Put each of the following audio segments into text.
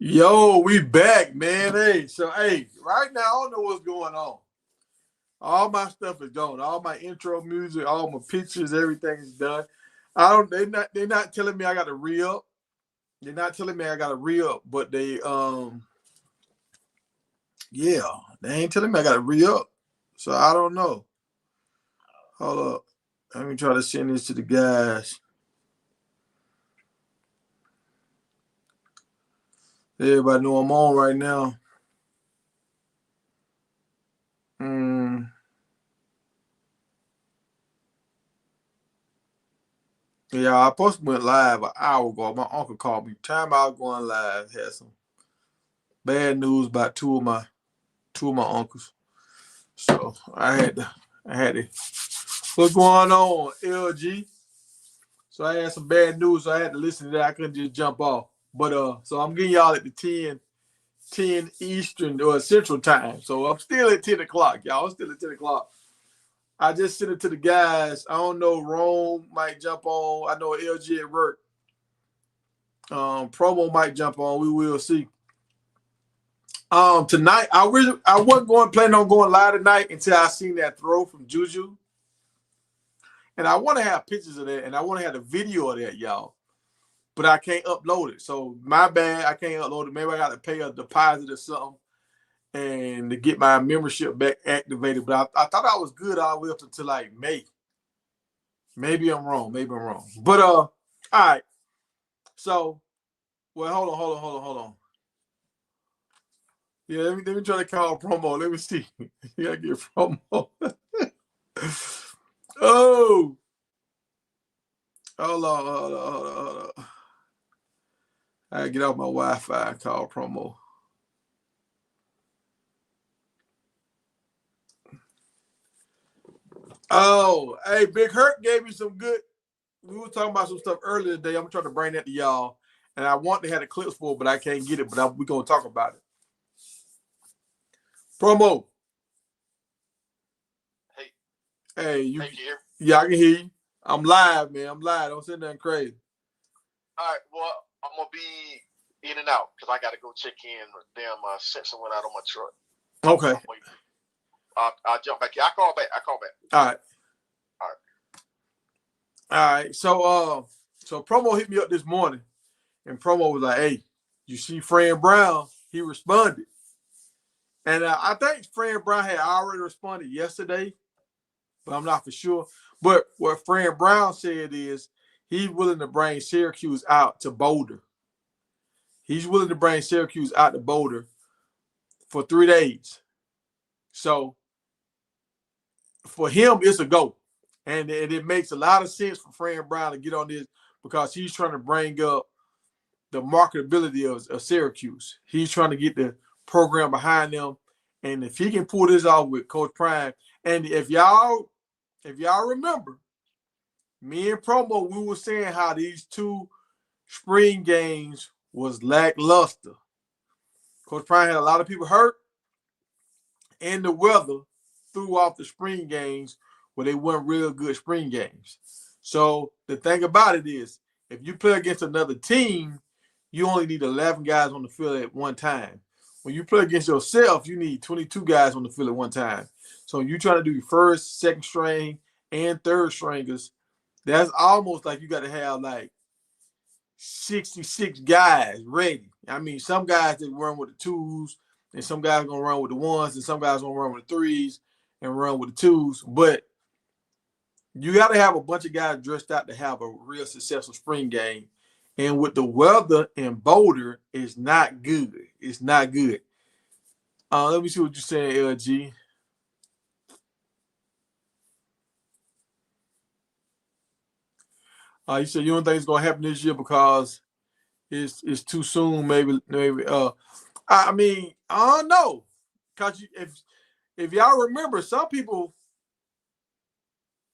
Yo, we back, man. Hey, right now I don't know what's going on. All my stuff is gone. All my intro music, all my pictures, everything is done. I don't. They're not telling me I got to re up. They're not telling me I got to re up, but yeah, they ain't telling me I got to re up. So I don't know. Hold up. Let me try to send this to the guys. Everybody know I'm on right now. Yeah, I supposed to went live an hour ago. My uncle called me. Time I was going live, had some bad news about two of my uncles. So I had to what's going on, LG? So I had some bad news, so I had to listen to that. I couldn't just jump off. But so I'm getting y'all at the 10 Eastern or Central time. So I'm still at 10 o'clock, y'all. I'm still at 10 o'clock. I just sent it to the guys. I don't know. Rome might jump on. I know LG at work. Promo might jump on. We will see. Tonight I wasn't planning on going live tonight until I seen that throw from Juju, and I want to have pictures of that, and I want to have the video of that, y'all. But I can't upload it, so my bad. I can't upload it. Maybe I got to pay a deposit or something, and to get my membership back activated. But I thought I was good all the way up until like May. Maybe I'm wrong. But all right. So, well, hold on. Yeah, let me try to call promo. Let me see. You gotta get promo. Oh, hold on. I gotta get off my Wi-Fi and call promo. Oh, hey, Big Hurt gave me some good. We were talking about some stuff earlier today. I'm trying to bring that to y'all, and I want to have the clips for it, but I can't get it. But we're gonna talk about it. Promo. Hey, you. Hey, can you hear me? Yeah, I can hear you. I'm live, man. I'm live. Don't say nothing crazy. All right, well, I'm going to be in and out because I got to go check in. Damn, my sensor went out on my truck. Okay. I'll jump back here. I'll call back. All right. So promo hit me up this morning, and promo was like, "Hey, you see Fran Brown?" He responded, and I think Fran Brown had already responded yesterday, but I'm not for sure. But what Fran Brown said is he's willing to bring Syracuse out to Boulder. He's willing to bring Syracuse out to Boulder for 3 days. So for him, it's a go. And it makes a lot of sense for Fran Brown to get on this because he's trying to bring up the marketability of Syracuse. He's trying to get the program behind them. And if he can pull this off with Coach Prime, and if y'all remember, me and Promo, we were saying how these two spring games was lackluster. Coach Prime had a lot of people hurt, and the weather threw off the spring games where they weren't real good spring games. So the thing about it is, if you play against another team, you only need 11 guys on the field at one time. When you play against yourself, you need 22 guys on the field at one time. So you're trying to do your first, second string, and third stringers. That's almost like you got to have like 66 guys ready. I mean, some guys that run with the twos, and some guys gonna run with the ones, and some guys gonna run with the threes and run with the twos. But you got to have a bunch of guys dressed out to have a real successful spring game. And with the weather in Boulder, it's not good. It's not good. Let me see what you're saying, LG. You said you don't think it's gonna happen this year because it's too soon. Maybe. I mean, I don't know. Cause if y'all remember, some people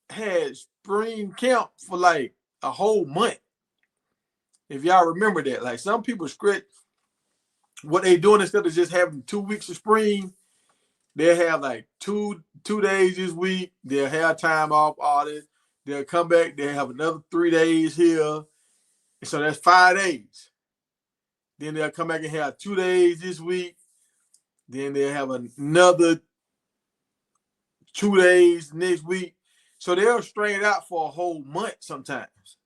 had spring camp for like a whole month. If y'all remember that, like some people script what they doing instead of just having 2 weeks of spring, they'll have like two days this week. They'll have time off all this. They'll come back. They'll have another 3 days here. So that's 5 days. Then they'll come back and have 2 days this week. Then they'll have another 2 days next week. So they'll strain it out for a whole month sometimes.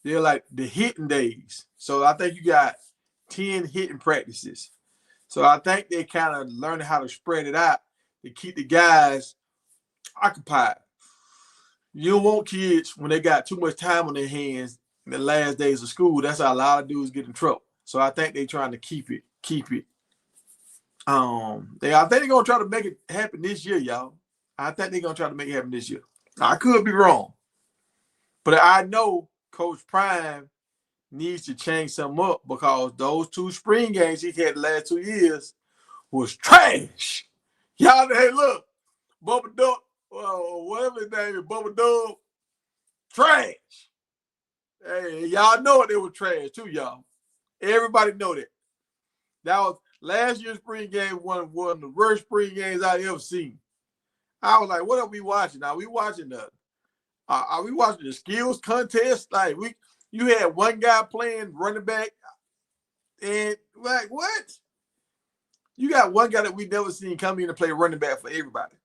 They're like the hitting days. So I think you got 10 hitting practices. So I think they kind of learning how to spread it out to keep the guys occupied. You don't want kids when they got too much time on their hands in the last days of school. That's how a lot of dudes get in trouble. So I think they're trying to keep it. I think they're gonna try to make it happen this year, y'all. I think they're gonna try to make it happen this year. I could be wrong, but I know Coach Prime needs to change something up because those 2 spring games he had the last 2 years was trash. Y'all, hey, look, Bubba Duck, whatever his name is, Bubba Dub, trash. Hey, y'all know it was trash too, y'all. Everybody know that. That was last year's spring game, one of the worst spring games I ever seen. I was like, what are we watching? Are we watching the skills contest? Like you had one guy playing running back, and like what? You got one guy that we never seen come in and play running back for everybody.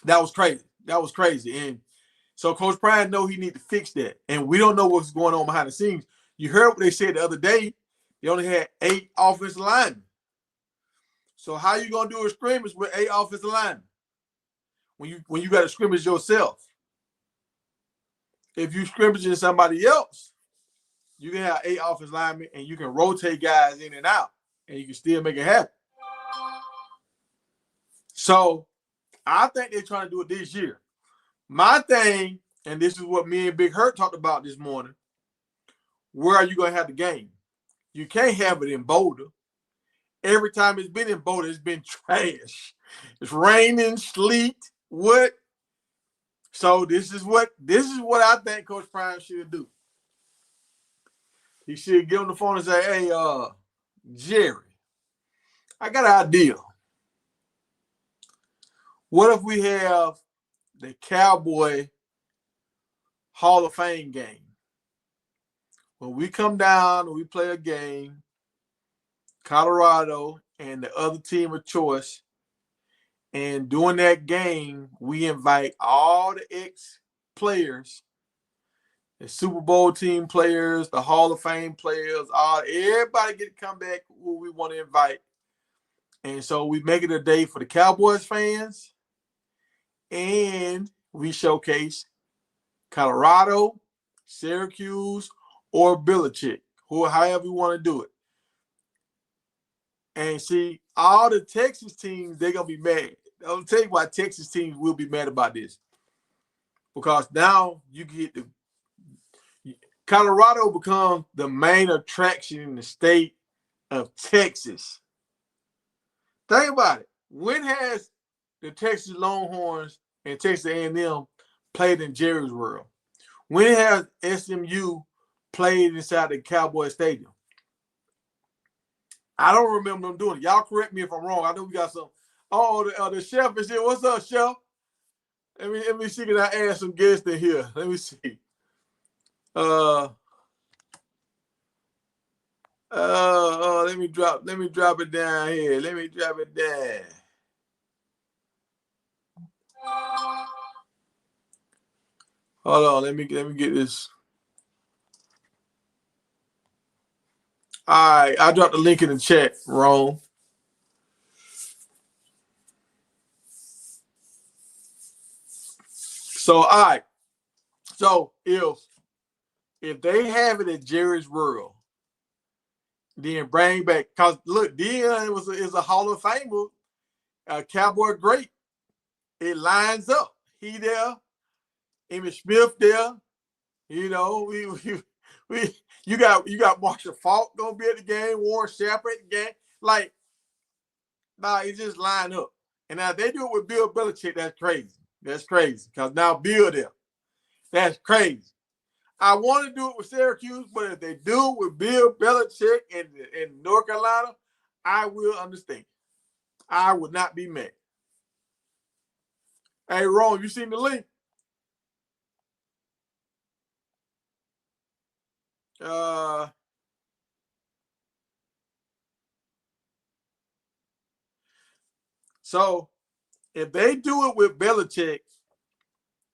That was crazy. And so Coach Prime know he need to fix that. And we don't know what's going on behind the scenes. You heard what they said the other day. They only had 8 offensive linemen. So how you gonna do a scrimmage with 8 offensive linemen when you got to scrimmage yourself? If you scrimmaging somebody else, you can have 8 offensive linemen and you can rotate guys in and out, and you can still make it happen. So I think they're trying to do it this year. My thing, and this is what me and Big Hurt talked about this morning, where are you going to have the game? You can't have it in Boulder. Every time it's been in Boulder, it's been trash. It's raining, sleet, what? So this is what I think Coach Prime should do. He should get on the phone and say, hey, Jerry, I got an idea. What if we have the Cowboy Hall of Fame game? When we come down and we play a game, Colorado and the other team of choice, and during that game, we invite all the ex-players, the Super Bowl team players, the Hall of Fame players, everybody get to come back who we want to invite. And so we make it a day for the Cowboys fans, and we showcase Colorado, Syracuse, or Belichick, however you want to do it. And see, all the Texas teams, they're going to be mad. I'll tell you why Texas teams will be mad about this. Because now you get Colorado becomes the main attraction in the state of Texas. Think about it. When has the Texas Longhorns and Texas A&M played in Jerry's World? When has SMU played inside the Cowboy Stadium? I don't remember them doing it. Y'all correct me if I'm wrong. I know we got some. Oh, the chef is here. What's up, chef? Let me see. Can I add some guests in here? Let me see. Let me drop it down here. Let me drop it down. Hold on. Let me get this. All right, I dropped the link in the chat, Rome. So, all right. So if they have it at Jerry's World, then bring back, because look, Dion is a Hall of Famer, a Cowboy great. It lines up. He there, Emmitt Smith there. You know, you got Marshall Faulk gonna be at the game, Warren Sapp at the game. Like, nah, it just line up. And now they do it with Bill Belichick. That's crazy. That's crazy. Because now Bill there. That's crazy. I want to do it with Syracuse, but if they do it with Bill Belichick in North Carolina, I will understand. I would not be mad. Hey, Ron, you seen the link? So if they do it with Belichick,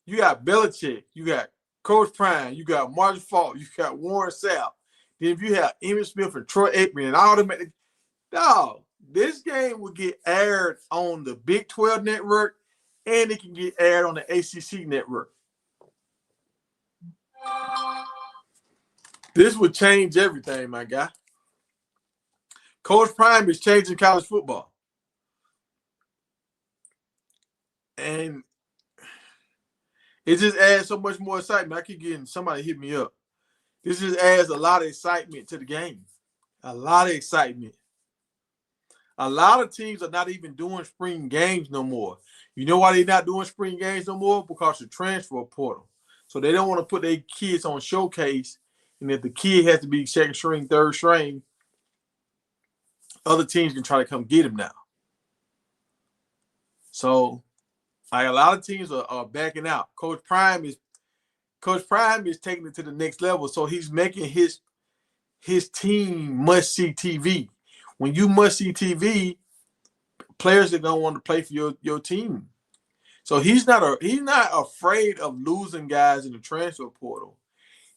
you got Belichick, you got Coach Prime, you got Marshall Faulk, you got Warren Sapp. Then if you have Emmitt Smith and Troy Aikman and all them, dog, this game will get aired on the Big 12 network and it can get aired on the ACC network. This would change everything, my guy. Coach Prime is changing college football. And it just adds so much more excitement. I keep getting somebody hit me up. This just adds a lot of excitement to the game. A lot of excitement. A lot of teams are not even doing spring games no more. You know why they're not doing spring games no more? Because of the transfer portal. So they don't want to put their kids on showcase. And if the kid has to be second string, third string, other teams can try to come get him now. So like a lot of teams are backing out. Coach Prime is taking it to the next level. So he's making his team must-see TV. When you must-see TV, players are gonna want to play for your team. So he's not afraid of losing guys in the transfer portal.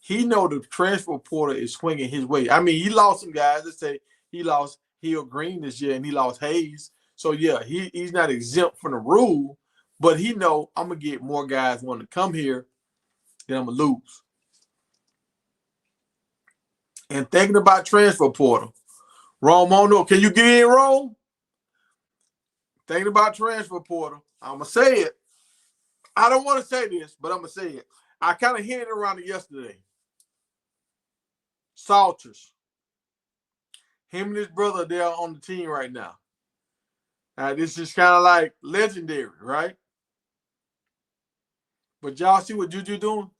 He know the transfer portal is swinging his way. I mean, he lost some guys. Let's say he lost Hill Green this year and he lost Hayes. So yeah, he's not exempt from the rule, but he know I'm gonna get more guys want to come here than I'm gonna lose. And thinking about transfer portal, Rome Mono, can you get in, Rome? Thinking about transfer portal, I'm gonna say it. I don't want to say this, but I'm gonna say it. I kind of hinted around it yesterday. Salters. Him and his brother, they're on the team right now. This is kind of like legendary, right? But y'all see what Juju doing?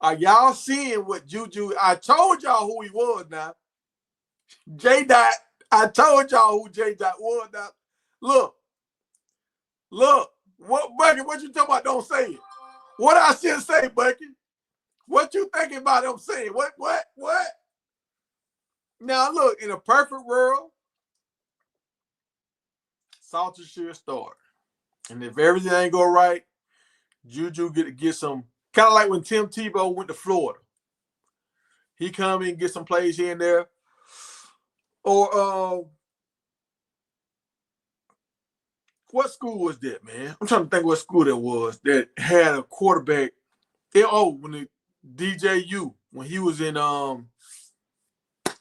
Are y'all seeing what Juju? I told y'all who he was now. JDot. I told y'all who JDot was now. Look. What, Bucky, what you talking about? Don't say it. What I should say, Bucky? What you thinking about them saying? What? Now, look, in a perfect world, Salter should start. And if everything ain't go right, Juju get some, kind of like when Tim Tebow went to Florida. He come in and get some plays here and there. Or what school was that, man? I'm trying to think what school that was that had a quarterback. When the DJU, when he was in the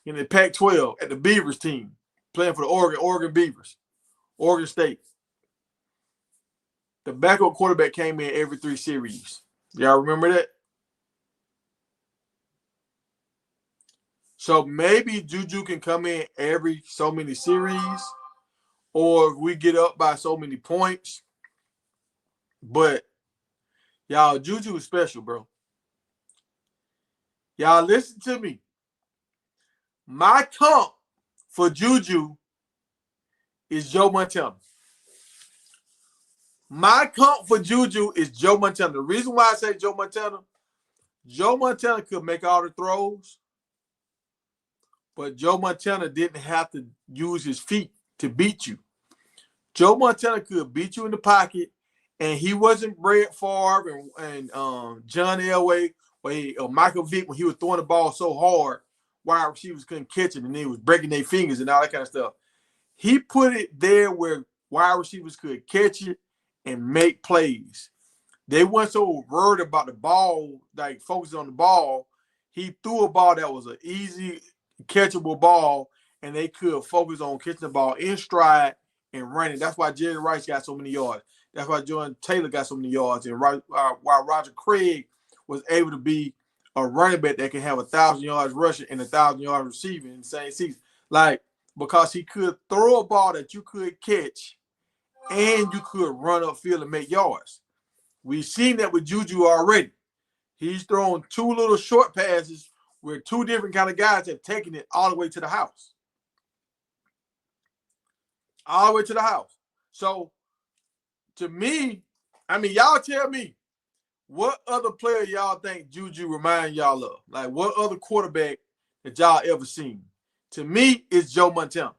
Pac-12 at the Beavers team, playing for the Oregon Beavers, Oregon State. The backup quarterback came in every 3 series. Y'all remember that? So maybe Juju can come in every so many series, or if we get up by so many points. But y'all, Juju is special, bro. Y'all listen to me. My comp for Juju is Joe Montana. My comp for Juju is Joe Montana. The reason why I say Joe Montana could make all the throws, but Joe Montana didn't have to use his feet to beat you. Joe Montana could beat you in the pocket, and he wasn't Brett Favre and John Elway or Michael Vick when he was throwing the ball so hard, wide receivers couldn't catch it, and they was breaking their fingers and all that kind of stuff. He put it there where wide receivers could catch it and make plays. They weren't so worried about the ball, like focusing on the ball. He threw a ball that was an easy catchable ball, and they could focus on catching the ball in stride and running. That's why Jerry Rice got so many yards. That's why Jordan Taylor got so many yards. And while Roger Craig was able to be a running back that can have 1,000 yards rushing and 1,000 yards receiving in the same season. Like, because he could throw a ball that you could catch and you could run upfield and make yards. We've seen that with Juju already. He's thrown 2 little short passes where 2 different kind of guys have taken it all the way to the house. All the way to the house. So, to me, I mean, y'all tell me, what other player y'all think Juju remind y'all of? Like, what other quarterback that y'all ever seen? To me, it's Joe Montana.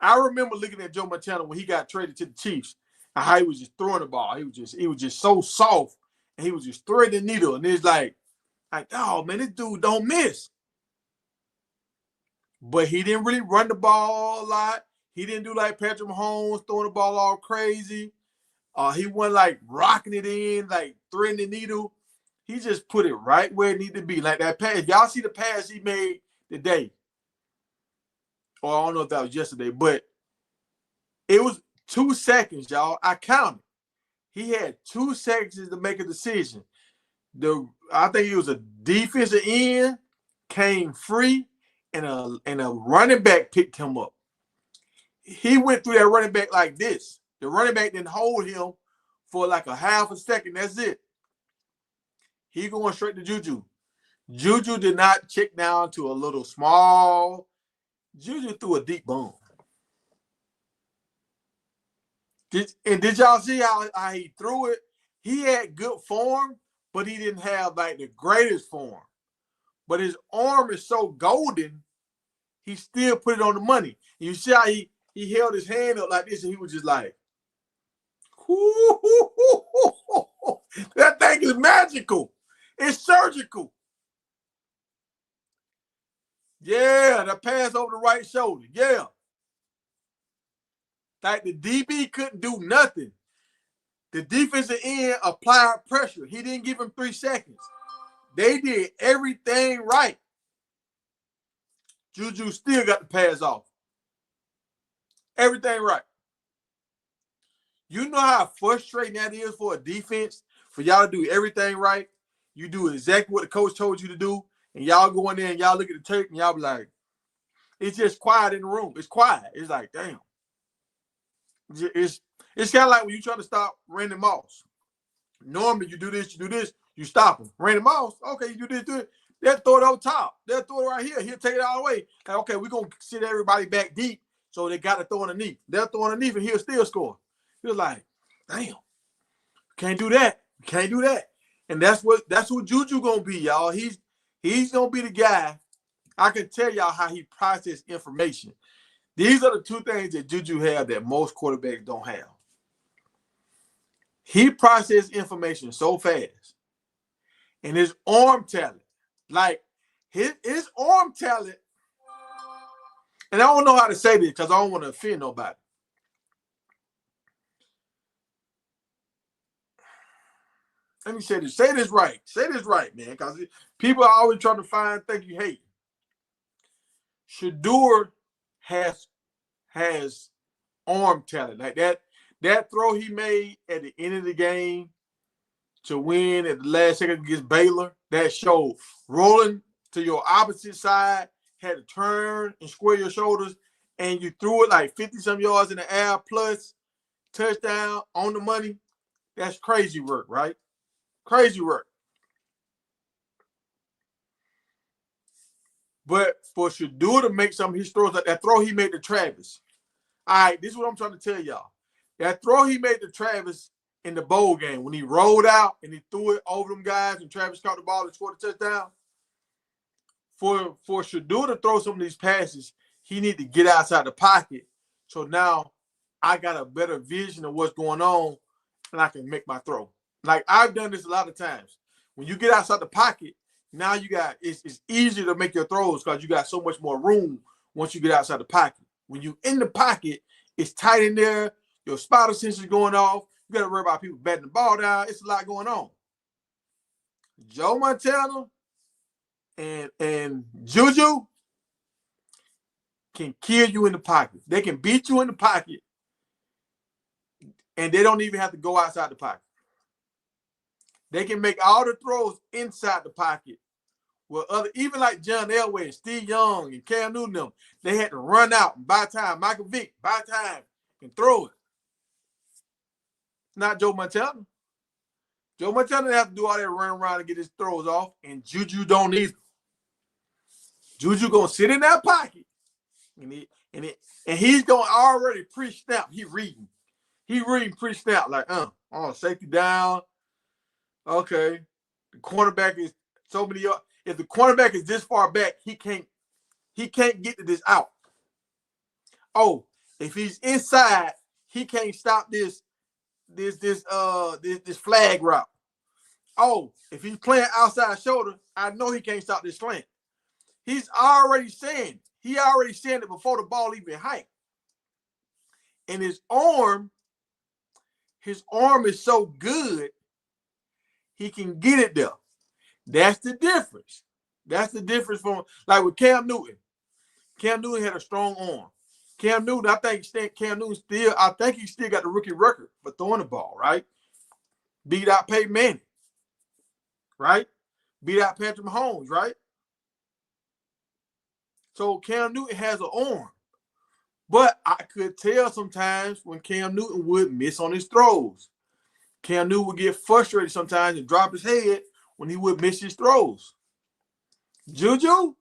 I remember looking at Joe Montana when he got traded to the Chiefs and how he was just throwing the ball. He was just so soft, and he was just threading the needle. And it's like, oh man, this dude don't miss. But he didn't really run the ball a lot. He didn't do like Patrick Mahomes throwing the ball all crazy. He wasn't like rocking it in, like threading the needle. He just put it right where it needed to be. Like that pass. Y'all see the pass he made today. Or I don't know if that was yesterday, but it was 2 seconds, y'all. I counted. He had 2 seconds to make a decision. I think he was a defensive end, came free, and a running back picked him up. He went through that running back like this. The running back didn't hold him for like a half a second. That's it. He going straight to Juju. Juju did not check down to a little small. Juju threw a deep bomb. Did y'all see how he threw it? He had good form, but he didn't have like the greatest form. But his arm is so golden, he still put it on the money. You see how he held his hand up like this, and he was just like, that thing is magical. It's surgical. Yeah, the pass over the right shoulder. Yeah. Like the DB couldn't do nothing. The defensive end applied pressure. He didn't give him 3 seconds. They did everything right. Juju still got the pass off. Everything right. You know how frustrating that is for a defense, for y'all to do everything right? You do exactly what the coach told you to do, and y'all go in there and y'all look at the tape and y'all be like, it's just quiet in the room. It's quiet. It's like, damn. It's kind of like when you try to stop Randy Moss. Normally you do this, you stop him. Randy Moss, okay, you do this. They'll throw it over top. They'll throw it right here. He'll take it all the way. Like, okay, we're going to sit everybody back deep, so they got to throw underneath. They'll throw underneath, and he'll still score. He was like, damn, can't do that. Can't do that. And that's what Juju going to be, y'all. He's going to be the guy. I can tell y'all how he processes information. These are the 2 things that Juju have that most quarterbacks don't have. He processes information so fast. And his arm talent, like his arm talent, and I don't know how to say this because I don't want to offend nobody. Let me say this. Say this right. Say this right, man, because people are always trying to find things you hate. Shador has arm talent. Like that throw he made at the end of the game to win at the last second against Baylor, that showed rolling to your opposite side, had to turn and square your shoulders, and you threw it like 50-some yards in the air plus touchdown on the money. That's crazy work, right? Crazy work. But for Shador to make some of his throws, like that throw he made to Travis. All right, this is what I'm trying to tell y'all. That throw he made to Travis in the bowl game when he rolled out and he threw it over them guys and Travis caught the ball and scored a touchdown. For Shador to throw some of these passes, he need to get outside the pocket. So now I got a better vision of what's going on and I can make my throw. Like I've done this a lot of times. When you get outside the pocket, now you got it's easier to make your throws because you got so much more room once you get outside the pocket. When you in the pocket, it's tight in there. Your spider sense is going off. You got to worry about people batting the ball down. It's a lot going on. Joe Montana and Juju can kill you in the pocket. They can beat you in the pocket, and they don't even have to go outside the pocket. They can make all the throws inside the pocket. Well, even like John Elway and Steve Young and Cam Newton, them, they had to run out and buy time. Michael Vick, buy time and throw it. Not Joe Montana. Joe Montana didn't have to do all that running around and get his throws off, and Juju don't either. Juju gonna sit in that pocket, and he's gonna already pre-snap. He reading pre-snap like, safety down. Okay, the cornerback is so many yards. If the cornerback is this far back, he can't get to this out. Oh, If he's inside, he can't stop this flag route. Oh, if he's playing outside shoulder, I know he can't stop this slant. He's already saying it. He already said it before the ball even hiked. And his arm is so good, he can get it there. That's the difference. That's the difference from like with Cam Newton. Cam Newton had a strong arm. Cam Newton, I think he still got the rookie record for throwing the ball, right? Beat out Peyton Manning, right? Beat out Patrick Mahomes, right? So Cam Newton has an arm. But I could tell sometimes when Cam Newton would miss on his throws. Cam Newton would get frustrated sometimes and drop his head when he would miss his throws. Juju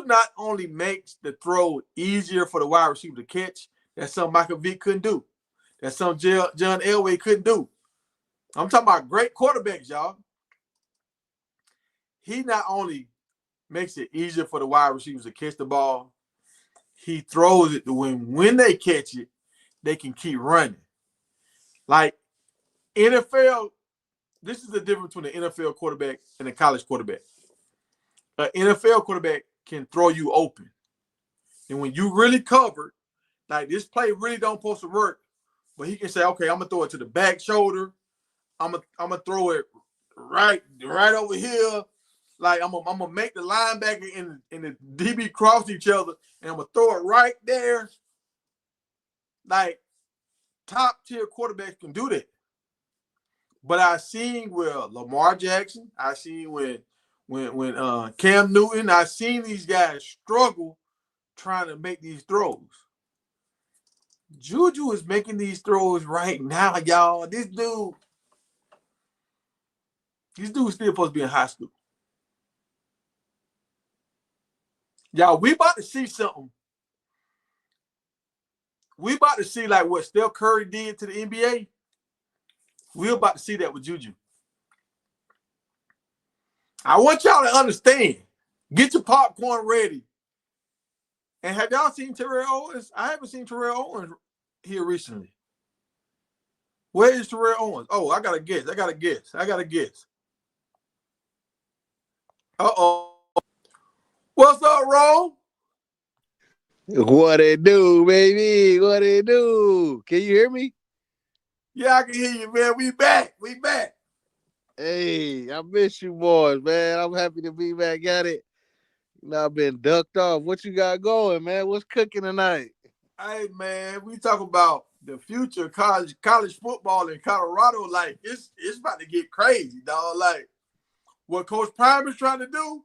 not only makes the throw easier for the wide receiver to catch, that's something Michael Vick couldn't do. That's something John Elway couldn't do. I'm talking about great quarterbacks, y'all. He not only makes it easier for the wide receivers to catch the ball, he throws it to when they catch it, they can keep running. Like NFL, this is the difference between an NFL quarterback and a college quarterback. An NFL quarterback can throw you open. And when you really covered, like this play really don't supposed to work, but he can say, okay, I'm going to throw it to the back shoulder. I'm gonna throw it right over here. Like I'm gonna make the linebacker and the DB cross each other, and I'm gonna throw it right there. Like top tier quarterbacks can do that. But I seen with Lamar Jackson, I seen when Cam Newton, I seen these guys struggle trying to make these throws. Juju is making these throws right now, y'all. This dude still supposed to be in high school. Y'all, we about to see something. We about to see like what Steph Curry did to the NBA. We're about to see that with Juju. I want y'all to understand. Get your popcorn ready. And have y'all seen Terrell Owens? I haven't seen Terrell Owens here recently. Where is Terrell Owens? Oh, I got to guess. Uh-oh. What's up, Ro? What it do, baby? What it do? Can you hear me? Yeah, I can hear you, man. We back. Hey, I miss you boys, man. I'm happy to be back at it. You know, I've been ducked off. What you got going, man? What's cooking tonight? Hey, man, we talk about the future of college football in Colorado. Like, it's about to get crazy, dog. Like, what Coach Prime is trying to do,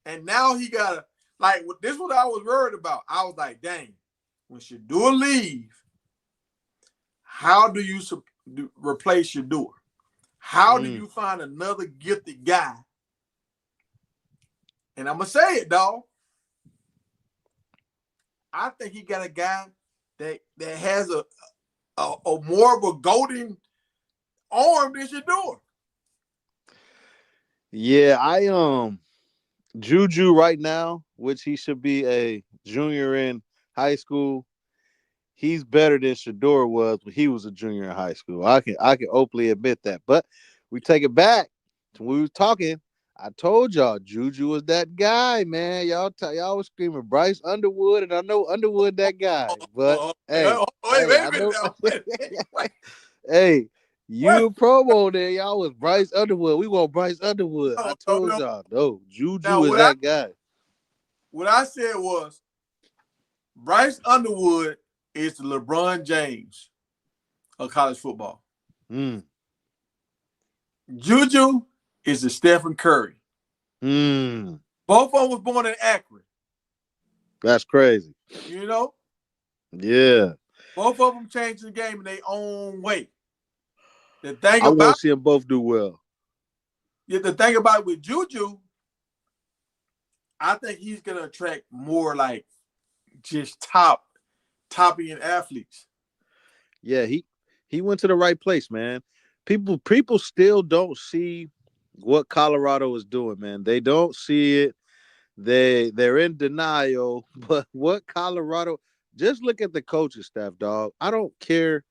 and now he got to, like, this is what I was worried about. I was like, dang, when Shador leave, how do you replace Shador? How do you find another gifted guy? And I'm going to say it, dog. I think he got a guy that has a more of a golden arm than Shador. Yeah, Juju right now, which he should be a junior in high school. He's better than Shador was when he was a junior in high school. I can openly admit that. But we take it back to when we was talking. I told y'all Juju was that guy, man. Y'all was screaming Bryce Underwood, and I know Underwood that guy. But hey, hey, you and promo there, y'all was Bryce Underwood. We want Bryce Underwood. I told y'all, no, Juju is that guy. What I said was Bryce Underwood is the LeBron James of college football. Juju is the Stephen Curry. Both of them was born in Akron. That's crazy. You know? Yeah. Both of them changed the game in their own way. I want to see them both do well. Yeah, the thing about it with Juju, I think he's going to attract more like just top end athletes. Yeah, he went to the right place, man. People still don't see what Colorado is doing, man. They don't see it. They're in denial. But what Colorado, Just look at the coaching staff, dog. I don't care.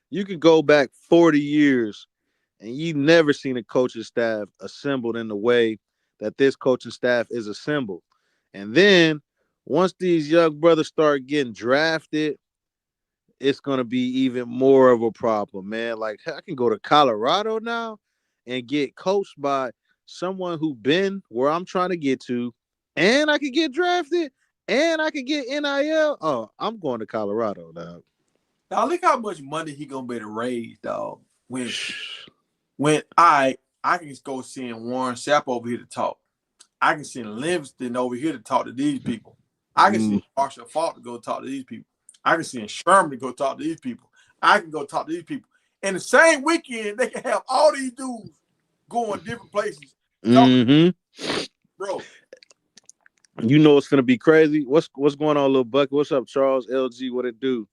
You can go back 40 years and you never seen a coaching staff assembled in the way that this coaching staff is assembled. And then once these young brothers start getting drafted, it's gonna be even more of a problem, man. Like I can go to Colorado now and get coached by someone who been where I'm trying to get to, and I could get drafted, and I could get NIL. Oh, I'm going to Colorado, dog. Now look how much money he gonna be able to raise, dog. When I can just go send Warren Sapp over here to talk. I can send Livingston over here to talk to these people. I can send Marshall Faulk to go talk to these people. I can send Sherman to go talk to these people. I can go talk to these people. And the same weekend, they can have all these dudes going different places. Bro. You know it's gonna be crazy. What's going on, little bucket? What's up, Charles? LG, what it do?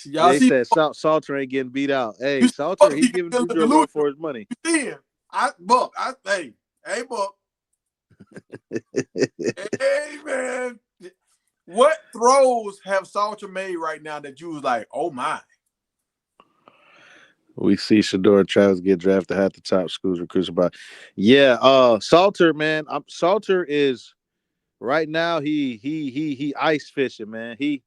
They said Salter ain't getting beat out. Hey, Salter, he giving Juju a run for his money. Hey, Buck. Hey, man. What throws have Salter made right now that you was like, oh my? We see Shador and Travis get drafted at the top schools recruited by. Yeah, Salter, man. Salter is right now. He ice fishing, man. He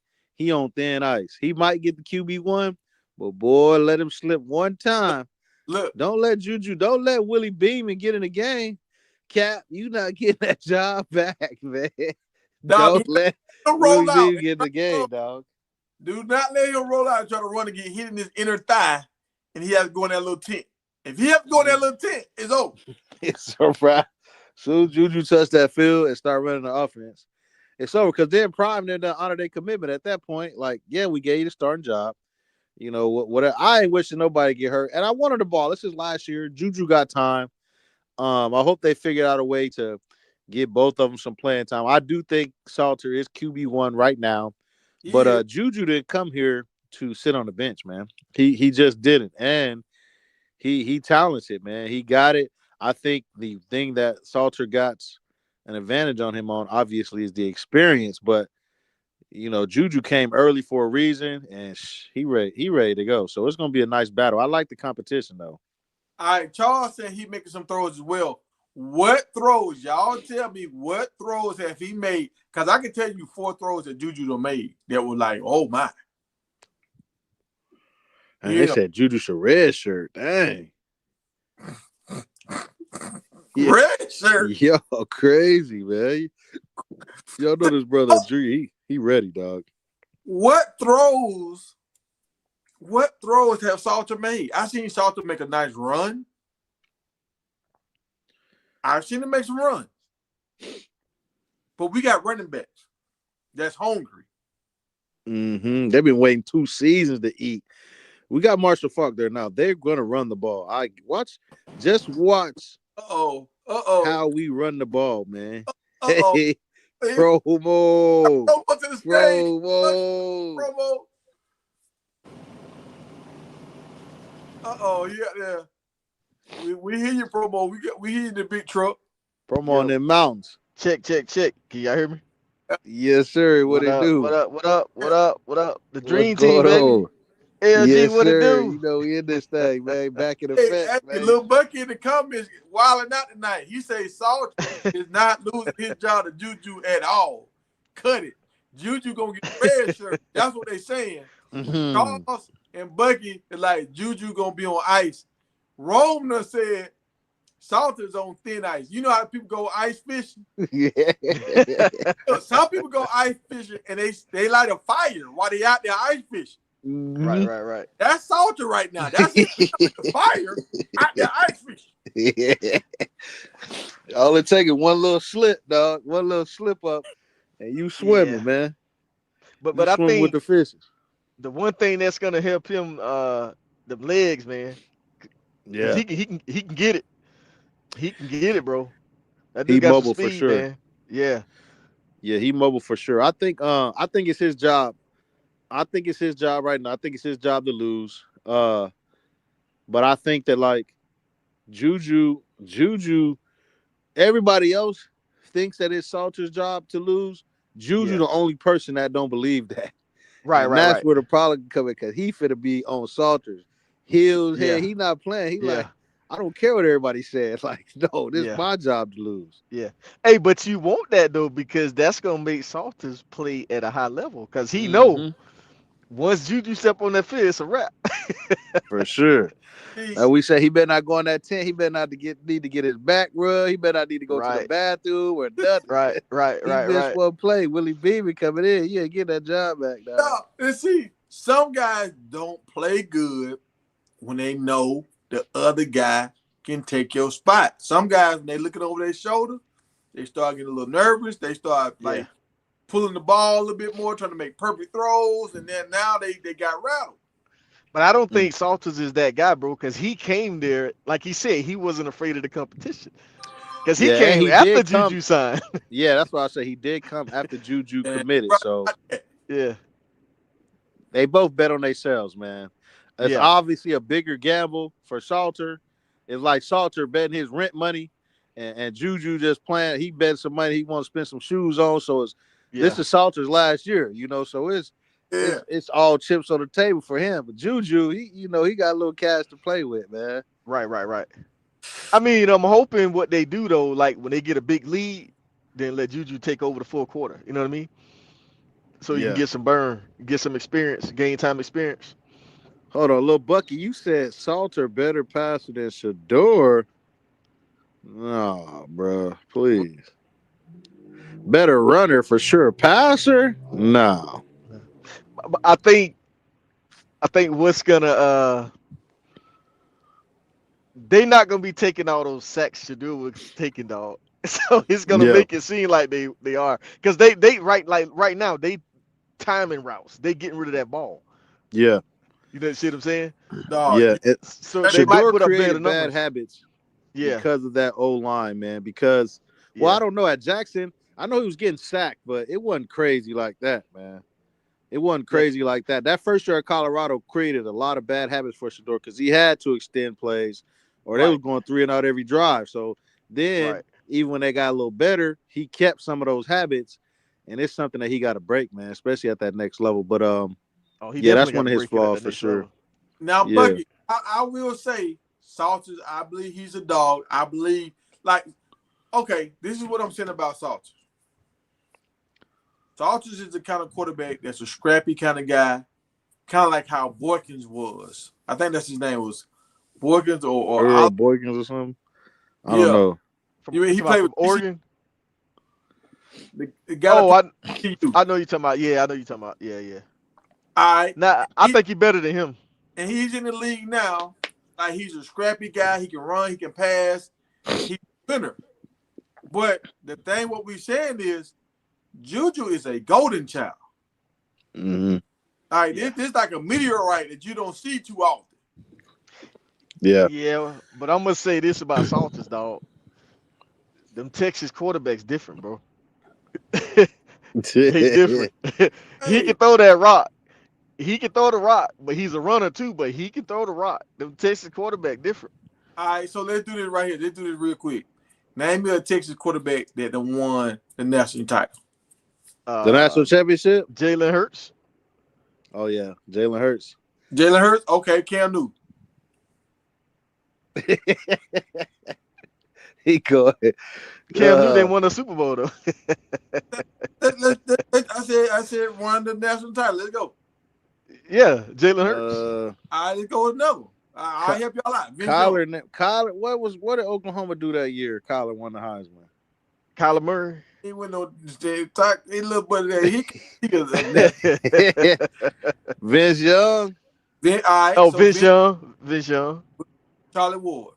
on thin ice. He might get the QB1, but boy, let him slip one time. Look, don't let Willie Beeman get in the game. Cap, you not getting that job back, man. Don't let Willie Beeman get in the game, dog. Do not let him roll out and try to run and get hit in his inner thigh, and he has to go in that little tent. If he has to go in that little tent, it's over. It's all right. Soon Juju touch that field and start running the offense, it's over. Because then Prime, they're to honor their commitment at that point. Like, yeah, we gave you the starting job. You know what? I ain't wishing nobody get hurt, and I wanted the ball. This is last year. Juju got time. I hope they figured out a way to get both of them some playing time. I do think Salter is QB1 right now, but Juju didn't come here to sit on the bench, man. He just didn't, and he talented, man. He got it. I think the thing that Salter got an advantage on him on obviously is the experience, but you know Juju came early for a reason, and he ready to go. So it's gonna be a nice battle. I like the competition though. All right, Charles said he making some throws as well. What throws? Y'all tell me what throws have he made? Because I can tell you 4 throws that Juju done made that were like, oh my. And they said Juju should red shirt. Dang. Red shirt. Yo, crazy, man. Y'all know this brother Drew. He ready, dog. What throws have Salter made? I seen Salter make a nice run. I've seen him make some runs. But we got running backs that's hungry. They've been waiting 2 seasons to eat. We got Marshall Faulk there now. They're gonna run the ball. Watch how we run the ball, man. Hey, promo. Yeah. We hear you, promo. We hear you in the big truck. Promo on them mountains. Check. Can y'all hear me? Yes, sir. What it do? What up? The dream team, baby. LG, yes, what sir. it do? You know we in this thing, man. Back in effect, man. Little Bucky in the comments wilding out tonight. He say Salter is not losing his job to Juju at all. Cut it. Juju gonna get the red shirt. That's what they saying. Charles and Bucky is like Juju gonna be on ice. Rome said Salter's on thin ice. You know how people go ice fishing? Yeah. Some people go ice fishing and they light a fire while they out there ice fishing. Right. That's Salter right now. That's the fire out there ice fishing. Yeah. All it takes is one little slip, dog. One little slip up, and you swimming, man. But I think with the fishes. The one thing that's gonna help him, the legs, man. Yeah, he can get it. He can get it, bro. That he dude got mobile some speed, for sure. Man. Yeah, he mobile for sure. I think it's his job. I think it's his job right now. I think it's his job to lose. But I think that like Juju, everybody else thinks that it's Salter's job to lose. Juju Yeah. the only person that don't believe that. Right, And right, that's right. where the problem come in because he finna be on Salter's heels. Hey, Yeah. he not playing. He Yeah. like, I don't care what everybody says. Like, no, this is Yeah. my job to lose. Yeah. Hey, but you want that though because that's gonna make Salters play at a high level because he know Hmm. once Juju step on that field, it's a wrap. For sure. See, Like we say, he better not go on that tent. He better not need to get his back rubbed. He better not need to go to the Right. bathroom or nothing. Right. Right. He Right. missed Right. one play. Willie Beaver coming in. Yeah, get that job back, dog. no, and see, some guys don't play good when they know the other guy can take your spot. Some guys, when they looking over their shoulder, they start getting a little nervous. They start Yeah. like pulling the ball a little bit more, trying to make perfect throws, and then now they got rattled. But I don't Mm. think Salters is that guy, bro, because he came there, like he said, he wasn't afraid of the competition. Because he Yeah, and came he after did come. Juju signed. Yeah, that's why I say he did come after Juju And committed. right, So Yeah. they both bet on themselves, man. It's Yeah. obviously a bigger gamble for Salter. It's like Salter betting his rent money, and Juju just playing. He bet some money. He wants to spend some shoes on. So this Yeah. is Salter's last year, So yeah. it's all chips on the table for him. But Juju, he got a little cash to play with, man. Right, right, right. I mean, I'm hoping what they do though, like when they get a big lead, then let Juju take over the full quarter. You know what I mean? So you can Yeah. get some burn, get some experience, gain time experience. Hold on, little Bucky. You said Salter better passer than Shador. No, bro. Please. Better runner for sure. Passer? No. But I think what's gonna they not gonna be taking all those sacks Shadur was taking, dog. So it's gonna Yeah. make it seem like they are because they right now they timing routes. They getting rid of that ball. Yeah. You know, see what I'm saying? Dog, Yeah. So they might Shador put up better created bad numbers. habits Yeah, because of that O line, man. Because, well, yeah, I don't know. At Jackson, I know he was getting sacked, but it wasn't crazy like that, man. It wasn't yeah. crazy like that. That first year at Colorado created a lot of bad habits for Shador because he had to extend plays or they Right, was going 3-and-out every drive. So then, right. even when they got a little better, he kept some of those habits. And it's something that he got to break, man, especially at that next level. But Oh, he yeah, definitely that's got one to of his break it at flaws the for next sure. level. now, Yeah. Bucky, I will say, Salters, I believe he's a dog. I believe, okay, this is what I'm saying about Salters. Salters is the kind of quarterback that's a scrappy kind of guy, kind of like how Boykins was. I think that's his name was Boykins or Earl Boykins or something. I don't yeah. know. You mean he Somebody played from with TCU, Oregon. the guy Oh, that played with TCU. I know you're talking about. Yeah, I know you're talking about. Yeah, yeah. All right. Nah, I think you're better than him. And he's in the league now. Like he's a scrappy guy. He can run. He can pass. He's a winner. But the thing, what we're saying is, Juju is a golden child. Mm-hmm. All right, Yeah. this is like a meteorite that you don't see too often. Yeah. Yeah, but I'm gonna say this about Salters, dog. Them Texas quarterbacks different, bro. They different. He Hey, can throw that rock. He can throw the rock, but he's a runner too. But he can throw the rock. Them Texas quarterback different. all right, so let's do this right here. Let's do this real quick. Name me a Texas quarterback that done won the national title. The national championship? Jalen Hurts. Oh, yeah. Jalen Hurts. Jalen Hurts? Okay, Cam Newton. He go ahead. Cam Newton didn't win a Super Bowl though. I said won the national title. Let's go. Yeah, Jalen Hurts. All right, let's go with another one. I'll help y'all out. Vince Young. Kyler, what did Oklahoma do that year? Kyler won the Heisman. Kyler Murray. He went no talk. He little buddy there. He was Vince Young. All right, Oh, so Vince Young. Vince Young. Charlie Ward.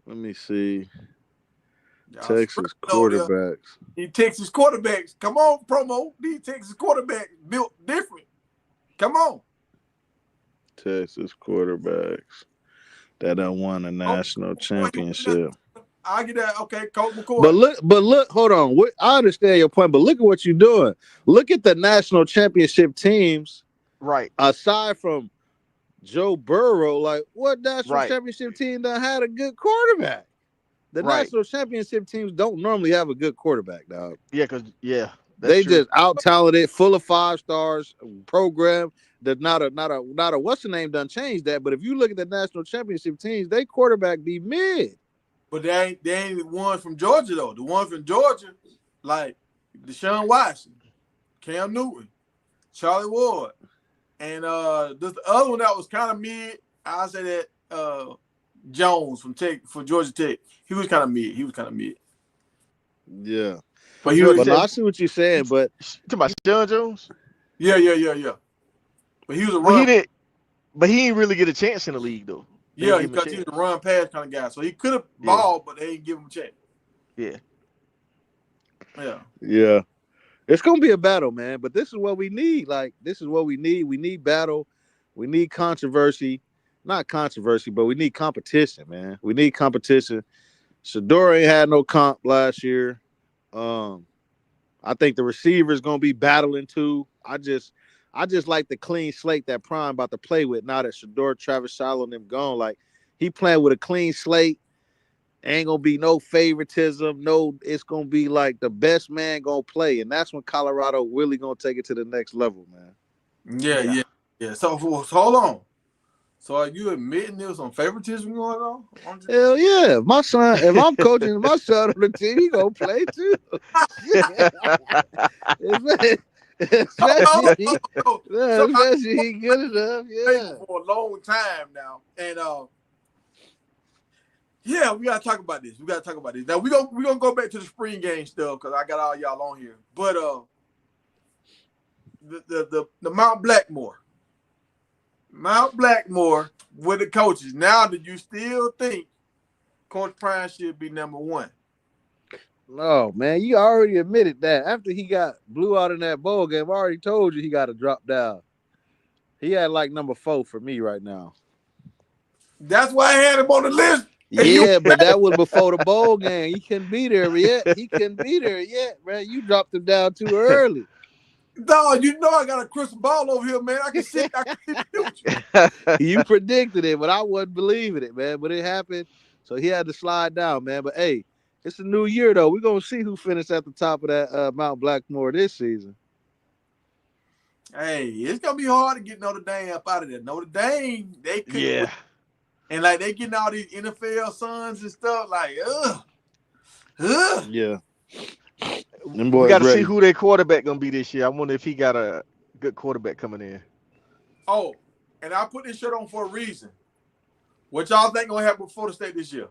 Let me see. Y'all Texas spread over there. quarterbacks. These Texas quarterbacks. Come on, promo. These Texas quarterbacks built different. Come on. Texas quarterbacks that done won a national championship. I get that. Okay, Colt McCoy. But look, hold on. I understand your point, but look at what you're doing. Look at the national championship teams. Right. Aside from Joe Burrow, like what national Right. championship team done had a good quarterback? The Right. national championship teams don't normally have a good quarterback, dog. Yeah, that's They true. just out talented, full of 5 stars, program. That not a what's the name done changed that. But if you look at the national championship teams, they quarterback be mid. But they ain't the ones from Georgia though. The ones from Georgia, like Deshaun Watson, Cam Newton, Charlie Ward, and the other one that was kind of mid. I say that Jones for Georgia Tech. He was kind of mid. Yeah, But he Georgia was but no, Tech. I see what you're saying. But You talking about Sean Jones? yeah. But he was a Well, he run. didn't. But he didn't really get a chance in the league though. They didn't Yeah, give him a because he was chance. a run pass kind of guy. So he could have Yeah, balled, but they didn't give him a chance. yeah. Yeah. yeah, it's gonna be a battle, man. But this is what we need. Like this is what we need. We need battle. We need controversy. Not controversy, but we need competition, man. We need competition. Shador ain't had no comp last year. Um, I think the receiver is gonna be battling too. I just like the clean slate that Prime about to play with now that Shador, Travis Shiloh, and them gone. Like he playing with a clean slate. Ain't gonna be no favoritism. No, it's gonna be like the best man gonna play, and that's when Colorado really gonna take it to the next level, man. Yeah. Yeah. So hold on. So are you admitting there was some favoritism going on? Hell yeah! My son, if I'm coaching my son on the team, he gonna play too. Oh, especially, so I especially he good enough. Yeah. for a long time now, and yeah, we gotta talk about this. Now we gonna go back to the spring game stuff because I got all y'all on here. But the Mount Blackmore with the coaches. Now, do you still think Coach Prime should be number one? No, man, you already admitted that after he got blew out in that bowl game. I already told you he got to drop down. He had like number 4 for me right now. That's why I had him on the list. Yeah, but that was before the bowl game. He couldn't be there yet. Man. You dropped him down too early. Dog, you know I got a crystal ball over here, man. I can see the future. You predicted it, but I wasn't believing it, man. But it happened, so he had to slide down, man. But hey, it's a new year though. We're gonna see who finished at the top of that Mount Blackmore this season. Hey, it's gonna be hard to get Notre Dame up out of there. Notre Dame, they couldn't Yeah. and like they getting all these NFL sons and stuff, like Yeah, them We boys got to see ready. who their quarterback gonna be this year. I wonder if he got a good quarterback coming in. Oh, and I put this shirt on for a reason. What y'all think gonna happen with Florida State this year?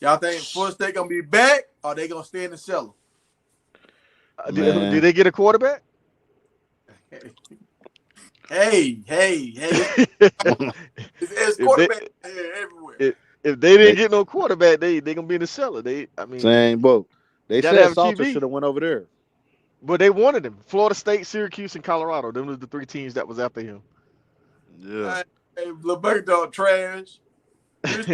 Y'all think Florida State gonna be back or they gonna stay in the cellar? Did they get a quarterback? Hey. It's If quarterback everywhere. if they didn't get no quarterback, they gonna be in the cellar. I mean, Same boat. They gotta said have Salter QB. should have went over there. But they wanted him. Florida State, Syracuse, and Colorado. Them were the 3 teams that was after him. Yeah. Hey, LeBeck dog trash. That's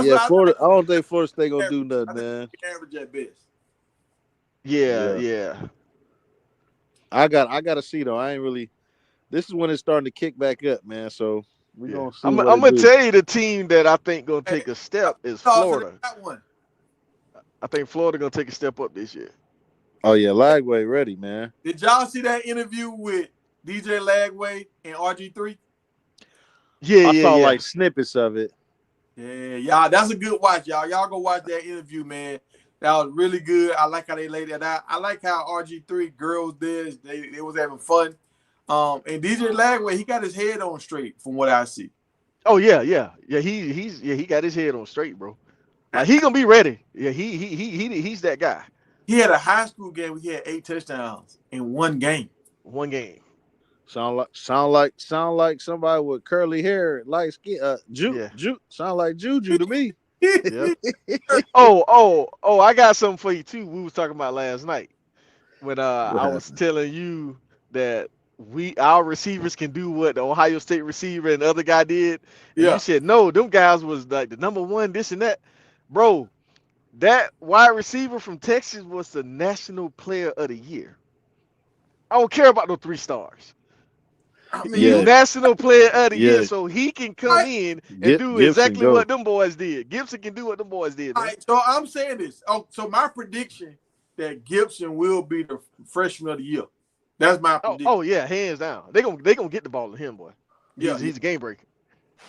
Yeah, what Florida. I I don't think Florida State gonna think. do I nothing, think man. average at best. Yeah. I gotta see though. I ain't really. This is when it's starting to kick back up, man. So we gonna see I'm what gonna it do. tell you the team that I think gonna take a step is Oh, so Florida. they got one. I think Florida gonna take a step up this year. Oh yeah, Lagway ready, man. Did y'all see that interview with DJ Lagway and RG3? Yeah. I saw like snippets of it. Yeah, y'all. That's a good watch, y'all. Y'all go watch that interview, man. That was really good. I like how they laid that out. I like how RG3 girls did. They was having fun. And DJ Lagway, he got his head on straight from what I see. Oh yeah. He got his head on straight, bro. Like he gonna be ready. Yeah, he's that guy. He had a high school game where he had 8 touchdowns in one game. One game. Sound like somebody with curly hair, light skin. Sound like Juju to me. Yeah. Oh, I got something for you too. We was talking about last night when I was telling you that our receivers can do what the Ohio State receiver and the other guy did. And Yeah. you said no, them guys was like the number 1, this and that. Bro, that wide receiver from Texas was the National Player of the Year. I don't care about those 3 stars. I He's mean, National Player of the Year, Yeah. so he can come in and do Gibson exactly go. what them boys did. Gibson can do what them boys did, all man. right, so I'm saying this. Oh, so my prediction that Gibson will be the freshman of the year. That's my prediction. Oh yeah, hands down. They gonna get the ball to him, boy. Yeah, He's a game breaker.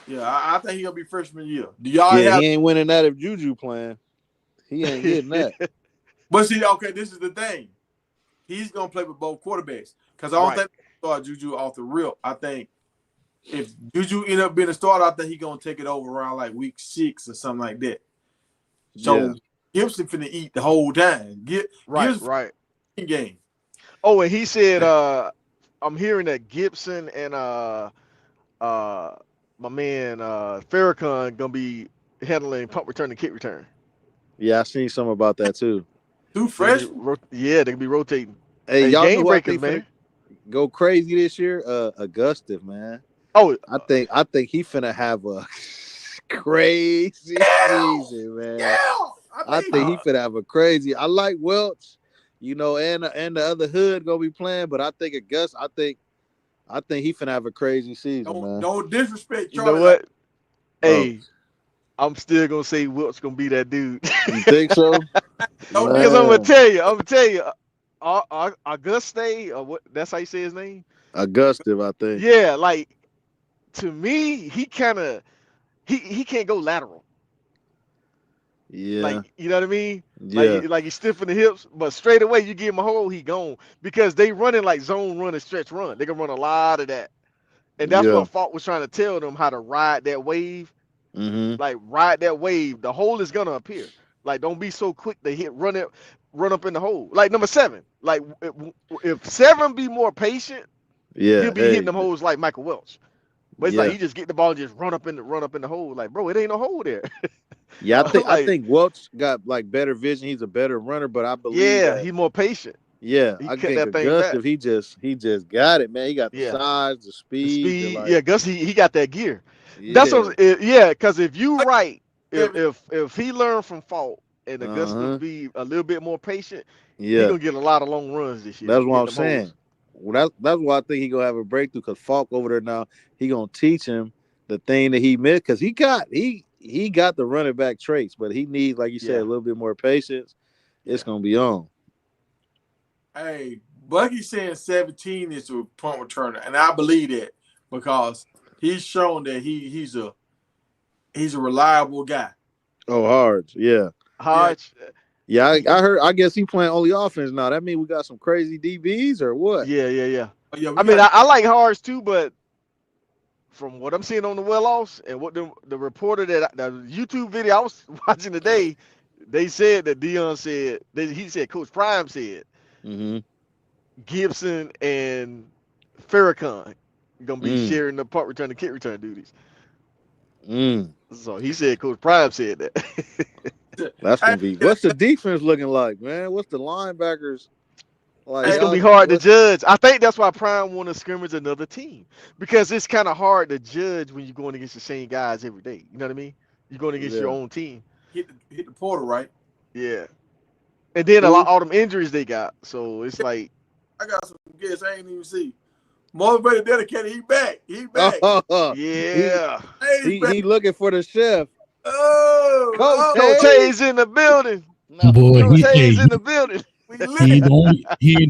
yeah. I think he'll be freshman of the year. Do y'all Yeah, have? he ain't winning that if Juju playing. He ain't getting that. But see, okay, this is the thing. He's gonna play with both quarterbacks because I don't think they start Juju off the rip. I think if Juju end up being a starter, I think he's gonna take it over around like week 6 or something like that. So Gibson finna eat the whole time. Right. Game. Oh, and he said, I'm hearing that Gibson and my man Farrakhan gonna be handling punt return and kick return. Yeah, I seen something about that too. 2 freshmen. They can be rotating. Hey, y'all game know who breakers, I think man. Go crazy this year? Augustus, man. Oh, I think he finna have a crazy season, man. Yeah, I think he finna have a crazy. I like Welch, and the other hood gonna be playing, but I think Augustus. I think he finna have a crazy season, man. Don't disrespect you Charlie. know what? Hey, I'm still gonna say Wilt's gonna be that dude. You think so? Because I'm gonna tell you, Auguste, or what? That's how you say his name. Augustus, I think. Yeah, like to me, he kind of he can't go lateral. Yeah. Like, you know what I mean? Yeah. Like he's stiff in the hips, but straight away you give him a hole, he gone. Because they running like zone run and stretch run. They can run a lot of that. And that's what Falk was trying to tell them, how to ride that wave. Mm-hmm. Like ride that wave. The hole is gonna appear. Like don't be so quick to run up in the hole. Like number 7. Like if 7 be more patient, he'll be hitting them holes like Michael Welch. But it's like he just get the ball and just run up in the hole. Like, bro, it ain't no hole there. Yeah, I think Welch got like better vision. He's a better runner, but I believe he's more patient. Yeah, he I cut think that thing Augustus, back. he just got it, man. He got the size, the speed. Gus, he got that gear. Yeah. That's what. Because if you if he learned from Falk and Augustus be a little bit more patient, he gonna get a lot of long runs this year. That's what I'm saying. Well, that's why I think he gonna have a breakthrough, because Falk over there now, he gonna teach him the thing that he missed, because he got the running back traits, but he needs, like you said, a little bit more patience. It's gonna be on. Hey, Bucky's saying 17 is a punt returner, and I believe that because he's shown that he's a reliable guy. Oh, Hodge, yeah. Hodge. Yeah, I heard. I guess he playing only offense now. That means we got some crazy DBs or what? Yeah. I mean, I like Hodge too, but from what I'm seeing on the well-offs and what the reporter the YouTube video I was watching today, they said that Dion said he said Coach Prime said Gibson and Farrakhan gonna be sharing the punt return and kick return duties. So he said Coach Prime said that. That's gonna be. What's the defense looking like, man? What's the linebackers like? It's gonna be hard to judge. I think that's why Prime want to scrimmage another team, because it's kind of hard to judge when you're going against the same guys every day. You know what I mean? You're going against your own team. Hit the portal, right? Yeah. And then all them injuries they got, so it's like I got some guests I ain't even see. Motivated, dedicated. He back. Yeah. He looking for the chef. Coach Hayes in the building. Boy, Coach Hayes in the building. He ain't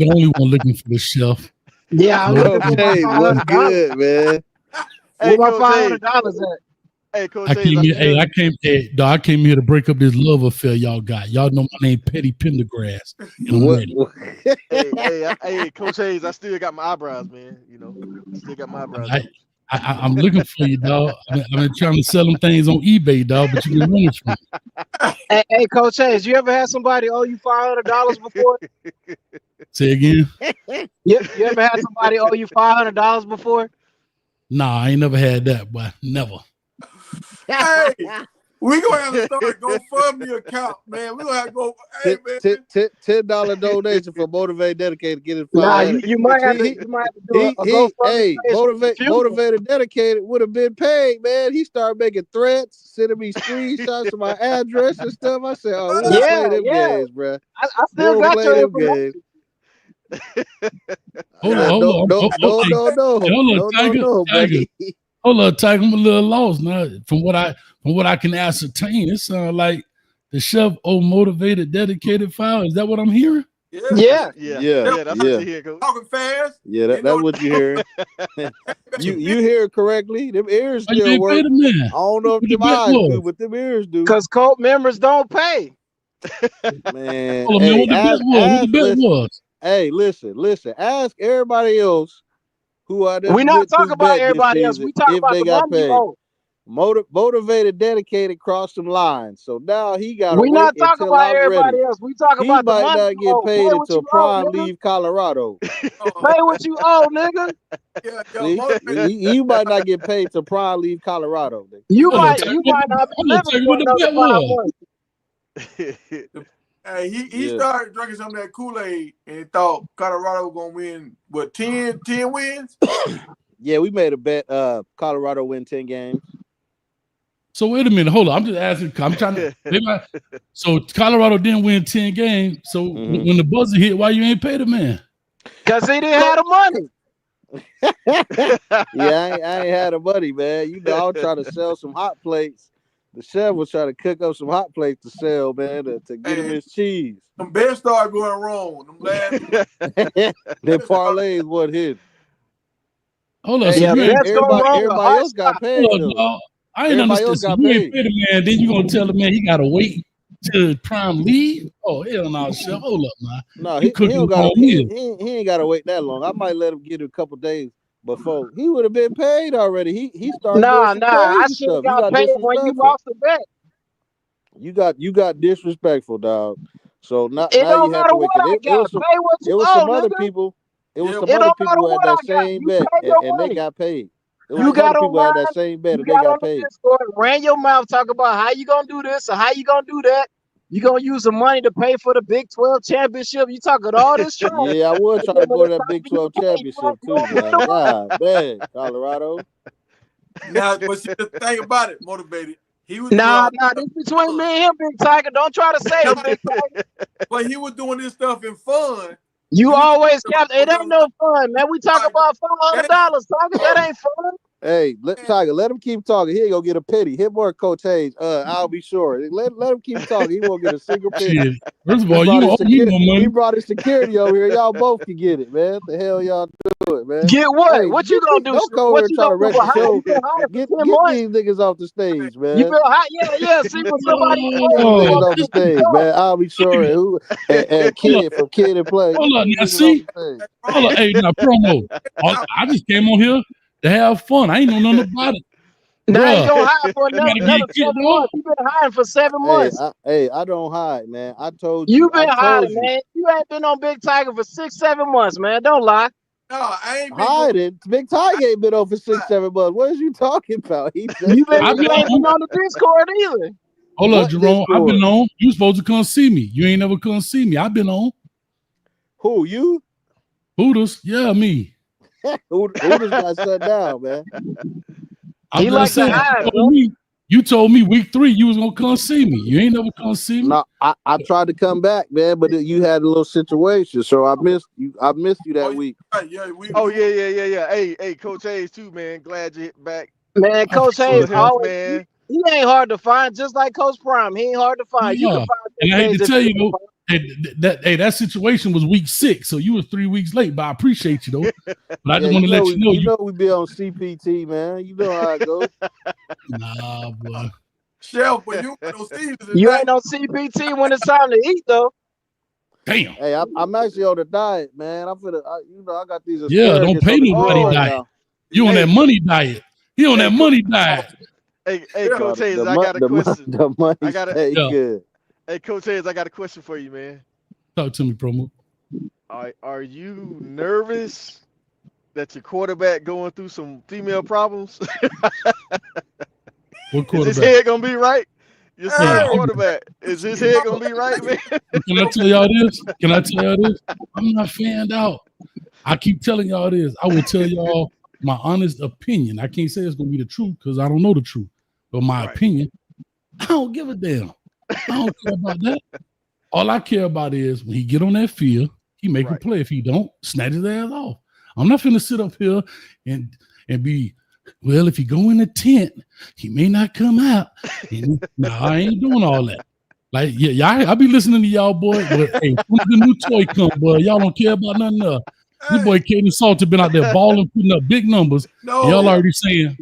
the only one looking for the chef. Yeah, I'm looking for my what's good, man? Where my $500 at? Hey, Coach I came here to break up this love affair y'all got. Y'all know my name, Petty Pendergrass. Hey, Coach Hayes, I still got my eyebrows, man. You know, still got my eyebrows. I'm looking for you, dog. I've been trying to sell them things on eBay, dog, but you been running from me. Hey, Coach Hayes, you ever had somebody owe you $500 before? Say again? You ever had somebody owe you $500 before? Nah, I ain't never had that, boy. Never. Hey, we gonna have to start a GoFundMe account, man. We gonna have to go. Hey, man. $10 donation for Motivated Dedicated. Get it. Nah, you might have to do a GoFundMe. Motivated Dedicated would have been paid, man. He started making threats, sending me screenshots of my address and stuff. I said, "Oh, we don't play them games, bro. I still got your information. Hold on. No, Tiger. Hold on, Tiger. I'm a little lost now. From what I can ascertain, it sounds like the chef motivated, dedicated file. Is that what I'm hearing? Yeah. That's what you hear, Coach. Talking fast. Yeah, that's what you hear. you hear it correctly. Them ears Oh, you still ain't work. paid the man. I don't know if What the them bet eyes was? do, but them ears do. Because Colt members don't pay. Man, Hold on, man. What the bet was? What the bet was? Hey, listen. Ask everybody else who I done We not went talking through about bet this everybody else. season We talking if about they the got money you paid. owe. Motivated, dedicated, crossed some lines. So now he gotta We wait not talking until about I'm everybody ready. else. We talking He about the might money not you get owe. Pay paid what until you owe, Prime nigga. leave Colorado. Pay what you owe, nigga. See, you might not get paid till Prime leave Colorado. Nigga. You Hold on, might Tiger. not be Hold on, living Tiger. for What the another bet 5 was? months. Hey, he Yeah. started drinking some of that Kool-Aid and thought Colorado was gonna win. What 10 wins? Yeah, we made a bet. Colorado win 10 games. So wait a minute. Hold on. I'm just asking. I'm trying to. So Colorado didn't win 10 games. So when the buzzer hit, why you ain't pay the man? Because he didn't have the money. Yeah, I ain't had the money, man. You know, I was trying to sell some hot plates. The chef was trying to cook up some hot plates to sell, man, to get him his cheese. Them bets started going wrong. Them last Their parlays wasn't hidden. Hold on. Hey, So Yeah, you ain't bets go wrong. everybody else got paid. hold on, Though. dog. I ain't Everybody understand. else So got you ain't paid. pay the man, then you gonna tell the man he gotta wait till Prime leave? Oh hell no, chef. Hold up, man. No, You he cooking don't the got wrong he meal. ain't got to wait that long. I might let him get a couple days before he would have been paid already. He started doing some I crazy should have stuff. You got got paid when you disrespectful. lost the bet. You got disrespectful, dog. So now It you don't have matter to wait what because I got. Pay what it you was owe, some other nigga. people. It was Yeah, some It other don't people matter who had what I that got. same You bet pay your and they money. got paid. It was You some other got people who had online. that same bet You and they got on got the paid. Discord. Ran your mouth talk about how you gonna do this or how you gonna do that. You gonna use the money to pay for the Big 12 championship. You talking all this trash. Yeah, I was trying to go to that Big 12 championship too, man. God, man, Colorado. now, but see the thing about it, motivated. He was doing Nah, all this between me and him, Big Tiger. Don't try to save this Big Tiger. but he was doing this stuff in fun. You was always doing kept it. Ain't no fun, man. We talk about $500, Tiger. That ain't fun. Hey, Tiger, let him keep talking. He ain't gonna get a penny. Hit more Coach Hayes. I'll be sure. Let him keep talking. He won't get a single penny. Shit. First of all, you owe me more money. He brought his security over here. Y'all both can get it, man. What the hell y'all do it, man? Get what? Hey, what you gonna do? Don't come over What here you trying gonna to do? wreck Well, the how show. you been hired Get for 10 months? these niggas off the stage, man. You been hired? Yeah. See when somebody Get these niggas off the stage, man. I'll be sure. And Kid from Kid and Play. Hold Get on, these now niggas see. off the stage. Hold on, hey, now promo. I just came on here to have fun. I ain't know nothing about it. Now you Bruh, gonna hire for I gotta another get kicked 7 off. months. You been hiring for 7 months. I don't hide, man. I told You you. been hiding, man. You ain't been on Big Tiger for 6-7 months, man. Don't lie. No, I ain't been Hiding. Big Tiger ain't been on for 6-7 months. What is you talking about? He just You came ain't been on. on the Discord either. Hold on, What Jerome. I've been Discord? on. You supposed to come see me. You ain't never come see me. I've been on. Who you? Hooters, yeah, me. Who just got shut down, man? I'm He just like to saying. hide, bro. You told me week 3 you was gonna come see me. You ain't never come see me. No, I tried to come back, man, but you had a little situation, so I missed you. I missed you that week. Yeah, Yeah. Hey, Coach Hayes too, man. Glad you hit back. Man, Coach Full Hayes of health, always man. he ain't hard to find, just like Coach Prime. He ain't hard to find. You can Yeah. find And I hate Hayes to if tell you you though, that situation was week 6, so you was 3 weeks late. But I appreciate you though. But I just want to let you know we be on CPT, man. You know how it goes. Nah, boy. Chef, but you ain't no seasons. You ain't on CPT when it's time to eat, though. Damn. Hey, I'm actually on the diet, man. I'm finna, I got these asparagus. Yeah, don't pay on the nobody right diet. now. You on that money diet. He on that money diet. Hey, Coach Hayes, I got a the question. The money stay good. Hey, Coach Hayes, I got a question for you, man. Talk to me, promo. Are you nervous that your quarterback going through some female problems? What quarterback? Is his head gonna be right? Your starting quarterback. Is his head gonna be right, man? Can I tell y'all this? I'm not fanned out. I keep telling y'all this. I will tell y'all my honest opinion. I can't say it's gonna be the truth because I don't know the truth. But my opinion, I don't give a damn. I don't care about that. All I care about is when he get on that field, he make a play. If he don't, snatch his ass off. I'm not finna sit up here and be, well, if he go in the tent, he may not come out. And, no, I ain't doing all that. Like, yeah, I be listening to y'all, boy. But hey, when the new toy come, boy, y'all don't care about nothing else. This boy Kaden Salter been out there balling, putting up big numbers. No, y'all already saying,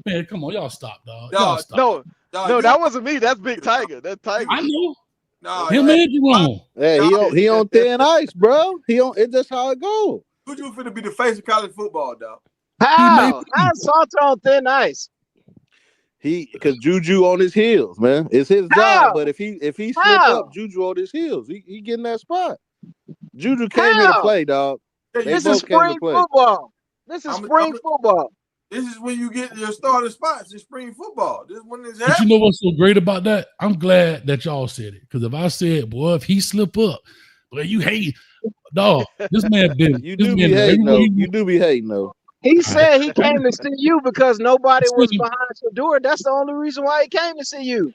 man, come on, y'all stop, dog. Y'all stop. No, that wasn't me. That's Big Tiger. That's Tiger. I know. No, Him and Jerome. Hey, he on thin ice, bro. It's just how it goes. Who you finna be the face of college football, dog? How? How's Salter on thin ice? Because Juju on his heels, man. It's his job. But if he slip up, Juju on his heels. He getting that spot. Juju came here to play, dog. This is spring football. This is spring football. This is when you get your starting spots in spring football. This one is But you know what's so great about that? I'm glad that y'all said it. Because if I said, boy, if he slip up, boy, you hate, dog. This man been. You do be hating, though. You do be hating, though. He said he came to see you because nobody was behind Shador. That's the only reason why he came to see you.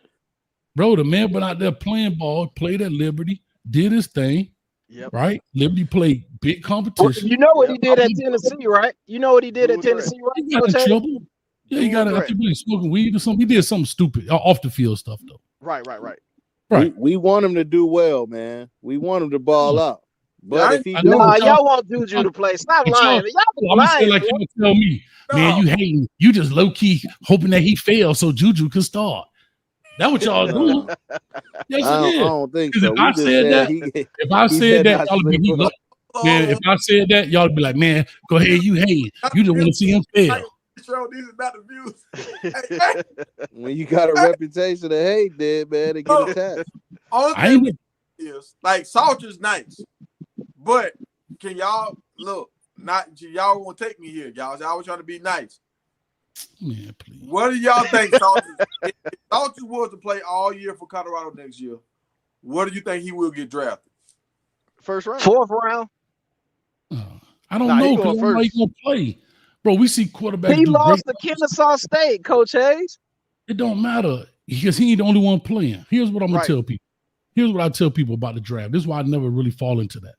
Bro, the man went out there playing ball, played at Liberty, did his thing. Yep. Right? Liberty played big competition. You know what he did at Tennessee, right? You know what he did at Tennessee, right? He got in trouble. Yeah, he got I think he was smoking weed or something. He did something stupid off the field stuff, though. Right. We want him to do well, man. We want him to ball out. But if he don't, y'all want Juju to play. Stop lying. Y'all lying. Like you tell me, man, you hating. You just low key hoping that he fails so Juju could start. That's what y'all doing. Yes, I don't think so. If I said that, y'all be man. If I said that, y'all be like, man, go ahead, you hate. You just want to see him fail. These are not the views. When you got a reputation of hate, then man, it get attached. Only thing is like Salter's nice, but can y'all look? Not y'all won't take me here, y'all. I was trying to be nice. Man, please. What do y'all think Salter? If Salter was to play all year for Colorado next year, what do you think he will get drafted? First round, fourth round. I don't know because how he gonna play, bro. We see quarterbacks. He lost to Kennesaw State, Coach Hayes. It don't matter because he ain't the only one playing. Here's what I'm gonna tell people. Here's what I tell people about the draft. This is why I never really fall into that.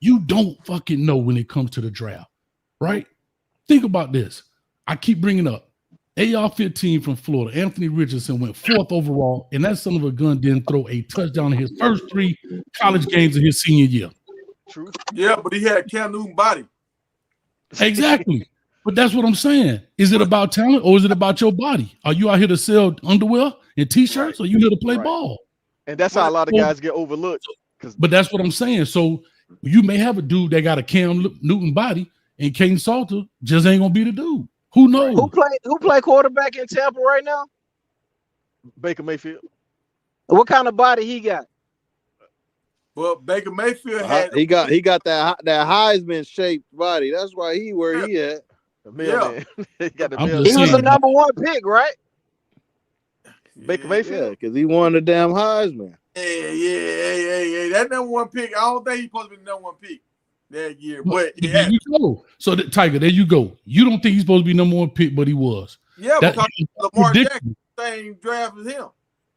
You don't fucking know when it comes to the draft, right? Think about this. I keep bringing up AR-15 from Florida. Anthony Richardson went 4th overall, and that son of a gun didn't throw a touchdown in his first 3 college games of his senior year. True. Yeah, but he had Cam Newton body. Exactly. But that's what I'm saying. Is it about talent or is it about your body? Are you out here to sell underwear and T-shirts or you here to play ball? And that's how a lot of guys get overlooked. But that's what I'm saying. So you may have a dude that got a Cam Newton body and Kaden Salter just ain't going to be the dude. Who knows? Who play quarterback in Tampa right now? Baker Mayfield. What kind of body he got? Well, Baker Mayfield had he got that Heisman shaped body. That's why he where he at. Yeah. He was the number 1 pick, right? Baker Mayfield, because he won the damn Heisman. Yeah. That number 1 pick. I don't think he's supposed to be the number 1 pick that year. But there you go. So Tiger, there you go. You don't think he's supposed to be number 1 pick, but he was. Yeah, because Lamar Jackson same draft as him.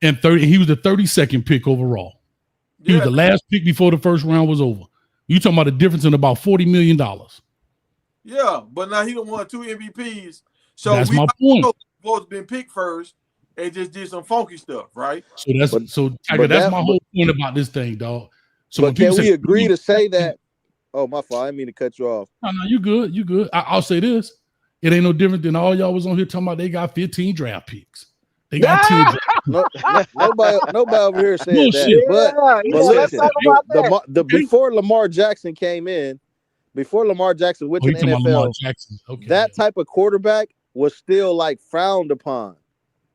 And he was the 32nd pick overall. He was the last pick before the first round was over. You talking about the difference in about $40 million. Yeah, but now he done won 2 MVPs. So that's my point. Supposed to been picked first and just did some funky stuff, right? So Tiger, that's my whole point about this thing, dog. So but can we agree to say that? Oh, my fault. I didn't mean to cut you off. No, you good. You good. I'll say this. It ain't no different than all y'all was on here talking about they got 15 draft picks. They got 10 nobody over here said that. But listen, before Lamar Jackson came in, before Lamar Jackson went to the NFL, that type of quarterback was still like frowned upon.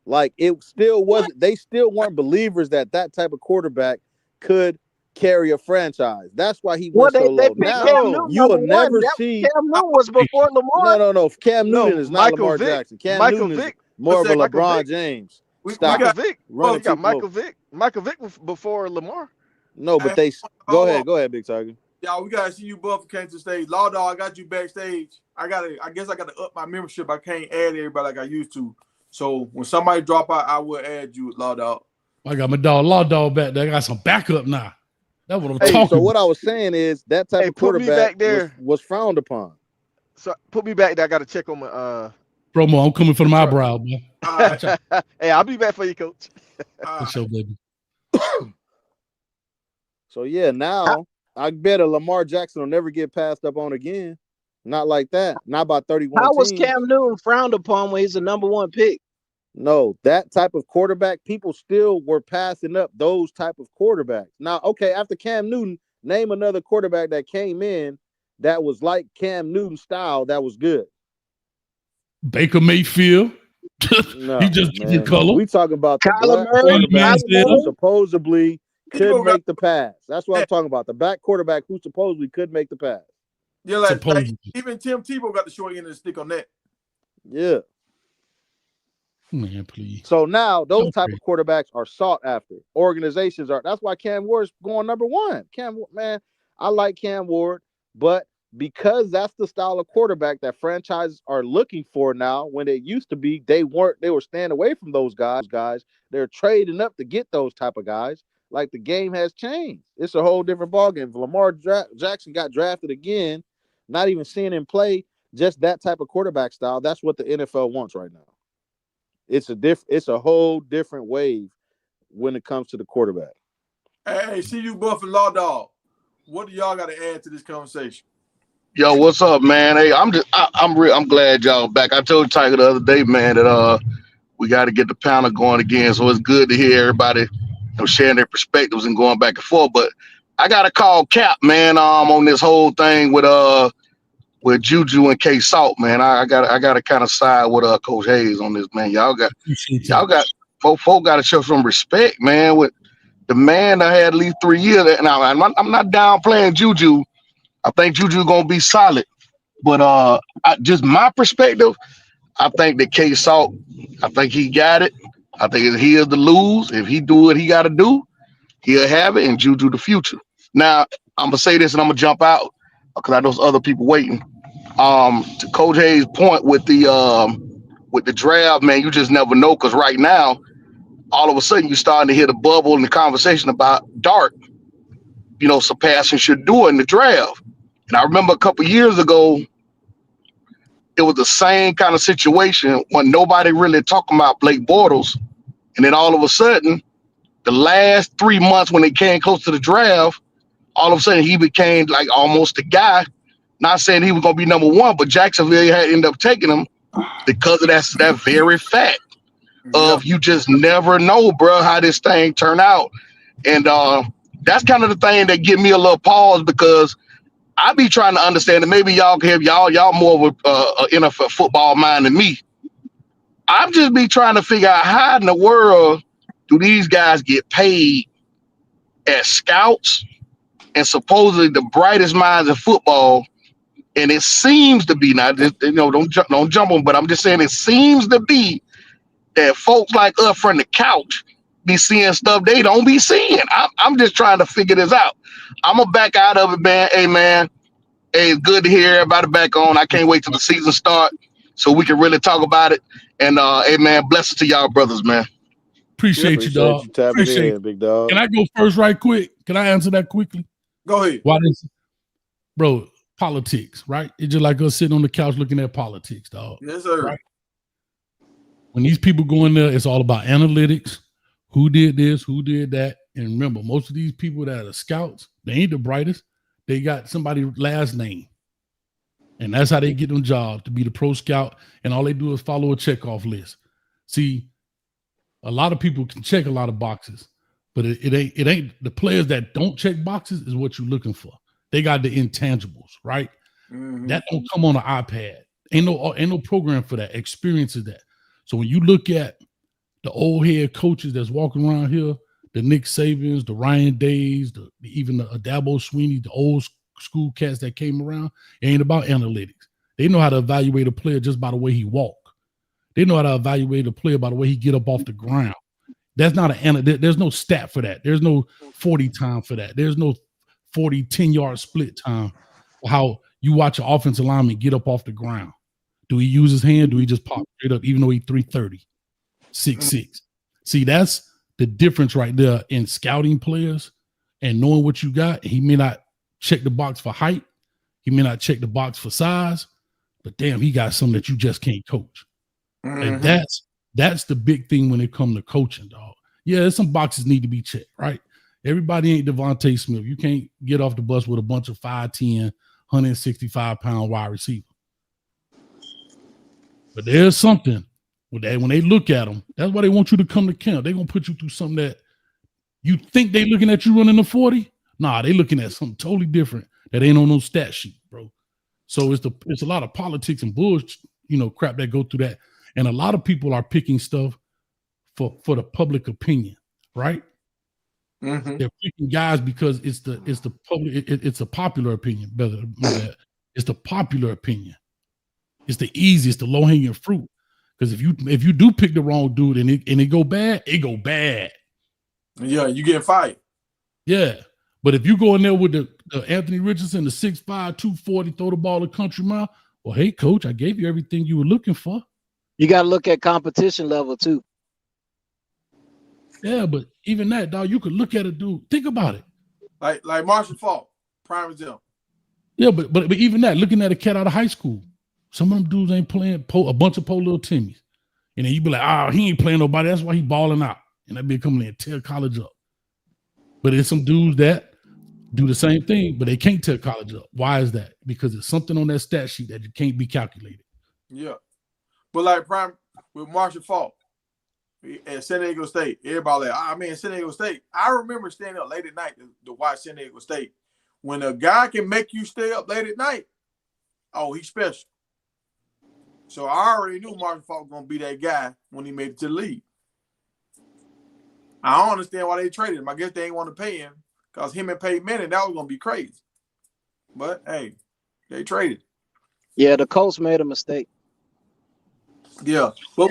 Like it still wasn't. They still weren't believers that type of quarterback could carry a franchise. That's why he went so low. Now you will never see. Cam Newton was before Lamar. No. Cam Newton is not Lamar Jackson. Cam Newton is more of a LeBron James. Michael Vick. We got Michael Vick. Michael Vick was before Lamar. No, but they go ahead, Big Tiger. Y'all, we gotta see you both came to stage. Law Dog, I got you backstage. I guess I gotta up my membership. I can't add everybody like I used to. So when somebody drop out, I will add you, Law Dog. I got my dog Law Dog back there. I got some backup now. That's what I'm Hey, talking So about. what I was saying is that type Hey, of put me quarterback back there. was frowned upon. So put me back there. I got to check on my Promo, I'm coming for the my truck. brow, boy. All right. Watch out. Hey, I'll be back for you, coach. All For right. sure, baby. So yeah, now I bet a Lamar Jackson will never get passed up on again. Not like that. Not by 31 How was teams. Cam Newton frowned upon when he's a #1 pick? No, that type of quarterback, people still were passing up those type of quarterbacks. Now, okay, after Cam Newton, name another quarterback that came in that was like Cam Newton style that was good. Baker Mayfield. No, He just different man. color. We talking about the Kyler black Murray, quarterback Kyler who Murray. supposedly could Debo got make the pass. That's what I'm talking about. The black quarterback who supposedly could make the pass. yeah, like Supposedly. even Tim Tebow got the short end of the stick on that. Yeah. Man, please. So now those type Okay. of quarterbacks are sought after. Organizations are. That's why Cam Ward's going #1. Cam, man, I like Cam Ward, but because that's the style of quarterback that franchises are looking for now, when it used to be they weren't. They were staying away from those guys. They're trading up to get those type of guys. Like the game has changed. It's a whole different ballgame. If Lamar Jackson got drafted again, not even seeing him play, just that type of quarterback style. That's what the NFL wants right now. It's a whole different wave when it comes to the quarterback. Hey, see you, Buff and Law Dog. What do y'all got to add to this conversation? Yo, what's up, man? Hey, I'm glad y'all back. I told Tiger the other day, man, that we got to get the panel going again. So it's good to hear everybody sharing their perspectives and going back and forth. But I got to call Cap, man, on this whole thing with Juju and K Salt, man. I got to kind of side with Coach Hayes on this, man. Appreciate Y'all that. got folk got to show some respect, man. With the man that had at least 3 years, and I'm not downplaying Juju. I think Juju gonna be solid, but just my perspective, I think that K Salt, I think he got it. I think it's his to lose. If he do what he got to do, he'll have it, and Juju the future. Now I'm gonna say this, and I'm gonna jump out because I know there's other people waiting. To Coach Hayes' point with the draft, man, you just never know because right now, all of a sudden, you're starting to hear the bubble and the conversation about Dart, surpassing Shador in the draft. And I remember a couple years ago, it was the same kind of situation when nobody really talking about Blake Bortles. And then all of a sudden, the last 3 months when it came close to the draft, all of a sudden he became like almost the guy. Not saying he was going to be #1, but Jacksonville had ended up taking him because of that very fact Yeah. of you just never know, bro, how this thing turn out. And that's kind of the thing that give me a little pause because I be trying to understand that maybe y'all can have y'all more of a NFL football mind than me. I'm just be trying to figure out how in the world do these guys get paid as scouts and supposedly the brightest minds in football. And it seems to be not, don't jump on, but I'm just saying it seems to be that folks like us from the couch be seeing stuff they don't be seeing. I'm just trying to figure this out. I'm gonna back out of it, man. Hey, man. Hey, it's good to hear everybody back on. I can't wait till the season start so we can really talk about it. And hey, man, blessings to y'all brothers, man. Appreciate you, Appreciate dog. you tapping Appreciate in, big dog. Can I go first right quick? Can I answer that quickly? Go ahead. Why this, bro, politics, right? It's just like us sitting on the couch looking at politics, dog. Yes, sir. Right. When these people go in there, it's all about analytics. Who did this? Who did that? And remember, most of these people that are scouts, they ain't the brightest. They got somebody's last name. And that's how they get them jobs, to be the pro scout. And all they do is follow a checkoff list. See, a lot of people can check a lot of boxes, but it ain't the players that don't check boxes is what you're looking for. They got the intangibles, right? Mhm. That don't come on an iPad. Ain't no program for that. Experience is that. So when you look at the old head coaches that's walking around here, the Nick Sabans, the Ryan Days, even the Dabo Sweeney, the old school cats that came around, it ain't about analytics. They know how to evaluate a player just by the way he walk. They know how to evaluate a player by the way he get up off the ground. That's not there's no stat for that. There's no 40 time for that. There's no 40, 10-yard split time. How you watch an offensive lineman get up off the ground. Do he use his hand? Do he just pop straight up, even though he's 330, 6'6"? See, that's the difference right there in scouting players. and knowing what you got, he may not check the box for height, he may not check the box for size, but damn, he got something that you just can't coach. And that's the big thing when it comes to coaching, dog. Yeah, some boxes need to be checked, right? Everybody ain't Devontae Smith. You can't get off the bus with a bunch of 5'10", 165-pound wide receiver. But there's something when they look at them, that's why they want you to come to camp. They're going to put you through something that you think they looking at you running the 40. Nah, they looking at something totally different that ain't on no stat sheet, bro. So it's a lot of politics and bullshit, crap that go through that. And a lot of people are picking stuff for the public opinion, right? Mm-hmm. They're picking guys because it's the public. It's a popular opinion. Better than that. It's the popular opinion. It's the easiest, the low hanging fruit. Because if you do pick the wrong dude and it go bad, it go bad. Yeah, you get fired. Yeah, but if you go in there with the Anthony Richardson, the 6'5", 240, throw the ball a country mile. Well, hey, coach, I gave you everything you were looking for. You got to look at competition level too. Yeah, but even that, dog, you could look at a dude. Think about it. Like Marshall Faulk, prime example. Yeah, but even that, looking at a cat out of high school, some of them dudes ain't playing a bunch of poor little Timmies. And then you be like, oh, he ain't playing nobody. That's why he balling out. And that be coming in and tear college up. But there's some dudes that do the same thing, but they can't tear college up. Why is that? Because it's something on that stat sheet that can't be calculated. Yeah. But like prime with Marshall Faulk at San Diego State, everybody like, San Diego State. I remember staying up late at night to watch San Diego State. When a guy can make you stay up late at night, oh, he's special. So I already knew Marshall Faulk was going to be that guy when he made it to the league. I don't understand why they traded him. I guess they ain't want to pay him because him and Peyton Manning, that was going to be crazy. But, hey, they traded. Yeah, the Colts made a mistake. Yeah. But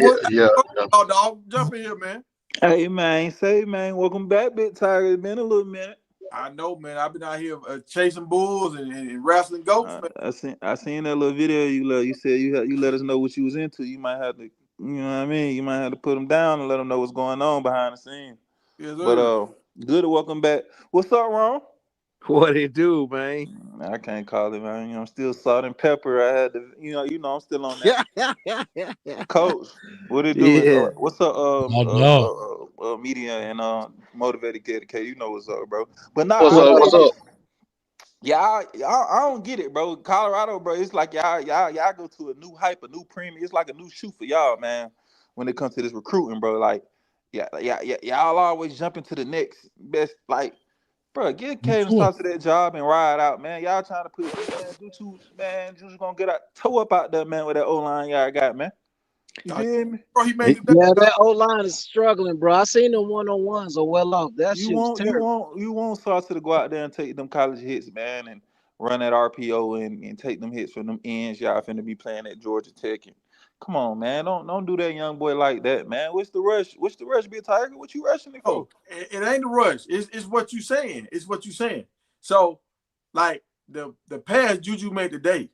dog, jump in here, man. Hey, man, welcome back, Big Tiger. It's been a little minute. I know, man. I've been out here chasing bulls and wrestling goats. I seen that little video you said you let us know what you was into. You might have to, you know what I mean? You might have to put them down and let them know what's going on behind the scenes. Yes, but good to welcome back. What's up, Ron? What it do, man? I can't call it, man. I'm still salt and pepper. I had to, I'm still on that. Coach, what it do? Yeah. What's up, media and motivated dedicated? You know what's up, bro. But nah, what's up? Yeah, I don't get it, bro. Colorado, bro, it's like y'all go to a new hype, a new premium. It's like a new shoe for y'all, man. When it comes to this recruiting, bro, like, y'all always jump into the next best, like. Bro, get Caden Sauce to that job and ride out, man. Y'all trying to put Juju gonna get toe up out there, man, with that O-line y'all got, man. You feel me? Bro, he made that O-line is struggling, bro. I seen the one-on-ones are well off. That shit's terrible. You want Sauce to go out there and take them college hits, man, and run that RPO and take them hits from them ends. Y'all finna be playing at Georgia Tech. And come on, man. Don't do that young boy like that, man. What's the rush? Big Tiger? What you rushing it for? Oh, it ain't the rush. It's what you saying. It's what you saying. So, like the pass Juju made today,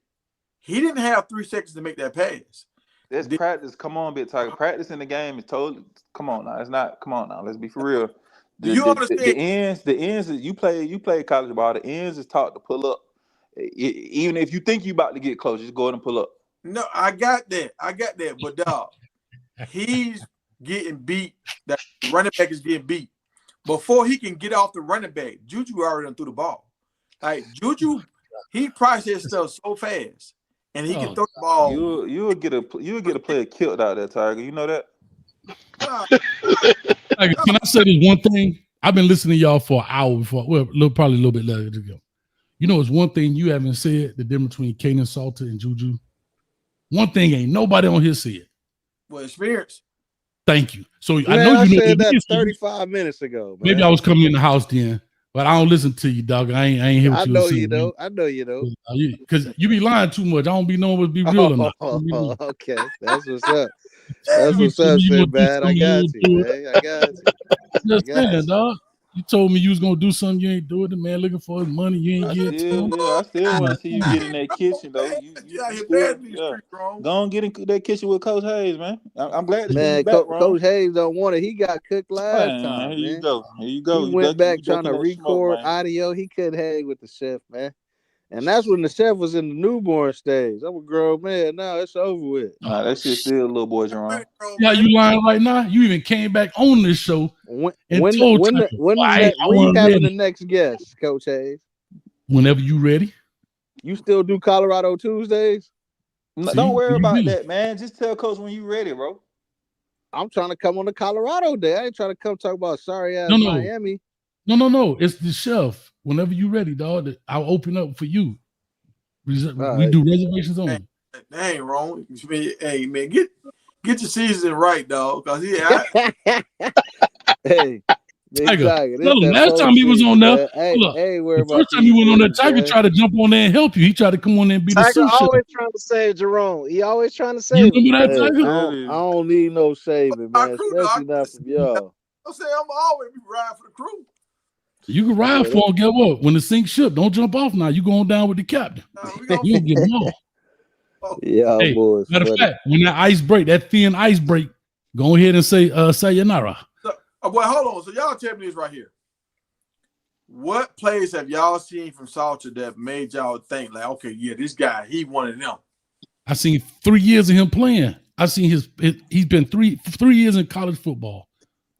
he didn't have 3 seconds to make that pass. That's practice. Come on, Big Tiger. Practice in the game is totally. Come on now. It's not. Come on now. Let's be for real. You understand? The ends. You play college ball. The ends is taught to pull up. Even if you think you about to get close, just go ahead and pull up. No, I got that. But dog, he's getting beat. That running back is getting beat. Before he can get off the running back, Juju already done threw the ball. Like Juju, he processes stuff so fast, and he can throw the ball. You'll get a player killed out there, Tiger. You know that. Can I say this one thing? I've been listening to y'all for an hour before. Well, probably a little bit later ago. You know, it's one thing you haven't said. The difference between Caden Salter and Juju. One thing ain't nobody on here said. Well, experience. Thank you. So Man, I know you said know that 35 minutes ago. Man. Maybe I was coming in the house then, but I don't listen to you, dog. I ain't hear what you know saying. I know you know. Because you be lying too much. I don't be knowing what's be real or not. Okay, that's what's up. That's what's up, Sinbad. I got you, man. I got you. Just saying, dog. You told me you was gonna do something. You ain't do it. The man looking for his money. You ain't get it to him. I still want to see you get in that kitchen though. You out here still, bad in these streets, bro. go and get in that kitchen with Coach Hayes, man. I'm glad to see Man, you back, bro. Coach Hayes don't want it. He got cooked last time, Here you man. go. Here you go. He You went back trying to ducking that record smoke, man. audio. He couldn't hang with the chef, man. And that's when the chef was in the newborn stage. I'm a grown man now. It's over with. Nah, that shit still little boy Jerome. Yeah, you lying right now? You even came back on this show When and told when people, when you having the next guest, Coach Hayes? Whenever you ready. You still do Colorado Tuesdays? No, don't worry about that, man. Just tell Coach when you ready, bro. I'm trying to come on the Colorado day. I ain't trying to come talk about sorry ass Miami. No. It's the chef. Whenever you ready, dog, I'll open up for you. We do reservations on. That ain't wrong. Hey man, get your season right, dog. Cause hey, Tiger. Last time he was on there, the first time he went on there, Tiger tried to jump on there and help you. He tried to come on there and be the sous chef. Always trying to save Jerome. He always trying to save. You remember that, Tiger? I don't need no saving, man. Especially not from y'all. I'm saying I'm always be riding for the crew. You can ride for him. Get what? When the sink ship, don't jump off now. You going down with the captain. You ain't getting off. Yeah, hey, boys. Matter of fact, when that ice break, that thin ice break, go ahead and say sayonara. So, well, hold on. So y'all tell me this right here. What plays have y'all seen from Salter that made y'all think like, okay, yeah, this guy, he one of them? I seen 3 years of him playing. I seen he's been three years in college football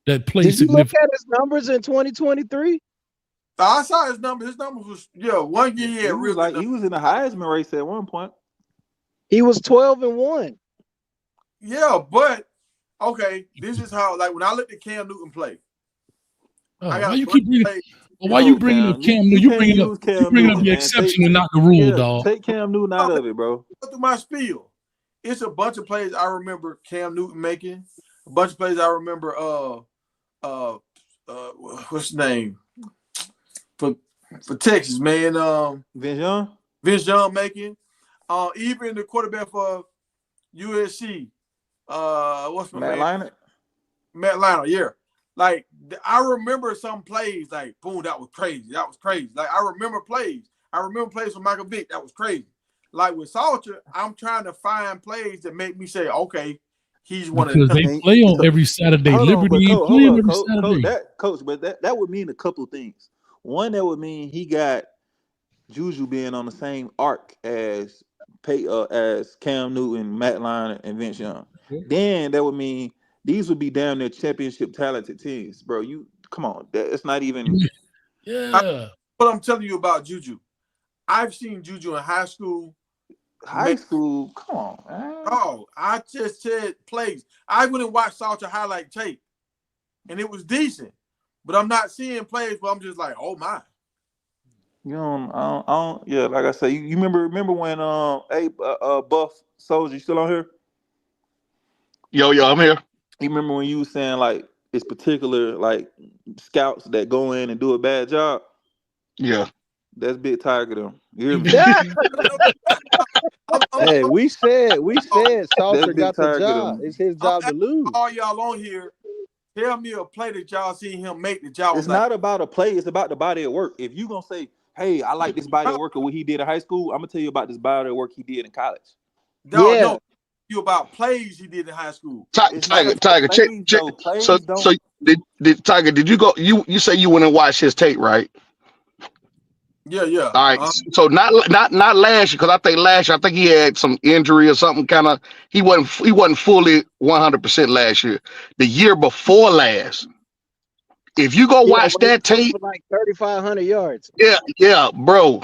that played. Did you look at his numbers in 2023? I saw his numbers. His numbers was 1 year. He was he was in the Heisman race at one point. He was 12-1. Yeah, but okay, this is how when I looked at Cam Newton play. Why you keep bringing up Cam Newton? You bringing up the exception and not the rule, dog. Take Cam Newton out of it, bro. Go through my spiel. It's a bunch of plays I remember Cam Newton making. A bunch of plays I remember. What's his name for Texas, man? Vince Young making. Even the quarterback for USC. What's my Matt Leinart? Matt Leinart, yeah. Like I remember some plays like boom, that was crazy. Like I remember plays. From Michael Vick. That was crazy. Like with Salter, I'm trying to find plays that make me say, okay, he's one of them. Because they play on every Saturday. Liberty play on every Saturday. Coach, but that would mean a couple of things. One, that would mean he got Juju being on the same arc as Cam Newton, Matt Leinart, and Vince Young. Then that would mean these would be damn near championship talented teams, bro. You come on, it's not even. Yeah. What I'm telling you about Juju, I've seen Juju in high school. Come on, man. Oh, I just said plays. I went and watched Salter highlight tape, and it was decent. But I'm not seeing plays where I'm just like, oh my. You know, I don't. Yeah, like I said, you remember when Buff Soldier, you still on here? Yo, I'm here. You remember when you was saying like it's particular like scouts that go in and do a bad job? Yeah. That's Big Tiger them. You hear me? Hey, we said Salter got the job. It's his job to lose. All y'all on here, tell me a play that y'all seen him make the job. It's not about a play, it's about the body of work. If you gonna say, hey, I like this body of work of what he did in high school, I'm gonna tell you about this body of work he did in college. No, you about plays he did in high school. Tiger, check. So did Tiger, did you go? You say you went and watched his tape, right? Yeah. All right. So not last year, because I think last year he had some injury or something. He wasn't fully 100% last year. The year before last, if you go watch that tape, like 3,500 yards. Yeah, bro.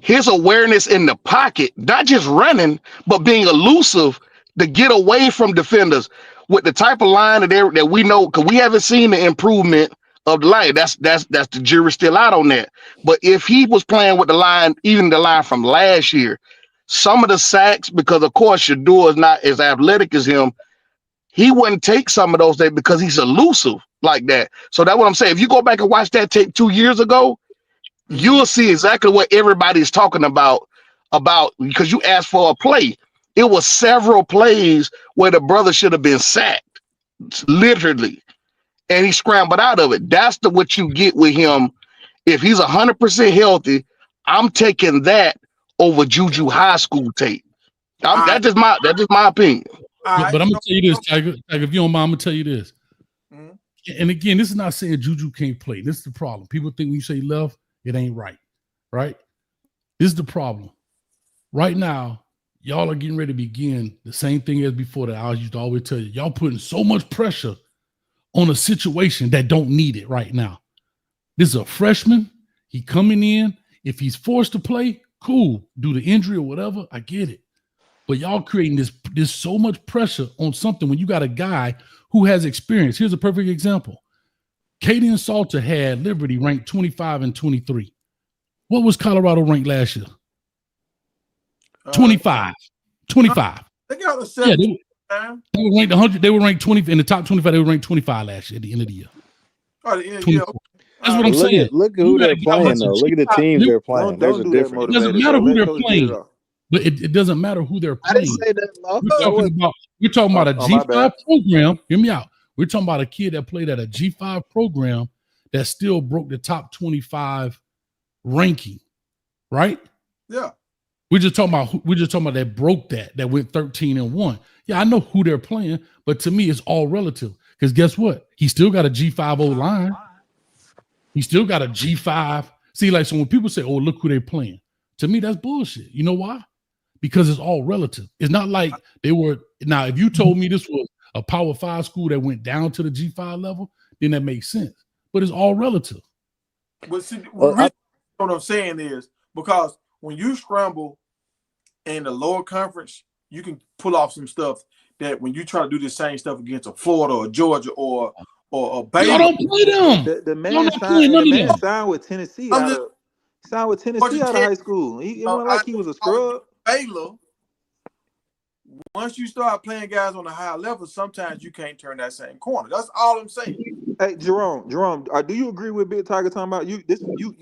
His awareness in the pocket, not just running, but being elusive to get away from defenders with the type of line that we know, because we haven't seen the improvement of the line. That's the jury's still out on that. But if he was playing with the line, even the line from last year, some of the sacks, because of course Shador is not as athletic as him, he wouldn't take some of those days because he's elusive like that. So that's what I'm saying. If you go back and watch that tape 2 years ago, you'll see exactly what everybody's talking about because you asked for a play. It was several plays where the brother should have been sacked, literally. and he scrambled out of it. That's what you get with him. If he's 100% healthy, I'm taking that over Juju high school tape. That's just my opinion. But I'm gonna tell you this, Tiger. Like, if you don't mind, I'm gonna tell you this. Mhm. And again, this is not saying Juju can't play. This is the problem. People think when you say left, it ain't right. Right? This is the problem. Right now, y'all are getting ready to begin the same thing as before that I used to always tell you. Y'all putting so much pressure on a situation that don't need it right now. This is a freshman. He coming in. If he's forced to play, cool. Due to injury or whatever, I get it. But y'all creating this so much pressure on something when you got a guy who has experience. Here's a perfect example. Kaden Salter had Liberty ranked 25 and 23. What was Colorado ranked last year? 25. 25. They got a Yeah, 7. they were ranked 100. They were ranked 20 in the top 25. They were ranked 25 last year at the end of the year. That's what I'm saying. Look at who they're playing, though. Look at the teams they're playing. There's a difference. It doesn't matter who they're playing. But it doesn't matter who they're I didn't playing. say that, Law. We're talking about a Oh, my G5 bad. program. Hear me out. We're talking about a kid that played at a G5 program that still broke the top 25 ranking, right? Yeah. We're just talking about that broke that went 13-1. Yeah, I know who they're playing, but to me, it's all relative. Because guess what? He still got a G5 O line. He still got a G5. See, like, so when people say, "Oh, look who they're playing," to me, that's bullshit. You know why? Because it's all relative. It's not like they were. Now, if you told me this was a Power 5 school that went down to the G5 level, then that makes sense. But it's all relative. But see, what I'm saying is because when you scramble in the lower conference, you can pull off some stuff that when you try to do the same stuff against a Florida or Georgia or Baylor. Y'all don't play them. The man signed with Tennessee I'm out of high school. It wasn't like he was a scrub. Baylor. Once you start playing guys on a higher level, sometimes you can't turn that same corner. That's all I'm saying. Hey, Jerome, do you agree with Big Tiger talking about you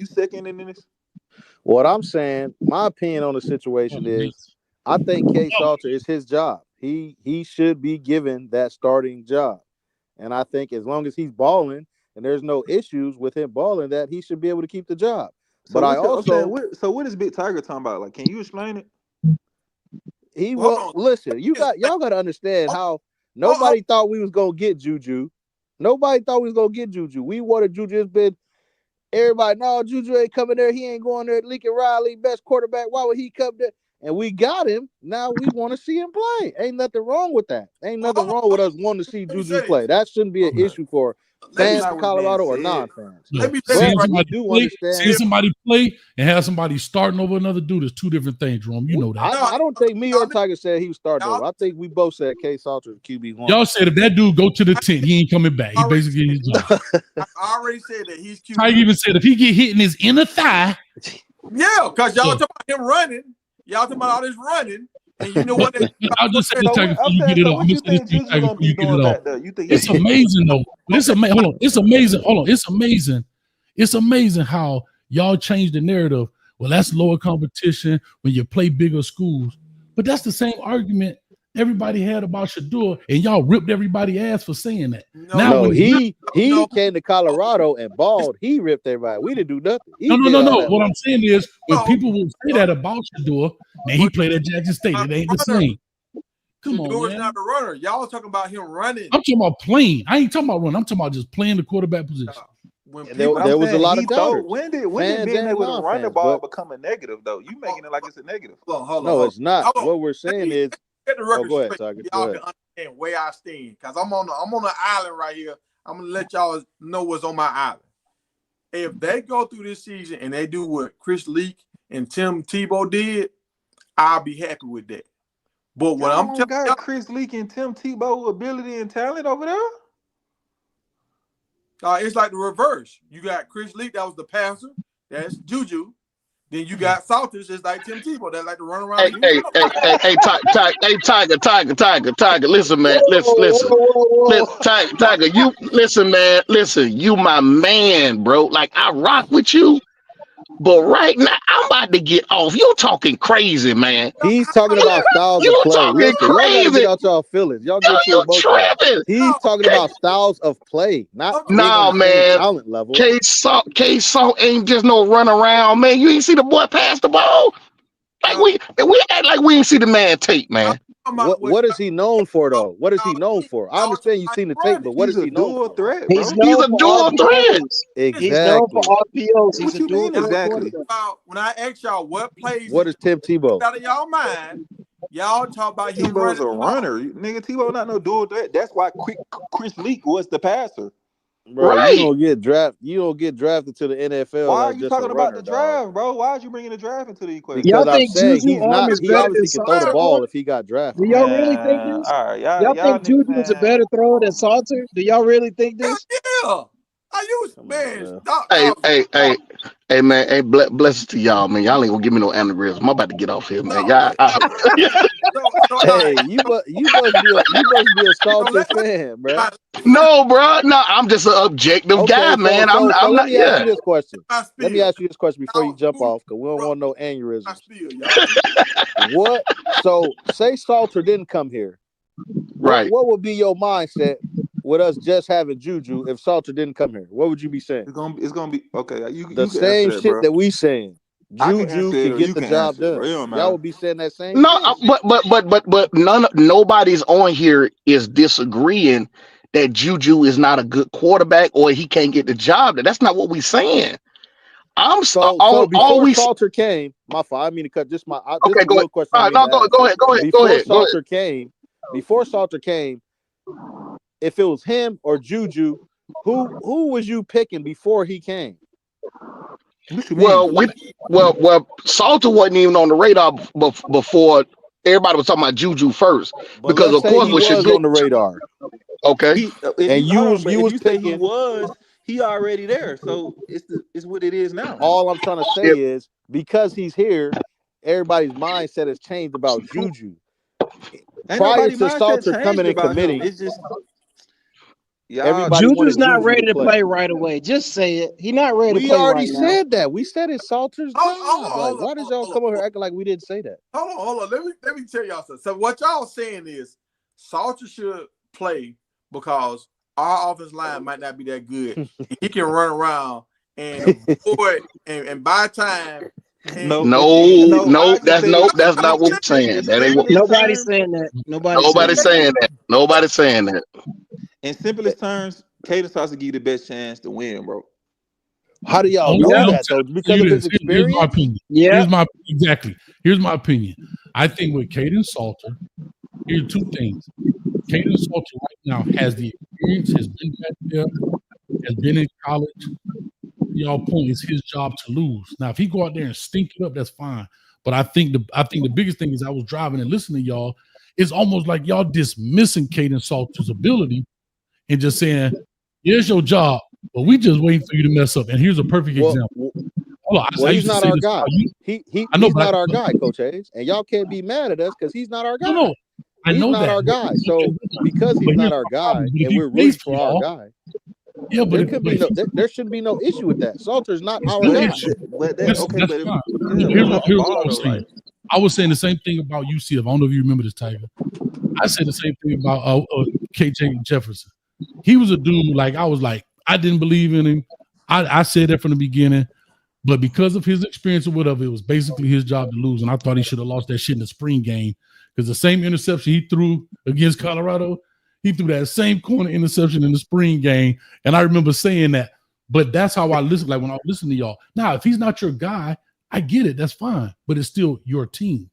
second in this? What I'm saying, my opinion on the situation is, I think K. Salter is his job. He should be given that starting job, and I think as long as he's balling and there's no issues with him balling, that he should be able to keep the job. But So what is Big Tiger talking about? Like, can you explain it? Listen. Y'all got to understand how nobody thought we was gonna get Juju. Nobody thought we was gonna get Juju. We wanted Juju. It's been everybody. No, Juju ain't coming there. He ain't going there. Lincoln Riley, best quarterback. Why would he come there? And we got him. Now we want to see him play. Ain't nothing wrong with that. Ain't nothing wrong with us wanting to see Juju play. That shouldn't be an issue for fans of Colorado or non-fans. See somebody play and have somebody starting over another dude is two different things, Jerome. You know that. I don't think me or Tiger said he was starting over. I think we both said K. Salter QB1. Y'all said if that dude go to the tent, he ain't coming back. He basically his job. I already said that he's QB. Tiger even said if he get hit in his inner thigh. Yeah, because y'all talking about him running. Y'all talking about all this running. And you know what? I'll just say this, Tiger, before you get it off. It's amazing, though. It's amazing. Hold on. It's amazing. Hold on. It's amazing. It's amazing how y'all change the narrative. Well, that's lower competition when you play bigger schools. But that's the same argument everybody had about Shador, and y'all ripped everybody ass for saying that. No, he came to Colorado and balled. He ripped everybody. We didn't do nothing. No. What I'm saying is, when people will say that about Shador, man, he played at Jackson State. It ain't the same. Come on, Shador's man. not the runner. Y'all talking about him running. I'm talking about playing. I ain't talking about running. I'm talking about just playing the quarterback position. There was a lot of doubters. When did being able to run the ball become a negative, though? You making it like it's a negative. Hold on. No, it's not. What we're saying is, get the record go ahead, straight. Tiger. Y'all can understand where I stand. Because I'm on the island right here. I'm gonna let y'all know what's on my island. If they go through this season and they do what Chris Leak and Tim Tebow did, I'll be happy with that. But what I'm telling y'all, Chris Leak and Tim Tebow ability and talent over there. It's like the reverse. You got Chris Leak, that was the passer. That's Juju. Then you got Salters, it's like Tim Tebow. That like to run around. Tiger. Listen, man. Listen. Tiger, you listen, man. Listen, you my man, bro. Like I rock with you. But right now, I'm about to get off. You're talking crazy, man. He's talking about styles of You play. talking Listen, y'all got to get crazy. out y'all feelings. Y'all Yo, get too you emotional. tripping. He's talking about styles of play, not being Nah, on the same man. talent level. K-Salt ain't just no run around, man. You ain't see the boy pass the ball? Like we act like we ain't see the man tape, man. What is he known for, though? What is he known for? I understand you've seen the tape, but what is He's a he known dual for? threat, He's bro. He's known a for dual threat. RPOs. He's known for Exactly. RPOs. He's What a you dual mean threat exactly? quarterback. When I ask y'all what plays What is Tim Tebow? out of y'all mind, y'all talk about him Tebow's running a the ball. runner. Nigga, Tebow not no dual threat. That's why Chris Leak was the passer. Bro, Right. you don't get drafted to the NFL. Why are as you just talking a about runner, the dog. draft, bro? Why are you bringing the draft into the equation? Because Y'all I'm think saying Juju Arm is he better obviously than can throw the Salter? ball if he got drafted. Do y'all really think Man, this? all right, Y'all think niggas, Juju is a better thrower than Salter? Do y'all really think this? Yeah. I use Come on, man. man. Hey, man. Hey, blessings to y'all, man. Y'all ain't gonna give me no aneurysm. I'm about to get off here, man. Y'all, So Hey, you must be a Salter fan, bro. no, bro. No, I'm just an objective guy, Okay, man. so I'm let not. me ask Yeah. you this question. I Let me spill. ask you this question before you jump off, because we don't want no I aneurysms. spill, y'all. What? So say Salter didn't come here. Right. What would be your mindset with us just having Juju if Salter didn't come here? What would you be saying? it's gonna be okay. You The can answer same that, shit bro. that we saying. I can Juju answer it can or get you the can job answer it, bro. done. It don't Y'all matter. would be saying that same No, shit. but nobody's on here is disagreeing that Juju is not a good quarterback or he can't get the job done. That's not what we're saying. So All before we Salter came, my fault. I mean to cut. This okay. is a Go ahead. real question All I right, mean no, to ask. go ahead. Before Salter came, if it was him or Juju, who was you picking before he came? What you mean? Well, Salter wasn't even on the radar before everybody was talking about Juju first But because let's of say course he with was Shador. on the radar, Okay. and you If was you say he picking. was, he already there. So it's what it is now. All I'm trying to say is because he's here, everybody's mindset has changed about Juju. Ain't Prior nobody to mindset Salter changed coming and about him. committing, It's just y'all. everybody Juju's wanted not Juju ready to to play. play right away. Just say it. He's not ready to We play already right now. said that. We said it's Salter's job. Hold Like, why did y'all come over here acting like we didn't say that? Hold on. Let me tell y'all something. So what y'all saying is Salter should play because our offensive line might not be that good. He can run around and avoid and buy time. And That's not what we're saying. That ain't what Nobody's saying that. Nobody's saying nobody's that. saying that. Nobody's saying that. In simplest terms, Caden Sauce give you the best chance to win, bro. How do y'all Only know thing I'm that though? telling Because you of his this. Here's my experience? opinion. Yeah. Here's my opinion. I think with Caden Salter, here's two things. Caden Salter right now has the experience, has been back there, has been in college. Y'all point is his job to lose. Now, if he go out there and stink it up, that's fine. But I think the biggest thing is I was driving and listening to y'all. It's almost like y'all dismissing Caden Salter's ability and just saying, "Here's your job, but we just waiting for you to mess up." And here's a perfect example. Hold on, I he's used to not say our this. guy. I know, He's not our guy, Coach Hayes. And y'all can't be mad at us because he's not our guy. No, I He's know not that. our guy. So because he's not our guy and we're rooting for our guy, there shouldn't be no issue with that. Salter's not our guy. That's fine. Here's what I was saying. I was saying the same thing about UCF. I don't know if you remember this, Tiger. I said the same thing about KJ Jefferson. He was a dude like I didn't believe in him. I said that from the beginning, but because of his experience or whatever, it was basically his job to lose. And I thought he should have lost that shit in the spring game because the same interception he threw against Colorado, he threw that same corner interception in the spring game. And I remember saying that. But that's how I listen. Like when I listen to y'all. Now, if he's not your guy, I get it. That's fine. But it's still your team.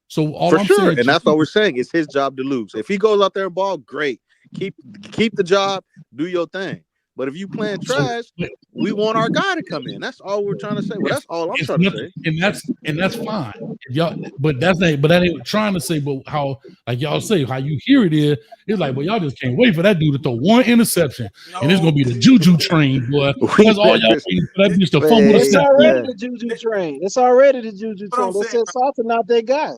So all I'm saying, and that's what we're saying. It's his job to lose. If he goes out there and ball, great. Keep the job. Do your thing. But if you playing trash, we want our guy to come in. That's all we're trying to say. Well, that's all I'm trying to say. And that's fine. Y'all, but that ain't what trying to say. But how, like y'all say, how you hear it is, it's like, well, y'all just can't wait for that dude to throw one interception, and it's gonna be the Juju train, boy. That's all y'all waiting for that bitch to fumble the It's snap. already the Juju train. It's already the Juju train. They said Salter not their guy.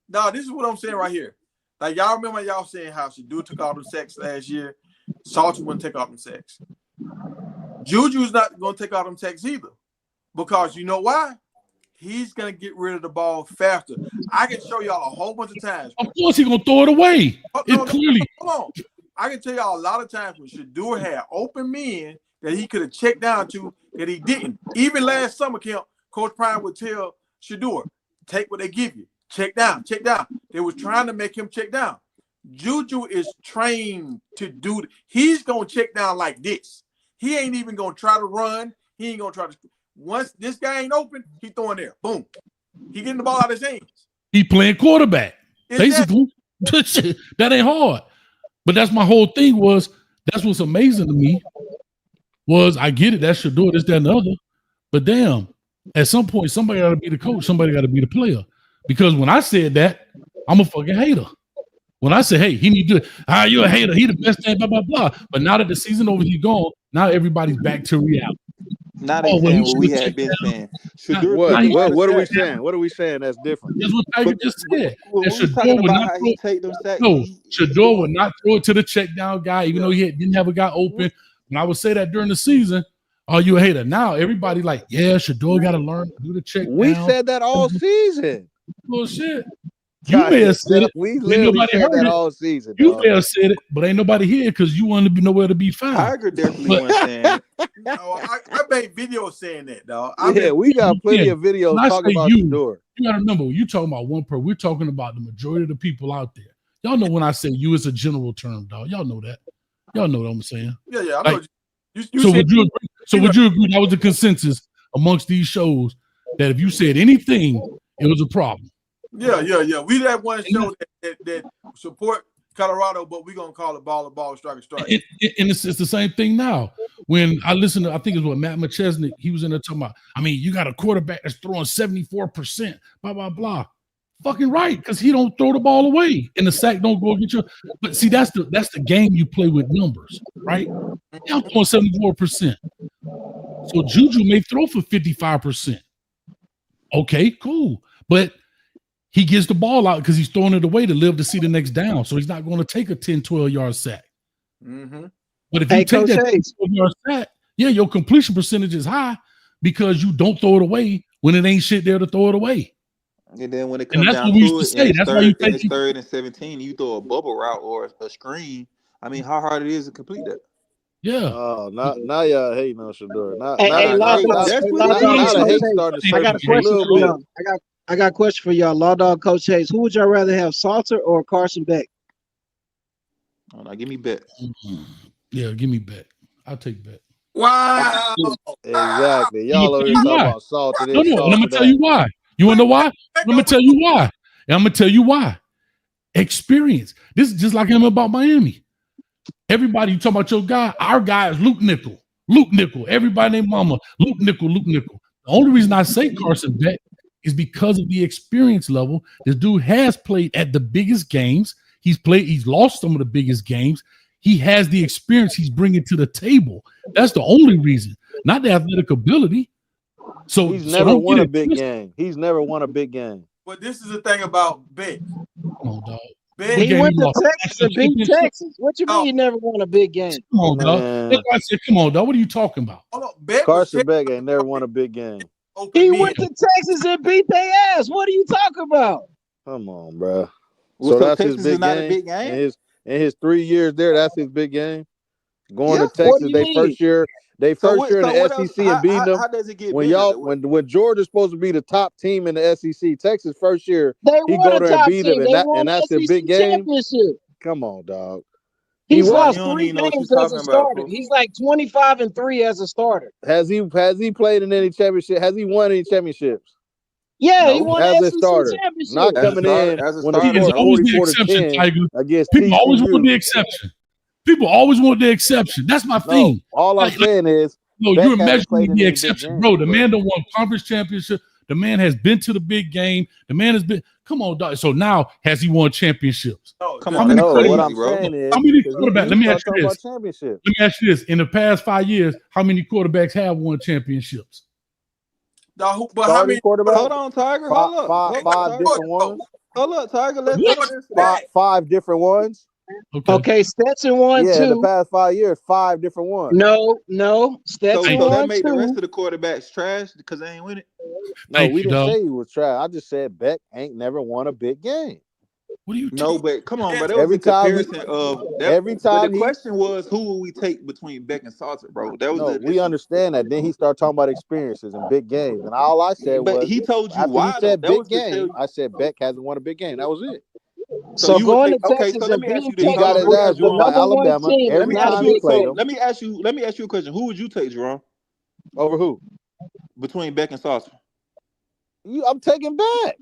No, this is what I'm saying right here. Like y'all remember y'all saying how Shador took all them sacks last year. Salter wouldn't take all them sacks. Juju's not going to take all them sacks either. because you know why? He's gonna get rid of the ball faster. I can show y'all a whole bunch of times. Of course, he's gonna throw it away. Clearly. Hold on. I can tell y'all a lot of times when Shador had open men that he could have checked down to that he didn't. Even last summer camp, Coach Prime would tell Shador, take what they give you. Check down, check down. They was trying to make him check down. Juju is trained to do it. He's gonna check down like this. He ain't even gonna try to run. He ain't gonna try to. Once this guy ain't open, he throwing there. Boom. He getting the ball out of his hands. He playing quarterback. Basically, that ain't hard. But that's my whole thing was, that's what's amazing to me was I get it. That should do it, this, that, and the other. But damn, at some point, somebody got to be the coach. Somebody got to be the player. Because when I said that, I'm a fucking hater. When I say, hey, he need to, you're a hater. He the best thing, blah, blah, blah. But now that the season over, he gone. Now everybody's back to reality. Not saying what we had been saying. What are we saying? What are we saying that's different? That's what Tiger just said. Shador would not throw it to the check down guy, even though he didn't have a guy open. And I would say that during the season, are you a hater? Now everybody like, yeah, Shador got to learn to do the check down. We said that all season. Bullshit. You may have said it. We literally said that all season. You may have said it, but ain't nobody here because you wanted to be nowhere to be found. Tiger definitely wasn't saying. I made videos saying that, dog. We got plenty of videos talking about Shador. You got to remember, you talking about one person. We're talking about the majority of the people out there. Y'all know when I say you, it's a general term, dog. Y'all know that. Y'all know what I'm saying. Yeah. I know. Would you agree that was the consensus amongst these shows that if you said anything, it was a problem? Yeah. We that one show that support Colorado, but we're gonna call it ball, strike. And it's the same thing now. When I listen to, I think it was Matt McChesney, he was in there talking about, you got a quarterback that's throwing 74%, blah, blah, blah. Fucking right, because he don't throw the ball away and the sack don't go get you. But see, that's the game you play with numbers, right? I'm throwing 74%. So Juju may throw for 55%. Okay, cool. But he gets the ball out because he's throwing it away to live to see the next down. So he's not going to take a 10, 12-yard sack. Mm-hmm. But if you take that 12-yard sack, your completion percentage is high because you don't throw it away when it ain't shit there to throw it away. And then when it comes down to it, it's third and 17, you throw a bubble route or a screen. How hard it is to complete that. Yeah. Oh, now y'all hating on Shador. I got a question for y'all. Law Dog Coach Hayes. Who would y'all rather have, Salter or Carson Beck? Oh, no, give me Beck. Mm-hmm. Yeah, give me Beck. I'll take Beck. Wow. Exactly. Y'all always talking about Salter. No, I'm going to tell you why. You want to know why? I'm going to tell you why. And I'm going to tell you why. Experience. This is just like him about Miami. Everybody, you talking about your guy. Our guy is Luke Nickel. Everybody named Mama. Luke Nickel. The only reason I say Carson Beck is because of the experience level. This dude has played at the biggest games. He's lost some of the biggest games. He has the experience he's bringing to the table. That's the only reason, not the athletic ability. So he's never won a big game. He's never won a big game. But this is the thing about Beck. Come on, dog. He went to Texas and beat Texas. What you mean he never won a big game? Come on, dog. That's why I said, come on, dog. What are you talking about? Carson Beck ain't never won a big game. He went to Texas and beat their ass. What are you talking about? Come on, bro. So that's Texas his big game? In his 3 years there, that's his big game. Going to Texas, first year in the SEC and beating them. How does it get when Georgia's supposed to be the top team in the SEC, Texas first year, he go there and beat them, and that's their big game. Come on, dog. He's lost 3 games as a starter. He's like 25-3 as a starter. Has he played in any championship? Has he won any championships? Yeah, he won as the a starter. championship. Not coming in when the is always the exception, Tiger. People always want the exception. People always want the exception. That's my thing. All I'm saying is, you're measuring the exception, bro. The man don't won conference championship. The man has been to the big game. The man has been. Come on, dog. So now, has he won championships? Come on, what I'm saying is, how many quarterbacks? Let me ask you this. Let me ask you this. In the past 5 years, how many quarterbacks have won championships? But how many quarterbacks? Hold on, Tiger. Hold up. Five different ones. Hold up, Tiger. Let's five different ones. Okay. Okay, Stetson won Yeah, in the two. past 5 years, 5 different ones. No, So, Stetson so that won made the rest two. of the quarterbacks trash because they ain't win it. No, Thank we you, didn't dog. say he was trash. I just said Beck ain't never won a big game. What are you No, talking? but come on, Yeah, but that was Every in time he, comparison of that. every But the time he, question was, who will we take between Beck and Salter, bro? That was no, the we initial. understand that. Then he started talking about experiences and big games, and all I said But was, he told you after he why though. said That big was to tell game, you. I said Beck hasn't won a big game. That was it. So So you would going take. to Okay, so Texas let and me ask beating you this. He Hold got on, Texas let his me against ass ask the whooped by Jerome. number one Alabama team is Let every me not ask a time he you. big played So him. deal. let me ask you a question. Who would you take, Jerome, Over who? between Beck and Salter? I'm taking Beck.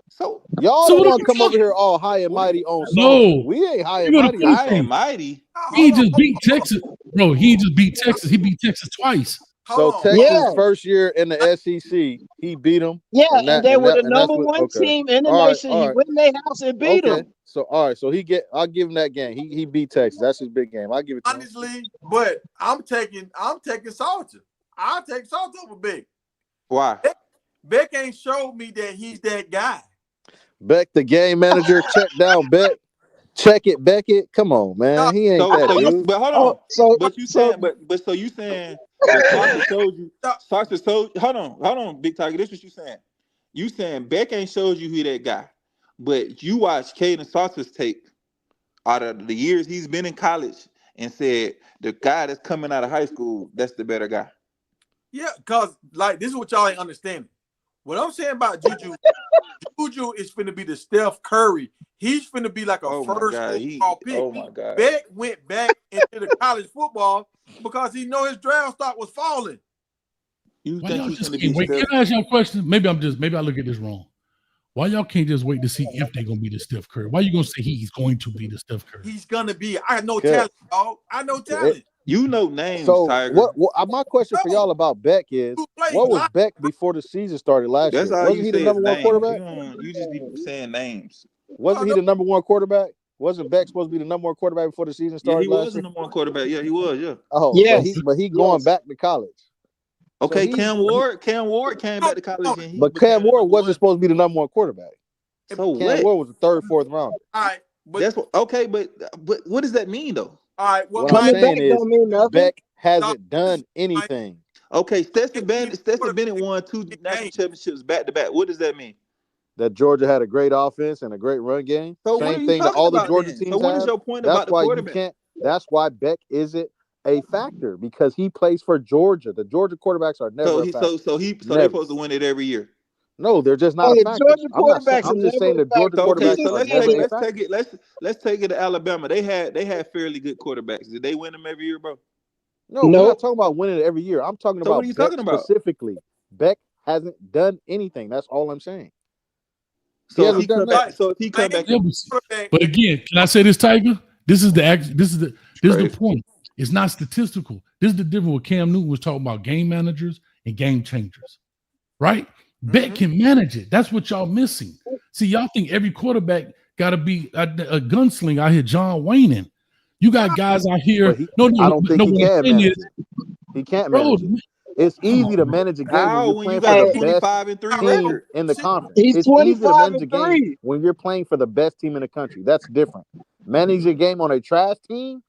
So Y'all So don't what are want you to come over talking? here all high and mighty on Salter. No, We ain't high you're and gonna mighty on finish high and him. Salter. mighty. He hold on, just hold beat Texas, bro. He just beat Texas. He beat Texas twice. So on. Texas Yeah, first year in the SEC, he beat them, yeah, and and they were the that's number what. one Okay, team in the all right, nation. all He right, went in their house and beat okay. them. So all right, so I'll give him that game. He beat Texas. That's his big game. I'll give it to him. Honestly, but I'm taking Salter. I'll take Salter over Beck. Why? Beck ain't showed me that he's that guy. Beck, the game manager, check down Beck. Check it, Beckett. Come on, Nah, man. He ain't So that you, dude. but hold Oh, on. so But you so saying, so you saying, but Sartre showed you. nah, Sartre showed. Hold on, Big Tiger. This what you saying. You saying Beck ain't showed you who that guy, but you watch Caden Sartre's tape out of the years he's been in college and said the guy that's coming out of high school, that's the better guy. yeah, because like this is what y'all ain't understanding. What I'm saying about Juju is finna be the Steph Curry. He's finna be like a Oh my first God, overall pick. oh my God. Beck went back into the college football because he know his draft stock was falling. You Why think y'all he's just gonna can't be wait? Steph? Can I ask y'all a question? Maybe I look at this wrong. Why y'all can't just wait to see if they're gonna be the Steph Curry? Why you gonna say he's going to be the Steph Curry? He's gonna be. I know Good. talent, dog. I know talent. You know names, So Tiger. my question for No, y'all about Beck is, who played what was line? Beck before the season started last That's year? all you Wasn't he the say is number one names. You quarterback? don't. You just be saying names. Wasn't he No, the number one quarterback? Wasn't Beck supposed to be the number one quarterback before the season Yeah, he started last was the year? number one quarterback. Yeah, he was. Yeah. Oh, yes, but he going yes. back to college. So Okay, Cam Ward came no, back to college no. and he but Cam became the Ward number wasn't one. supposed to be the number one quarterback. So Cam what? Ward was the third, fourth rounder. All right, but That's what. Okay, but what does that mean though? all right. What What I'm Coming Miami? back saying is don't mean nothing. Beck No, hasn't this done is Miami anything. Okay, ain't even Stetson quarterback Bennett won 2 national game. championships back to back. What does that mean? That Georgia had a great offense and a great run game. So what are Same you thing that talking all the about Georgia then? So teams what is have. your point That's about the why you quarterback? can't. That's why Beck isn't a factor because he plays for Georgia. The Georgia quarterbacks are So never a factor. they Never. supposed to win it every year. No, they're just not Hey, a the factor. Georgia I'm not saying. quarterbacks are I'm just never saying a the Georgia factor. So okay, He quarterbacks so just are let's said never take a that. let's take factor. it let's take it to Alabama. They had fairly good quarterbacks. Did they win them every year, bro? No, we're not Nope. talking about winning it every year. I'm talking So what are about you Beck talking about? specifically. Beck hasn't done anything. That's all I'm saying. He So if hasn't he done come nothing. back, Like so if he come Miami back Yeah, and quarterback. but again, can I say this, Tiger? This is the crazy. point. It's not statistical. This is the difference. What Cam Newton was talking about: game managers and game changers, right? Beck Mm-hmm. can manage it. That's what y'all missing. See, y'all think every quarterback got to be a gunslinger out here, John Wayne. In. You got guys out here. But he, No, I no, don't think no. he What I'm can saying manage is, it. He can't bro, manage it. It's come easy on, to man. manage a game when How you're when you playing for got a the Hey, best 25-3 team record? in the See, conference. he's It's easy to 25 manage a and game 3. when you're playing for the best team in the country. That's different. Manage a game on a trash team,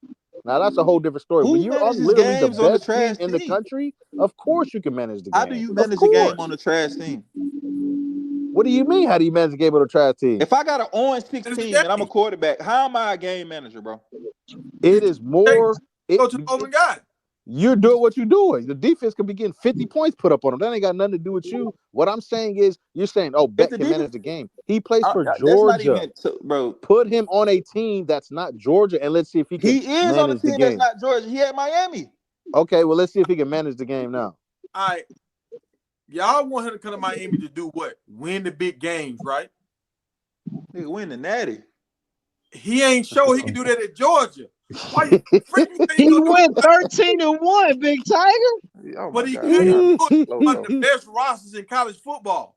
now that's a whole different story. When Who you're on manages literally the games on the best team trash in the team? country, of course you can manage the How do game. you Of manage a game on course. a trash team? What do you mean? How do you manage a game on a trash team? If I got an orange and it's a 16 and I'm a game. quarterback, how am I a game manager, bro? You It is more. go to the open guy. You're doing what you're doing. The defense could be getting 50 points put up on them. That ain't got nothing to do with you. What I'm saying is, you're saying, oh, If Beck the can defense, manage the game. He plays for that's not Georgia. even, so, bro. Put him on a team that's not Georgia, and let's see if he can He is on a manage the team that's game. not Georgia. He at Miami. Okay, well, let's see if he can manage the game now. All right. Y'all want him to come to Miami to do what? Win the big games, right? Nigga win the natty. He ain't show he can do that at Georgia. Why you freaking think He he gonna do went it? 13 and 1, Big Tiger. Oh But my he God, y'all couldn't do it slow, on the bro. best rosters in college football.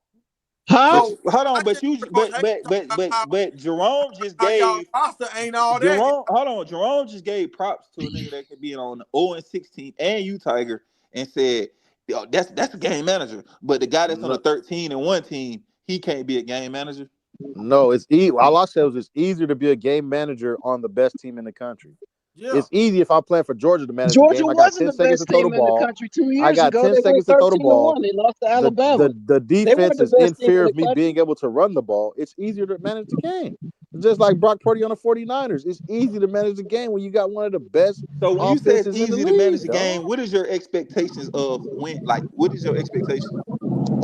Huh? But So hold on, I but just you, heard Coach Hayes talk about but Jerome just how y'all gave roster ain't all that. Jerome. Hold on, Jerome just gave props to a nigga that could be on the 0-16 and you Tiger and said, yo, that's a game manager. But the guy that's on a No, 13-1 team, he can't be a game manager. No, all I said was it's easier to be a game manager on the best team in the country. Yeah. It's easy if I'm playing for Georgia to manage the Georgia game. I got wasn't 10 the seconds to best throw the team in the ball. country 2 I years got ago. 10 They went seconds to throw the 13-1. ball. They lost to Alabama. The They weren't defense the is best in team fear in of the me country. being able to run the ball. It's easier to manage the game. Just like Brock Purdy on the 49ers. It's easy to manage the game when you got one of the best So when you say it's offenses in the easy to manage league, the game, what is your expectations of when? Like, what is your expectation?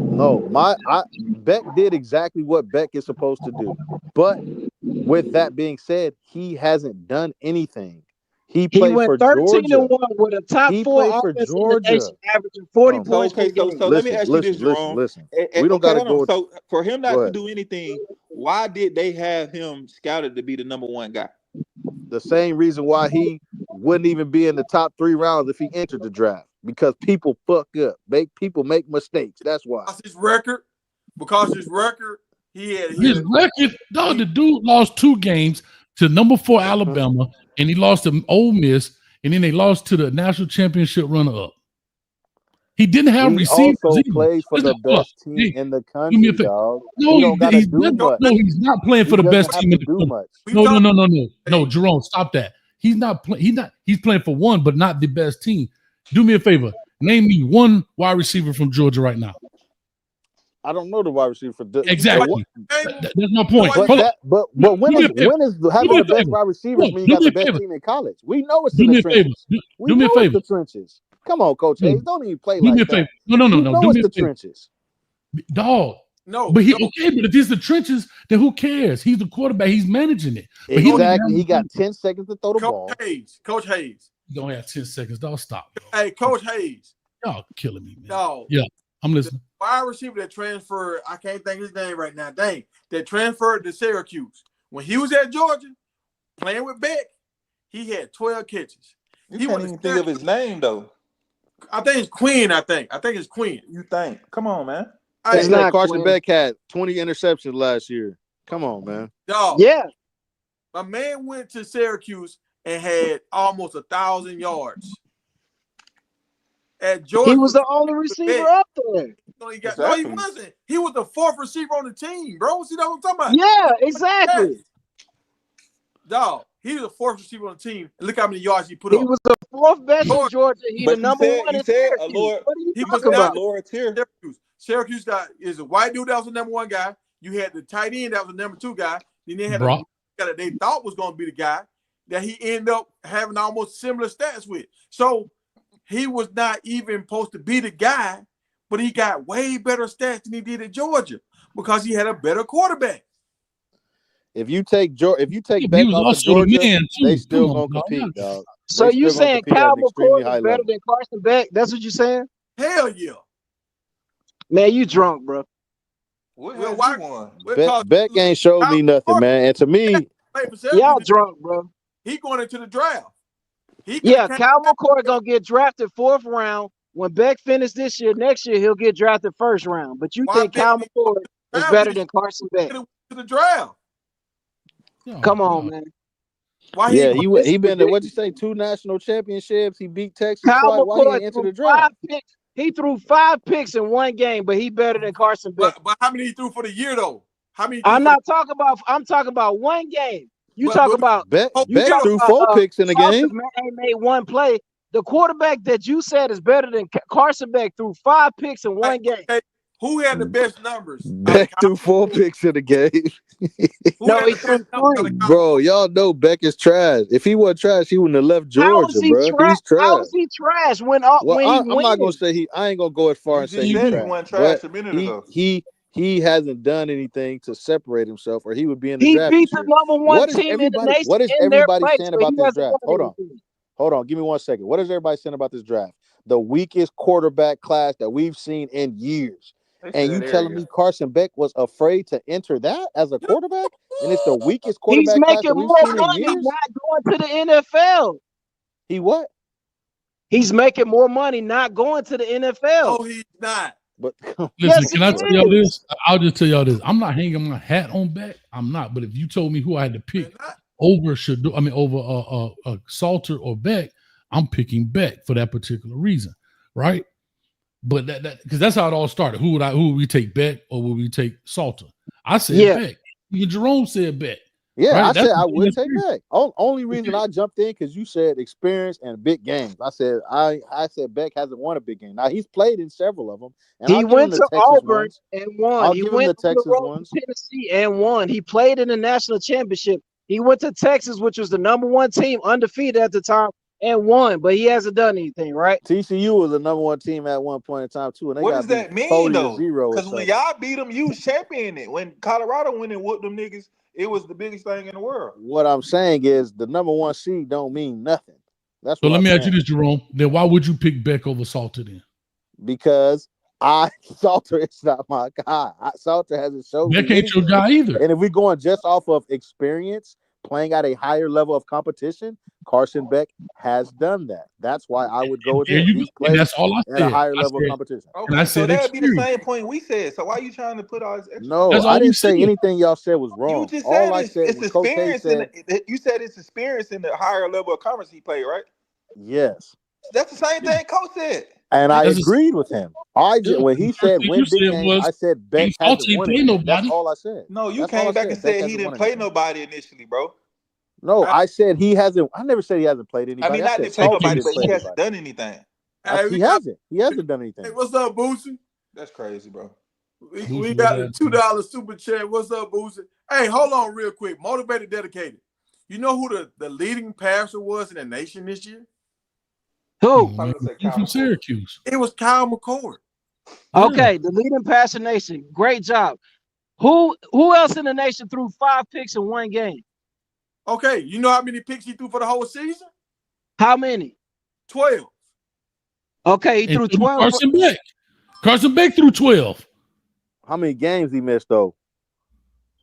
No, Beck did exactly what Beck is supposed to do. But with that being said, he hasn't done anything. He He played went for 13-1 Georgia. with a top He 4 played for offense in the Georgia. nation, averaging 40 Oh, So points per okay, so game. let me ask you this, Jerome. Listen. We don't gotta go. So for him Go not to ahead. do anything, why did they have him scouted to be the number one guy? The same reason why he wouldn't even be in the top 3 rounds if he entered the draft. Because people fuck up. People make mistakes. That's why. Because his record, he had His record, dog, the dude lost 2 games to number 4 Alabama, and he lost to Ole Miss, and then they lost to the national championship runner-up. He didn't have He receivers. also either. plays for the best team in the country, dog. He don't gotta do much. No, he's not playing for the best team in the country. No, Jerome, stop that. He's not playing. He's playing for one, but not the best team. Do me a favor. Name me one wide receiver from Georgia right now. I don't know the wide receiver for exactly. That's my point. But when is having the best wide receivers mean you got the best team in college? We know it's in the trenches. We know it's the trenches. Come on, Coach Hayes. Don't even play like that. No. You know it's the trenches. Dog. No. But but if it's the trenches, then who cares? He's the quarterback. He's managing it. But exactly. He got 10 seconds to throw the ball. Coach Hayes. You don't have 10 seconds. Don't stop. Bro. Hey, Coach Hayes. Y'all killing me, man. No. Yeah, I'm listening. The wide receiver that transferred, I can't think his name right now. Dang. That transferred to Syracuse. When he was at Georgia, playing with Beck, he had 12 catches. You can't even think of his name, though. I think it's Quinn, I think it's Quinn. You think? Come on, man. It's like Carson Beck had 20 interceptions last year. Come on, man. Dog. Yeah. My man went to Syracuse and had almost 1,000 yards. At Georgia, he was the only receiver up there. No, he wasn't. He was the 4th receiver on the team, bro. See what I'm talking about? Yeah, exactly. Dog, he was the 4th receiver on the team. Look how many yards he put up. He was the 4th best in Georgia. He the number 1 in Syracuse. What are you talking about? Lower tier. Syracuse is a white dude that was the number 1 guy. You had the tight end that was the number 2 guy. Then they had a guy that they thought was going to be the guy that he ended up having almost similar stats with. So he was not even supposed to be the guy, but he got way better stats than he did at Georgia because he had a better quarterback. If you take Beck off of Georgia, they still gonna compete, dog. So you saying Kyle McCord is better than Carson Beck? That's what you're saying? Hell yeah. Man, you drunk, bro. Beck ain't showed me nothing, man. And to me, y'all drunk, bro. He going into the draft. Kyle McCord gonna get drafted 4th round. When Beck finished this year, next year he'll get drafted 1st round. But you think Kyle McCord is better than Carson Beck? To the draft. Come on, man. He been to, what'd you say, 2 national championships. He beat Texas twice. Why he entered the draft? He threw 5 picks in 1 game, but he better than Carson Beck. But how many he threw for the year though? How many? I'm talking about 1 game. You talk about Beck threw 4 picks in a game. He made 1 play. The quarterback that you said is better than Carson Beck threw 5 picks in 1 game. Who had the best numbers? Beck threw 4 picks in the game. No, he threw 3. Bro, y'all know Beck is trash. If he wasn't trash, he wouldn't have left Georgia, bro. He's trash. How is he trash? I'm not gonna say I ain't gonna go as far as saying he wasn't trash a minute ago. He hasn't done anything to separate himself, or he would be in the draft. He beat the number 1 team in the nation. What is everybody saying about this draft? Hold on. Give me 1 second. What is everybody saying about this draft? The weakest quarterback class that we've seen in years. And you telling me Carson Beck was afraid to enter that as a quarterback? And it's the weakest quarterback class that we've seen in years? He's not going to the NFL. He what? He's making more money not going to the NFL. No, he's not. But listen, can I tell y'all this? I'll just tell y'all this. I'm not hanging my hat on Beck. I'm not. But if you told me who I had to pick over Salter or Beck, I'm picking Beck for that particular reason, right? But that because that's how it all started. Who would we take, Beck or would we take Salter? I said Beck. Even Jerome said Beck. Yeah, Right? I That's said I the would that's take fair. Beck. Only reason I jumped in because you said experience and big games. I said Beck hasn't won a big game. Now he's played in several of them, and I'll He give him went the to Texas Auburn ones. and won. I'll He give him went the on the Texas road ones. to Tennessee and won. He played in the national championship. He went to Texas, which was the #1 team, undefeated at the time, and won. But he hasn't done anything, right? TCU was the #1 team at one point in time too, and they What got does beat that mean 40-0 though? or Because when something. y'all beat them, you was championing it. When Colorado went and whooped them niggas, it was the biggest thing in the world. What I'm saying is the #1 seed don't mean nothing. That's So what let I'm me ask you saying. this, Jerome. Then why would you pick Beck over Salter then? Because Salter is not my guy. Salter hasn't shown Beck me ain't your anything. guy either. And if we're going just off of experience, playing at a higher level of competition, Carson Beck has done that. That's why I would go with There him. you go. He's And played that's all I at a said. higher I level of said, competition. and I Okay, so said that would be the experience. same point we said. So why are you trying to put all this extra? No, That's I all we didn't say said. anything y'all said was You wrong. just All said I said it's when Coach K experience in said, you said it's experience in the higher level of conference he played, right? yes. That's the same Yeah. thing Coach said. And I That's agreed with him. yeah. When The he first said thing you win big said games, was I said Beck Salter hasn't ain't won play anything. That's nobody. all I said. No, you That's all I came back and said. Beck said he hasn't won didn't play anything. nobody initially, bro. No, I said he hasn't. I never said he hasn't played I anybody. mean, I not said didn't play Salter nobody, didn't but play he hasn't anybody. done anything. Hey, He hasn't. He hasn't done Hey, anything. what's up, Boosie? That's crazy, bro. We Boosie, got what the that? $2 super chat. What's up, Boosie? Hey, hold on real quick. Motivated, dedicated. You know who the leading passer was in the nation this year? Who? Probably gonna say He's Kyle from McCord. Syracuse. It was Kyle McCord. Yeah. Okay, the leading passer nation. Great job. Who else in the nation threw 5 picks in one game? Okay, you know how many picks he threw for the whole season? How many? 12. Okay, he And threw so did 12. Carson Beck. Carson Beck threw 12. How many games he missed though?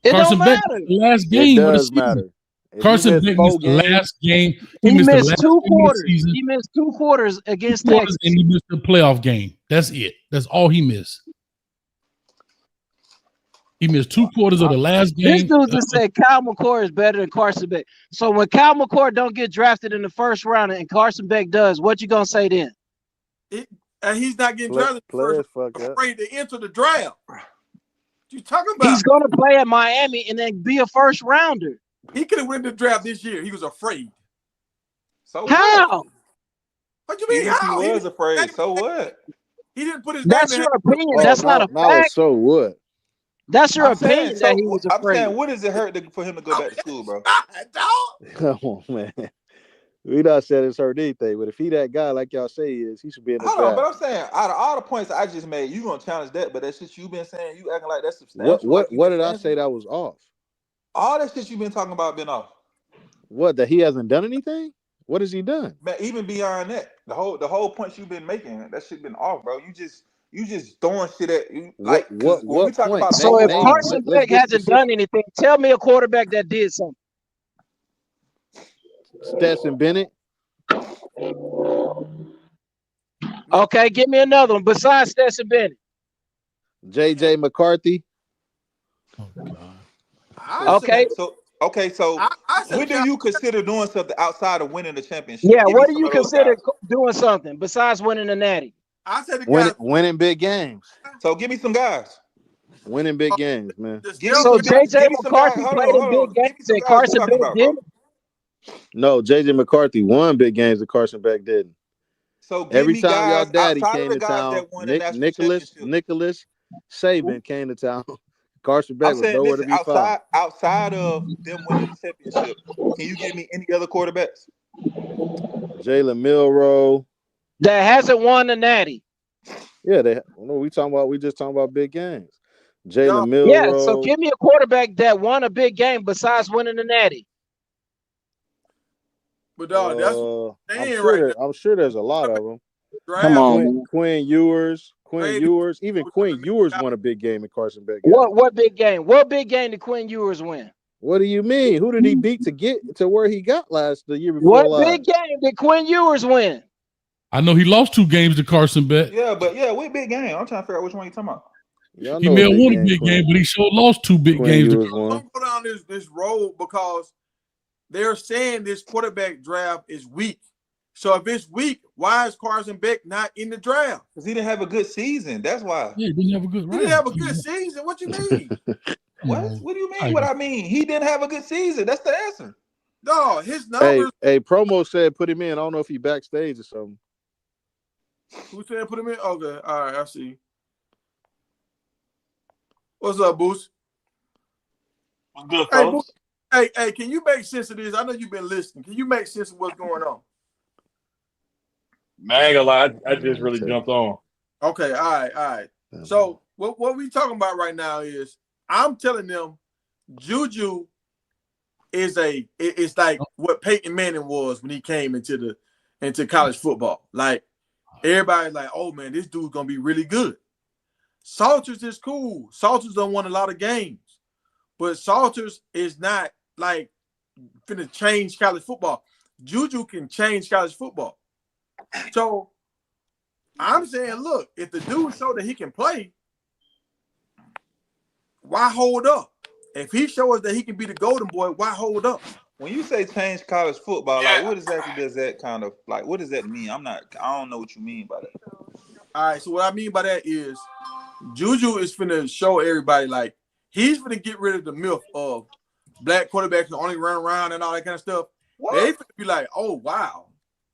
It Carson don't Beck matter. missed the last It game of the does season. matter. If you Carson miss Beck 4 missed the games, last game. He He missed the missed last 2 game of the quarters. season. He missed 2 quarters against 2 quarters, Texas. and he missed the playoff game. That's it. That's all he missed. He missed 2 quarters of the last This game. dude just said Kyle McCord is better than Carson Beck. So when Kyle McCord don't get drafted in the first round and Carson Beck does, what you gonna say then? And he's not getting drafted players first. fucked up. Afraid to enter the draft. What you talking about? He's gonna play at Miami and then be a first rounder. He could have won the draft this year. He was afraid. So How? What you mean? even if he How? was afraid, so what? He didn't put his That's name in. your opinion. Oh, That's not a now it's fact. so what? That's your I'm saying, opinion that he was I'm afraid. saying, what does it hurt for him to go back to school, bro? Come on, man. We not said it's hurt anything, but if he that guy like y'all say he is, he should be in the Hold on, draft. but I'm saying, out of all the points I just made, you gonna challenge that, but that shit you been saying, you acting like that's substantial. What did I say that was off? All that shit you been talking about been off. What, that he hasn't done anything? What has he done? Man, even beyond that, the whole points you've been making, that shit been off, bro. You just throwing shit at you, like What when we talk point? about So if Name- Carson let's Beck get hasn't specific. done anything, tell me a quarterback that did something. Stetson Bennett. Okay, give me another one besides Stetson Bennett. JJ McCarthy. Oh, God. Okay. So I said when do you consider doing something outside of winning the championship? Yeah, Give what me do some you of those consider guys. doing something besides winning the Natty? I said the guy. Winning big games. So give me some guys. Winning big games, man. Give me So some guys. JJ Give me some guys. McCarthy Hold played in on. big Give me games some and guys we Carson talking Beck about, bro. didn't. No, JJ McCarthy won big games that Carson Beck didn't. So give Every me time y'all guys daddy outside of came the to guys town, that won the national championship. Nicholas Saban came to town. Carson Beck I'm was saying, nowhere to listen, be found. outside of them winning the championship, can you give me any other quarterbacks? Jalen Milroe. That hasn't won the Natty. Yeah, we just talking about big games. Jalen Yeah, so Milroe. give me a quarterback that won a big game besides winning the Natty. But dog, that's I'm sure there's a lot of them. Come on, man. Quinn Ewers. Even Quinn Ewers won a big game in Carson Beck. What big game? What big game did Quinn Ewers win? What do you mean? Who did he beat to get to where he got the year before What last? big game did Quinn Ewers win? I know he lost 2 games to Carson Beck. Yeah, but what big game? I'm trying to figure out which one you're talking about. He may have won a big game, but he sure lost 2 big games. Don't go down this road because they're saying this quarterback draft is weak. So if it's weak, why is Carson Beck not in the draft? Because he didn't have a good season. That's why. Yeah, he didn't have a good He didn't have a good season. What you mean? What? What do you mean? What I mean? He didn't have a good season. That's the answer. No, his numbers. Hey, Promo said put him in. I don't know if he backstage or something. Who said put him in? Okay, all right, I see. What's up, Boost? What's good, folks? Hey, can you make sense of this? I know you've been listening. Can you make sense of what's going on? Man, I ain't gonna lie, I just really jumped on. Okay, all right. So what we talking about right now is I'm telling them Juju is it's like what Peyton Manning was when he came into college football. Like everybody's like, oh man, this dude's gonna be really good. Salters is cool. Salters don't won a lot of games, but Salters is not like finna change college football. Juju can change college football. So I'm saying, look, if the dude showed that he can play, why hold up? If he shows that he can be the golden boy, why hold up? When you say change college football, like what exactly does that kind of like? What does that mean? I don't know what you mean by that. All right, so what I mean by that is Juju is finna show everybody like he's finna get rid of the myth of black quarterbacks who only run around and all that kind of stuff. What? They finna be like, oh wow.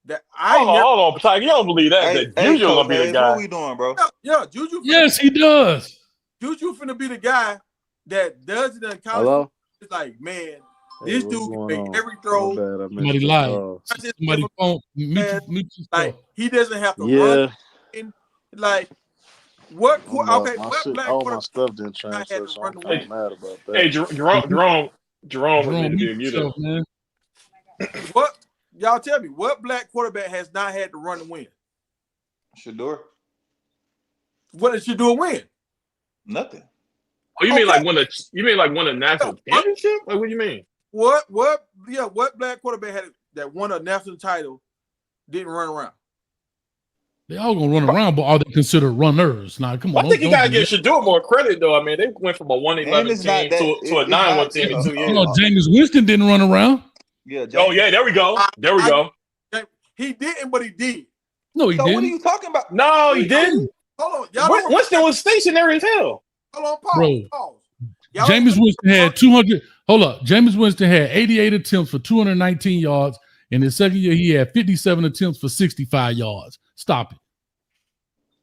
That hold on, Ty, you don't believe that Juju gonna be the guy. What are we doing, bro? Yeah, Juju. Yes, he does. Juju finna be the guy that does it in college. Hello? It's like, man, this dude can make every throw. Somebody lied. Somebody phone. Like he doesn't have to run. And like what? Okay, what black all my stuff didn't transfer, so I'm mad about that. Hey, Jerome was muted, man. What? Y'all tell me, what black quarterback has not had to run and win? Shador. What did Shador win? Nothing. Oh, you mean like won a national championship? Like, what do you mean? What black quarterback that won a national title didn't run around? They all gonna run around, but are they considered runners? Now, come on. I think you gotta give Shador more credit, though. I mean, they went from a 1-11 team to a 9-1 team in 2 years. Jameis Winston didn't run around. Yeah. Oh yeah, there we go. He didn't, but he did. No, he didn't. What are you talking about? No, he didn't. Hold on, Winston was stationary as hell. Hold on, pause. Jameis Winston had 200. Hold up, Jameis Winston had 88 attempts for 219 yards. In his second year, he had 57 attempts for 65 yards. Stop it.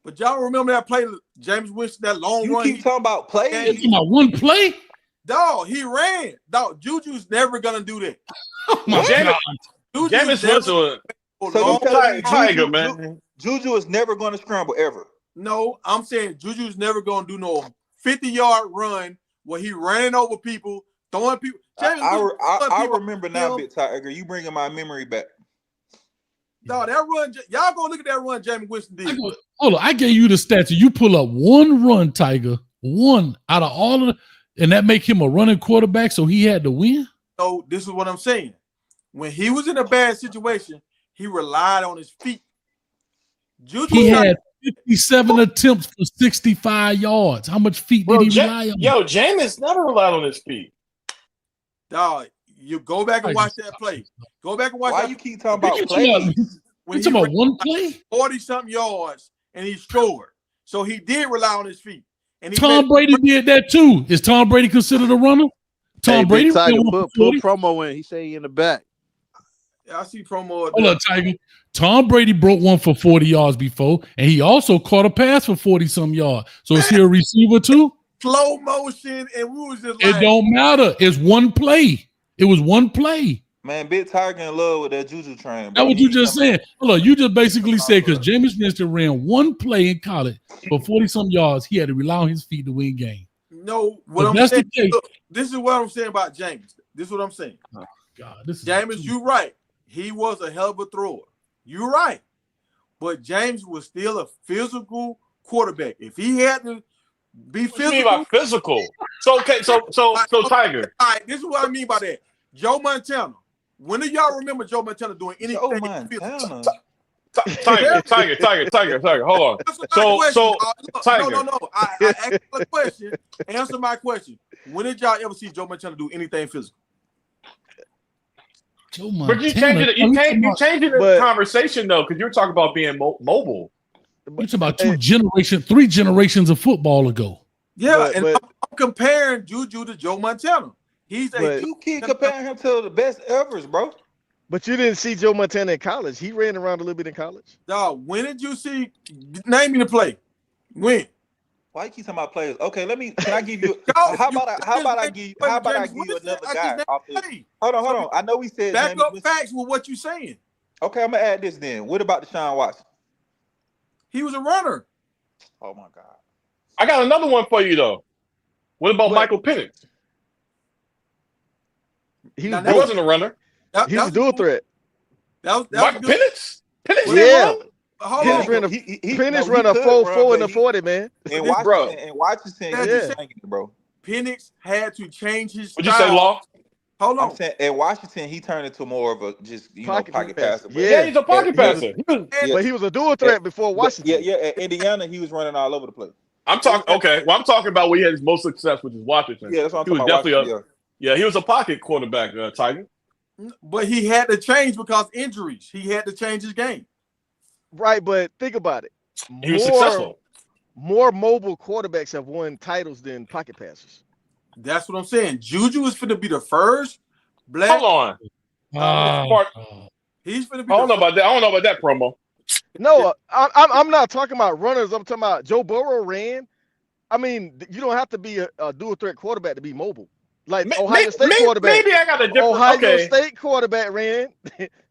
But y'all remember that play, Jameis Winston, that long run? You keep talking about plays. You talking about one play? Dog, he ran. Dog, Juju's never gonna do that. Oh my God. Jameis Winston was Tiger, man. Juju is never gonna scramble ever. No, I'm saying Juju's never gonna do no 50-yard run where he ran over people, throwing people. I remember now, Big Tiger. You bringing my memory back. No, that run, y'all go look at that run Jameis Winston did. Hold on, I gave you the stats. You pull up one run, Tiger, one out of all of the, and that make him a running quarterback, so he had to win? So this is what I'm saying. When he was in a bad situation, he relied on his feet. He had 57 attempts for 65 yards. How much feet did he rely on? Yo, Jameis never relied on his feet. Dog, you go back and watch that play. Go back and watch. Why you keep talking about plays? When he about one play? 40-something yards, and he scored. So he did rely on his feet. And Tom Brady did that too. Is Tom Brady considered a runner? Tom Brady put Promo in. He say he in the back. Yeah, I see Promo. Hold on, Tiger. Tom Brady broke one for 40 yards before, and he also caught a pass for 40-some yards. So is he a receiver too? Slow motion, and we was just like, it don't matter. It's one play. It was one play. Man, Big Tiger in love with that Juju train. That's what you just said. Hold on, you just basically said because Jameis Winston ran one play in college for 40-some yards, he had to rely on his feet to win game. No, what I'm saying. Look, this is what I'm saying about Jameis. This is what I'm saying. Oh God, this is Jameis, you're right. He was a hell of a thrower. You're right. But James was still a physical quarterback. If he had to be physical. What do you mean by physical? So Tiger. All right, this is what I mean by that. Joe Montana. When do y'all remember Joe Montana doing anything? Joe Montana. Tiger. Hold on. Tiger. No. I asked you a question. Answer my question. When did y'all ever see Joe Montana do anything physical? Joe Montana. But you changed the conversation though, because you're talking about being mobile. It's about 3 generations of football ago. Yeah, I'm comparing Juju to Joe Montana. You keep comparing him to the best evers, bro. But you didn't see Joe Montana in college. He ran around a little bit in college. Dog, when did you see? Name me the play. When? Why you keep talking about players? Okay, can I give you? How about I give you another guy? Hold on. I know we said back up facts with what you're saying. Okay, I'm gonna add this then. What about Deshaun Watson? He was a runner. Oh my God. I got another one for you though. What about Michael Penix? He wasn't a runner. He was a dual threat. Michael Penix? Yeah. Penix ran a 4.4 in the 40, man. And Washington, bro. Penix had to change his style. Would you say, Law? Hold on. I'm saying in Washington, he turned into more of a pocket passer. Yeah, he's a pocket passer. But he was a dual threat before Washington. Yeah. At Indiana, he was running all over the place. I'm talking. Okay, well, I'm talking about where he had his most success, which is Washington. Yeah, that's what I'm talking about. He was a pocket quarterback, Tiger. But he had to change because injuries. He had to change his game. Right, but think about it. He was successful. More mobile quarterbacks have won titles than pocket passers. That's what I'm saying. Juju is going to be the first black. Hold on. He's going to be. I don't know about that promo. No, I'm not talking about runners. I'm talking about Joe Burrow ran. I mean, you don't have to be a dual threat quarterback to be mobile. Like Ohio State quarterback. Maybe I got a different. Ohio State quarterback ran.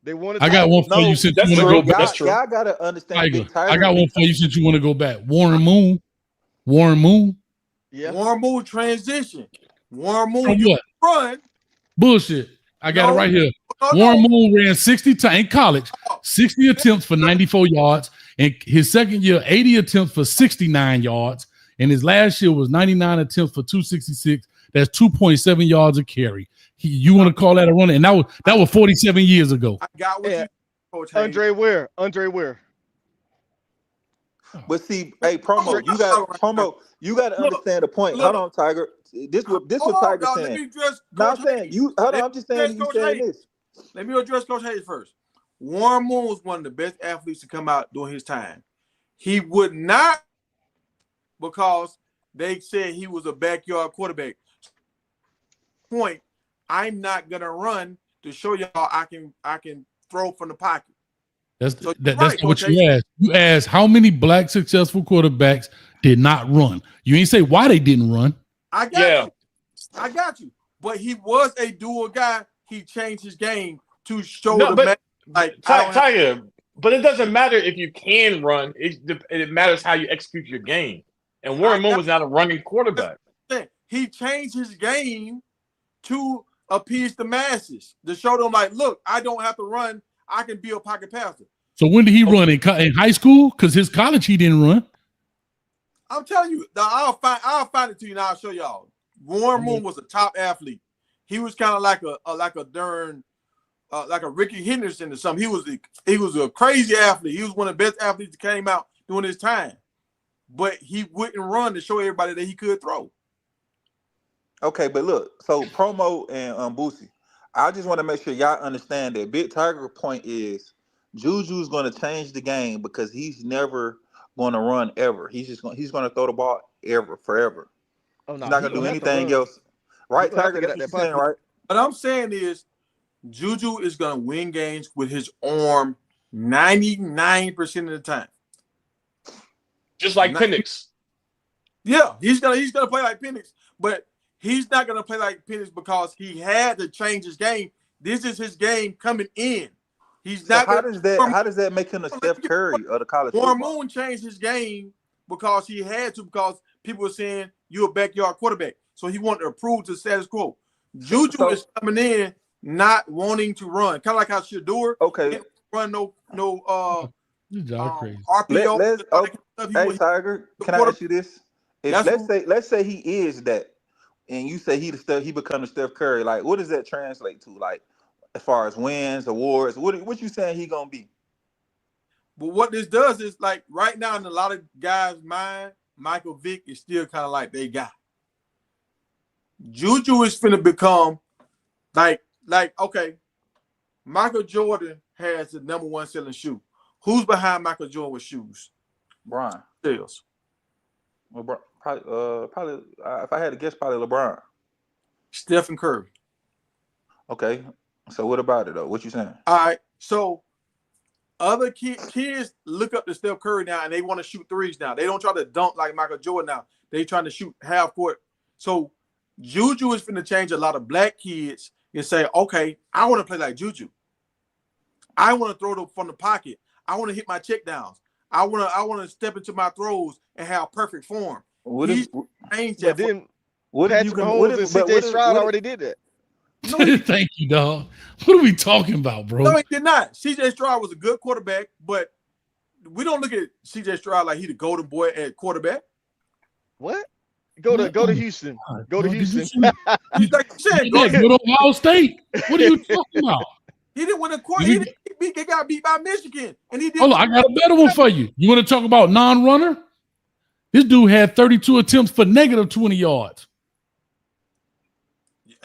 They wanted. I got one for you since you want to go back. That's true. Y'all gotta understand. Tiger, I got one for you since you want to go back. Warren Moon. Yeah. Warren Moon transition. Warren Moon From what? Run. Bullshit. I got it right here. Warren Moon ran 60 times in college, 60 attempts for 94 yards. And his second year, 80 attempts for 69 yards. And his last year was 99 attempts for 266. That's 2.7 yards a carry. You want to call that a runner? And that was 47 years ago. I got what you, Coach Andre Ware. But see, hey, promo, you got to understand the point. Hold on, Tiger. This what Tiger's saying. I'm saying you. Hold on, I'm just saying you saying this. Let me address Coach Hayes first. Warren Moon was one of the best athletes to come out during his time. He would not, because they said he was a backyard quarterback. Point. I'm not gonna run to show y'all I can throw from the pocket. That's what you asked. You asked how many black successful quarterbacks did not run. You ain't say why they didn't run. I got you. But he was a dual guy. He changed his game to show Tiger. But it doesn't matter if you can run. It matters how you execute your game. And Warren Moon was not a running quarterback. He changed his game to appease the masses, to show them like, look, I don't have to run. I can be a pocket passer. So when did he run in high school? Because his college he didn't run. I'm telling you, I'll find it to you and I'll show y'all. Warren Moon was a top athlete. He was kind of like a Ricky Henderson or something. He was a crazy athlete. He was one of the best athletes that came out during his time. But he wouldn't run to show everybody that he could throw. Okay, but look, so Promo and Boosie, I just want to make sure y'all understand that Big Tiger's point is Juju's going to change the game because he's never going to run ever. He's going to throw the ball forever. Oh, no, he's not going to do anything else. Right, Tiger? That's what you're saying, right? What I'm saying is Juju is going to win games with his arm 99% of the time. Just like Penix. Yeah, he's gonna play like Penix, but he's not gonna play like Penix because he had to change his game. This is his game coming in. He's not. How does that make him a Steph Curry of the college? Warren Moon changed his game because he had to, because people were saying you're a backyard quarterback, so he wanted to prove to the status quo. Juju is coming in not wanting to run, kind of like how Shador run no RPO. Hey Tiger, can I ask you this? Let's say he is that, and you say he become the Steph Curry. Like, what does that translate to? Like, as far as wins, awards, what you saying he gonna be? But what this does is, like, right now in a lot of guys' mind, Michael Vick is still kind of like they guy. Juju is finna become like okay, Michael Jordan has the number one selling shoe. Who's behind Michael Jordan with shoes? Brian Sales. Well, Probably. If I had to guess, probably LeBron. Stephen Curry. Okay. So what about it though? What you saying? All right. So other kids look up to Steph Curry now, and they want to shoot threes now. They don't try to dunk like Michael Jordan now. They trying to shoot half court. So Juju is going to change a lot of black kids and say, okay, I want to play like Juju. I want to throw from the pocket. I want to hit my check downs. I want to step into my throws and have perfect form. He's changed that. But then Patrick Mahomes and C.J. Stroud already did that. No, thank you, dog. What are we talking about, bro? No, he did not. C.J. Stroud was a good quarterback, but we don't look at C.J. Stroud like he the golden boy at quarterback. What? Go to Houston. Go to Houston. He's like you said, go to Ohio State. What are you talking about? He didn't win a quarter. He got beat by Michigan, and he did. Hold on, I got a better one for you. You want to talk about non-runner? This dude had 32 attempts for negative 20 yards.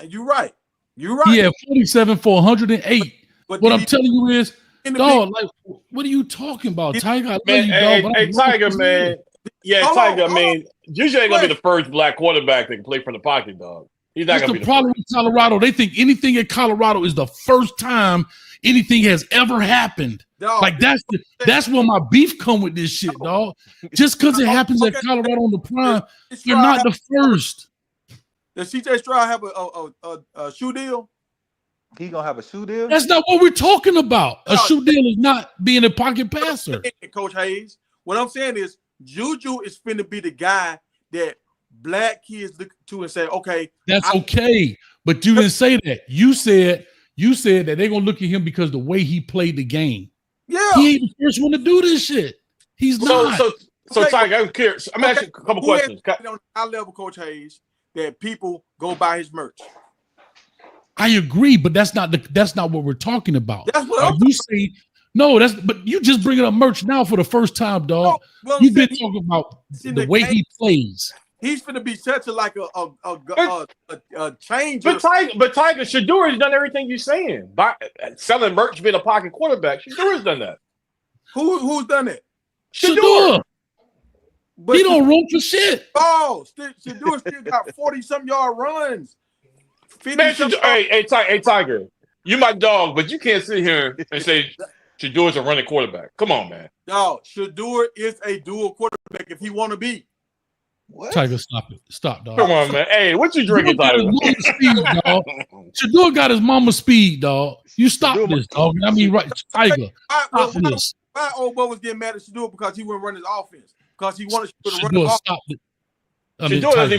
You're right. You're right. He had 47 for 108. But what I'm telling you is, dog, like, what are you talking about, Tiger? Hey, Tiger, man. Yeah, Tiger, man. Juju ain't gonna be the first black quarterback that can play from the pocket, dog. He's not gonna be the problem with Colorado. They think anything in Colorado is the first time anything has ever happened. Dog, like that's where my beef come with this shit, dog. Just because it happens at Colorado on the prime, you're not the first. Does C.J. Stroud have a shoe deal? He gonna have a shoe deal? That's not what we're talking about. A shoe deal is not being a pocket passer. Coach Hayes, what I'm saying is Juju is finna be the guy that black kids look to and say, okay. That's okay. But you didn't say that. You said that they're gonna look at him because the way he played the game. Yeah. He ain't the first one to do this shit. He's not. So Tiger, I'm curious. I'm asking a couple questions. On our level, Coach Hayes, that people go buy his merch. I agree, but that's not what we're talking about. That's what you say. No, but you just bringing up merch now for the first time, dog. No, well, you've been talking about the way he plays. He's gonna be such like a changer. But Tiger, Shador's done everything you're saying. Selling merch, being a pocket quarterback. Shador's done that. Who's done it? Shador. But he don't run for shit. Oh, Shador still got 40-some yard runs. Man, hey, Tiger, you my dog, but you can't sit here and say Shador's a running quarterback. Come on, man. No, Shador is a dual quarterback if he want to be. What? Tiger, stop it. Stop, dog. Come on, man. Hey, what you drinking, Tiger? Shador got his mama speed, dog. You stop this, dog. I mean, right, Tiger. Stop this. My old boy was getting mad at Shador because he wouldn't run his offense. Because he wanted to run the offense. Shador doesn't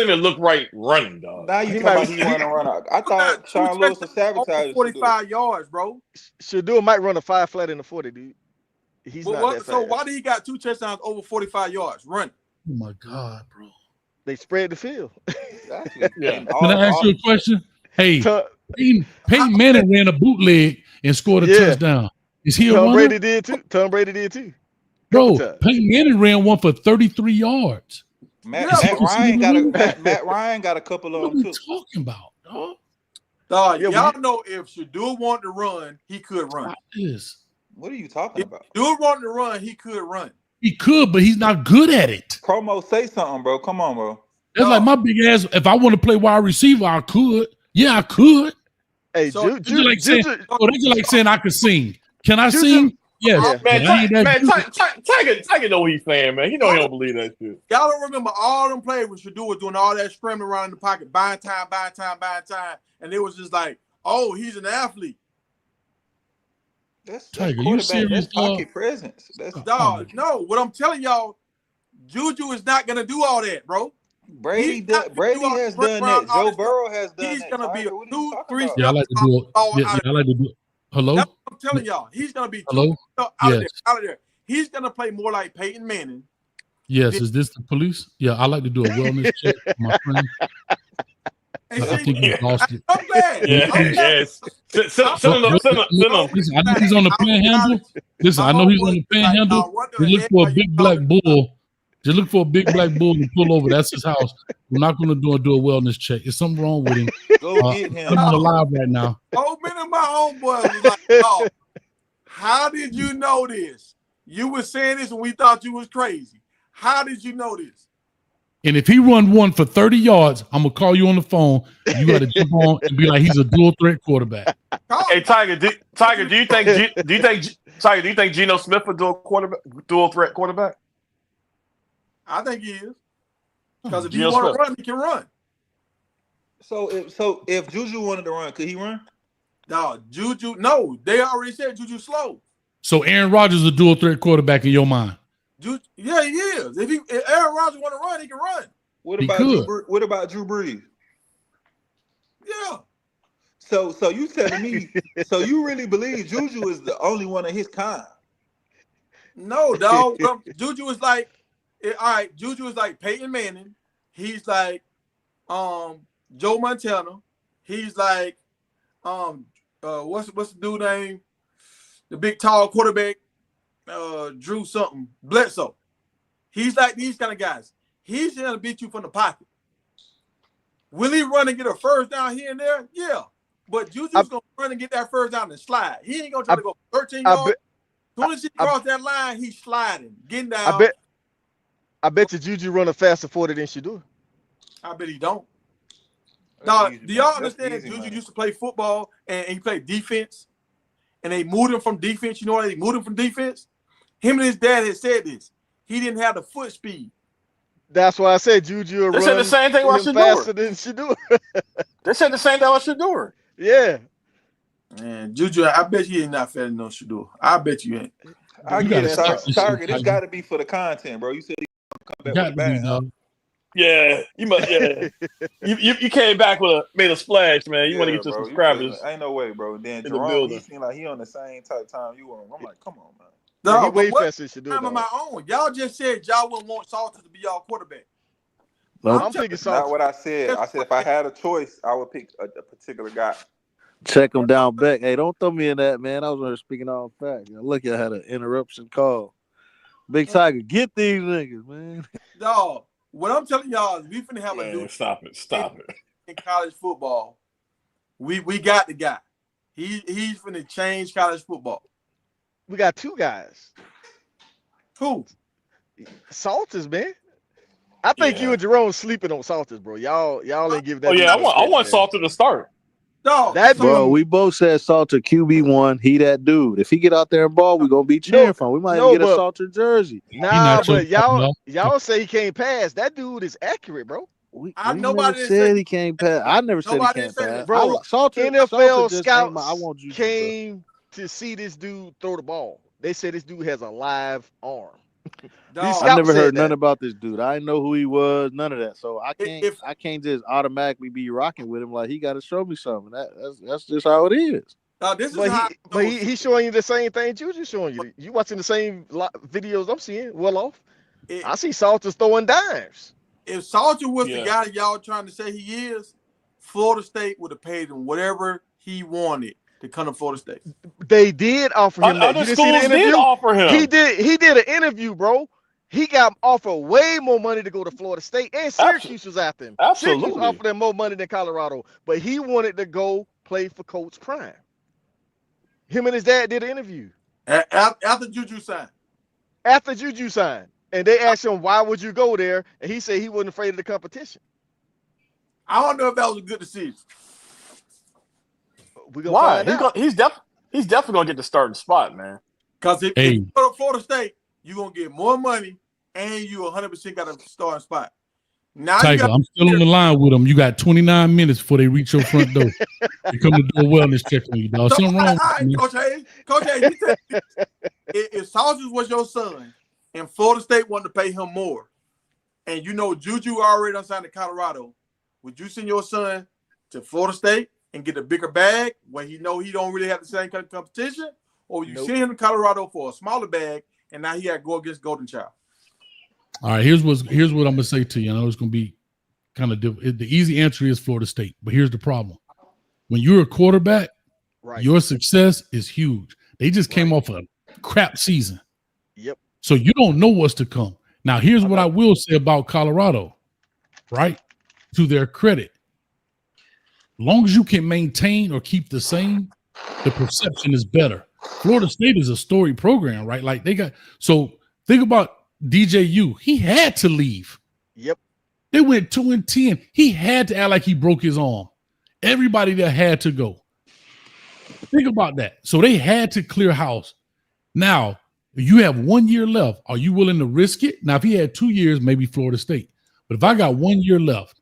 even look right running, dog. Now you talking about he want to run out. I thought Sean Lewis was sabotaging 45 yards, bro. Shador might run a 5 flat in the 40, dude. He's not that fast. So why did he got 2 touchdowns over 45 yards running? Oh my God, bro! They spread the field. Yeah. Can I ask you a question? Hey, Peyton Manning ran a bootleg and scored a touchdown. Is he a runner? Tom Brady did too. Tom Brady did too. Bro, Peyton Manning ran one for 33 yards. Matt Ryan got a couple of them too. What are you talking about, dog? Y'all know if Shador wanted to run, he could run. What are you talking about? If Shador wanted to run, he could run. He could, but he's not good at it. Promo, say something, bro. Come on, bro. That's like my big ass. If I want to play wide receiver, I could. Yeah, I could. Hey, so that's like saying I could sing. Can I sing? Yes. Tiger know what he's saying, man. He know he don't believe that shit. Y'all don't remember all them plays with Shador doing all that scrambling around in the pocket, buying time, and it was just like, oh, he's an athlete. That's Tiger, you serious? That's pocket presence. That's dog. No, what I'm telling y'all, Juju is not gonna do all that, bro. Brady has done that. Joe Burrow has done that. He's gonna be a 2-3. Yeah, I like to do it. I like to do it. Hello? That's what I'm telling y'all. He's gonna be out of there. He's gonna play more like Peyton Manning. Yes, is this the police? Yeah, I like to do a wellness check for my friend. I think he lost it. I'm glad. Yes. Send him. Listen, I know he's on the panhandle. Listen, I know he's on the panhandle. Just look for a big black bull. Just look for a big black bull to pull over. That's his house. We're not going to do a wellness check. There's something wrong with him. Go get him. I'm alive right now. Oh, man, and my homeboy was like, oh, how did you know this? You were saying this and we thought you was crazy. How did you know this? And if he run one for 30 yards, I'm gonna call you on the phone. You got to jump on and be like, he's a dual threat quarterback. Hey, Tiger, do you think Geno Smith a dual threat quarterback? I think he is. Because if he Geno want to Smith. run, he can run. So if Juju wanted to run, could he run? No, Juju. No, they already said Juju slow. So Aaron Rodgers is a dual threat quarterback in your mind? Yeah, he is. If Aaron Rodgers want to run, he can run. What He about could. what about Drew Brees? Yeah. So you telling me? So you really believe Juju is the only one of his kind? No, dog. Juju is like, all right. Juju is like Peyton Manning. He's like, Joe Montana. He's like, what's the dude name? The big tall quarterback, Drew something, Bledsoe. He's like these kind of guys. He's gonna beat you from the pocket. Will he run and get a first down here and there? Yeah. But Juju's gonna run and get that first down and slide. He ain't gonna try to go 13 yards. As soon as he cross that line, he's sliding, getting down. I bet you Juju run a faster 40 than Shador. I bet he don't. Now, Easy, do y'all man. understand That's easy, Juju man. used to play football and he played defense? And they moved him from defense. You know why they moved him from defense? Him and his dad had said this. He didn't have the foot speed. That's why I said Juju will They run said the same thing about faster Shador. than Shador. They said the same thing about Shador. Yeah. And Juju, I bet you ain't not fatter than no Shador. I bet you ain't. I You get gotta it. stop this Target. shit, It's got to be for the content, bro. You said he come back Got with a to be, bang, huh? dog. Yeah, you must. Yeah, you came back with made a splash, man. You want to Yeah, get your bro. subscribers. Ain't no way, bro. Then in the Jerome, building. he seemed like he on the same type time you on. I'm like, come on, man. Yeah, he Dog, way but what faster than Shador. time of my own? Y'all just said y'all wouldn't want Salter to be y'all quarterback. Nope. I'm thinking Not Salter. what I said. I said if I had a choice, I would pick a particular guy. Check him down back. Hey, don't throw me in that, man. I was there speaking all facts. Look, I had an interruption call. Big Tiger, get these niggas, man. Dog, what I'm telling y'all is we finna have a new Man, stop it. in college football. We got the guy. He's finna change college football. We got two guys. Who? Salters, man. I think Yeah. you and Jerome sleeping on Salters, bro. Y'all ain't giving that. Oh yeah, dude I want man. Salter to start. Dog. That Bro, dude- we both said Salter QB1. He that dude. If he get out there and ball, we gonna be cheering for him. We might no, even get a but- Salter jersey. Nah, not your but y'all dog. say he can't pass. That dude is accurate, bro. We nobody never didn't say- said he can't pass. I never said he Nobody can't didn't say pass. that. Bro, Salter NFL just ain't scouts I want Juju, came to see this dude throw the ball. They said this dude has a live arm. Dog. These I scouts never said heard that. nothing about this dude. I didn't know who he was, none of that. So I can't If- I can't just automatically be rocking with him. Like he got to show me something. That's just how it is. This is But how. he's showing you the same thing Juju's showing you. You watching the same videos I'm seeing. Well off. I see Salters throwing dimes. If Salter was the Yeah. guy that y'all trying to say he is, Florida State would have paid him whatever he wanted to come to Florida State. They did offer him that. Other You didn't see the schools did interview? offer him. He did an interview, bro. He got offered way more money to go to Florida State, and Syracuse was after him. Absolutely. Syracuse offered him more money than Colorado, but he wanted to go play for Coach Prime. Him and his dad did an interview After Juju signed. after Juju signed, and they asked him, "Why would you go there?" And he said he wasn't afraid of the competition. I don't know if that was a good decision. We're gonna Why? find out. He's definitely gonna get the starting spot, man. Because if Hey. you go to Florida State, you're going to get more money and you 100% got a starting spot. Now you Tiger, got I'm still on the line with them. You got 29 minutes before they reach your front door. They come to do a wellness check on you, dog. Something wrong with you, man. Coach Hayes, you tell me this. If Salters was your son and Florida State wanted to pay him more, and you know Juju already done signed to Colorado, would you send your son to Florida State and get a bigger bag where he know he don't really have the same kind of competition? Or you Nope. send him to Colorado for a smaller bag and now he got to go against Golden Child? All right, here's what I'm gonna say to you. I know it's gonna be kind of different. The easy answer is Florida State, but here's the problem: when you're a quarterback, Right. your success is huge. They just came off a crap season, Yep. so you don't know what's to come. Now, here's what I will say about Colorado, right? To their credit, long as you can maintain or keep the same, the perception is better. Florida State is a storied program, right? Like they got. So think about DJU. He had to leave. Yep. They went 2-10. He had to act like he broke his arm. Everybody there had to go. Think about that. So they had to clear house. Now, you have 1 year left. Are you willing to risk it? Now, if he had 2 years, maybe Florida State. But if I got 1 year left,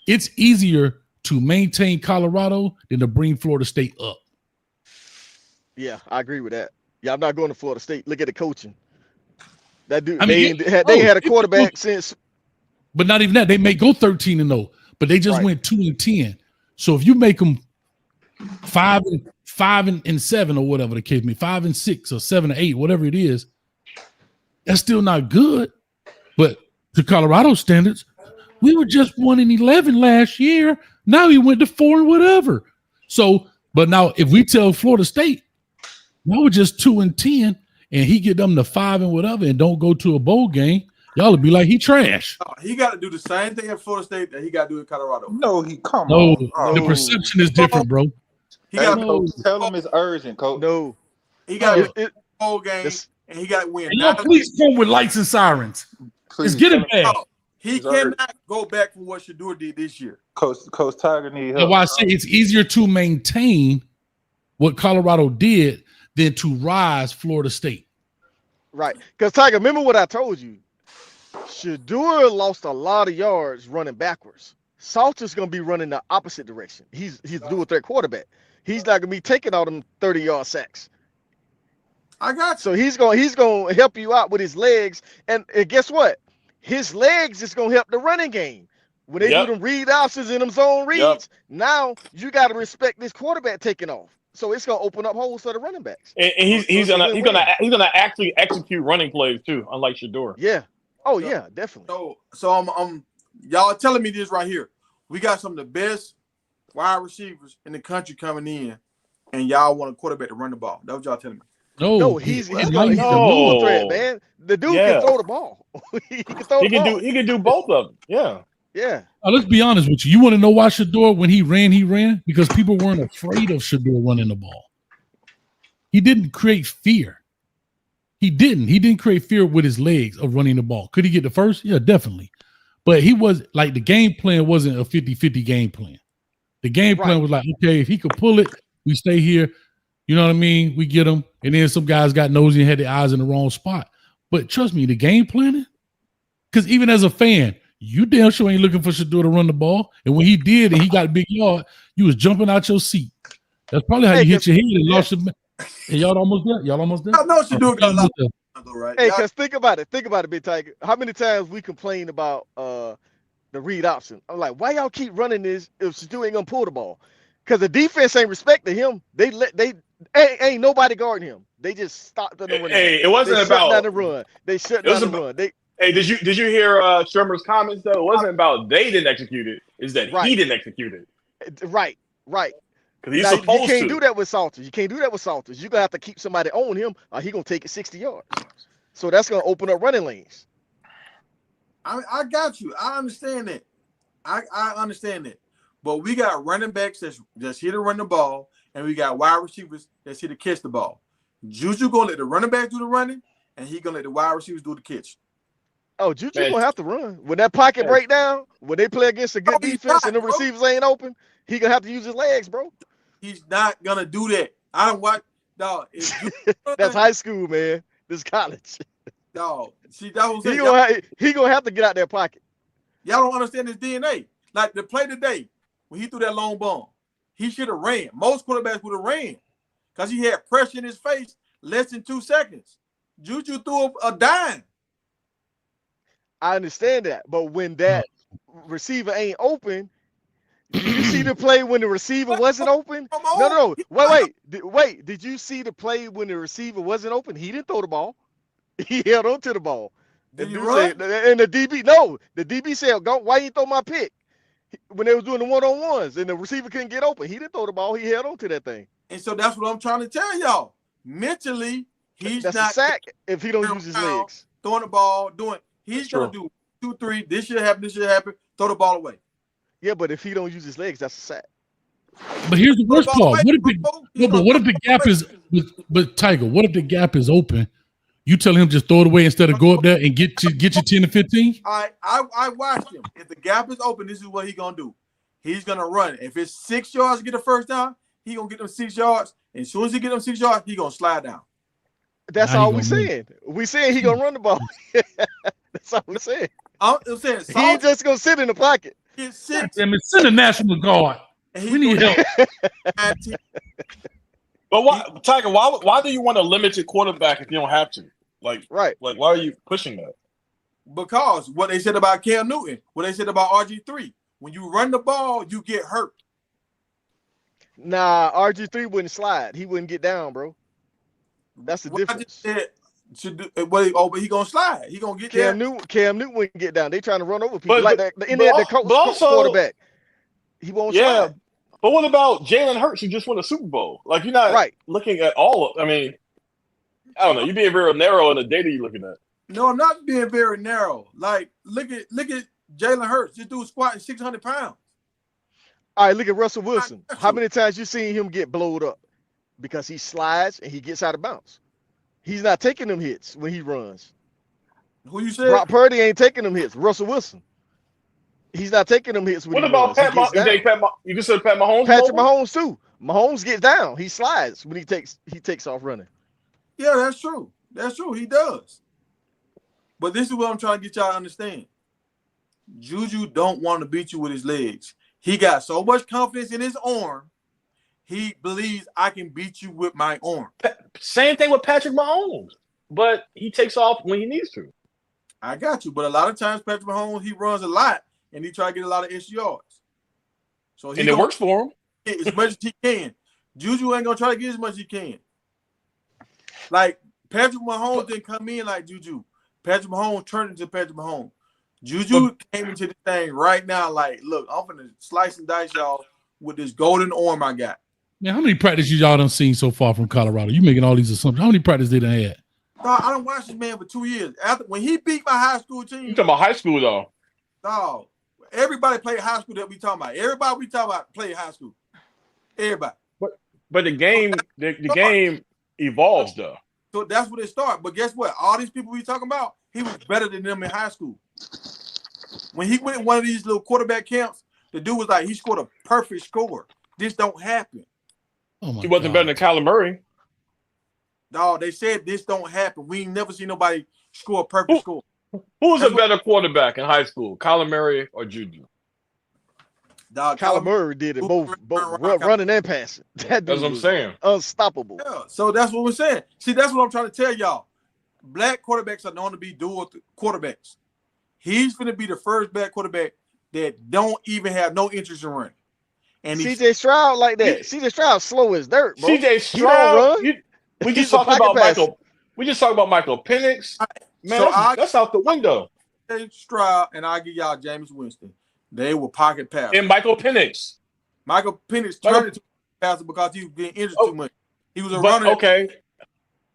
it's easier to maintain Colorado than to bring Florida State up. Yeah, I agree with that. Yeah, I'm not going to Florida State. Look at the coaching. That dude, I mean, they had a quarterback since. But not even that. They may go 13-0, but they just went 2-10. So if you make them 5-7 or whatever the case may be, 5-6 or 7-8, whatever it is, that's still not good. But to Colorado standards, we were just 1-11 last year. Now he went to 4 and whatever. So, but now if we tell Florida State, now we're just 2-10, and he get them to 5 and whatever, and don't go to a bowl game, y'all would be like he trash. He got to do the same thing at Florida State that he got to do in Colorado. No, he come No, on. the perception is different, bro. He got Coach, tell him it's urgent, Coach. No, he got a bowl game, and he got to win. And y'all please come with lights and sirens. Please, Let's get it back. He cannot go back from what Shedeur did this year. Coach Tiger need help. That's why I say it's easier to maintain what Colorado did than to rise Florida State. right? Because Tiger, remember what I told you. Shedeur lost a lot of yards running backwards. Salter's gonna be running the opposite direction. He's a dual threat quarterback. He's not gonna be taking all them 30-yard sacks. I got you. So he's gonna help you out with his legs, and guess what? His legs is gonna help the running game. When they do them read options and them zone reads, now you got to respect this quarterback taking off. So it's gonna open up holes for the running backs. And he's gonna actually execute running plays too, unlike Shedeur. Yeah. Oh yeah, definitely. So I'm y'all telling me this right here. We got some of the best wide receivers in the country coming in, and y'all want a quarterback to run the ball. That's what y'all telling me. No, he's a dual threat, man. The dude can throw the ball. He can throw the ball. He can do both of them. Yeah. Yeah. Let's be honest with you. You want to know why Shedeur, when he ran? Because people weren't afraid of Shedeur running the ball. He didn't create fear. He didn't create fear with his legs of running the ball. Could he get the first? Yeah, definitely. But he was like, the game plan wasn't a 50-50 game plan. The game plan was like, okay, if he could pull it, we stay here. You know what I mean? We get him. And then some guys got nosy and had their eyes in the wrong spot. But trust me, the game planning, because even as a fan, you damn sure ain't looking for Shedeur to run the ball. And when he did and he got a big yard, you was jumping out your seat. That's probably how you hit your head and lost your. And y'all almost there? I know Shedeur got a lot of right? Hey, because think about it, Big Tiger. How many times we complain about the read option? I'm like, why y'all keep running this if Shedeur ain't gonna pull the ball? Because the defense ain't respecting him. They ain't nobody guarding him. They just stopped the run. Hey, it wasn't about down the run. They shut down the run. Hey, did you hear Shermer's comments though? It wasn't about they didn't execute it. It's that he didn't execute it. Right. Because he's supposed to. You can't do that with Salters. You're gonna have to keep somebody on him, or he's gonna take it 60 yards. So that's gonna open up running lanes. I got you. I understand that. I understand that. But we got running backs that's here to run the ball, and we got wide receivers that's here to catch the ball. Juju gonna let the running back do the running, and he gonna let the wide receivers do the catch. Oh, Juju gonna have to run. When that pocket break down, when they play against a good defense and the receivers ain't open, he gonna have to use his legs, bro. He's not gonna do that. I don't watch, dog. That's high school, man. This college. Dog. See, that was he gonna have to get out that pocket. Y'all don't understand his DNA. Like the play today, when he threw that long bomb, he should have ran. Most quarterbacks would have ran because he had pressure in his face less than 2 seconds. Juju threw a dime. I understand that, but when that receiver ain't open, did you see the play when the receiver wasn't open? No. Wait. Did you see the play when the receiver wasn't open? He didn't throw the ball. He held on to the ball. Did you run? And the DB said, "Go. Why you throw my pick?" When they was doing the one-on-ones and the receiver couldn't get open, he didn't throw the ball. He held on to that thing. And so that's what I'm trying to tell y'all. Mentally, he's that's not a sack if he don't use his legs. Throwing the ball, he's gonna do 2, 3. This should happen. Throw the ball away. Yeah, but if he don't use his legs, that's a sack. But here's the worst part. What if the gap is? But Tiger, what if the gap is open? You tell him just throw it away instead of go up there and get your 10 to 15? I watched him. If the gap is open, this is what he's gonna do. He's gonna run. If it's 6 yards to get a first down, he gonna get them 6 yards. And as soon as he get them 6 yards, he gonna slide down. That's all we saying. We saying he gonna run the ball. That's all we saying. I'm saying he ain't just gonna sit in the pocket. Get 6. Damn it, send the National Guard. We need help. But why, Tiger? Why do you want to limit your quarterback if you don't have to? Like why are you pushing that? Because what they said about Cam Newton, what they said about RG3, when you run the ball, you get hurt. Nah, RG3 wouldn't slide. He wouldn't get down, bro. That's the difference. But he gonna slide. He gonna get Cam there. Cam Newton wouldn't get down. They trying to run over people the quarterback. He won't slide. But what about Jalen Hurts who just won a Super Bowl? Like you're not looking at all. I mean, I don't know. You're being very narrow in the data you're looking at. No, I'm not being very narrow. Like look at Jalen Hurts. This dude squatting 600 pounds. All right, look at Russell Wilson. How many times you seen him get blowed up? Because he slides and he gets out of bounds. He's not taking them hits when he runs. Who you said? Brock Purdy ain't taking them hits. Russell Wilson. He's not taking them hits when he runs. Pat Mahomes? You consider Pat Mahomes? Patrick Mahomes too. Mahomes gets down. He slides when he takes off running. Yeah, that's true. That's true. He does. But this is what I'm trying to get y'all to understand. Juju don't want to beat you with his legs. He got so much confidence in his arm. He believes I can beat you with my arm. Same thing with Patrick Mahomes, but he takes off when he needs to. I got you, but a lot of times Patrick Mahomes, he runs a lot and he try to get a lot of extra yards. So and it works for him as much as he can. Juju ain't gonna try to get as much as he can. Like Patrick Mahomes didn't come in like Juju. Patrick Mahomes turned into Patrick Mahomes. Juju came into the thing right now like, look, I'm gonna slice and dice y'all with this golden arm I got. Man, how many practices y'all done seen so far from Colorado? You making all these assumptions. How many practices they done had? I don't watch this man for 2 years. After when he beat my high school team. You talking about high school though? No. Everybody played high school that we talking about. Everybody we talking about played high school. Everybody. But the game game evolves though. So that's where it started. But guess what? All these people we talking about, he was better than them in high school. When he went in one of these little quarterback camps, the dude was like, he scored a perfect score. This don't happen. Oh my he wasn't better than Kyler Murray. No, they said this don't happen. We ain't never seen nobody score a perfect score. Who's a better quarterback in high school, Kyler Murray or Juju? Dog, Kyler Murray did it both running and passing. That's what I'm saying. Unstoppable. Yeah, so that's what we're saying. See, that's what I'm trying to tell y'all. Black quarterbacks are known to be dual quarterbacks. He's going to be the first black quarterback that don't even have no interest in running. And CJ Stroud like that. CJ Stroud slow as dirt, bro. CJ Stroud. We just talked about Michael. We just talked about Michael Penix. Man, so that's out the window. Stroud and I'll give y'all Jameis Winston. They were pocket passers. And Michael Penix. Michael Penix turned into a passer because he was being injured too much. He was a runner. Okay.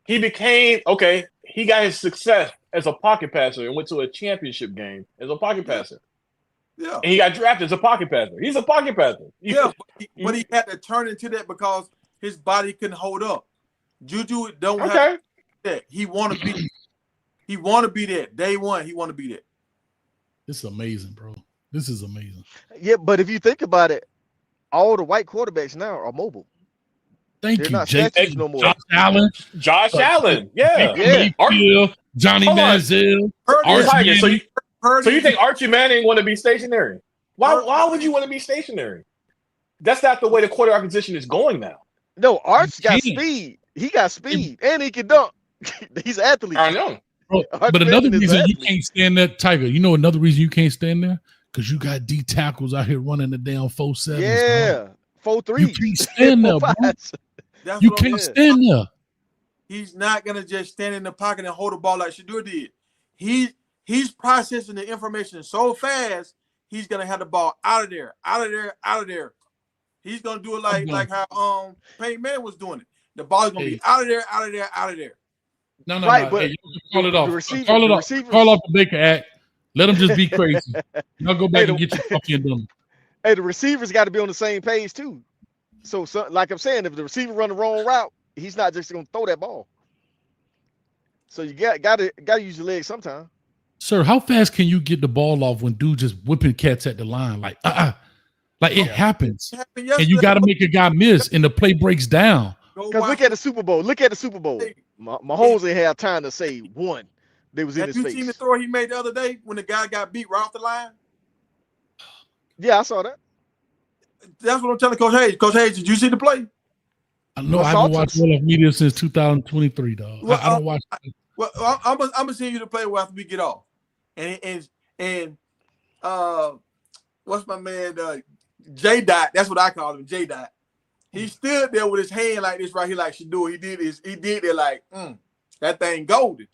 He got his success as a pocket passer and went to a championship game as a pocket passer. Yeah. And he got drafted as a pocket passer. He's a pocket passer. Yeah, but he had to turn into that because his body couldn't hold up. Juju don't have that. He want to be that. Day one, he want to be that. This is amazing, bro. This is amazing. Yeah, but if you think about it, all the white quarterbacks now are mobile. Thank They're you, not Jake. statues no more. Josh Allen. Yeah. Johnny Manziel. So you think Archie Manning want to be stationary? Why would you want to be stationary? That's not the way the quarterback position is going now. No, Arch got speed. He got speed, and he can dunk. He's an athlete. I know. Bro, but another reason you can't stand that, Tiger, you know another reason you can't stand there? Because you got D tackles out here running the damn 4.7. Yeah, 4.3. You can't stand there, bro. You can't stand there. He's not going to just stand in the pocket and hold the ball like Shadur did. He's processing the information so fast, he's going to have the ball out of there. He's going to do it like how Peyton Manning was doing it. The ball is going to be out of there. No. But hey, call it off. Call off the Baker Act. Let them just be crazy. Y'all go back and get your coffee and done. Hey, the receivers got to be on the same page too. So, like I'm saying, if the receiver run the wrong route, he's not just going to throw that ball. So you gotta use your legs sometime. Sir, how fast can you get the ball off when dude just whipping cats at the line? Like it happens, happened and you yesterday. got to make a guy miss, and the play breaks down. Because look at the Super Bowl. Look at the Super Bowl. Mahomes ain't have time to say one. They was in his Have you face. seen the throw he made the other day when the guy got beat right off the line? Yeah, I saw that. That's what I'm telling Coach Hayes. Coach Hayes, did you see the play? No, I haven't watched Wolof Media since 2023, dog. Well, I don't watch. Well, I'm gonna send you the play after we get off. And what's my man? JDot. That's what I call him. JDot. He stood there with his hand like this right here, like she do. He did it like that thing golden.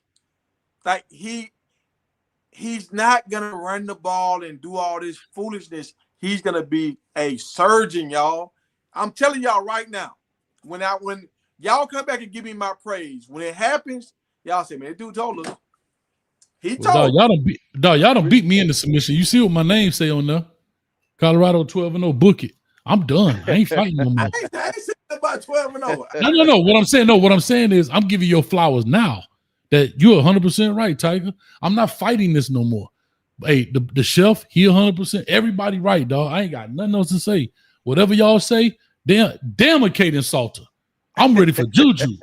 Like he's not gonna run the ball and do all this foolishness. He's gonna be a surgeon, y'all. I'm telling y'all right now. When y'all come back and give me my praise, when it happens, y'all say, man, that dude told us. He told. Y'all don't beat me in the submission. You see what my name say on there? Colorado 12-0. Book it. I'm done. I ain't fighting no more. I ain't saying about 12-0. No. What I'm saying is I'm giving your flowers now. That you're 100% right, Tiger. I'm not fighting this no more. Hey, the chef, he 100%. Everybody right, dog. I ain't got nothing else to say. Whatever y'all say, damn a Caden Salter. I'm ready for Juju.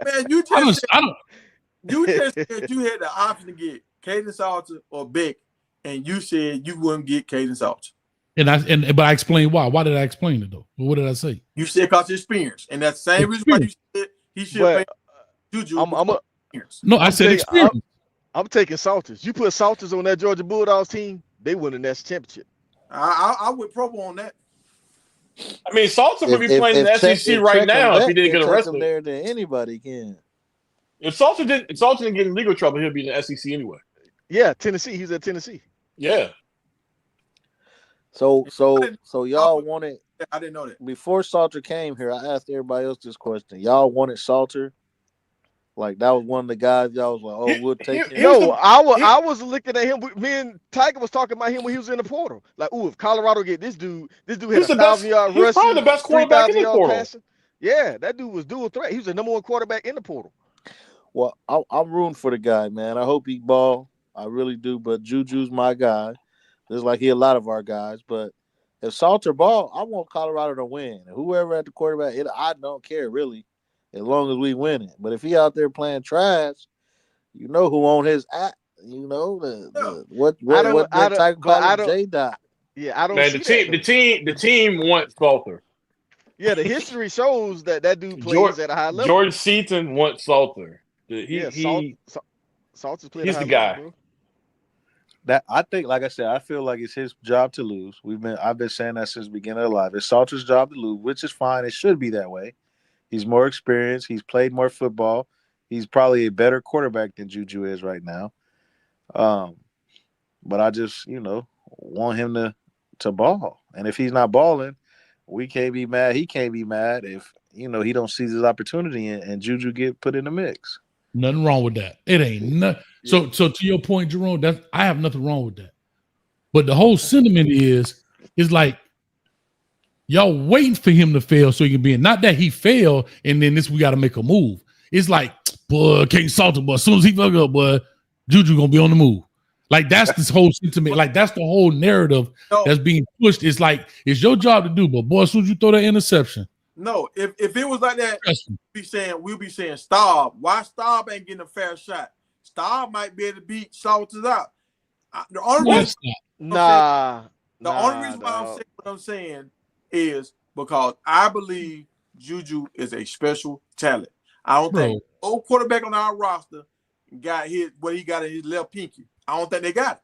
Man, you just said you had the option to get Caden Salter or Beck, and you said you wouldn't get Caden Salter. But I explained why. Why did I explain it though? What did I say? You said because of experience, and that's the same reason why you said he should pay Juju. No, I said experience. I'm taking Salters. You put Salters on that Georgia Bulldogs team, they win the national championship. I would promo on that. I mean, Salter would be playing in the SEC right now if he didn't get arrested. There, then anybody can. If Salter didn't get in legal trouble, he'll be in the SEC anyway. Yeah, Tennessee. He's at Tennessee. Yeah. So y'all wanted. I didn't know that. Before Salter came here, I asked everybody else this question. Y'all wanted Salter? Like that was one of the guys y'all was like, oh, we'll take him. No, I was looking at him. Me and Tiger was talking about him when he was in the portal. Like, ooh, if Colorado get this dude had 1,000-yard rushing. He's probably the best quarterback in the portal. Passing. Yeah, that dude was dual threat. He was the number one quarterback in the portal. Well, I'm rooting for the guy, man. I hope he ball. I really do. But Juju's my guy. Just like he a lot of our guys. But if Salter ball, I want Colorado to win. Whoever at the quarterback, I don't care really. As long as we win it. But if he out there playing trash, you know who on his app, you know what type of JDot. Yeah, I don't. Man, the team wants Salter. Yeah, the history shows that dude plays at a high level. George Seaton wants Salter. Salter's playing. He's the guy. Level, that I think, like I said, I feel like it's his job to lose. I've been saying that since the beginning of life. It's Salter's job to lose, which is fine. It should be that way. He's more experienced. He's played more football. He's probably a better quarterback than Juju is right now. But I just, want him to ball. And if he's not balling, we can't be mad. He can't be mad if, he don't seize his opportunity and Juju get put in the mix. Nothing wrong with that. It ain't nothing. So to your point, Jerome, I have nothing wrong with that. But the whole sentiment is like, y'all waiting for him to fail so he can be in. Not that he failed and then we got to make a move. It's like, boy, King Salter, but as soon as he fuck up, boy, Juju gonna be on the move. Like that's this whole sentiment. Like that's the whole narrative that's being pushed. It's like it's your job to do, but boy, as soon as you throw that interception. No, if it was like that, we'll be saying Staub. Why Staub ain't getting a fair shot? Staub might be able to beat Salters out. The only reason why I'm saying what I'm saying is because I believe Juju is a special talent. I don't think old quarterback on our roster got what he got in his left pinky. I don't think they got it.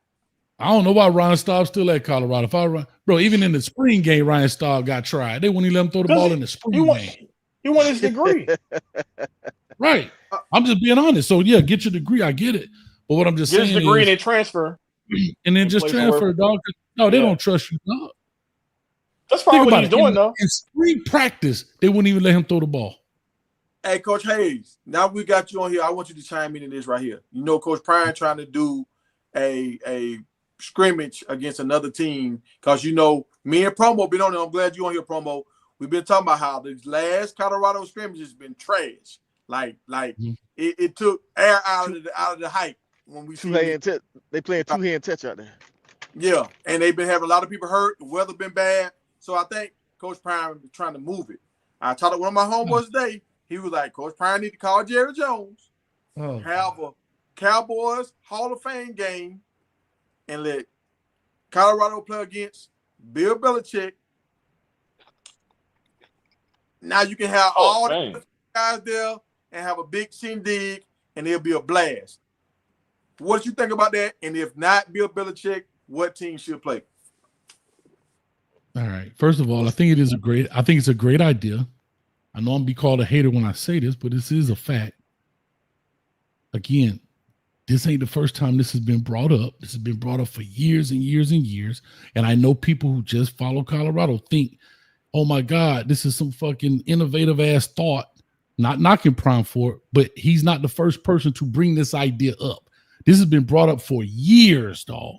I don't know why Ryan Staub's still at Colorado. Even in the spring game, Ryan Staub got tried. They wouldn't even let him throw the ball in the spring game. He won his degree. Right. I'm just being honest. So, yeah, get your degree. I get it. But what I'm just saying is... Get his degree and then transfer. And then just transfer, dog. No, they don't trust you, dog. That's probably what he's doing, though. In spring practice, they wouldn't even let him throw the ball. Hey, Coach Hayes, now we got you on here. I want you to chime in this right here. Coach Prime trying to do a scrimmage against another team because, me and Promo been on it. I'm glad you're on here, Promo. We've been talking about how the last Colorado scrimmage has been trash. It took air out of the hype when we see they playing two-hand touch out there. Yeah, and they've been having a lot of people hurt. The weather been bad, so I think Coach Prime is trying to move it. I talked to one of my homeboys today. He was like, Coach Prime need to call Jerry Jones, have a Cowboys Hall of Fame game, and let Colorado play against Bill Belichick. Now you can have all the guys there and have a big shindig, and it'll be a blast. What do you think about that? And if not Bill Belichick, what team should play? All right. First of all, I think it's a great idea. I know I'm gonna be called a hater when I say this, but this is a fact. Again, this ain't the first time this has been brought up. This has been brought up for years and years and years. And I know people who just follow Colorado think, oh my God, this is some fucking innovative ass thought. Not knocking Prime for it, but he's not the first person to bring this idea up. This has been brought up for years, dog.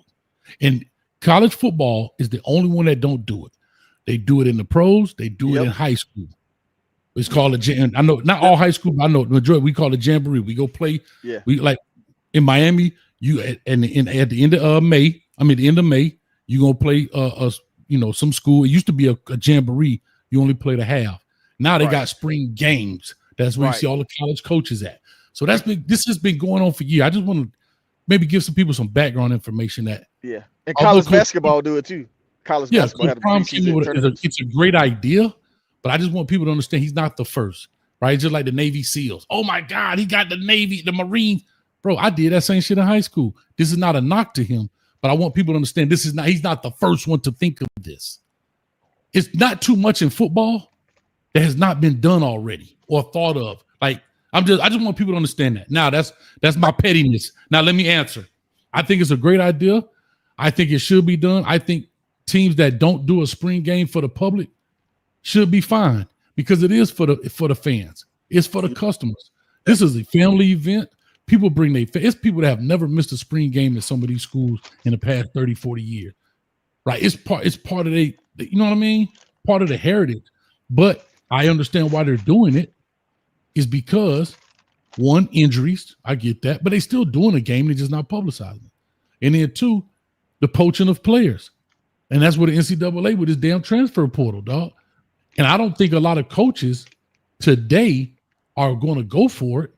And college football is the only one that don't do it. They do it in the pros. They do it in high school. It's called a jam. I know not all high school, but I know the majority. We call it jamboree. We go play. Yeah. We like in Miami. You at the end of May. The end of May. You gonna play some school. It used to be a jamboree. You only played a half. Now they got spring games. That's where you see all the college coaches at. So this has been going on for years. I just want to maybe give some people some background information that and college basketball do it too. College basketball had a preseason it's a great idea, but I just want people to understand he's not the first, right? Just like the Navy SEALs. Oh my God, he got the Navy, the Marines. Bro, I did that same shit in high school. This is not a knock to him, but I want people to understand he's not the first one to think of this. It's not too much in football that has not been done already or thought of. Like I just want people to understand that. Now that's my pettiness. Now let me answer. I think it's a great idea. I think it should be done. I think teams that don't do a spring game for the public should be fined because it is for the fans. It's for the customers. This is a family event. People bring it's people that have never missed a spring game in some of these schools in the past 30, 40 years. Right? It's part of you know what I mean? Part of the heritage. But I understand why they're doing it is because one, injuries. I get that, but they still doing a game. They're just not publicizing it. And then two, the poaching of players. And that's what the NCAA with this damn transfer portal, dog. And I don't think a lot of coaches today are going to go for it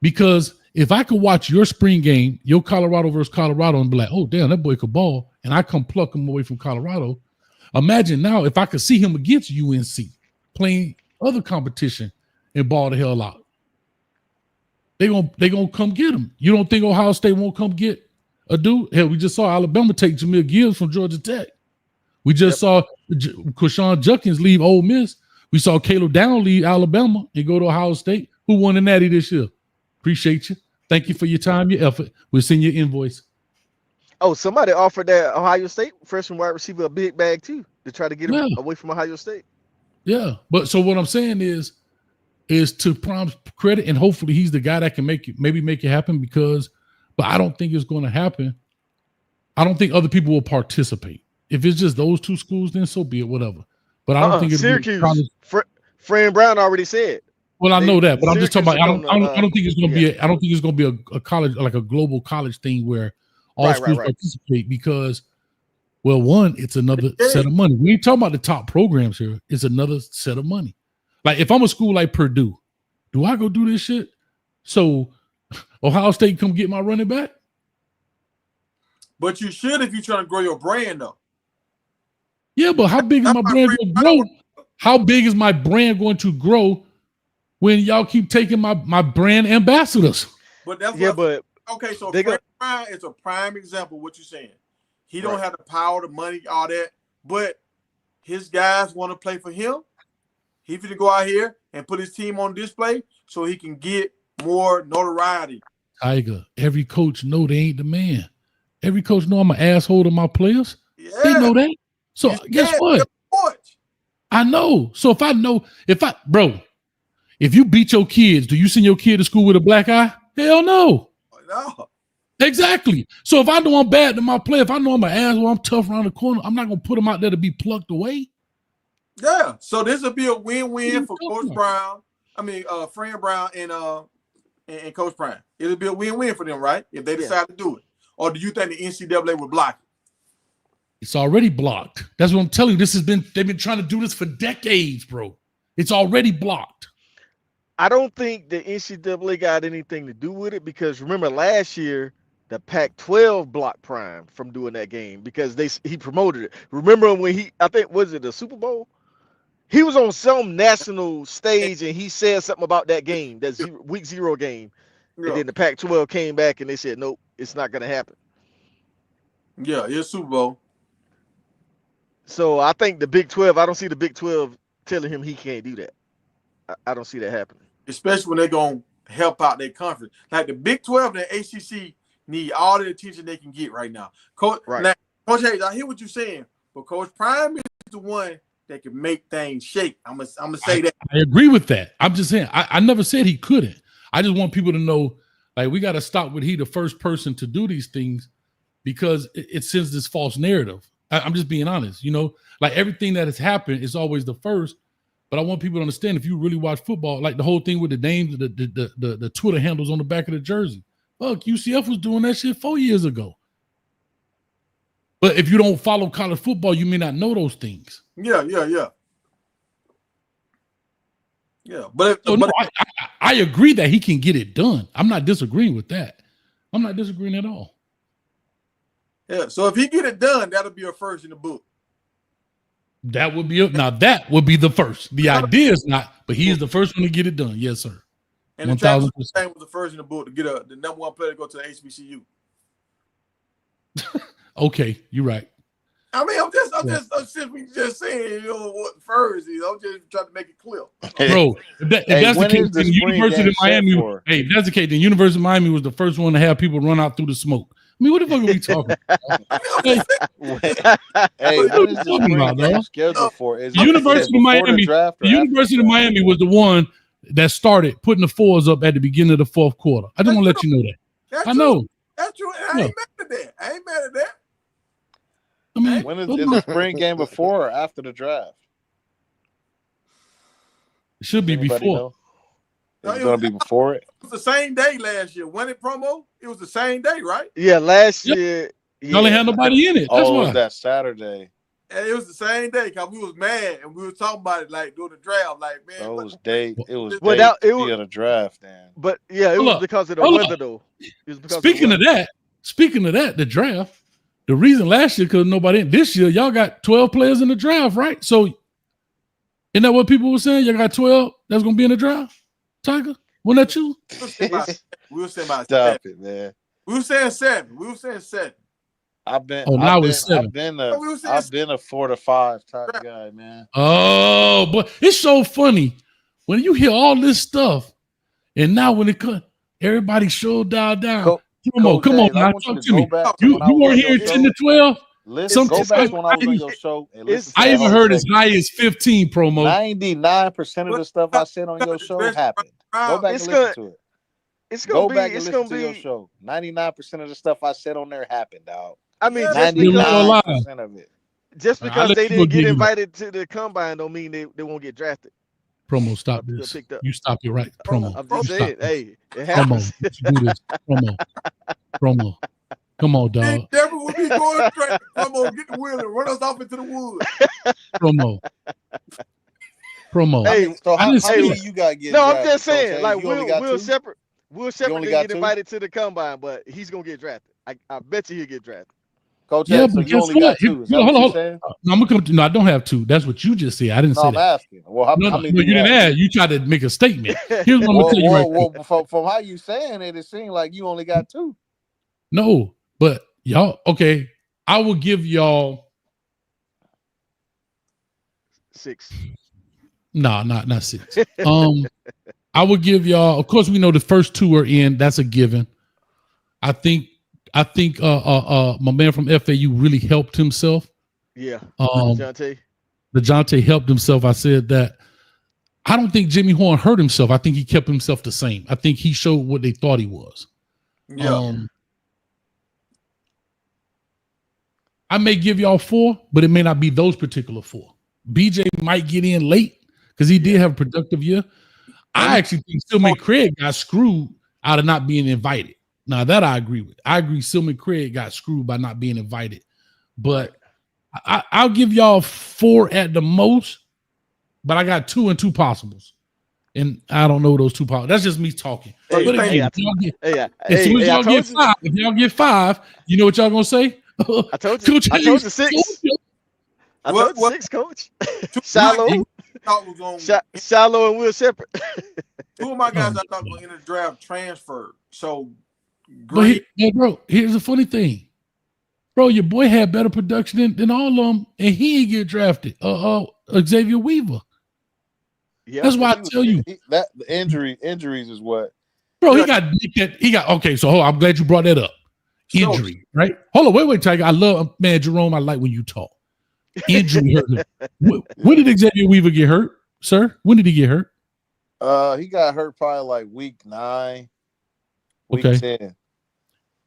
because if I could watch your spring game, your Colorado versus Colorado, and be like, oh, damn, that boy could ball, and I come pluck him away from Colorado, imagine now if I could see him against UNC playing other competition and ball the hell out. They gonna come get him. You don't think Ohio State won't come get a dude? Hell, we just saw Alabama take Jameer Gibbs from Georgia Tech. We just saw Quashawn Judkins leave Ole Miss. We saw Caleb Down leave Alabama and go to Ohio State. Who won the Natty this year? Appreciate you. Thank you for your time, your effort. We'll send you an invoice. Oh, somebody offered that Ohio State freshman wide receiver a big bag too to try to get him away from Ohio State. Yeah, but so what I'm saying is to Prime's credit, and hopefully he's the guy that can make it happen but I don't think it's going to happen. I don't think other people will participate. If it's just those two schools, then so be it, whatever. But I don't think it's Syracuse. Fran Brown already said. Well, I know that, but I'm just talking about. I don't think it's going to be. I don't think it's going to be a college, like a global college thing where all schools participate because, well, one, it's another set of money. We ain't talking about the top programs here. It's another set of money. Like if I'm a school like Purdue, do I go do this shit? So Ohio State come get my running back? But you should if you're trying to grow your brand, though. Yeah, but how big is my brand going to grow? How big is my brand going to grow when y'all keep taking my brand ambassadors? But that's okay. So Prime is a prime example of what you're saying. He don't have the power, the money, all that, but his guys want to play for him. He finna go out here and put his team on display so he can get more notoriety. Tiger, every coach know they ain't the man. Every coach know I'm an asshole to my players. Yeah. They know that. So guess what? I know. So if you beat your kids, do you send your kid to school with a black eye? Hell no. No. Exactly. So if I know I'm bad to my player, if I know I'm an asshole, I'm tough around the corner, I'm not going to put them out there to be plucked away. Yeah. So this will be a win-win for Coach Brown Fran Brown and Coach Prime. It'll be a win-win for them, right? If they decide to do it. Or do you think the NCAA would block it? It's already blocked. That's what I'm telling you. They've been trying to do this for decades, bro. It's already blocked. I don't think the NCAA got anything to do with it because remember last year the Pac-12 blocked Prime from doing that game because he promoted it. Remember when was it the Super Bowl? He was on some national stage and he said something about that game, that week 0 game. Yeah. And then the Pac-12 came back and they said, nope, it's not going to happen. Yeah, it's Super Bowl. So I think the Big 12, I don't see the Big 12 telling him he can't do that. I don't see that happening. Especially when they're going to help out their conference. Like the Big 12 and the ACC need all the attention they can get right now. Coach Hayes, I hear what you're saying, but Coach Prime is the one that can make things shake. I'm gonna say that. I agree with that. I'm just saying, I never said he couldn't. I just want people to know, like, we got to stop with he the first person to do these things because it sends this false narrative. I'm just being honest. Like everything that has happened is always the first. But I want people to understand if you really watch football, like the whole thing with the names, the Twitter handles on the back of the jersey. Look, UCF was doing that shit 4 years ago. But if you don't follow college football, you may not know those things. Yeah. But I agree that he can get it done. I'm not disagreeing with that. I'm not disagreeing at all. Yeah. So if he get it done, that'll be a first in the book. That would be the first. The idea is not, but he is the first one to get it done. Yes, sir. And 1,000% was the first in the book to get the number one player to go to the HBCU. Okay, you're right. I'm just saying, what first is. I'm just trying to make it clear. Bro, if that's the case, then University of Miami. Hey, if that's the case, then University of Miami was the first one to have people run out through the smoke. I mean, what the fuck are we talking about? Hey, what is the spring game scheduled for? The University of Miami was the one that started putting the fours up at the beginning of the fourth quarter. I just want to let you know that. I know. That's true. I ain't mad at that. I mean, when is the spring game before or after the draft? It should be before. It's going to be before it. It was the same day last year. When it promo, it was the same day, right? Yeah, last year. Y'all ain't had nobody in it. That's why. It was that Saturday. And it was the same day because we was mad and we was talking about it like during the draft. Like, man, it was day of the draft, man. But yeah, it was because of the weather, though. Speaking of that, the draft. The reason last year because nobody in this year, y'all got 12 players in the draft, right? So, isn't that what people were saying? Y'all got 12 that's gonna be in the draft. Tiger, wasn't that you? We were saying about Stop 7. it, man. We were saying 7. I've been 7. I've been a 4 to 5 type guy, man. Oh, but it's so funny when you hear all this stuff, and now when it comes, everybody show down. Come on, now talk to me. You weren't here 10 to 12. Listen, go back when I was on your show and listen. I even heard as high as 15 promo. 99% of the stuff I said on your show happened. Go back and listen to it. Go back and listen to your show. 99% of the stuff I said on there happened, dog. I mean, 99% of it. Just because they didn't get invited to the combine don't mean they won't get drafted. Promo, stop this. You stop your right. Promo. I'm just saying, hey, it happens. Promo. Come on, dog. Never would be going straight. Promo, get the wheel and run us off into the woods. Promo. Hey, so how many you got getting? No, drafted, I'm just saying, Coach? like Will Shepherd didn't get invited to the combine, but he's gonna get drafted. I bet you he'll get drafted. Coach, yeah, so you only got 2. Hold on. No, I'm gonna come. No, I don't have 2. That's what you just said. I didn't say that. I'm asking. Well, how many you didn't ask. You tried to make a statement. Here's what I'm gonna tell you right now. From how you saying it, it seemed like you only got 2. No, but y'all, okay. I will give y'all 6. No, not 6. I will give y'all. Of course, we know the first 2 are in. That's a given. I think my man from FAU really helped himself. Yeah. DeJounte helped himself. I said that. I don't think Jimmy Horn hurt himself. I think he kept himself the same. I think he showed what they thought he was. Yeah. I may give y'all 4, but it may not be those particular 4. BJ might get in late because he did have a productive year. I actually think Silman Craig got screwed out of not being invited. Now that I agree with. I agree Silman Craig got screwed by not being invited. But I'll give y'all 4 at the most. But I got 2 and 2 possibles. And I don't know those 2 possibles. That's just me talking. Hey, but again, if y'all get 5, you know what y'all gonna say? I told you 6. I told you 6, coach. Shiloh and Will Shepherd. 2 of my guys I thought were in the draft transferred. So but bro, here's the funny thing. Bro, your boy had better production than all of them, and he ain't get drafted. Xavier Weaver. Yeah, that's why I tell you that the injuries is what. Bro, he got okay. So I'm glad you brought that up. Injury, right? Hold on, wait, Tiger. I love Jerome. I like when you talk. Injury hurt him. When did Xavier Weaver get hurt, sir? When did he get hurt? He got hurt probably like week 9, week 10.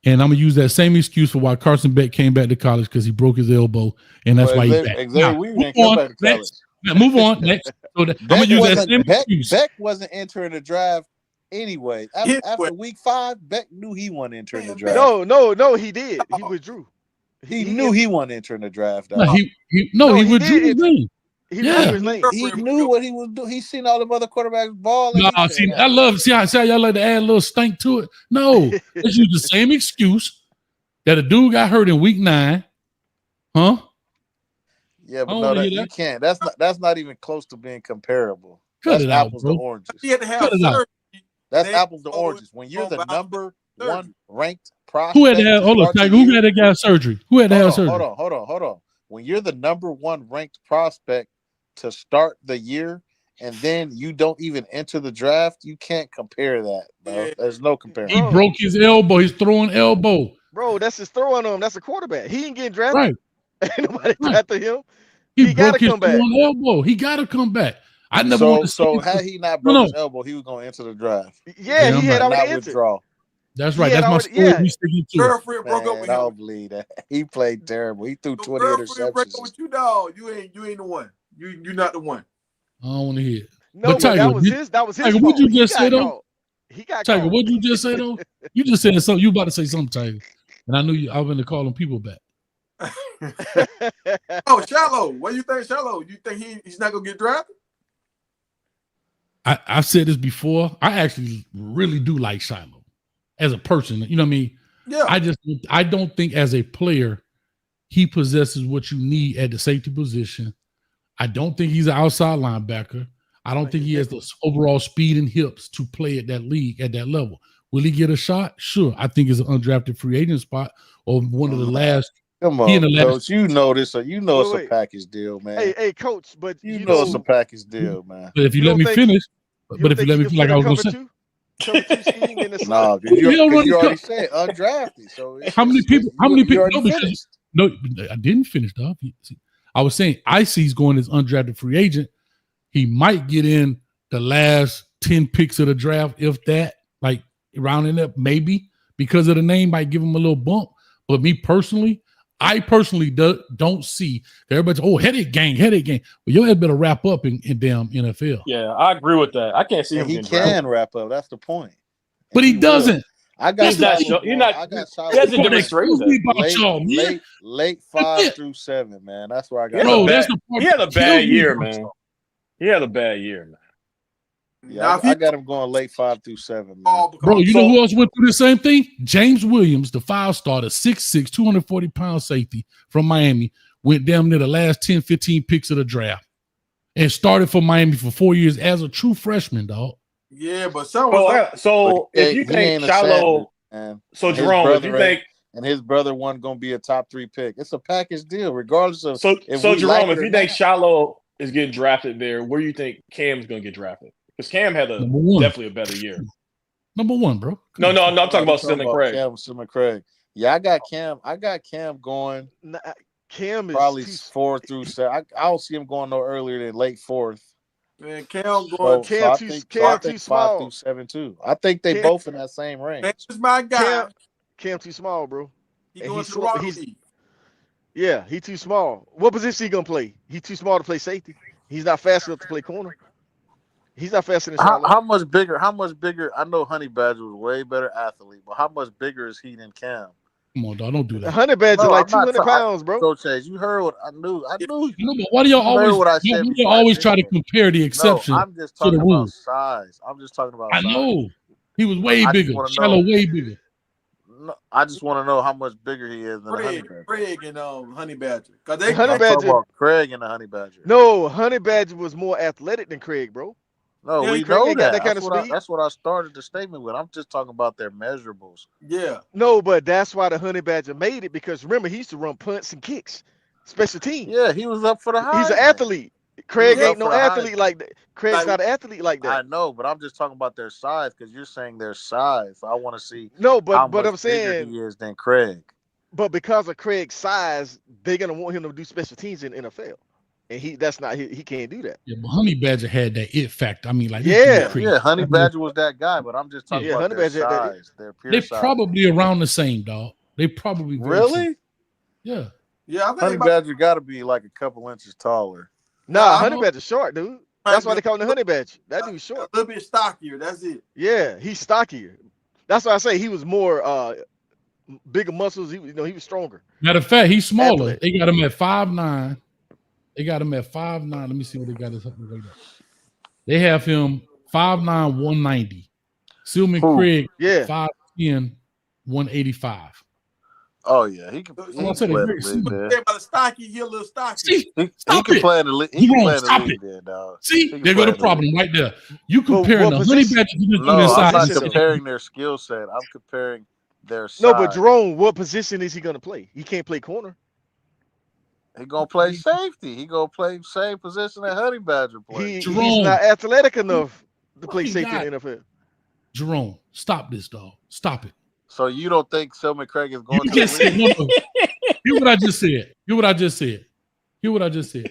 And I'm gonna use that same excuse for why Carson Beck came back to college because he broke his elbow, and that's why he's back. Xavier Weaver didn't come back to college. Move on. Next. So I'm gonna use that same excuse. Beck wasn't entering the draft anyway. After week 5, Beck knew he wasn't entering the draft. No, he did. He withdrew. He knew he wasn't entering the draft. No, he withdrew his name. He knew what he was doing. He seen all the other quarterbacks ball. See how y'all like to add a little stank to it. No, let's use the same excuse that a dude got hurt in week 9. Huh? Yeah, but no, you can't. That's not even close to being comparable. Cut that's apples to oranges. He had to have surgery. That's apples to oranges. When you're the number 1 ranked prospect, who had to have? Hold on, Tiger. Who had to get surgery? Who had to have surgery? Hold on. When you're the number 1 ranked prospect to start the year, and then you don't even enter the draft, you can't compare that, bro. There's no comparison. He broke his elbow. He's throwing elbow. Bro, that's his throwing arm. That's a quarterback. He ain't getting drafted. Right. Ain't nobody drafted him. He broke his throwing elbow. He got to come back. I never want to So had he not broke his elbow, he was going to enter the draft. Yeah, he had already entered. Withdraw. That's right. That's my story. We sticking to. Girlfriend broke up with I him. don't believe that. He played terrible. He threw 20 interceptions. Break up with you, dog. You ain't the one. You're not the one. I don't want to hear it. No, but Tiger, that was his Tiger, fault. what'd you just say though? He got Tiger, called. what'd you just say though? You just said something. You about to say something, Tiger. And I knew I was going to call them people back. Oh, Shiloh. What do you think, Shiloh? You think he's not gonna get drafted? I've said this before. I actually really do like Shiloh as a person. You know what I mean? Yeah. I don't think as a player he possesses what you need at the safety position. I don't think he's an outside linebacker. I don't think he has the overall speed and hips to play at that league at that level. Will he get a shot? Sure. I think it's an undrafted free agent spot or one of the last. Come on, Coach. You know this. You know it's a package deal, man. Hey, Coach. But you know it's a package deal, man. But if you let me finish, but if you let me feel like I was going to say. No, you already said undrafted. So how many people? No, I didn't finish, dog. I was saying Icy's going as undrafted free agent. He might get in the last 10 picks of the draft, if that, like rounding up, maybe because of the name might give him a little bump. But me personally, I don't see everybody's headache gang. Well, your head better wrap up in damn NFL. Yeah, I agree with that. I can't see him. He can wrap up. That's the point. But he doesn't. I got You're not. I got He hasn't demonstrated that. Late 5 through 7, man. That's where I got. Bro, he had a bad year, man. He had a bad year, man. Yeah, I got him going late 5 through 7, man. Bro, you know who else went through the same thing? James Williams, the 5-star, 6'6", 240-pound safety from Miami, went down near the last 10, 15 picks of the draft and started for Miami for 4 years as a true freshman, dog. Yeah, but if you think Shiloh, so Jerome, if you think, and his brother wasn't going to be a top 3 pick, it's a package deal, regardless of. So Jerome, if you think Shiloh is getting drafted there, where do you think Cam's going to get drafted? Because Cam had definitely a better year. Number 1, bro. No, I'm talking about Silman Craig. Silman Craig. Yeah, I got Cam going. Cam is probably 4 through 7. I don't see him going no earlier than late 4th. Man, Cam going. Cam too small. 5 through 7 too. I think they both in that same range. That's my guy. Cam too small, bro. He going to the rock league. Yeah, he too small. What position he gonna play? He too small to play safety. He's not fast enough to play corner. He's not faster than How, Shiloh. how much bigger? How much bigger? I know Honey Badger was way better athlete, but how much bigger is he than Cam? Come on, dog. Don't do that. Honey Badger No, like I'm not 200 pounds, bro. So Chase, you heard what I knew. I knew. No, but why do y'all You heard always? what I Why said do before y'all I always try to mentioned it. compare the No, exception I'm just to the talking about rule? size. I'm just talking about I size. know he was way I just bigger. wanna Shiloh know. way bigger. No, I just want to know how much bigger he is than the Honey Badger. Craig and Honey Badger. Cause Honey I'm talking Badger. about Craig and the Honey Badger. No, Honey Badger was more athletic than Craig, bro. No, Yeah, we Craig know ain't got that. that kind of speed. That's what I started the statement with. I'm just talking about their measurables. Yeah. No, but that's why the Honey Badger made it, because remember, he used to run punts and kicks, special teams. Yeah, he was up for the He's an Heisman. athlete. Craig was up ain't no for the athlete Heisman. like that. Craig's Like- not an athlete like I that. know, but I'm just talking about their size because you're saying their size. I want to see No, how but much I'm bigger saying, he is than Craig. but because of Craig's size, they're gonna want him to do special teams in the NFL, and he can't do that. Yeah, but Honey Badger had that it factor. I mean, like, Yeah. Yeah, Honey Badger was that guy, but I'm just talking Yeah, about Honey their Badger had that- size, their pure they size. probably around the same, dog. They probably very Really? similar. Yeah. Yeah, I think Honey about, Badger got to be like a couple inches taller. Nah, I Honey know- Badger's short, dude. That's why they call him the Honey Badger. That dude's a short. little bit stockier. That's it. Yeah, he's stockier. That's why I say he was more bigger muscles. He was stronger. Matter of fact, he's smaller. Athlete. They got him at 5'9". They got him at 5'9". Let me see what they got his weight at. They have him 5'9", 190. Silman Who? Craig, Yeah. 5'10", 185. Oh yeah, he can So play I said in it the very league, similar. man. Yeah, about the stocky, he a little stocky. See, He stop can it. play in the league. He You can wrong. play in the Stop league, it. there, dog. See, He can there play go the in the problem league. right there. You comparing what the Honey position? Badger to this No, dude I'm inside. not position, though? comparing their skill set. I'm comparing their size. No, but Jerome, what position is he gonna play? He can't play corner. He gonna play safety. He gonna play same position that Honey Badger plays. He's Jerome. not athletic enough to play He safety got- in the NFL. Jerome, stop this, dog. Stop it. So you don't think Silman Craig is going You to the just said, league? no. Hear what I just said. Hear what I just said. Hear what I just said.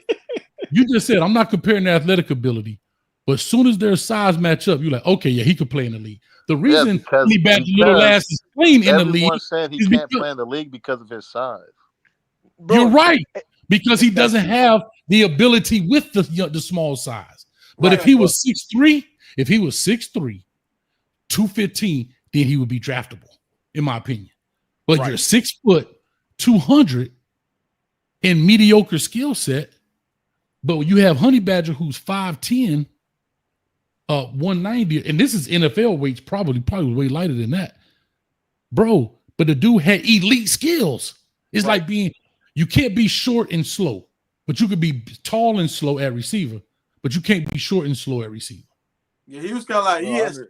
You just said, I'm not comparing their athletic ability, but as soon as their size match up, you're like, okay, yeah, he could play in the league. The reason because- Honey Badger little because ass is playing in the league, Everyone said he is can't because- play in the league because of his size. Bro, you're right, because he doesn't have the ability with the small size. But if he was 6'3", 215, then he would be draftable, in my opinion. But you're 6 foot, 200 in mediocre skill set, but you have Honey Badger who's 5'10", 190, and this is NFL weights, probably way lighter than that, bro. But the dude had elite skills. It's like being, you can't be short and slow, but you could be tall and slow at receiver, but you can't be short and slow at receiver. Yeah, he was kind of like he has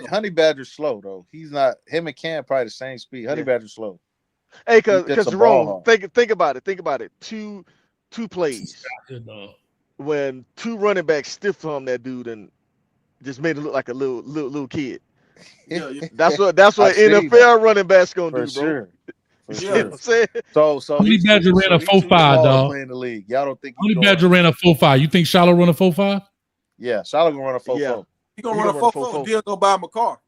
Honey Badger's slow though. He's not. Him and Cam probably the same speed. Honey Badger's slow. Hey, He because gets a Jerome, ball. think about it. Think about it. Two plays when two running backs stiff armed that dude and just made it look like a little kid. Yeah, yeah. That's what I see NFL running backs gonna For do, bro. sure. For You Yeah. know what sure. I'm saying? So Honey he's Badger too- ran a he's too 4.5, small to dog. play in the league. Y'all don't think Honey he's Badger ran a 4.5. You think Shiloh run a 4.5? Yeah, Shiloh gonna run a 4.4. Yeah. He gonna He run a gonna run a 4-4. 4-4. Deal go buy him a car.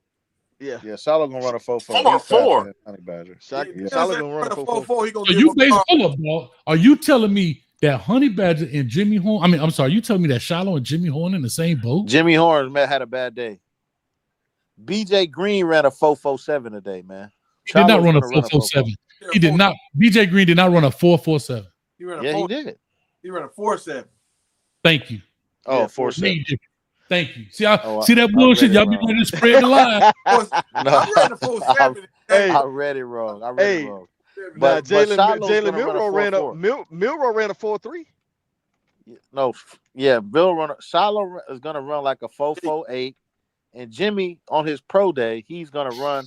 Yeah. Yeah, Shiloh gonna run a 4.4. 4.4. Honey Badger. Shiloh Yeah. gonna run a 4-4. He gonna So give you him a basically, car. hold up, dog. Are you telling me that Honey Badger and Jimmy Horn? I'm sorry. You telling me that Shiloh and Jimmy Horn in the same boat? Jimmy Horn had a bad day. BJ Green ran a 4.47 today, man. He did not Shiloh's run a gonna run a 4.47. He did not. BJ Green did not run a 4.47. He ran a Yeah, 4. he did. He ran a 4.7. Thank you. Oh, Yeah, 4.7. Made difference. Thank you. See, Oh, see that I bullshit? read it Y'all be wrong. ready to spread the lie. No, I ran a 4.7. Hey, I read it wrong. I read Hey. it wrong. nah, But Jalen Shiloh's Jalen gonna run a Milrow ran a 4.4. Milrow ran a 4.3. No, yeah, Shiloh is gonna run like a 4.48, and Jimmy on his pro day, he's gonna run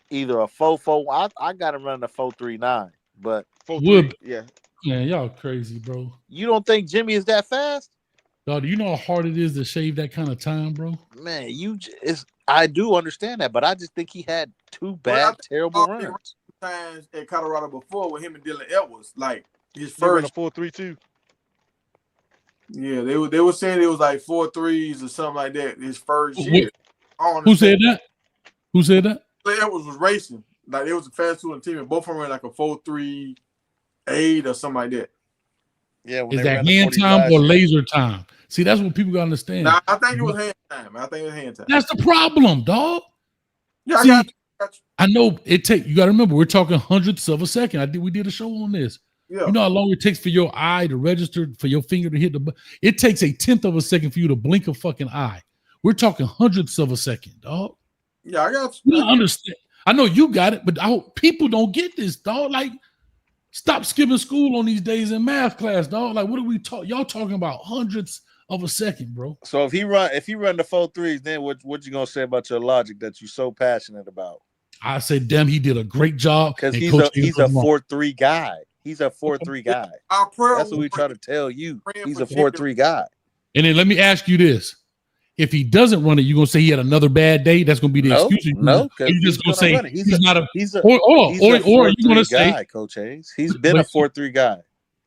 either a 4.4. I got him running a 4.39, but 4.3. Would- Yeah. Man, y'all crazy, bro. you don't think Jimmy is that fast? Dog, do you know how hard it is to shave that kind of time, bro? Man, I do understand that, but I just think he had two bad, terrible runs. Times at Colorado before with him and Dylan Edwards, like his He ran a first. 4.3 too. Yeah, they were saying it was like 4.3s or something like that. His first Who- year. I don't Who said understand. that? Who said that? Dylan Edwards was racing. Like it was a fast two team, and both of them ran like a 4.38 or something like that. Yeah, when Is they that ran the hand 40 time last or year. laser time? See, that's what people gotta understand. Nah, I think it was hand time. I think it was hand time. That's the problem, dog. Yeah, See, I got you. I know it take. You gotta remember, we're talking hundredths of a second. We did a show on this. Yeah. You know how long it takes for your eye to register, for your finger to hit the button? It takes a tenth of a second for you to blink a fucking eye. We're talking hundredths of a second, dog. Yeah, I got you. I understand. I know you got it, but people don't get this, dog. Like, stop skipping school on these days in math class, dog. Like, what are we talking? Y'all talking about hundredths of a second, bro. So if he run the 4.3s, then what you gonna say about your logic that you're so passionate about? I say, damn, he did a great job because he's a 4.3 guy. He's a 4.3 guy. That's what we try to tell you. He's a 4.3 guy. And then let me ask you this: if he doesn't run it, you gonna say he had another bad day? That's gonna be the excuse. No, you just gonna say he's not a. He's a or you gonna say guy, Coach Hayes. He's been a 4.3 guy.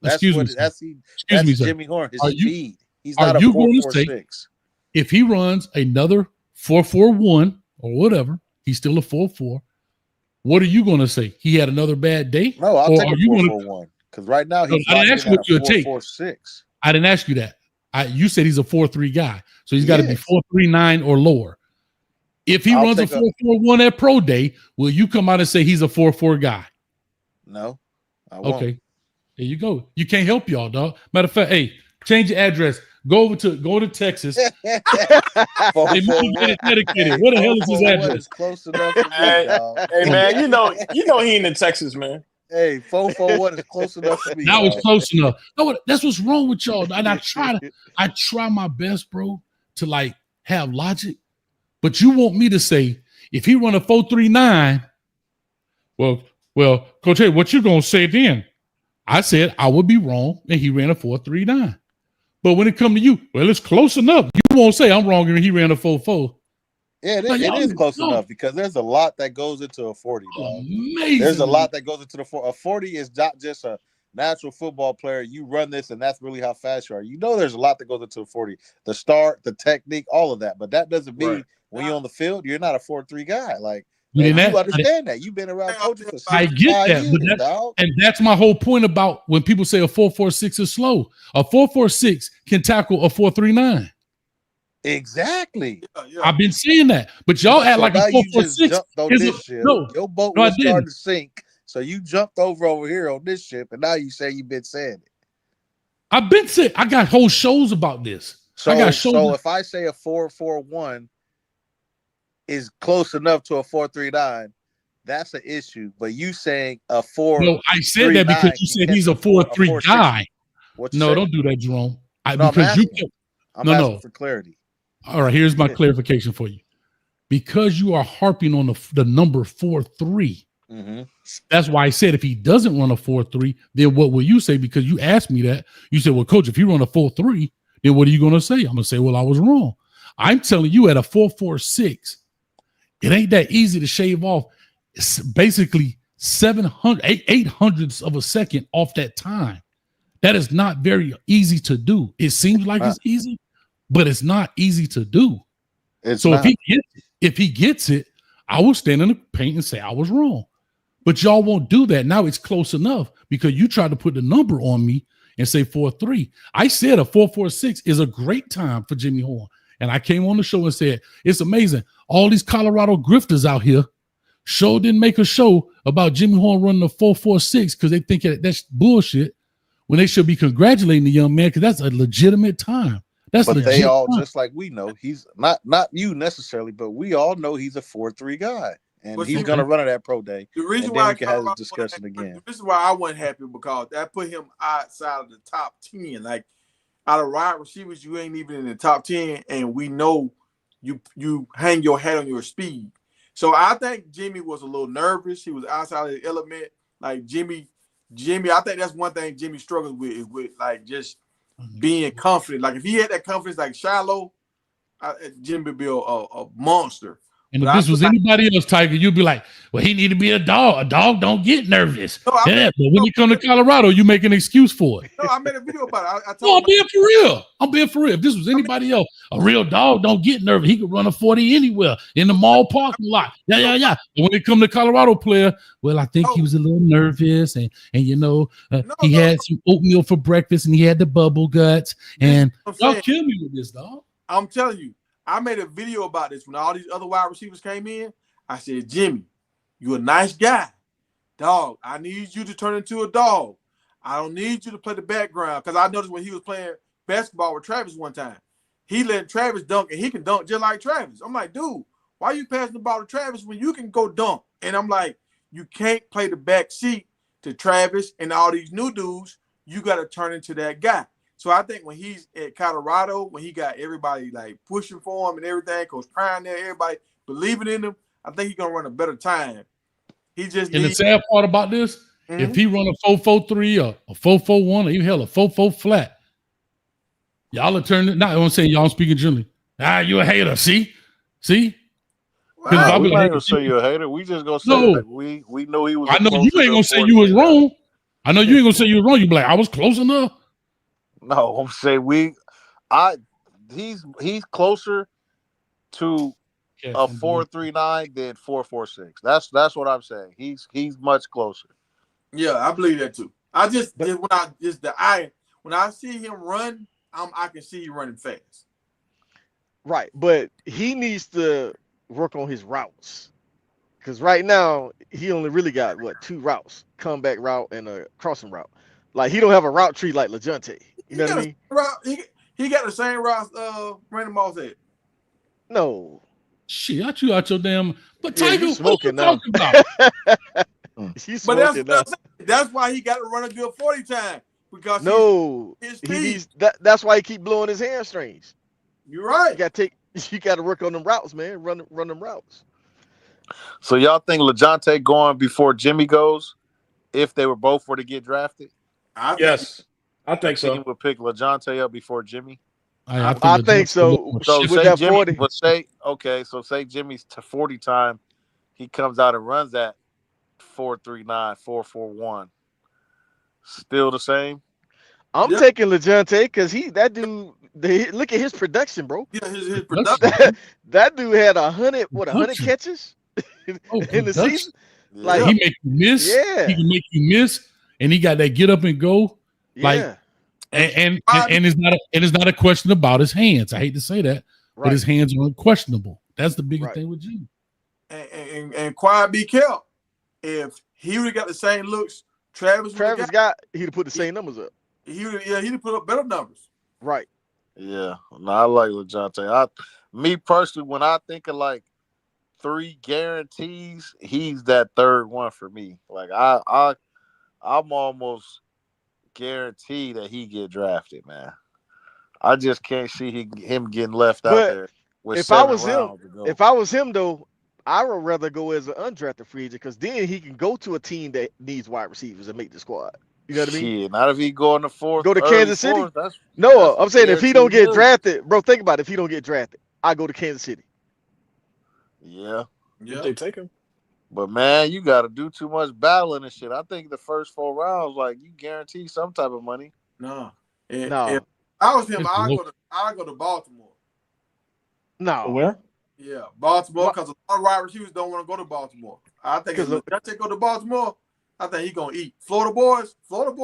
That's Jimmy Horn. His speed. He's not a 4.46. If he runs another 4.41 or whatever, he's still a 4.4. What are you going to say? He had another bad day? No, I'll take a 4.41 because right now he's I didn't ask you what you would take. 4.46. I didn't ask you that. You said he's a 4.3 guy, so he's got to be 4.39 or lower. If he runs a 4.41 at pro day, will you come out and say he's a 4.4 guy? No, I won't. Okay, there you go. You can't help y'all, dog. Matter of fact, hey, change your address. Go to Texas. Hey, dedicated. What the hell is his address? Close enough for me, hey man, you know he in Texas, man. Hey, 441 is close enough for me. That was close enough. No, that's what's wrong with y'all. And I try my best, bro, to like have logic. But you want me to say if he run a 4.39, well, Coach, hey, what you gonna say then? I said I would be wrong, and he ran a 4.39. But when it come to you, well, it's close enough. You won't say I'm wrong and he ran a 4.4. Yeah, it is close enough because there's a lot that goes into a 40. Amazing. There's a lot that goes into the 40. A 40 is not just a natural football player. You run this, and that's really how fast you are. You know there's a lot that goes into a 40. The start, the technique, all of that. But that doesn't mean when you're on the field, you're not a 4.3 guy. Like, you understand that. You've been around coaches for 65 I get that, years, and that's my whole point about when people say a 4.46 is slow. A 4.46 can tackle a 4.39. Exactly. I've been saying that, but y'all act like a 4.46 is your boat was starting to sink, so you jumped over here on this ship, and now you say you've been saying it. I've been saying I got whole shows about this. So if I say a 4.41 is close enough to a 4.39, that's an issue. But you saying a 4? No, I said that because you said he's a 4.3 guy. No, don't do that, Jerome. I'm asking for clarity. All right, here's my clarification for you. Because you are harping on the number 4.3. Mm-hmm. That's why I said if he doesn't run a 4.3, then what will you say? Because you asked me that. You said, well, Coach, if you run a 4.3, then what are you going to say? I'm going to say, well, I was wrong. I'm telling you at a 4.46, it ain't that easy to shave off. It's basically 800ths of a second off that time. That is not very easy to do. It seems like it's easy, but it's not easy to do. If he gets it, I will stand in the paint and say I was wrong. But y'all won't do that. Now it's close enough because you tried to put the number on me and say 4.3. I said a 4.46 is a great time for Jimmy Horn. And I came on the show and said, it's amazing. All these Colorado grifters out here didn't make a show about Jimmy Horn running a 4.46 because they think that's bullshit when they should be congratulating the young man because that's a legitimate time. But they all, just like we know, he's not you necessarily, but we all know he's a 4.3 guy. And he's going to run it at pro day. The reason why we can have this discussion again. This is why I wasn't happy because that put him outside of the top 10. Like, out of wide receivers, you ain't even in the top 10, and we know you hang your hat on your speed. So I think Jimmy was a little nervous. He was outside of the element. Like Jimmy, I think that's one thing Jimmy struggles with is with like just being confident. Like if he had that confidence like Shiloh, Jimmy would be a monster. And if this was anybody else, Tiger, you'd be like, well, he need to be a dog. A dog don't get nervous. No, but when you come to Colorado, you make an excuse for it. No, I made a video about it. I'm being for real. I'm being for real. If this was anybody else, a real dog don't get nervous. He could run a 40 anywhere in the mall parking lot. Yeah. But when it come to Colorado player, well, I think he was a little nervous, and he had some oatmeal for breakfast, and he had the bubble guts. And y'all kill me with this, dog. I'm telling you. I made a video about this when all these other wide receivers came in. I said, Jimmy, you a nice guy. Dog, I need you to turn into a dog. I don't need you to play the background. Because I noticed when he was playing basketball with Travis one time, he let Travis dunk, and he can dunk just like Travis. I'm like, dude, why are you passing the ball to Travis when you can go dunk? And I'm like, you can't play the back seat to Travis and all these new dudes. You got to turn into that guy. So I think when he's at Colorado, when he got everybody like pushing for him and everything, Coach Prime there, everybody believing in him, I think he's gonna run a better time. He just the sad part about this, if he run a 4.43 or a 4.41 or even hell a 4.4 flat, y'all are turning. Not I'm saying y'all speaking generally. You a hater? See. Well, we're not gonna say you're a hater. We just gonna say that we know he was. I know you ain't gonna say you was wrong. I know you ain't gonna say you was wrong. You be like, I was close enough. No, I'm saying he's closer to a 4.39 than 4.46. That's what I'm saying. He's much closer. Yeah, I believe that too. When I see him run, I can see him running fast. Right, but he needs to work on his routes. Because right now he only really got 2 routes: comeback route and a crossing route. Like he don't have a route tree like LeJounte. You know what I mean? He got the same route Brandon Moss had. No. Shit, I you out your damn. But Tiger, you smoking now. He's smoking now. That's why he got to run a good 40 time. Because that's why he keep blowing his hamstrings. You're right. You got to work on them routes, man. Run them routes. So y'all think LeJounte going before Jimmy goes if they were both to get drafted? Yes. I think so. He would pick LeJounte up before Jimmy. I think so. So say Jimmy, say Jimmy's to 40 time, he comes out and runs that 4.39, 4.41. Still the same. I'm taking LeJounte because look at his production, bro. Yeah, his production. that dude had 100 catches in the season. Like he make you miss. Yeah, he can make you miss, and he got that get up and go. Like, and it's not a question about his hands. I hate to say that, but his hands are unquestionable. That's the biggest thing with Jimmy. And quiet be kept. If he would have got the same looks Travis got, he'd have put the same numbers up. He'd have put up better numbers. Right. Yeah. No, I like LeJounte. Me personally, when I think of like 3 guarantees, he's that third one for me. Like I'm almost guaranteed that he get drafted, man. I just can't see him getting left out there. If I was him though, I would rather go as an undrafted free agent because then he can go to a team that needs wide receivers and make the squad. You know what I mean? Yeah, not if he go in the 4th. Go to Kansas City. I'm saying if he don't get drafted, bro. Think about it. If he don't get drafted, I go to Kansas City. Yeah. They take him. But man, you got to do too much battling and shit. I think the first 4 rounds, like you guarantee some type of money. No. If I was him, I'd go to Baltimore. No. Where? Yeah, Baltimore, because a lot of wide receivers don't want to go to Baltimore. I think if they go to Baltimore, I think he's gonna eat. Florida boys love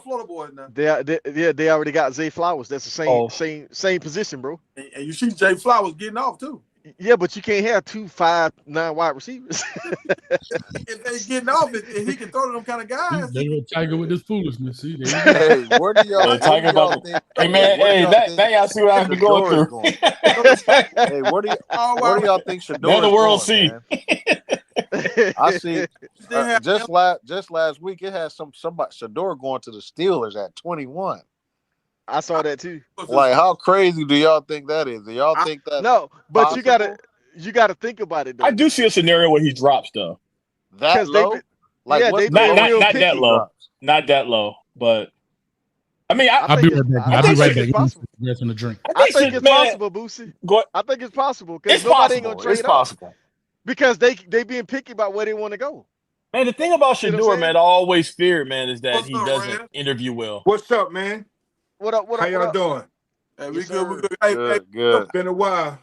Florida boys now. They already got Zay Flowers. That's the same position, bro. And you see Zay Flowers getting off too. Yeah, but you can't have 2 5'9" wide receivers. If they getting off, if he can throw to them kind of guys. They will Tiger with this foolishness. See, hey, where do y'all think? Hey man, now y'all see what I've been going through. Hey, where do y'all think Shador? Now the world see. I see. Just last week, it had somebody Shador going to the Steelers at 21. I saw that too. Like, how crazy do y'all think that is? Do y'all think that? No, but possible? you gotta think about it though. I do see a scenario where he drops though. That low? Not that low. Not that low. But I mean, I'll be right back. I'll be right back. I think it's possible, Boosie. I think it's possible because nobody ain't gonna trade. It's possible. Because they being picky about where they want to go. Man, the thing about You know what I'm Shador, saying? man, I always feared, man, is that What's he up, doesn't Rand? interview well. What's up, man? What up? What How up? What y'all up? doing? Hey, we Yes, good. We sir. good. Hey, Good. Been a while.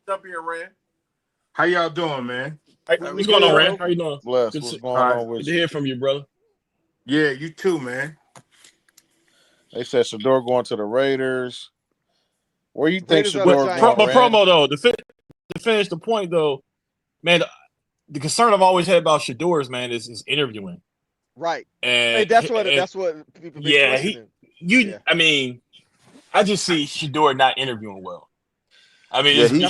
jump in, Rand. How y'all doing, man? Hey, Hey, what's we going on, good, Rand? bro. How you doing? Bless. Good What's to, going All right. on with good to you? hear from you, brother. Yeah, you too, man. They said Shador going to the Raiders. Where you think Raiders are the Shador Giants. going, But Rand? promo though, to finish the point though, man, the concern I've always had about Shador's, man, is interviewing. Right. And That's what people been yeah, questioning. I mean, I just see Shador not interviewing well. I mean, Yeah,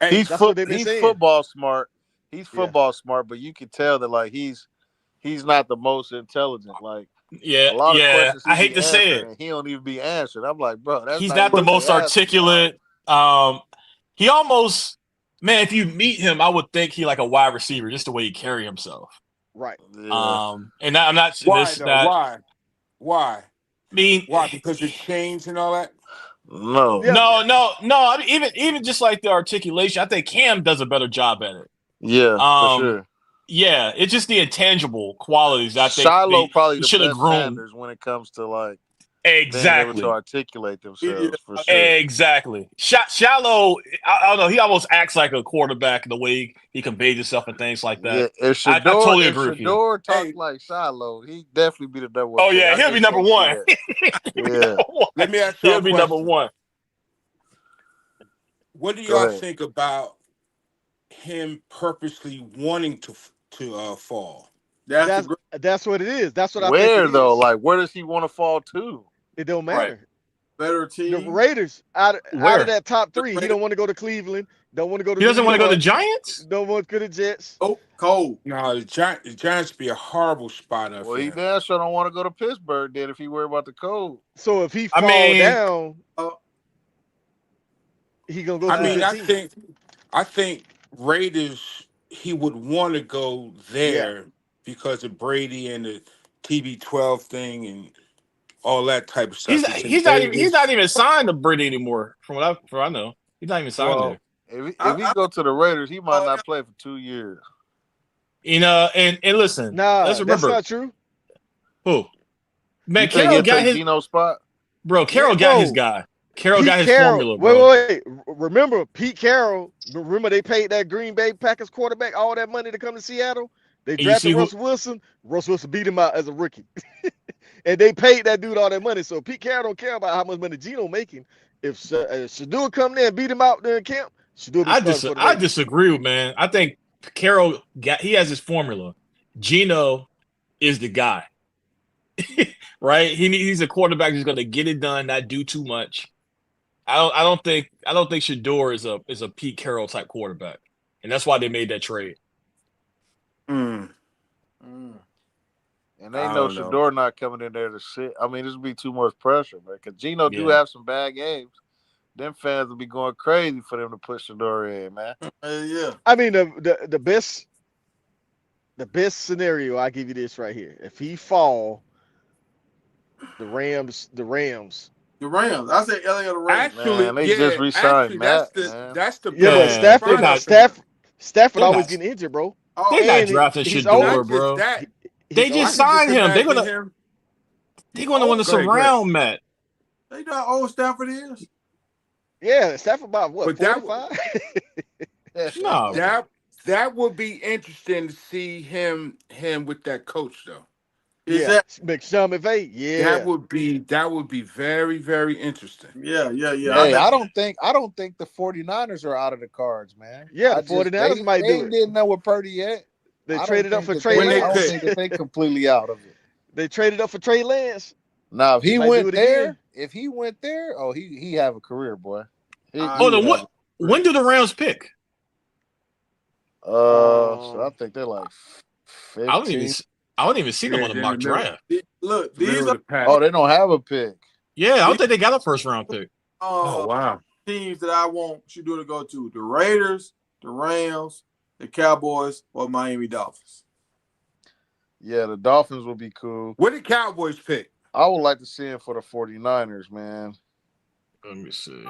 Hey, That's what they've been he's saying. football smart. He's Yeah. football smart, but you can tell that like he's not the most intelligent. Like yeah, a lot of questions I he hate be to say answering, it. he don't even be answering. I'm like, bro, that's He's not not even the what they most asking, dog. articulate. He almost, man, if you meet him, I would think he like a wide receiver, just the way he carry himself. Right. Yeah, And I'm not why this though? that. Why? I mean, Why? Because it's changed and all that. no, Yeah. no. I mean, even just like the articulation, I think Cam does a better job at it. yeah, for sure. Yeah, it's just the intangible qualities. I think Shiloh probably he the should have best groomed. Sanders when it comes to like being able to Exactly. articulate Yeah, themselves for sure. Exactly. Shallow, I don't know. He almost acts like a quarterback in the way he conveys himself and things like Yeah, that. if I totally Shador agree with you. talked Hey, like Shiloh, he definitely be the number one Oh pick. yeah, I he'll be just number can't see one. that. Yeah, let me ask y'all He'll a be number question. one. What do go y'all ahead. think about him purposely wanting to fall? That's a great. That's what it is. That's what I think it Where though? is. Like, where does he want to fall to? It don't Right. matter. Better The team. Raiders out of Where? that top The 3, he Raiders. don't want to go to Cleveland. Don't want to go to He doesn't New want to go to York. Giants? Don't want to go to Jets. Oh, cold. No, the Giants be a horrible spot up Well, for he him. damn sure don't want to go to Pittsburgh then if he worried about the cold. So if he I fall mean, down, Uh, he gonna go I to a mean, good team. I think Raiders he would want to go Yeah. there because of Brady and the TB12 thing and all that type of stuff. It's in he's Vegas. not even signed to Brady anymore. From what I know, he's not even signed well, there. If he I go to the Raiders, he might uh, not play for 2 years. You know, and listen, let's Nah, that's remember not true. who. Man, You think Carroll he'll got take his Geno's spot? Carroll got his Bro, guy. Carroll got Pete his Carroll. formula, Wait, bro. wait, wait. Remember Pete Carroll? Remember they paid that Green Bay Packers quarterback all that money to come to Seattle? They And you see drafted who Russell Wilson. Russell Wilson beat him out as a rookie. And they paid that dude all that money. So Pete Carroll don't care about how much money Geno making. If Shador come there and beat him out there in camp, Shador be starting for the I Raiders. disagree, man. I think Carroll he has his formula. Geno is the guy. Right? He's a quarterback who's gonna get it done, not do too much. I don't think Shador is a Pete Carroll type quarterback. And that's why they made that trade. Mm, And I they know don't know. Shador not coming in there to sit. I mean, this would be too much pressure, man. Because Geno do Yeah. have some bad games. Them fans will be going crazy for them to put Shador in, man. yeah. I mean, the best scenario, I give you this right here. If he fall, the Rams. The Rams. I say LA or the Rams. Actually, Man, they just yeah, re-signed that's Matt, man. the Yeah, but best Man, Stafford spot for him. Stafford they're always not getting injured, bro. Oh, they're not And drafting he's Shador, old. Not just bro. that. They He's just old. I can just signed him. imagine him. They're gonna win the Go ahead, go ahead. surround, Matt. they know how old Stafford is. Yeah, Stafford about what, But that 45? No. that would be interesting to see him with that coach though. Is Yeah, that? McShum McVay. Yeah. That would be very, very interesting. Yeah. Hey, I don't think the 49ers are out of the cards, man. Yeah, I the just 49ers might do they it. didn't know with Purdy yet. They I don't traded up think for that Trey When they I don't Lance. think that they completely out of it. They traded up for Trey Lance. Now, if They he might do went it there, again. oh, he have a career, boy. He I- Oh, would then have what? When do the Rams pick? so I think they're like I don't even 15. I don't even see them Yeah, on the in mock the middle, draft. Look, middle these of are the pack. Oh, they don't have a pick. Yeah, I don't think they got a first round pick. Oh wow. teams that I want Shador to go to: the Raiders, the Rams, the Cowboys, or Miami Dolphins. Yeah, the Dolphins would be cool. What did Cowboys pick? I would like to see him for the 49ers, man. Let me see.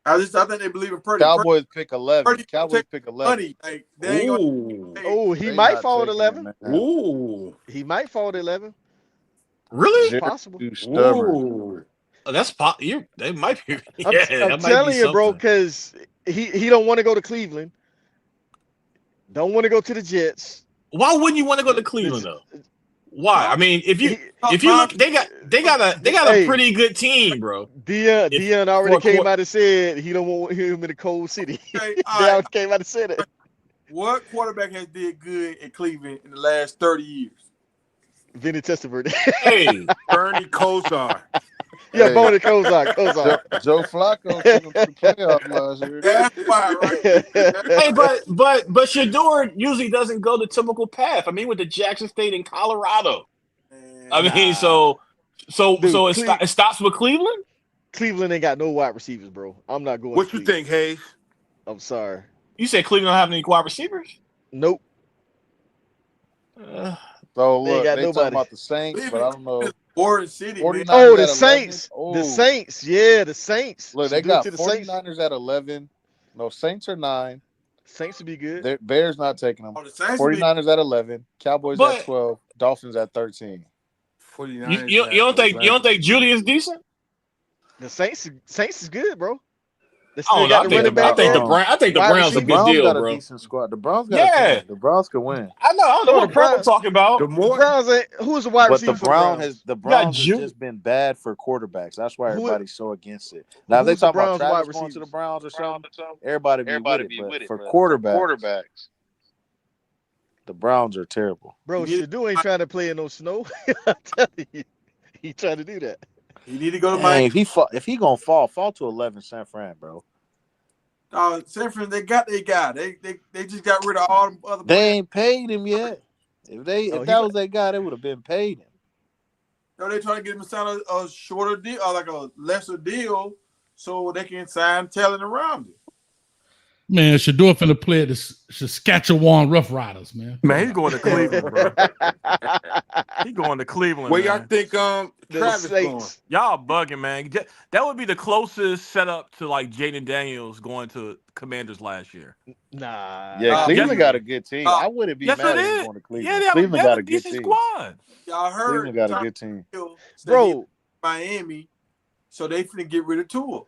I think they believe in Purdy. Cowboys pick 11. Purdy Cowboys pick 11. money. Like they ain't gonna. Oh, he They might not fall at taking 11. him, man. Ooh. He might fall at 11. Really? It's possible. Too stubborn. Ooh. Oh, that's they might be. Yeah, I'm that might telling be you, bro, something. because he don't want to go to Cleveland. Don't want to go to the Jets. Why wouldn't you want to go to Cleveland though? Why? I mean, if you look, they got a pretty good team, bro. Dion already came out and said he don't want him in the cold city. Okay, Dion came out and said it. What quarterback has did good in Cleveland in the last 30 years? Vinny Testaverde. Hey, Bernie Kosar. Yeah, Bonnie Kozak. Joe Flacco took him to the playoffs last year. That's why, right? hey, but Shador usually doesn't go the typical path. I mean, with the Jackson State and Colorado. I mean, so it stops with Cleveland. Cleveland ain't got no wide receivers, bro. I'm not going. What you think, Hayes? I'm sorry. You said Cleveland don't have any wide receivers? Nope. So look, they nobody. talking about the Saints, but I don't know. Boring City. Oh, the Saints. Oh. The Saints. Yeah, the Saints. Look, they got 49ers at 11. No, Saints are 9. Saints would be good. Bears not taking them. Oh, the 49ers at 11. Cowboys at 12. Dolphins at 13. 49ers. You don't think Julius decent? The Saints is good, bro. I think the Browns a good deal, got bro. A decent squad. The Browns got a team. The Browns could win. I don't know what Browns talking about. The Browns who's the wide receiver? But the Browns has just been bad for quarterbacks. That's why everybody's so against it. Now if they talk about Travis going to the Browns or something, everybody be with it. But for quarterbacks, the Browns are terrible. Bro, Shador ain't trying to play in no snow. I'm telling you, he trying to do that. You need to go to Miami. If he gonna fall to 11 San Fran, bro. San Fran, they got their guy. They just got rid of all them other. They ain't paid him yet. If that was their guy, they would have been paid him. No, they trying to get him to sign a shorter deal, or like a lesser deal, so they can sign talent around it. Man, Shador finna play at the Saskatchewan Rough Riders, man. Man, he's going to Cleveland, bro. He's going to Cleveland. Where y'all think Travis going? Y'all bugging, man. That would be the closest setup to like Jaden Daniels going to Commanders last year. Nah. Yeah, Cleveland got a good team. I wouldn't be mad if he's going to Cleveland. Yeah, Cleveland got a good team. Squad. Y'all heard Cleveland got a good team. Bro, Miami, so they finna get rid of Tua.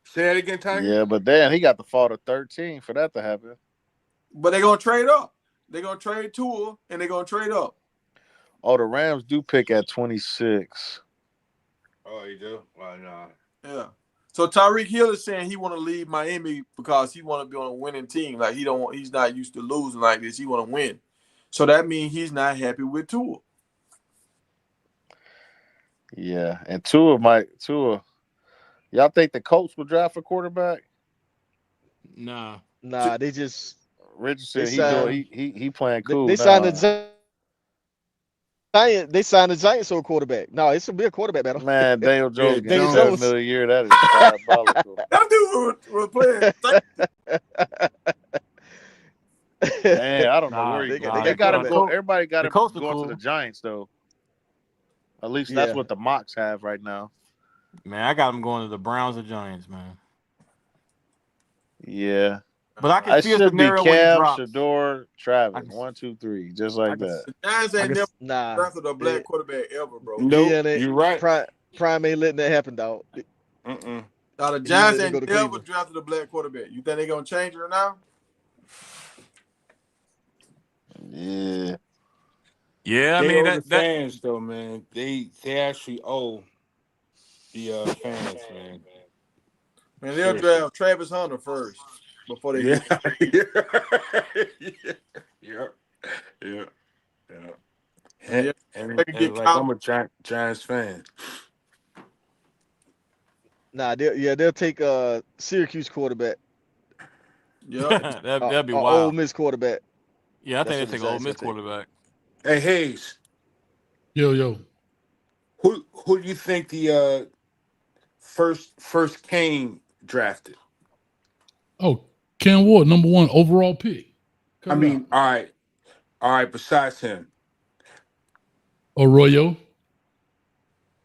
Say that again, Tiger? Yeah, but then he got to fall to 13 for that to happen. But they're gonna trade up. They're gonna trade Tua and they're gonna trade up. Oh, the Rams do pick at 26. Oh, you do? Why not? Yeah. So Tyreek Hill is saying he want to leave Miami because he want to be on a winning team. Like he's not used to losing like this. He want to win. So that means he's not happy with Tua. Yeah, and Tua. Y'all think the Colts will draft a quarterback? Nah, they just Richardson. He playing cool. They signed the Giants. They signed the Giants for a quarterback. No, it's gonna be a quarterback battle. Man, Daniel Jones Daniel getting Jones. $7 million a year. That is diabolical. That dude was playing. Man, I don't know where they got him go. Everybody got him going to the Giants though. At least that's what the mocks have right now. Man, I got him going to the Browns or Giants, man. Yeah. But I can see a scenario be where he Cam, drops. Shador, Travis. 1, 2, 3. Just like that. The Giants ain't never drafted a black quarterback ever, bro. Nope, you're right. Prime ain't letting that happen, dog. Now the Giants ain't never drafted a black quarterback. You think they're gonna change it now? Yeah. Yeah, I they mean owe the fans though, man. They actually owe the fans, man. Man, they'll draft Travis Hunter first before they yeah. And like I'm a Giants fan. Nah, they'll take Syracuse quarterback. Yeah, that'd be wild. Ole Miss quarterback. Yeah, I think they take an Ole Miss quarterback. Hey Hayes. Yo. Who do you think the first Kane drafted? Oh, Ken Ward, number 1 overall pick. All right. Besides him, Arroyo,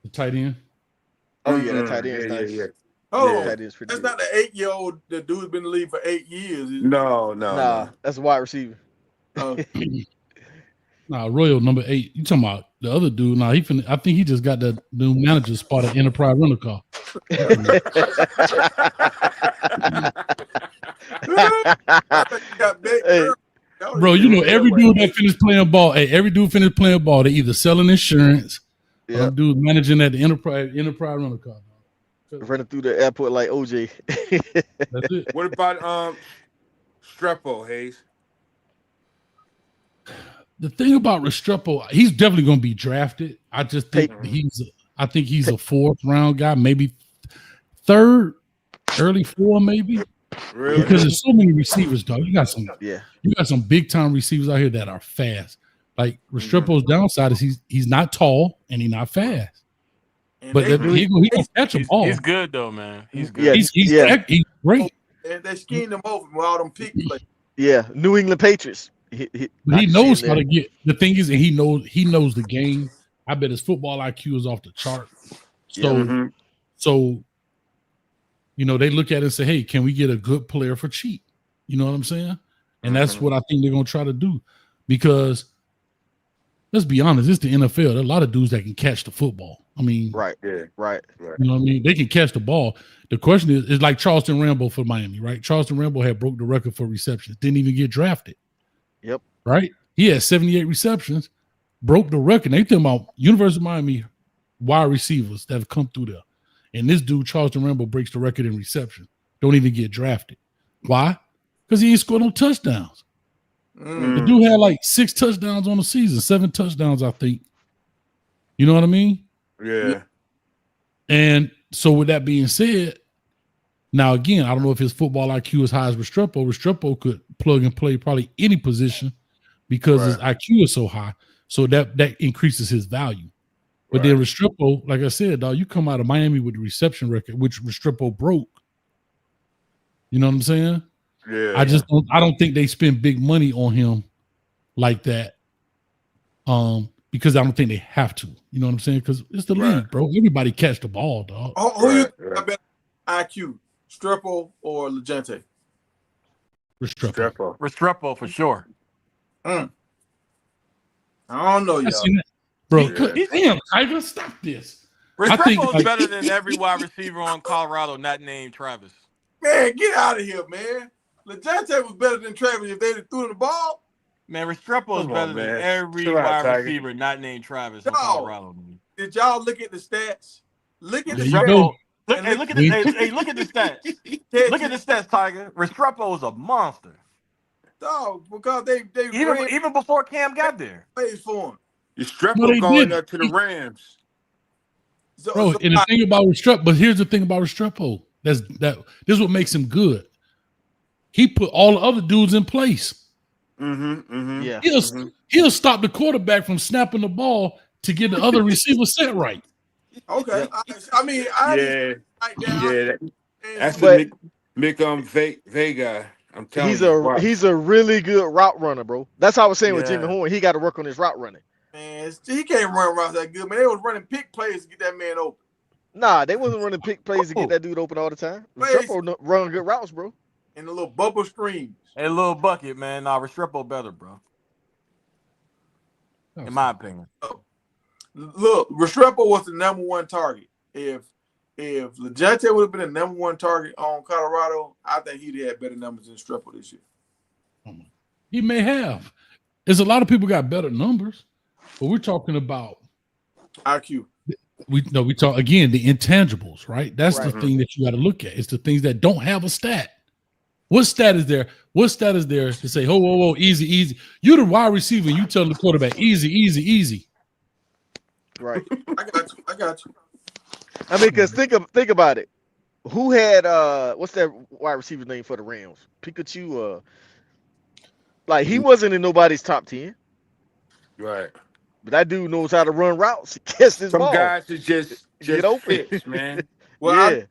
the tight end. Oh yeah, the tight end is nice. Yeah. Oh, Tight end's pretty that's good. not the 8-year-old. The dude's been in the league for 8 years. No. Nah, that's a wide receiver. Nah, Royal number 8. You talking about the other dude? Nah, I think he just got the new manager spot at Enterprise Rental Car. Hey, Bro, you know every dude that finished playing ball. Hey, every dude finished playing ball. They either selling insurance, or them dude managing at the Enterprise Rental Car. running through the airport like OJ. That's it. What about Strepo, Hayes? The thing about Restrepo, he's definitely going to be drafted. I just think he's a 4th round guy, maybe 3rd, early 4, maybe. Really? Because there's so many receivers, dog. You got some big time receivers out here that are fast. Like Restrepo's downside is he's not tall and he's not fast. But he can catch a ball. He's good though, man. He's good. He's great. And they schemed him over with all them pick plays. Yeah, New England Patriots. But he knows how to get. The thing is, and he knows the game. I bet his football IQ is off the chart. So, you know, they look at it and say, "Hey, can we get a good player for cheap?" You know what I'm saying? And that's what I think they're gonna try to do, because let's be honest, it's the NFL. There are a lot of dudes that can catch the football. I mean, right. You know what I mean? They can catch the ball. The question is like Charleston Rambo for Miami, right? Charleston Rambo had broke the record for receptions, didn't even get drafted. Yep. Right? He had 78 receptions, broke the record. They talking about University of Miami wide receivers that have come through there. And this dude, Charleston Rambo, breaks the record in reception. Don't even get drafted. Why? Because he ain't scored no touchdowns. The dude had like 6 touchdowns on the season, 7 touchdowns, I think. You know what I mean? Yeah. And so with that being said, now again, I don't know if his football IQ is high as Restrepo. Restrepo could plug and play probably any position because his IQ is so high. So that increases his value. But then Restrepo, like I said, dog, you come out of Miami with the reception record, which Restrepo broke. You know what I'm saying? Yeah. I don't think they spend big money on him like that. Because I don't think they have to. You know what I'm saying? Because it's the league, bro. Everybody catch the ball, dog. Who you think better IQ, Strepo or Legente? Restrepo for sure. I don't know, y'all. Bro, damn, Tiger, stop this. Restrepo's better than every wide receiver on Colorado not named Travis. Man, get out of here, man. Legente was better than Travis if they threw the ball. Man, Restrepo is better than every wide receiver not named Travis in Colorado. Man. Did y'all look at the stats? Look at the stats. Look at the stats. Look at the stats, Tiger. Restrepo is a monster. Dog, because they even before Cam got there. Plays for him. Restrepo going up to the Rams. Bro, and the thing about Restrepo, but here's the thing about Restrepo. This is what makes him good. He put all the other dudes in place. Yeah. He'll stop the quarterback from snapping the ball to get the other receiver set right. Okay. That's the Mick Vega. I'm telling you. He's a really good route runner, bro. That's how I was saying with Jimmy Horn. He got to work on his route running. Man, he can't run routes that good, man. They was running pick plays to get that man open. Nah, they wasn't running pick plays to get that dude open all the time. Restrepo run good routes, bro. And the little bubble screens. And a little bucket, man. Nah, Restrepo better, bro. In my opinion. Look, Restrepo was the #1 target. If Legente would have been the #1 target on Colorado, I think he'd have had better numbers than Restrepo this year. He may have. There's a lot of people got better numbers, but we're talking about IQ. We talk again the intangibles, right? That's the thing that you got to look at. It's the things that don't have a stat. What stat is there? What stat is there to say, whoa, easy? You're the wide receiver. You tell the quarterback, easy. Right. I got you. I mean, because think about it. Who had what's that wide receiver name for the Rams? Pikachu. Like he wasn't in nobody's top 10. Right. But that dude knows how to run routes. Catch this ball. Some guys are just get open, fits, man. Well, yeah.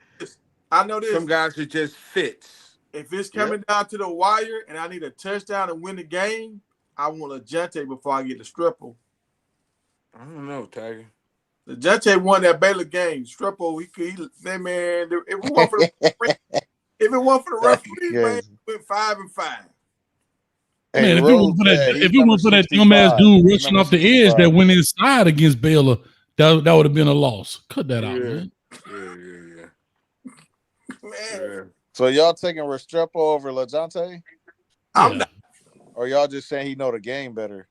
I know this. Some guys are just fits. If it's coming down to the wire and I need a touchdown to win the game, I want Legente before I get the Restrepo. I don't know, Tiger. Jante won that Baylor game. Strepo, that man. If it weren't for the referee, man, he went 5-5. Hey, man, if it was for that dumbass dude rushing off the edge that went inside against Baylor, that would have been a loss. Cut that out, man. Man. So y'all taking Restrepo over LaJohntay? I'm not. Or y'all just saying he know the game better?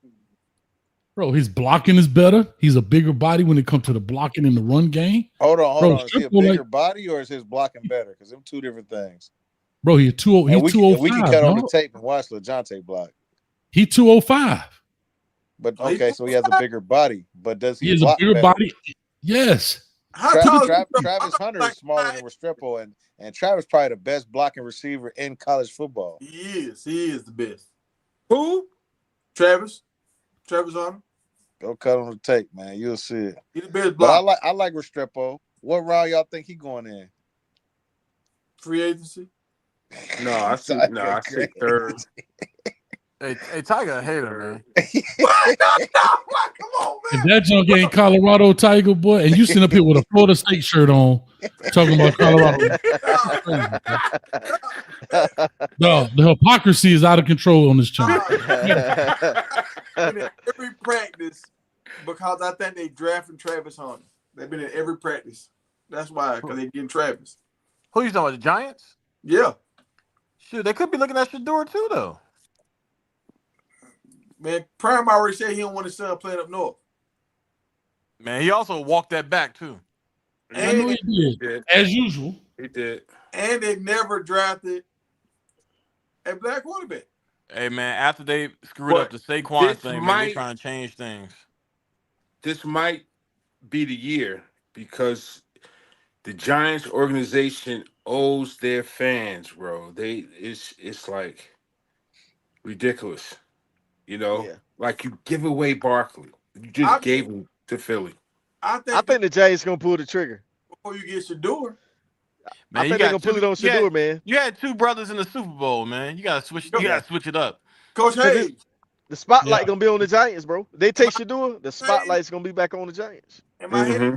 Bro, his blocking is better. He's a bigger body when it comes to the blocking in the run game. Hold on. Is he a bigger body or is his blocking better? Because them two different things. Bro, he's 205. We can cut on the tape and watch LaJohntay block. He 205. But okay, so he has a bigger body. But does he? He has a bigger body. Yes. Travis Hunter is smaller than Restrepo, and Travis probably the best blocking receiver in college football. He is the best. Who? Travis Hunter. Go cut on the tape, man. You'll see it. He's the best blocker. But I like Restrepo. What round y'all think he going in? Free agency. No, I see third. Hey, Tiger a hater, man. Come on, man. If that junk ain't Colorado Tiger, boy, and you sitting up here with a Florida State shirt on, talking about Colorado. No, the hypocrisy is out of control on this channel. Every practice, because I think they drafting Travis Hunter. They've been in every practice. That's why, because they're getting Travis. Who you talking about, the Giants? Yeah. Shoot, they could be looking at Shador too, though. Man, Prime already said he don't want his son playing up north. Man, he also walked that back too. I know he did. As usual. He did. And they never drafted a black quarterback. Hey, man, after they screwed up the Saquon thing, man, they trying to change things. This might be the year because the Giants organization owes their fans, bro. It's like ridiculous. You know, like you give away Barkley. You just gave him to Philly. I think the Giants gonna pull the trigger before you get Shador. Man, I think they're gonna pull it on Shador, man. You had two brothers in the Super Bowl, man. You gotta switch. You gotta switch it up. Coach Hayes. The spotlight gonna be on the Giants, bro. They take Shador, the spotlight's gonna be back on the Giants. In my head,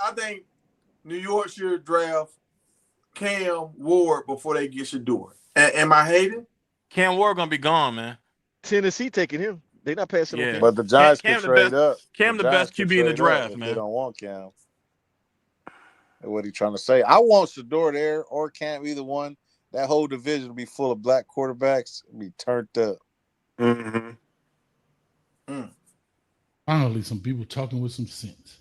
I think New York should draft Cam Ward before they get Shador. Am I hating? Cam Ward gonna be gone, man. Tennessee taking him. They're not passing on Cam. But the Giants can trade up. Cam the best QB in the draft, man. They don't want Cam. That's what he trying to say. I want Shador there or Cam, either one. That whole division will be full of black quarterbacks. It'll be turned up. Finally, some people talking with some sense.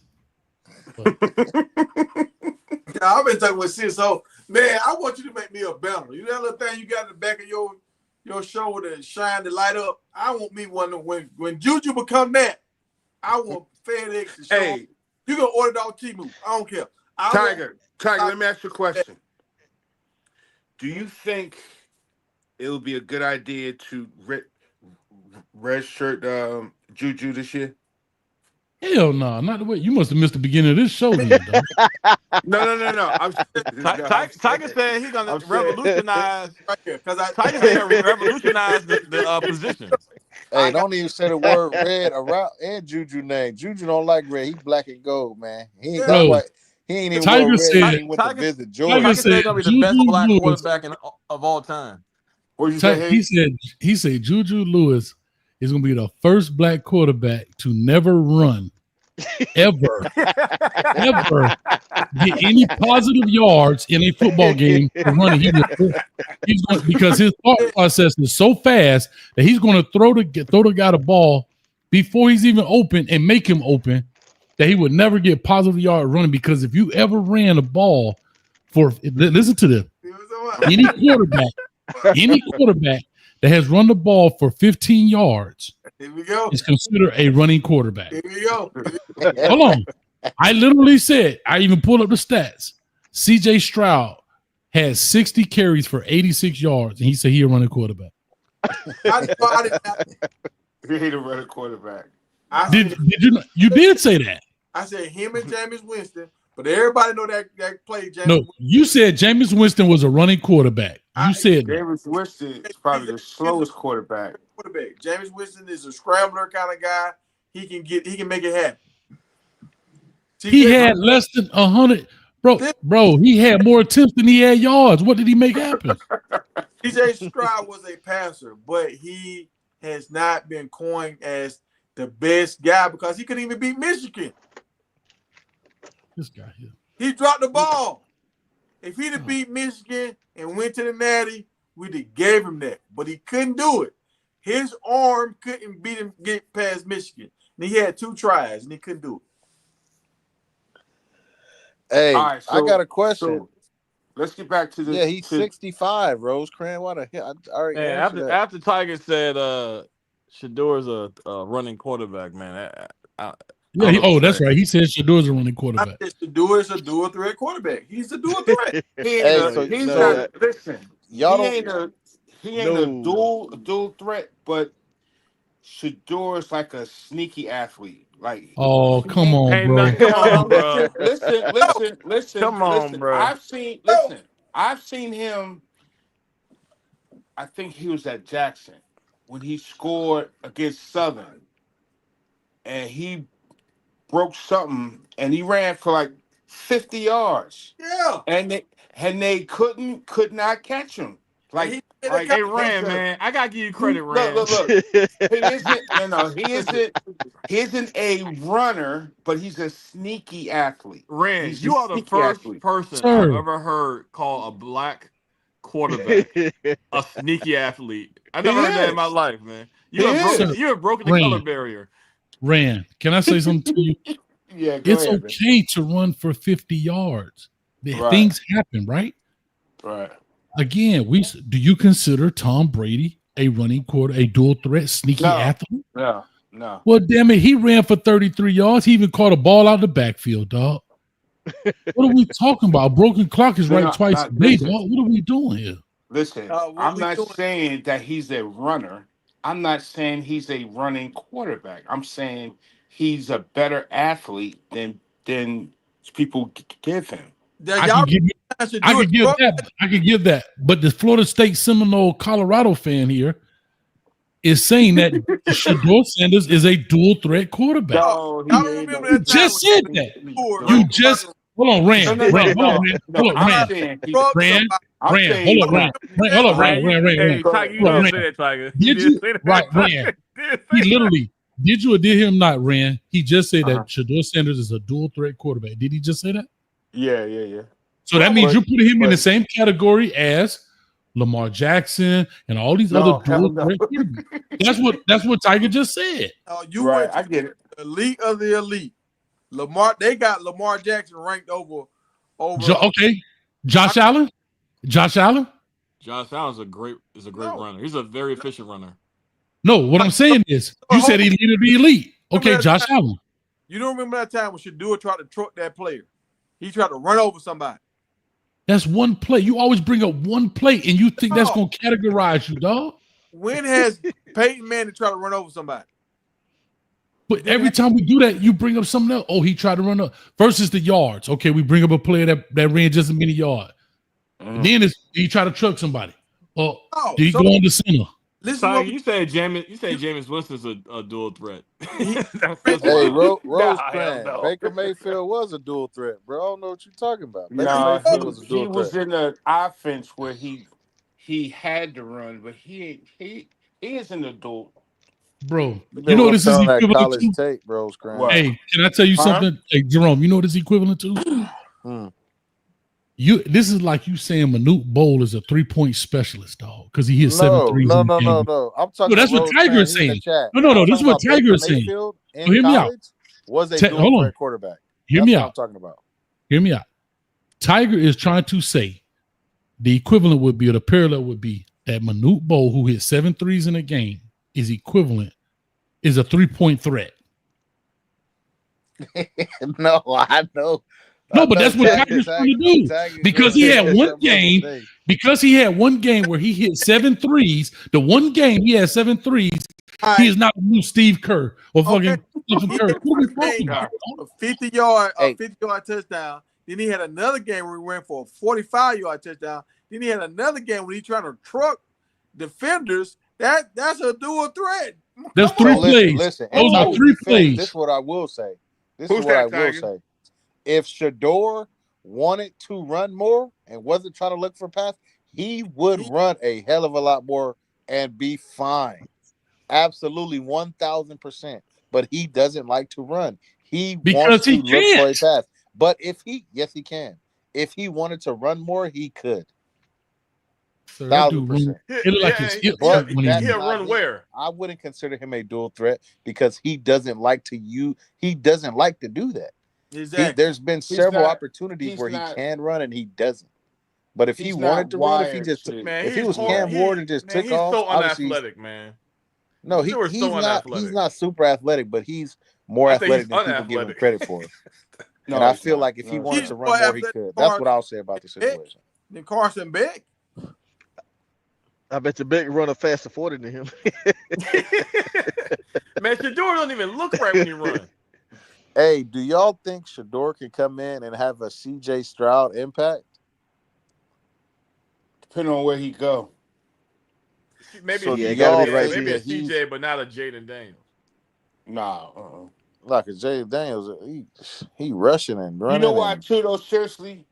I've been talking with sense. So, man, I want you to make me a banner. You know that little thing you got in the back of your shoulder and shine the light up? I want me one when Juju become that. I want FedEx to show up. You can order it off Temu. I don't care. Tiger, let me ask you a question. Do you think it would be a good idea to redshirt Juju this year? Hell no, not the way. You must have missed the beginning of this show then, No. Tiger said he's gonna revolutionize. Tiger said revolutionize the position. Hey, don't even say the word red around and Juju name. Juju don't like red. He black and gold, man. He ain't even Tiger red. Said, he went to visit Jordan. Tiger said he's gonna be the best black quarterback of all time. What you say? He said Juju Lewis is going to be the first black quarterback to never run, ever get any positive yards in a football game for running. Because his thought process is so fast that he's going to throw the guy the ball before he's even open and make him open, that he would never get positive yard running. Because if you ever ran a ball listen to this, any quarterback that has run the ball for 15 yards is considered a running quarterback. Here we go. Hold on. I literally said, I even pulled up the stats. CJ Stroud had 60 carries for 86 yards, and he said he a running quarterback. He ain't a running quarterback. You did say that. I said him and Jameis Winston, but everybody know that play. No, you said Jameis Winston was a running quarterback. You said Jameis Winston is probably the slowest quarterback. Jameis Winston is a scrambler kind of guy. He can make it happen. He had less than 100. Bro, he had more attempts than he had yards. What did he make happen? CJ Stroud was a passer, but he has not been coined as the best guy because he couldn't even beat Michigan. This guy here. He dropped the ball. If he'd have beat Michigan and went to the Natty, we'd have gave him that. But he couldn't do it. His arm couldn't beat him get past Michigan. And he had 2 tries, and he couldn't do it. Hey, right, I got a question. So let's get back to the. Yeah, he's 65. Rosecrans, what a hit! I already Man, after Tiger said Shador's a running quarterback, man. Yeah, that's right. He said Shador's a running quarterback. Shador is a dual threat quarterback. He's a dual threat. Listen, y'all he ain't a dual threat, but Shador is like a sneaky athlete. Like, oh, come on, bro. Come on, bro. Listen. Come on, bro. I've seen him. I think he was at Jackson when he scored against Southern, and he broke something, and he ran for like 50 yards. Yeah, and they could not catch him. Like hey, Rand, man, I gotta give you credit, Rand. Look. He isn't a runner, but he's a sneaky athlete. Rand, you are the first person I've ever heard call a black quarterback a sneaky athlete. I never heard that in my life, man. You have broken the color barrier. Rand, can I say something to you? Yeah, it's okay to run for 50 yards. Things happen, right? Right. Again, do you consider Tom Brady a running quarter, a dual threat, sneaky athlete? No. Well, damn it, he ran for 33 yards. He even caught a ball out the backfield, dog. What are we talking about? A broken clock is twice a day, dog. What are we doing here? Listen, I'm not saying that he's a runner. I'm not saying he's a running quarterback. I'm saying he's a better athlete than people give him. I can give that. But the Florida State Seminole Colorado fan here is saying that Shiloh Sanders is a dual threat quarterback. No, you just said that. You just hold on, Rand. Hold on, Rand. Tiger, you didn't say that, Tiger. Did you? Right, Rand. He literally. Did you or did him not, Rand? He just said that Shiloh Sanders is a dual threat quarterback. Did he just say that? Yeah. So that means you're putting him in the same category as Lamar Jackson and all these other dual threat quarterbacks. That's what Tiger just said. I get it. Elite of the elite. They got Lamar Jackson ranked over. Okay, Josh Allen. Josh Allen's a great runner. He's a very efficient runner. No, what I'm saying is, you said he needed to be elite. Okay, Josh Allen. You don't remember that time when Shador tried to truck that player? He tried to run over somebody. That's one play. You always bring up one play, and you think that's going to categorize you, dog. When has Peyton Manning tried to run over somebody? But every time we do that, you bring up something else. Oh, he tried to run up versus the yards. Okay, we bring up a player that ran just as many yards. Then he tried to truck somebody. Or did he go on the center? Listen, you said Jameis Winston's a dual threat. Hey, Rosecrans, Baker Mayfield was a dual threat, bro. I don't know what you're talking about. He was in an offense where he had to run, but he isn't a dual. Bro, you know what this is equivalent to? Tape, Rosecrans. Hey, can I tell you something? Hey, Jerome, you know what this is equivalent to? This is like you saying Manute Bol is a 3-point specialist, dog, because he hit 7 threes. No. I'm talking. That's what Tiger is saying. No. This is what Tiger is saying. Hear me out. Was a dual quarterback. Hear me out. I'm talking about. Hear me out. Tiger is trying to say the equivalent would be, or the parallel would be, that Manute Bol, who hit 7 threes in a game, is a 3-point threat. No, I know. No, but that's what Tiger's trying to do. Because he had one game. Because he had one game where he hit 7 threes. The one game he had 7 threes. He is not a new Steve Kerr or fucking Stephen Curry. What are we talking about? A 50-yard touchdown. Then he had another game where he went for a 45-yard touchdown. Then he had another game where he trying to truck defenders. That's a dual threat. There's 3 plays. Listen, those are 3 plays. This is what I will say. if Shador wanted to run more and wasn't trying to look for pass, he would run a hell of a lot more and be fine. Absolutely 1,000%. But he doesn't like to run. He wants to look for a pass. But yes, he can. If he wanted to run more, he could. 1,000%. He'll run where? I wouldn't consider him a dual threat because he doesn't like to do that. Exactly. There's been several opportunities where he can run and he doesn't. But if he wanted to run, if he was Cam Ward and just took off, he's so unathletic, man. No, he's not. He's not super athletic, but he's more athletic than people give him credit for. And I feel like if he wanted to run more, he could. That's what I'll say about the situation. Then Carson Beck. I bet you Beck run a faster 40 than him. Man, Shador don't even look right when he runs. Hey, do y'all think Shador can come in and have a CJ Stroud impact? Depending on where he go. Maybe So maybe a CJ, but not a Jaden Daniels. Nah. Like a Jaden Daniels, he rushing and running. You know why, too, though, seriously?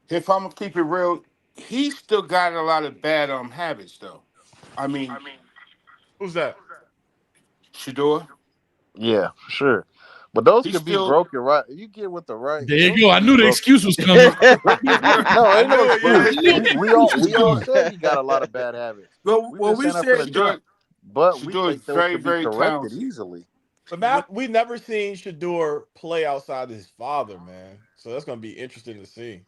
If I'm going to keep it real, he still got a lot of bad habits, though. I mean, who's that? Shador. Yeah, sure. But those could be broken, right? You get with the right. There you go. I knew the excuse was coming. No, ain't no excuse. We all said he got a lot of bad habits. But we said Shador think those could be corrected talented. easily. But we never seen Shador play outside his father, man. So that's gonna be interesting to see.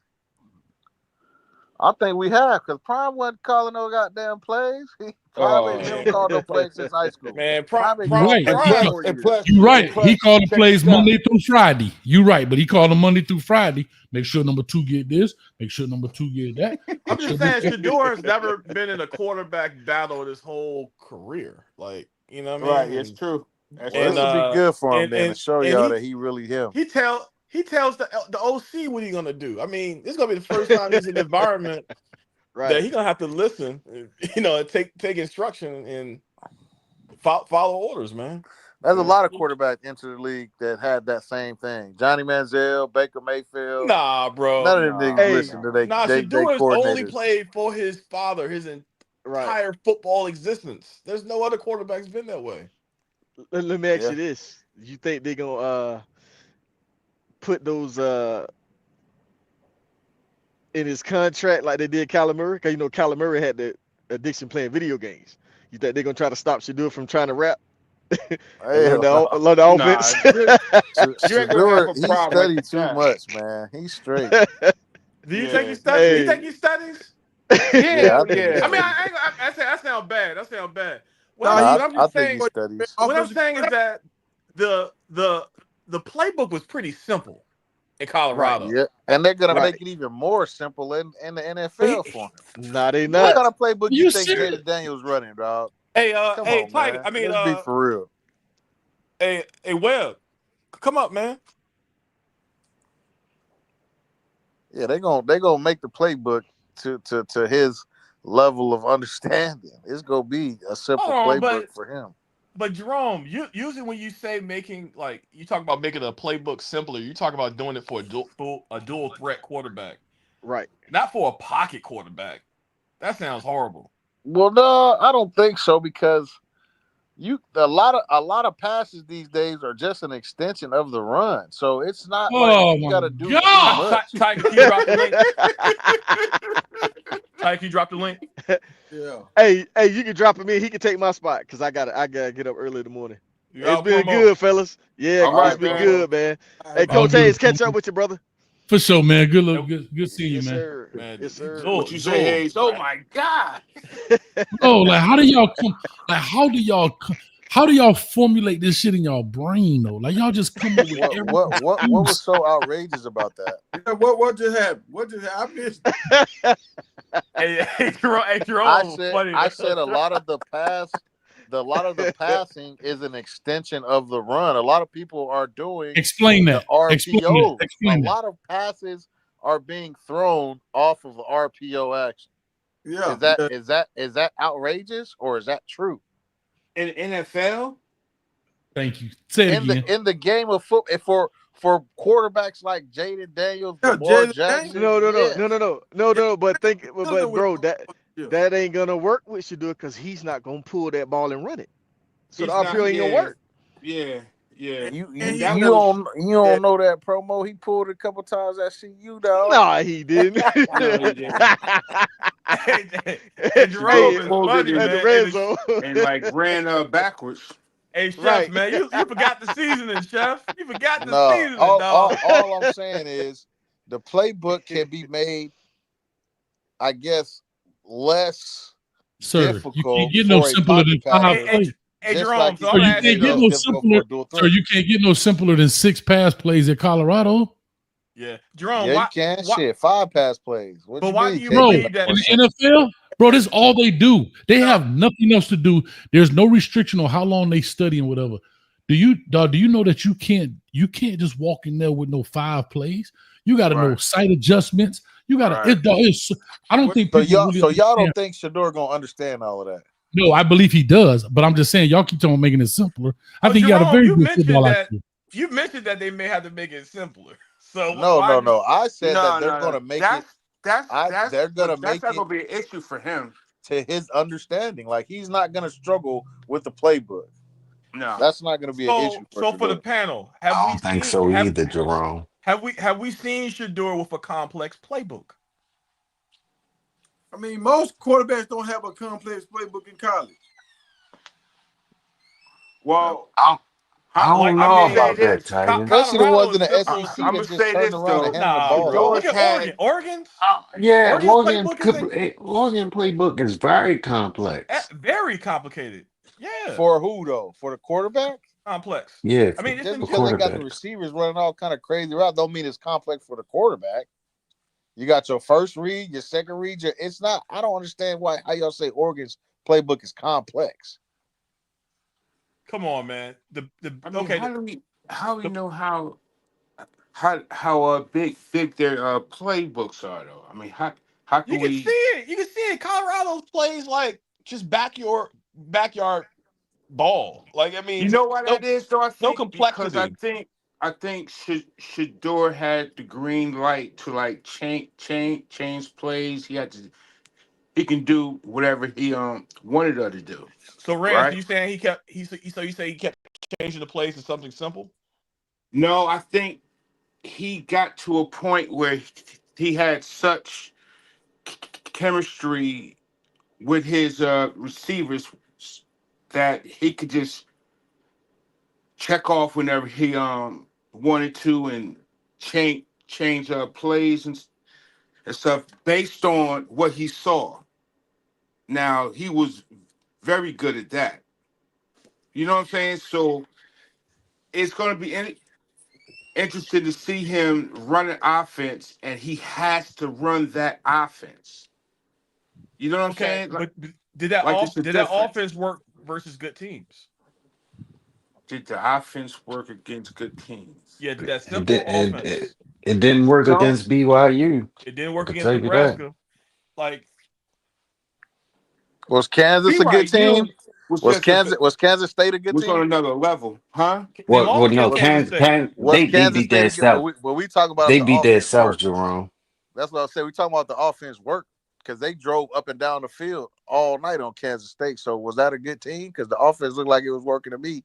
I think we have, because Prime wasn't calling no goddamn plays. Prime ain't never called no plays since high school. Man, You're right. He called the plays Monday through Friday. You're right, but he called them Monday through Friday. Make sure number 2 get this. Make sure number 2 get that. I'm just saying, Shador has never been in a quarterback battle his whole career. Like, you know what I mean? Right, it's true. This would be good for him then to show y'all that he really him. He tells the OC what he's gonna do. I mean, it's gonna be the first time he's in an environment that he's gonna have to listen, and take instruction and follow orders, man. There's a lot of quarterbacks into the league that had that same thing. Johnny Manziel, Baker Mayfield. Nah, bro. None of them niggas listen to they Shador's coordinators. only played for his father his entire football existence. There's no other quarterback's been that way. Let me ask you this: you think they're gonna put those in his contract like they did Kyler Murray? Because Kyler Murray had the addiction playing video games. You think they're gonna try to stop Shador from trying to rap? Learn the offense. He studied too much, man. He's straight. Do you think he studies? Do you think he studies? Yeah. I mean, I sound bad. What I'm saying is that the playbook was pretty simple in Colorado. Right, yeah. And they're gonna make it even more simple in the NFL for him. Nah, they not. What kind of playbook you think Jaden Daniels running, dog? Hey, Tiger. I mean, let's be for real. Hey, Webb, come up, man. Yeah, they gonna make the playbook to his level of understanding. It's gonna be a simple playbook for him. But Jerome, usually when you say you talk about making a playbook simpler, you talk about doing it for a dual threat quarterback, right? Not for a pocket quarterback. That sounds horrible. Well, no, I don't think so, because a lot of passes these days are just an extension of the run. So it's not like you gotta do too much. Tiger, can you drop the link? Tiger, can you drop the link? Yeah. Hey, you can drop him in. He can take my spot because I gotta get up early in the morning. It's been good, fellas. Yeah, it's been good, man. Hey, Coach Hayes, catch up with you, brother. For sure, man. Good seeing you, man. Sir. Man. Yes, sir. What you say, Hayes? Oh my God. Oh, like how do y'all come? Like how do y'all formulate this shit in y'all brain though? Like y'all just come up with what was so outrageous about that? Yeah, what just happened? I missed. Hey, Jerome. I said a lot of the passing is an extension of the run. A lot of people are doing the RPO. Explain a lot of passes are being thrown off of RPO action. Yeah. Is that outrageous or is that true? In NFL? Thank you. Say it again. In the game of football, for quarterbacks like Jaden Daniels, Yeah, Lamar Jalen Daniels. Jackson. No. But Killing with bro, yeah. that ain't gonna work with Shador because he's not gonna pull that ball and run it. So the He's not. uphill ain't gonna Yeah, work. yeah, yeah. You And you And he that you was don't you yeah. don't know that promo. He pulled it a couple times at CU, dog. Nah, he didn't. no, he didn't. Hey, Shador Jerome, Hey, it's pulled it funny, in at the man. Hey, red zone. and like ran backwards. hey, chef, Right. man, you forgot the seasoning, chef. You forgot the No, seasoning, dog. all I'm saying is the playbook can be made, I guess, less Sir, you can't difficult get no for a simpler pocket than 5 Hey, passer, hey, plays. hey, just Jerome. like So it Sir, I'm can gonna you be ask you can't made get less though. no difficult for simpler. a dual Sir, threat. you can't get no simpler than 6 pass plays at Colorado. Yeah, Jerome. Yeah, you can. Why? Shit, 5 pass plays. What But you why mean do you you can't Bro, get in no believe that? more the simple? NFL, bro, this is all they do. They No, have nothing else to do. There's no restriction on how long they study and whatever. Do you, dog, do you know that you can't just walk in there with no 5 plays? You got to know Right, sight adjustments. You got to right. I don't think So people y'all really so y'all understand. don't think Shador gonna understand all of that? No, I believe he does, but I'm just saying y'all keep on making it simpler. I well, think he got a Jerome, very good football IQ. you mentioned that they may have to make it simpler. So No, why? no, no. I said that No, they're no, no. gonna make it. They're gonna That's make not it gonna be an issue for him. to his understanding. Like he's not gonna struggle with the playbook. No. That's not gonna be an issue for So for the Shador. panel, I don't think so either, Jerome. have we seen Shador with a complex playbook? I mean, most quarterbacks don't have a complex playbook in college. Well, I Like don't I I'm know gonna mean, say about that, this. Titan. Especially the Colorado ones is in the simple. SEC I'm that gonna just say turn this around and though. hand the Nah, ball bro. off. Look Shador's at had Yeah, Oregon's playbook is Oregon playbook is very complex. very complicated. Yeah, For who though? For the quarterback? complex. Yeah, I mean, it's Just in for because they got the quarterbacks. receivers running all kind of crazy routes, don't mean it's complex for the quarterback. You got your first read, your second read. It's not. I don't understand how y'all say Oregon's playbook is complex. come on, man. I mean, Okay. how do we The, know how big their playbooks are though? I mean, how you can can see we it. You can see it. Colorado plays like just backyard ball. Like I you mean, know why no that is though? I no think because complexity. I think Shador had the green light to like change plays. He can do whatever he wanted her to do, So Rand, so right? you saying so you say he kept changing the plays to something simple? No, I think he got to a point where he had such chemistry with his receivers that he could just check off whenever he wanted to and change plays and stuff based on what he saw. Now he was very good at that. You know what I'm saying? So it's going to be interesting to see him run an offense, and he has to run that offense. You know what I'm Okay, saying? but It's a did that difference. offense work versus good teams? Did the offense work against good teams? Yeah, did that It, simple di- it, offense. it didn't work No. against BYU. It didn't I work could against tell you that. Nebraska. Like Was Kansas a good team? BYU was Was just Kansas State a good was on team? another level, huh? they Well, lost no, against Was Kansas State. was they Kansas beat State a their good? But self. we talk about They the beat their offense self, work. Jerome. That's what I said. We talking about the offense work because they drove up and down the field all night on Kansas State. So was that a good team? Because the offense looked like it was working to me.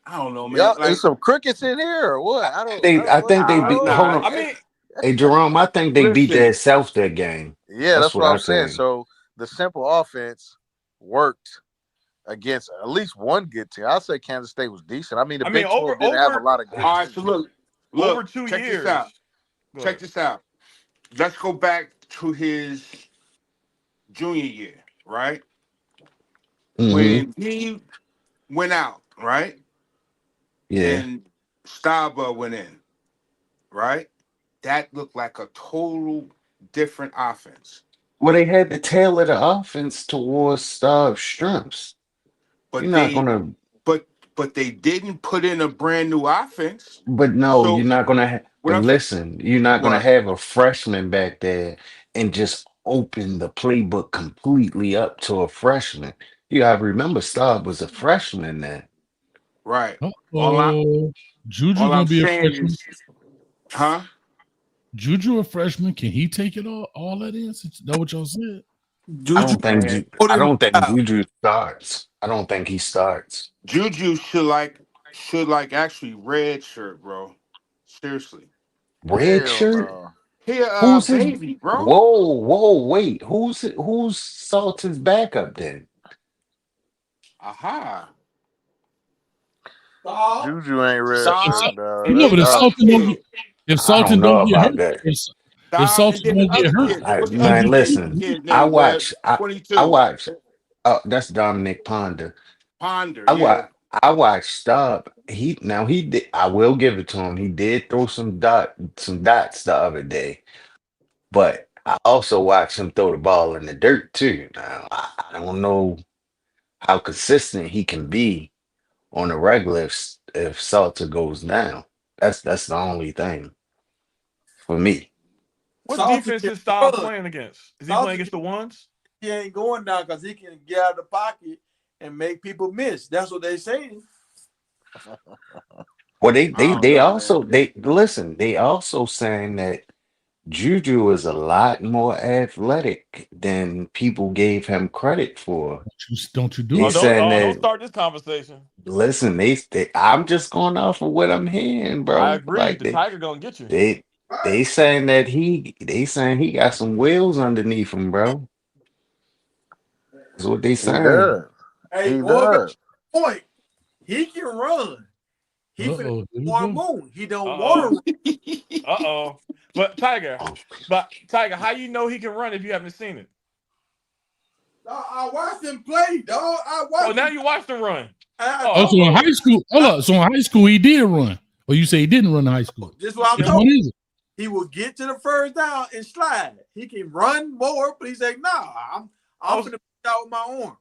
I don't know, man. Yeah, is some crickets in here or what? I think they What's beat. going Hold Nah. on, on? I mean, hey Jerome. I think they beat Listen, their self that game. Yeah, That's that's what what I I'm saying. think. So the simple offense worked against at least one good team. I'll say Kansas State was decent. I mean, the I mean Big 12 didn't have a lot of good all right. teams. So over look, two check this out. years. Go Check ahead. this out. Let's go back to his junior year, right? Hmm. When he went out, right, Yeah. and Staba went in, right? That looked like a total different offense. Well, they had to tailor the offense towards strengths. You're But not they, gonna. but they didn't put in a brand new offense. But no, you're So not gonna. what But I'm saying, listen, you're not gonna what? have a freshman back there and just open the playbook completely up to a freshman. You gotta remember, Staub was a freshman then. Right. Juju all gonna I'm be a saying freshman. is, huh? Juju a freshman. Can he take it all that in? Is that what y'all said? I Juju, don't think Juju starts. I don't think he starts. Juju should actually red shirt, bro. Seriously. Red Hell shirt? no. He a Who's his baby, bro. wait. Who's Salton's backup then? Aha. Juju ain't red If, Saab shirt, Sa- dog. and no, That's but then if the other garbage. Salton don't kid. get if I don't Salton know don't get about hurt, that. if Saab and Salton then the don't get other hurt, kid. What's the other Man, undefeated. listen. kid I name? watch I 22. watch that's Dominic Ponder. Ponder, I yeah. watch I watched Stubb. He did, I will give it to him. He did throw some dots the other day. But I also watched him throw the ball in the dirt too. Now I don't know how consistent he can be on the regular if Salter goes down. That's the only thing for me. What Salty defense can is Staub run. playing against? Is he playing Salty against the ones? he ain't going down because he can get out of the pocket and make people miss. That's what they saying. Well, I don't they know, man. also they listen. They also saying that Juju is a lot more athletic than people gave him credit for. Don't you do They Oh, it? saying don't that. start this conversation. Listen, I'm just going off of what I'm hearing, I bro. agree. Like The Tiger gonna get you. they they saying that they saying he got some wheels underneath him, bro. That's what they He saying. does. Hey, He going back to does. the point, he can run. He finna Here we on go. moon. He Uh don't oh. want Uh oh. But Tiger, how you know he can run if you haven't seen it? to run. I watched him play, dog. I Oh, watched now him. you watched him run. I Oh, Oh so in Lord. high school, hold up. So in high school, he did run. Or you say he didn't run in high school? This is what I'm Which Yeah. one talking. is it? He will get to the first down and slide. He can run more, but he's like, nah, I'm finna put out with my arm.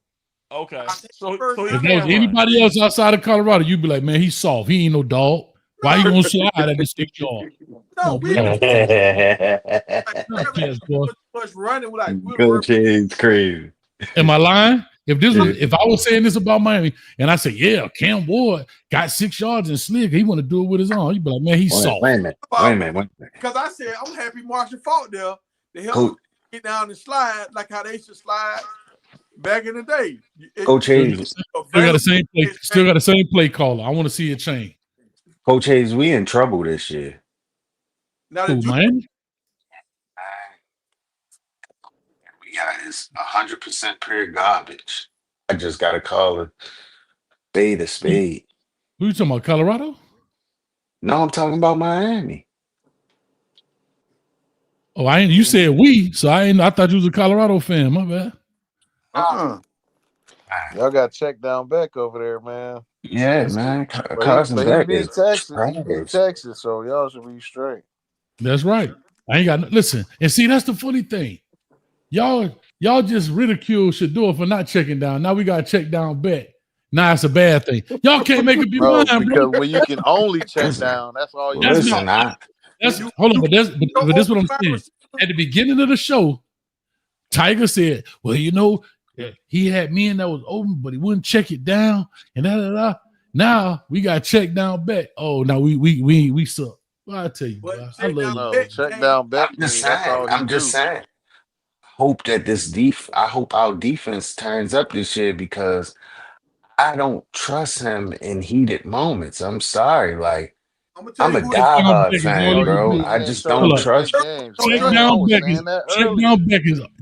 Okay. I take the So first he If down. that was can run. anybody else outside of Colorado, you'd be like, man, he's soft. He ain't no dog. Why you gonna slide at the 6 yard? Come No, on, we man. like Not we chance, boy. much running. We're Coach is crazy. Am I lying? Yeah. If I was saying this about Miami and I say, yeah, Cam Ward got 6 yards and slick, he want to do it with his arm. You'd be like, man, he's soft. Wait a minute. Because I said I'm happy Marshall fought there to help Coach, him get down and slide like how they used to slide back in the day. Coach Hayes, Still got the same play caller. I want to see it change. Coach Hayes, we in trouble this year. Now Who, Miami? We got is 100% pure garbage. I just gotta call it spade a spade. Who you talking about? Colorado? No, I'm talking about Miami. Oh, I ain't. You said we, so I thought you was a Colorado fan. My bad. Y'all got check down Beck over there, man. Yeah, man. But Carson he Beck beat is Texas. He beat trash. Texas, so y'all should be straight. That's right. I ain't got listen. And see, that's the funny thing. Y'all just ridicule Shador for not checking down. Now we got to check down Beck. Now it's a bad thing. Y'all can't make up your Bro, mind, because bro. when you can only check Listen, down, that's all you That's listen, not. That's hold on, but this is what I'm saying. At the beginning of the show, Tiger said, "Well, you know, he had men that was open, but he wouldn't check it down." And da. Now we got to check down Beck. Oh, now we suck. Well, I tell you, bro, I love you. Check down Beck. I'm just saying. Hope that I hope our defense turns up this year because I don't trust him in heated moments. I'm sorry. Like, I'm a diehard fan, bro. I just don't trust.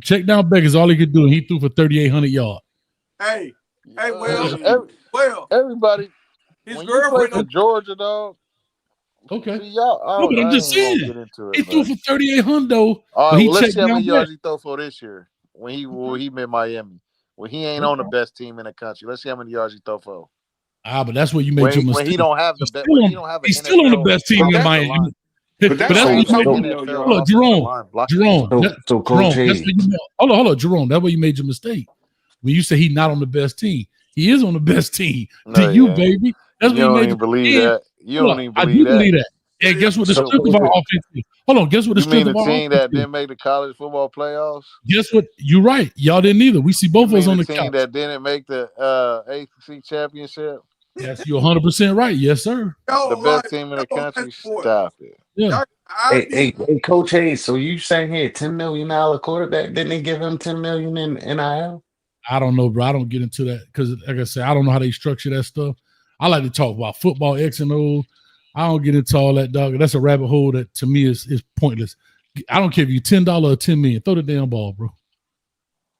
Check down Beck is all he could do, and he threw for 3,800 yards. Hey, everybody. His when you play girlfriend for Georgia, dog. Okay. See, y'all, But I'm just saying. Get into it, he threw for 3,800 though. All but right, he let's checked see how many down yards Beck. he throw for this year when he met Miami. Well, he ain't on the best team in the country. Let's see how many yards he throw for. But that's where you made your mistake. When he don't have the best. He's still on the best team in Miami. But that's what you made. hold on, Jerome. Coach That's where you made, hold on, Jerome. That's where you made your mistake. When you say he's not on the best team, he is on the best team. Baby. That's you what don't you even believe that. You don't even believe that. And guess what the strength of our offense is? Hold on, guess what the strength of our team offense that didn't make the college football playoffs? Guess what? You're right. Y'all didn't either. We see both of us on the team couch. that didn't make the ACC championship. Yes, you're 100% right. Yes, sir. The best team in the country. Stop it. Yeah. Hey, Coach Hayes. So you saying here $10 million quarterback? Didn't they give him $10 million in NIL? I don't know, bro. I don't get into that because, like I said, I don't know how they structure that stuff. I like to talk about football, X and O. I don't get into all that, dog. That's a rabbit hole that to me is pointless. I don't care if you $10 or $10 million. Throw the damn ball, bro.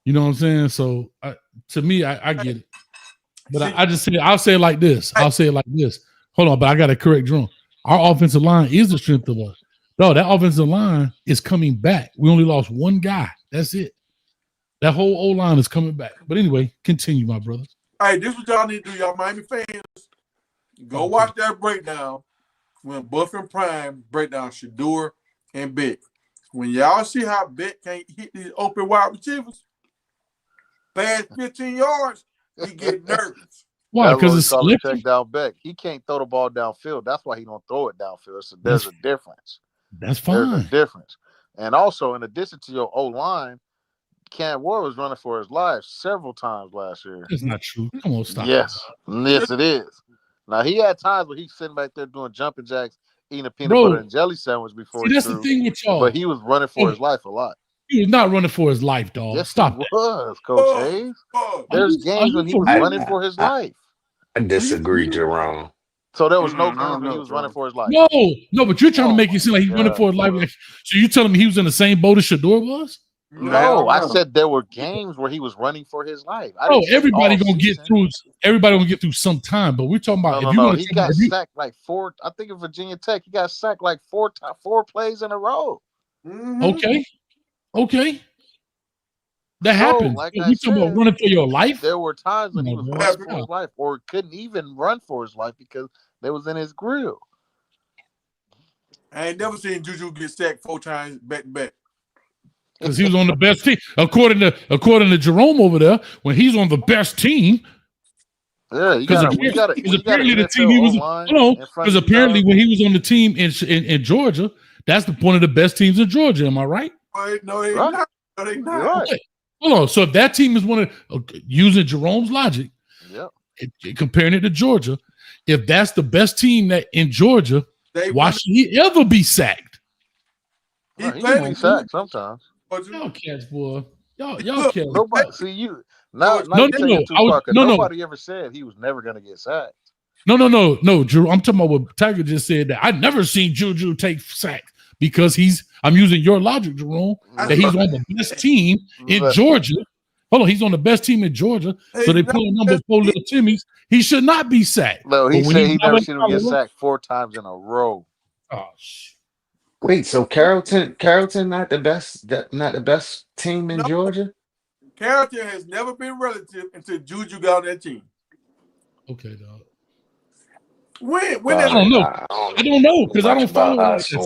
You know what I'm saying? So to me, I get it. But I just say I'll say it like this. Hold on, but I got to correct Jerome. Our offensive line is the strength of us. No, that offensive line is coming back. We only lost one guy. That's it. That whole O-line is coming back. But anyway, continue, my brothers. Hey, this is what y'all need to do, y'all Miami fans. Go watch that breakdown when Buff and Prime break down Shador and Beck. When y'all see how Beck can't hit these open wide receivers, past 15 yards, he get nervous. Why? Because it's a check down Beck. He can't throw the ball downfield. That's why he don't throw it downfield. So there's a difference. That's fine. There's a difference. And also, in addition to your O-line, Cam Ward was running for his life several times last year. That's not true. Come on, stop. Yes, it is. Now, he had times where he's sitting back there doing jumping jacks, eating a peanut butter and jelly sandwich before that's the thing with y'all. But he was running for his life a lot. He was not running for his life, dog. Yes, stop he was, Coach Hayes. There's games when he was running for his life. I disagree, Jerome. So there was no games when he was running for his life. No, but you're trying to make it seem like he's running for his life. So you telling me he was in the same boat as Shador was? No, I said there were games where he was running for his life. Everybody gonna get through. Everybody gonna get through some time, but we're talking about he got sacked like four. I think at Virginia Tech, he got sacked like four plays in a row. Okay. That happens. Like you talking about running for your life? There were times when he was running for his life, or couldn't even run for his life because they was in his grill. I ain't never seen Juju get sacked 4 times back to back. Because he was on the best team, according to Jerome over there. When he's on the best team, because apparently the team he was because apparently when he was on the team in Georgia, that's the point of the best teams in Georgia. Am I right? No, they're not. No, they're not. Right. Hold on. So if that team is one of using Jerome's logic, comparing it to Georgia, if that's the best team that in Georgia, why should he ever be sacked? He be sacked sometimes. Y'all cats, boy. Y'all cats. Nobody see you. Nobody ever said he was never gonna get sacked. No, Drew. I'm talking about what Tiger just said, that I never seen Juju take sacks because I'm using your logic, Jerome, that he's on the best team in Georgia. Hold on, he's on the best team in Georgia. So they put a number 4 little Timmys. He should not be sacked. No, he said he never seen him get sacked 4 times in a row. Oh shit. Wait, so Carrollton not the best team in Georgia? Carrollton has never been relative until Juju got on that team. Okay, dog. When I don't know. I don't know because I don't follow it like this.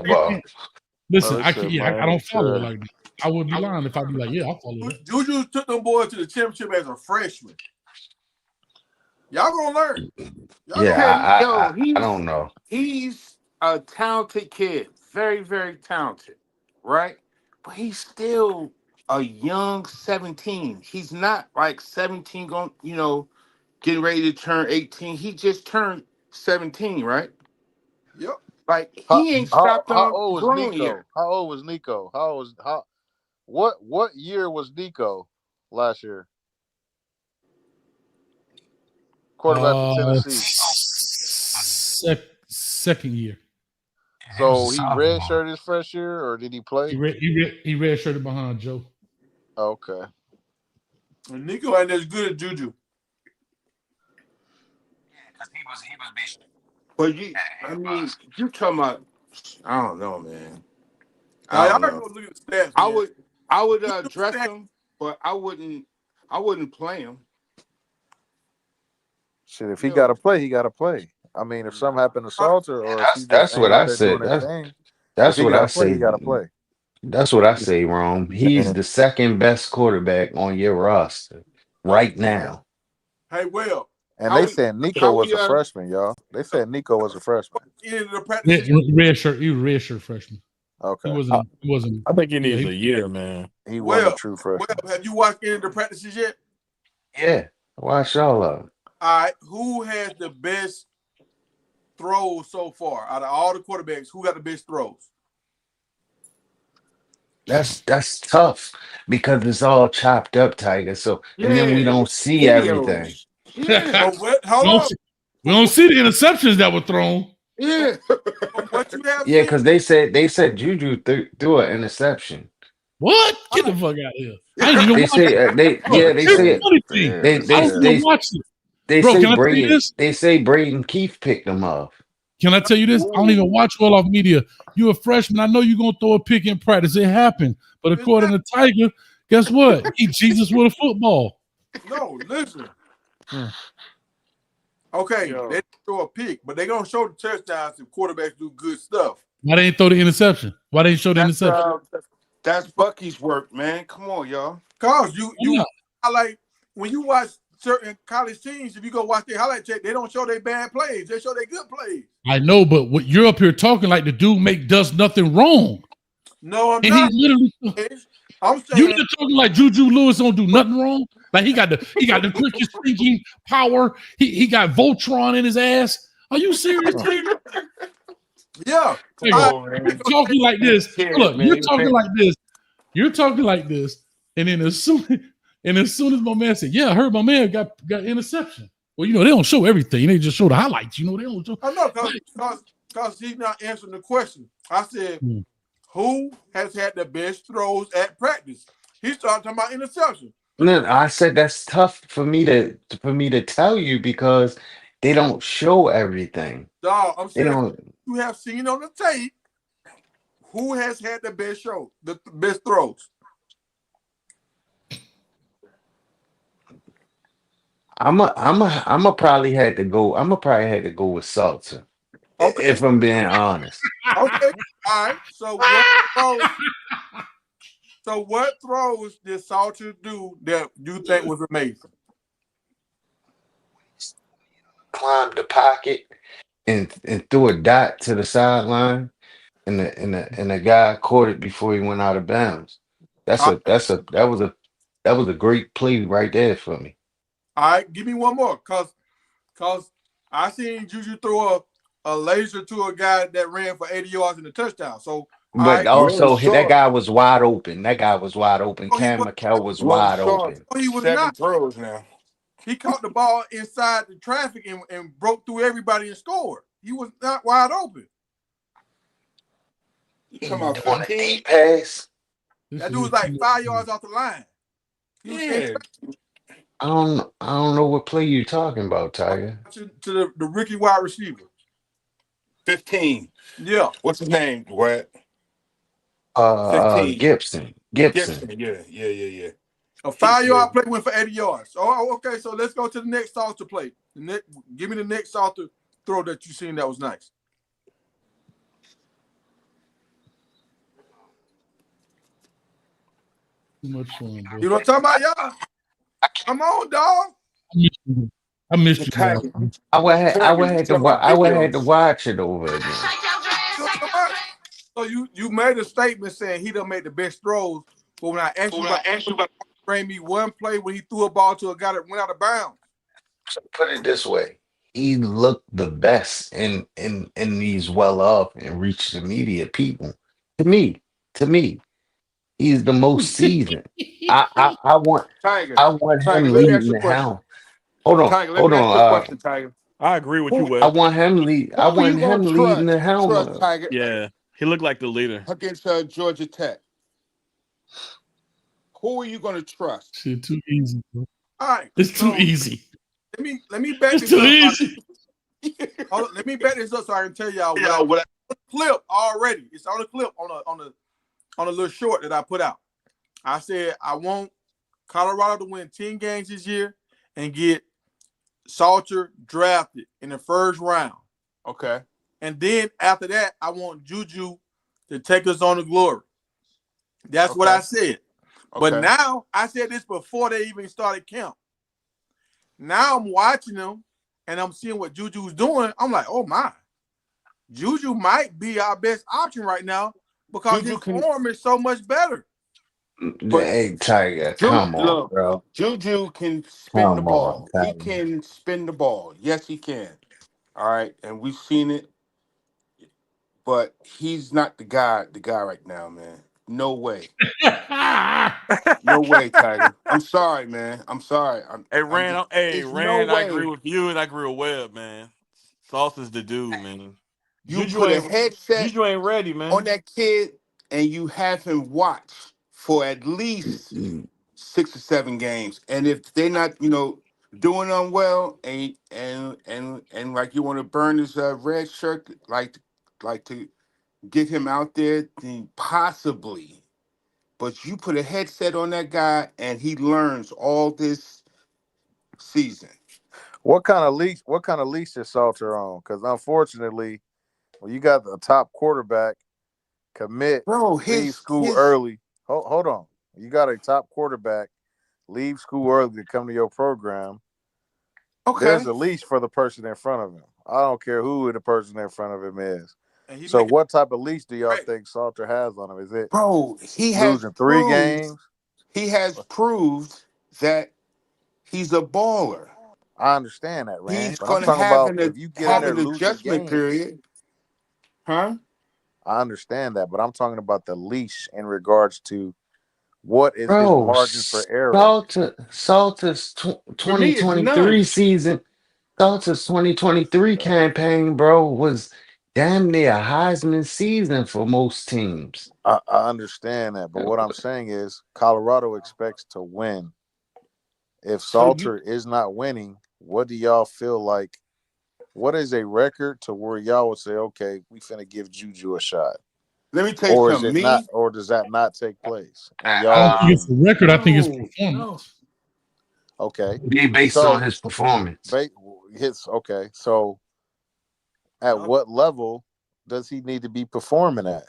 Listen, I don't follow it like that. I would be lying if I'd be like, I follow it. Juju took them boys to the championship as a freshman. Y'all gonna learn. I don't know. He's a talented kid. Very, very talented, right? But he's still a young 17. He's not like 17 going, getting ready to turn 18. He just turned 17, right? Yep. Like he ain't stopped how old was growing Nico? yet. How old was Nico? What year was Nico last year? Quarterback for Tennessee. Second year. So he redshirted his first year, or did he play? He redshirted behind Joe. Okay. And Nico ain't as good as Juju. Because he was beast. But you talking about? I don't know, man. I don't know. Look at the stats. I would dress him, but I wouldn't play him. Shit, if he got to play, he got to play. I mean, if something happened to Salter, or that's what I said. That's what I say. He got to play. That's what I say, Rome. He's the second best quarterback on your roster right now. Hey, Will. And they said Nico was a freshman, y'all. They said Nico was a freshman. Redshirt freshman. Okay. He wasn't. I think he needs a year, man. He wasn't a true freshman. Have you watched any of the practices yet? Yeah, watch all of them. All right, who has the best throws so far out of all the quarterbacks? Who got the best throws? That's tough because it's all chopped up, Tiger. So and then we Yeah, don't see everything. videos. we, Yeah, So what? Hold don't on. see, we don't see the interceptions that were thrown. yeah. From what you have Yeah, seen, because they said Juju threw an interception. What? Get the right. fuck out of here! I ain't even They watched say it. they Bro, yeah they here's the say funny thing. they I they don't even they watch it. they Bro, say can I tell you Braden this? they say Braden Keith picked them off. Can I tell you this? I don't even watch well off media. You're a freshman. I know you're gonna throw a pick in practice. It happened. But according to Tiger, guess what? He Jesus with a football. No, listen. Okay, Yo. they throw a pick, but they gonna show the touchdowns if quarterbacks do good stuff. Why they ain't throw the interception? Why they ain't show the interception? That's Bucky's work, man. Come on, y'all. Cause Yeah. I like when you watch certain college teams, if you go watch their highlight tape, they don't show their bad plays. They show their good plays. I know, but what you're up here talking like the dude does nothing wrong. No, I'm And not. he literally I'm you saying talking like Juju Lewis don't do nothing wrong. Like he got the quickest thinking power. He got Voltron in his ass. Are you serious? yeah. Hey, man. you're talking like this. Yeah, Look, man. you're talking like this. You're talking like this. And then as soon as my man said, yeah, I heard my man got interception. Well, they don't show everything. They just show the highlights. They don't show. I know because he's not answering the question. I said, who has had the best throws at practice? He started talking about interception. No, I said that's tough for me to tell you because they don't show everything. Dog, I'm They saying don't. you have seen on the tape who has had the best the best throws. I'm probably had to go. With Salter. Okay. If I'm being honest. Okay. All right. So what throws did Salter do that you think was amazing? Climbed the pocket and threw a dot to the sideline, and the guy caught it before he went out of bounds. That was a great play right there for me. All right, give me one more, cause I seen Juju throw a laser to a guy that ran for 80 yards in the touchdown. So But also that guy was wide open. Oh, Cam McKell was Well, wide open. he was 7 not. throws now. He caught the ball inside the traffic and broke through everybody and scored. He was not wide open. You talking about On an 15? 8 pass. That dude was like 5 yards off the line. Yeah. I don't know what play you're talking about, Tiger. To the rookie wide receiver. 15. Yeah. What's his name? What? 15. Gibson. Yeah. A 5-yard play went for 80 yards. Oh, okay. So let's go to the next Salter play. Give me the next Salter throw that you seen that was nice. Too much fun, bro. You know what I'm talking about, y'all? Come on, dog. I missed you, guys. I would have to watch it over again. So you made a statement saying he done made the best throws, but when I asked you about bring me one play when he threw a ball to a guy that went out of bounds. So put it this way. He looked the best in these well off and reached the media people. To me, he's the most seasoned. I want Tiger, him let me ask leading you the a question. helm. Hold on. Tiger, let me ask you a question, Tiger. I agree with you, I Will. want him leading the helm. Trust, Tiger. Yeah, he looked like the leader. Against Georgia Tech. Who are you going to trust? Shit, too easy, bro. All right. It's too easy. Let me back It's this too up. easy. Hold on, let me back this up so I can tell y'all what clip already. It's on a clip on a little short that I put out. I said I want Colorado to win 10 games this year and get Salter drafted in the first round. Okay. And then after that, I want Juju to take us on to glory. That's what I said. But now, I said this before they even started camp. Now I'm watching them and I'm seeing what Juju's doing. I'm like, oh my. Juju might be our best option right now because his form is so much better. But Hey, Tiger, come on, look, bro. Juju can spin the Come on, ball. He Tiger. can spin the ball. Yes, he can. All right, and we've seen it. But he's not the guy right now, man. No way. No way, Tiger. I'm sorry, man. I'm sorry. Hey, I'm just, it's no Rand, I agree way with you and I agree with Webb, man. Sauce is the dude, man. you put a headset Juju ain't ready, on man. that kid and you have him watch for at least 6 or 7 games. And if they're not, doing unwell and like you want to burn his red shirt, like to get him out there, then possibly. But you put a headset on that guy and he learns all this season. What kind of leash? What kind of leash is Salter on? Because unfortunately, when you got the top quarterback commit, Bro, leave his school his early. Hold on. You got a top quarterback leave school early to come to your program. okay. There's a leash for the person in front of him. I don't care who the person in front of him is. So what type of leash do y'all think Salter has on him? Is it Bro, losing 3 games? he has proved that he's a baller. I understand that, Rand. He's But I'm gonna talking have about if you get in have there an losing adjustment games. period. Huh? I understand that, but I'm talking about the leash in regards to what is his Bro, margin for error. Salter's For me, it's none. 2023 season, Salter's 2023 campaign, bro, was damn near a Heisman season for most teams. I understand that, but what I'm saying is Colorado expects to win. If So you Salter is not winning, what do y'all feel like? What is a record to where y'all would say, okay, we finna give Juju a shot? let me tell you Or is something. it not, Me, or does that not take place? And I y'all don't think it's looking a record. I think it's no, no. performance. okay. Be based on So his performance. hits okay. So at what level does he need to be performing at?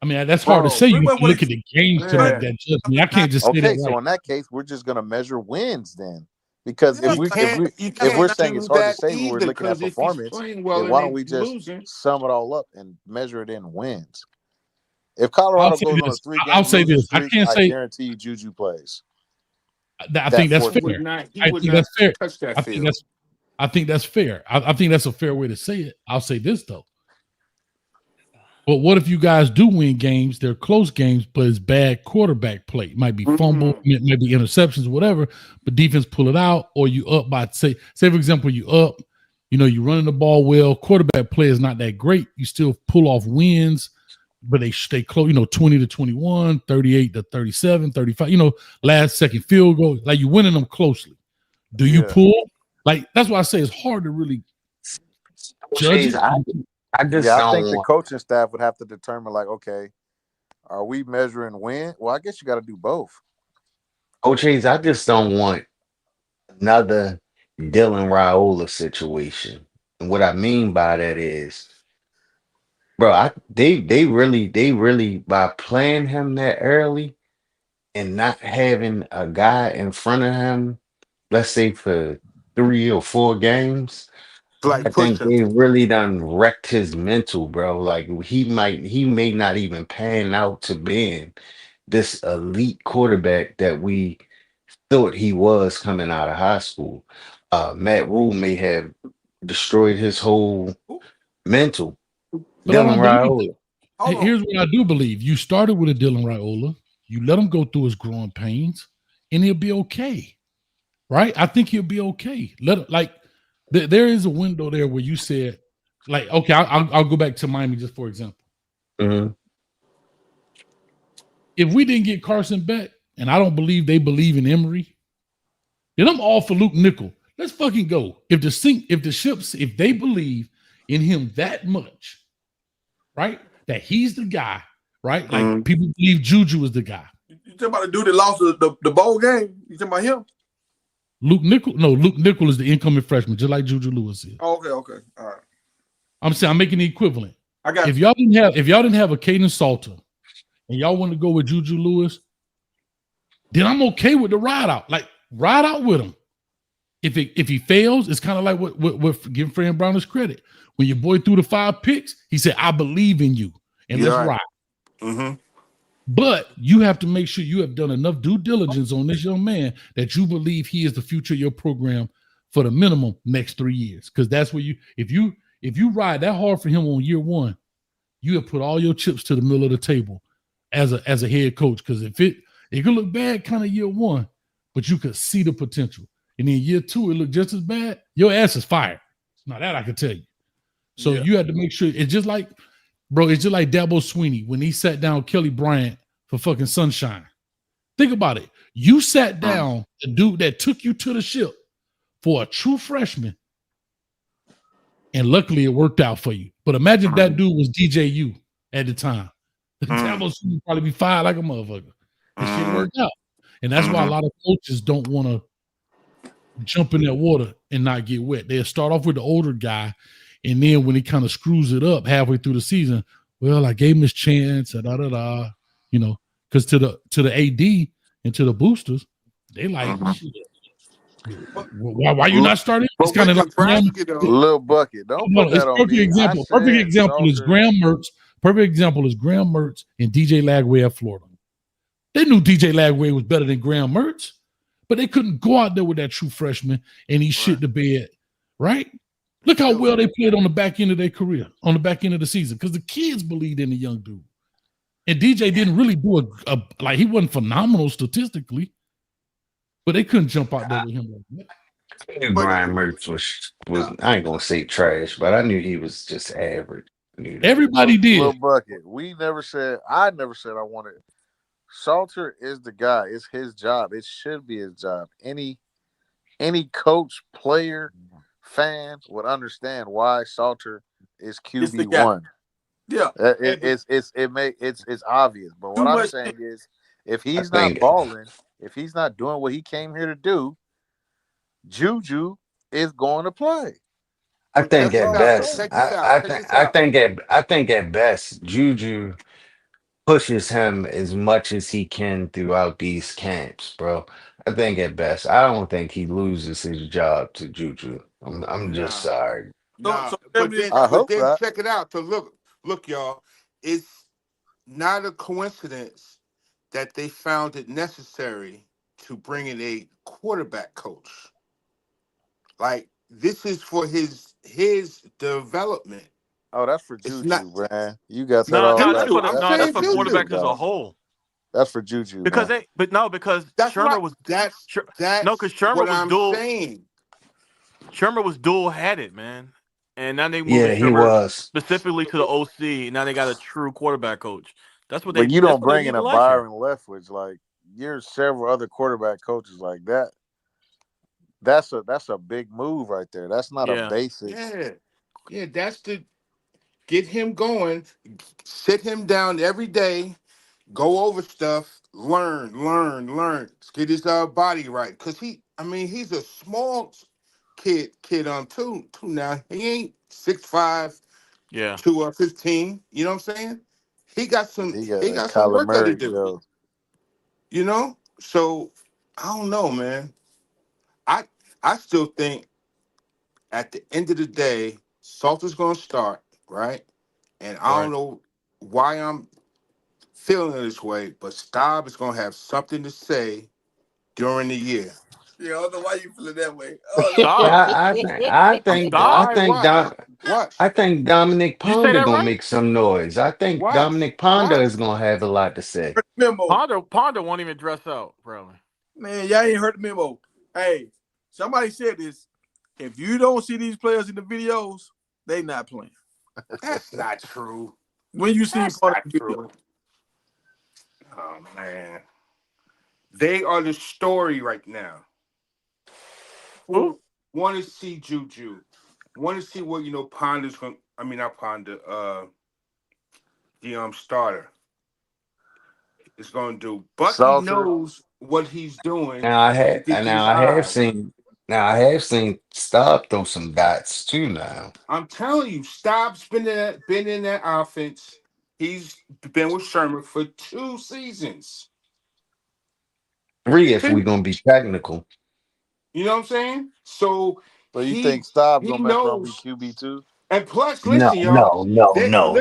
I mean, that's hard to Bro, say. You Pretty have much to what look he at the games to make yeah. that judgment. I can't just say Okay, that so right. in that case, we're just gonna measure wins then. Because yeah, You like can't you if we're can't saying it's do hard to that say when we're either, looking at because if he's performance, playing then well and why they don't we just losing, sum it all up and measure it in wins? If I'll Colorado say goes on a this. 3-game I'll say losing this. I streak, can't I say. guarantee you Juju plays I that think that's he fourth fair. would game. not he I would think not that's fair. touch that I think field. that's. I think that's fair. I think that's a fair way to say it. I'll say this though. But what if you guys do win games? They're close games, but it's bad quarterback play. It might be fumble, it might be interceptions, whatever. But defense pull it out, or you up by say for example, you up. You running the ball well. Quarterback play is not that great. You still pull off wins, but they stay close. 20 to 21, 38 to 37, 35. Last second field goal. Like you winning them closely. Do you Yeah. pull? Like that's why I say it's hard to really judge Chase, it. I just Yeah, I think don't the want coaching staff would have to determine, like, okay, are we measuring win? Well, I guess you got to do both. Chase, I just don't want another Dylan Raiola situation. And what I mean by that is, bro, they really by playing him that early and not having a guy in front of him, let's say for 3 or 4 games, Like I think pushing. they really done wrecked his mental, bro. Like he may not even pan out to being this elite quarterback that we thought he was coming out of high school. Matt Rule may have destroyed his whole mental. But I Dylan don't believe that. Raiola. hold on. Here's what I do believe. You started with a Dylan Raiola. You let him go through his growing pains, and he'll be okay. Right? I think he'll be okay. There is a window there where you said, like, okay, I'll go back to Miami just for example. Mhm. If we didn't get Carson Beck, and I don't believe they believe in Emory, then I'm all for Luke Nickel. Let's fucking go. If they believe in him that much, right? That he's the guy, right? Like people believe Juju is the guy. You talking about the dude that lost the bowl game? You talking about him? Luke Nickel is the incoming freshman, just like Juju Lewis is. Oh, okay, all right. I'm saying I'm making the equivalent. I got if y'all didn't have a Caden Salter and y'all want to go with Juju Lewis, then I'm okay with the ride out. Like ride out with him. If he fails, it's kind of like what give Fran Brown his credit. When your boy threw the 5 picks, he said, "I believe in you, and let's ride." Mm-hmm. But you have to make sure you have done enough due diligence on this young man that you believe he is the future of your program for the minimum next 3 years. Because that's where if you ride that hard for him on year one, you have put all your chips to the middle of the table as a head coach. Because it could look bad kind of year one, but you could see the potential. And in year two, it looked just as bad. Your ass is fired. Now that I can tell you. So you have to make sure it's just like Dabo Sweeney when he sat down Kelly Bryant for fucking Sunshine. Think about it. You sat down the dude that took you to the ship for a true freshman, and luckily it worked out for you. But imagine that dude was DJU at the time. Dabo Sweeney would probably be fired like a motherfucker. This shit worked out. And that's why a lot of coaches don't want to jump in that water and not get wet. They'll start off with the older guy, and then when he kind of screws it up halfway through the season, well, I gave him his chance, you know, because to the AD and to the boosters, they like, why you not starting? It's kind of like Lil Bucket. Don't put that on me. Perfect example is Graham Mertz. Perfect example is Graham Mertz and DJ Lagway at Florida. They knew DJ Lagway was better than Graham Mertz, but they couldn't go out there with that true freshman and he shit the bed, right? Look how well they played on the back end of their career, on the back end of the season, because the kids believed in the young dude. And DJ didn't really do he wasn't phenomenal statistically, but they couldn't jump out there with him like that. I knew Brian Mertz was I ain't gonna say trash, but I knew he was just average. Everybody did. Lil Bucket. I never said I wanted. Salter is the guy. It's his job. It should be his job. Any coach, player, fan would understand why Salter is QB1. Yeah, it's obvious. But what I'm saying is, if he's not balling, if he's not doing what he came here to do, Juju is going to play. I think at best, I think at best, Juju pushes him as much as he can throughout these camps, bro. I think at best, I don't think he loses his job to Juju. I'm just sorry. But then check it out. So look, y'all. It's not a coincidence that they found it necessary to bring in a quarterback coach. Like, this is for his development. Oh, that's for Juju, man. You got that all. That's for quarterbacks as a whole. That's for Juju. Because man. Shermer was Shermer was dual headed, man. And now they moved Shermer specifically to the OC. Now they got a true quarterback coach. That's what they. But you don't bring in a Byron Leftwich. Like, there's several other quarterback coaches like that. That's a big move right there. That's not a basic. Yeah, that's the get him going, sit him down every day, go over stuff, learn. Get his body right. Cause he's a small kid too now. He ain't 6'5", 215. You know what I'm saying? He got some work to do. You know? So I don't know, man. I still think at the end of the day, Salter's gonna start, right? And I don't know why I'm feeling this way, but Staub is gonna have something to say during the year. Yeah, I don't know why you feeling that way. I think Dominic Ponder gonna make some noise. I think Dominic Ponder is gonna have a lot to say. Ponder won't even dress out, probably. Man, y'all ain't heard the memo. Hey, somebody said this. If you don't see these players in the videos, they not playing. That's not true. When you see part of the video. Oh man, they are the story right now. Who want to see Juju? Want to see what Ponder's going? I mean, not Ponder. The starter is going to do. Bucky knows what he's doing. Now I have seen Staub throw some dots too. Now I'm telling you, Staub's been in that offense. He's been with Sherman for 2 seasons. 3 if we're gonna be technical. You know what I'm saying? So you think Staub's gonna be QB2? And plus, listen, y'all. no, They're not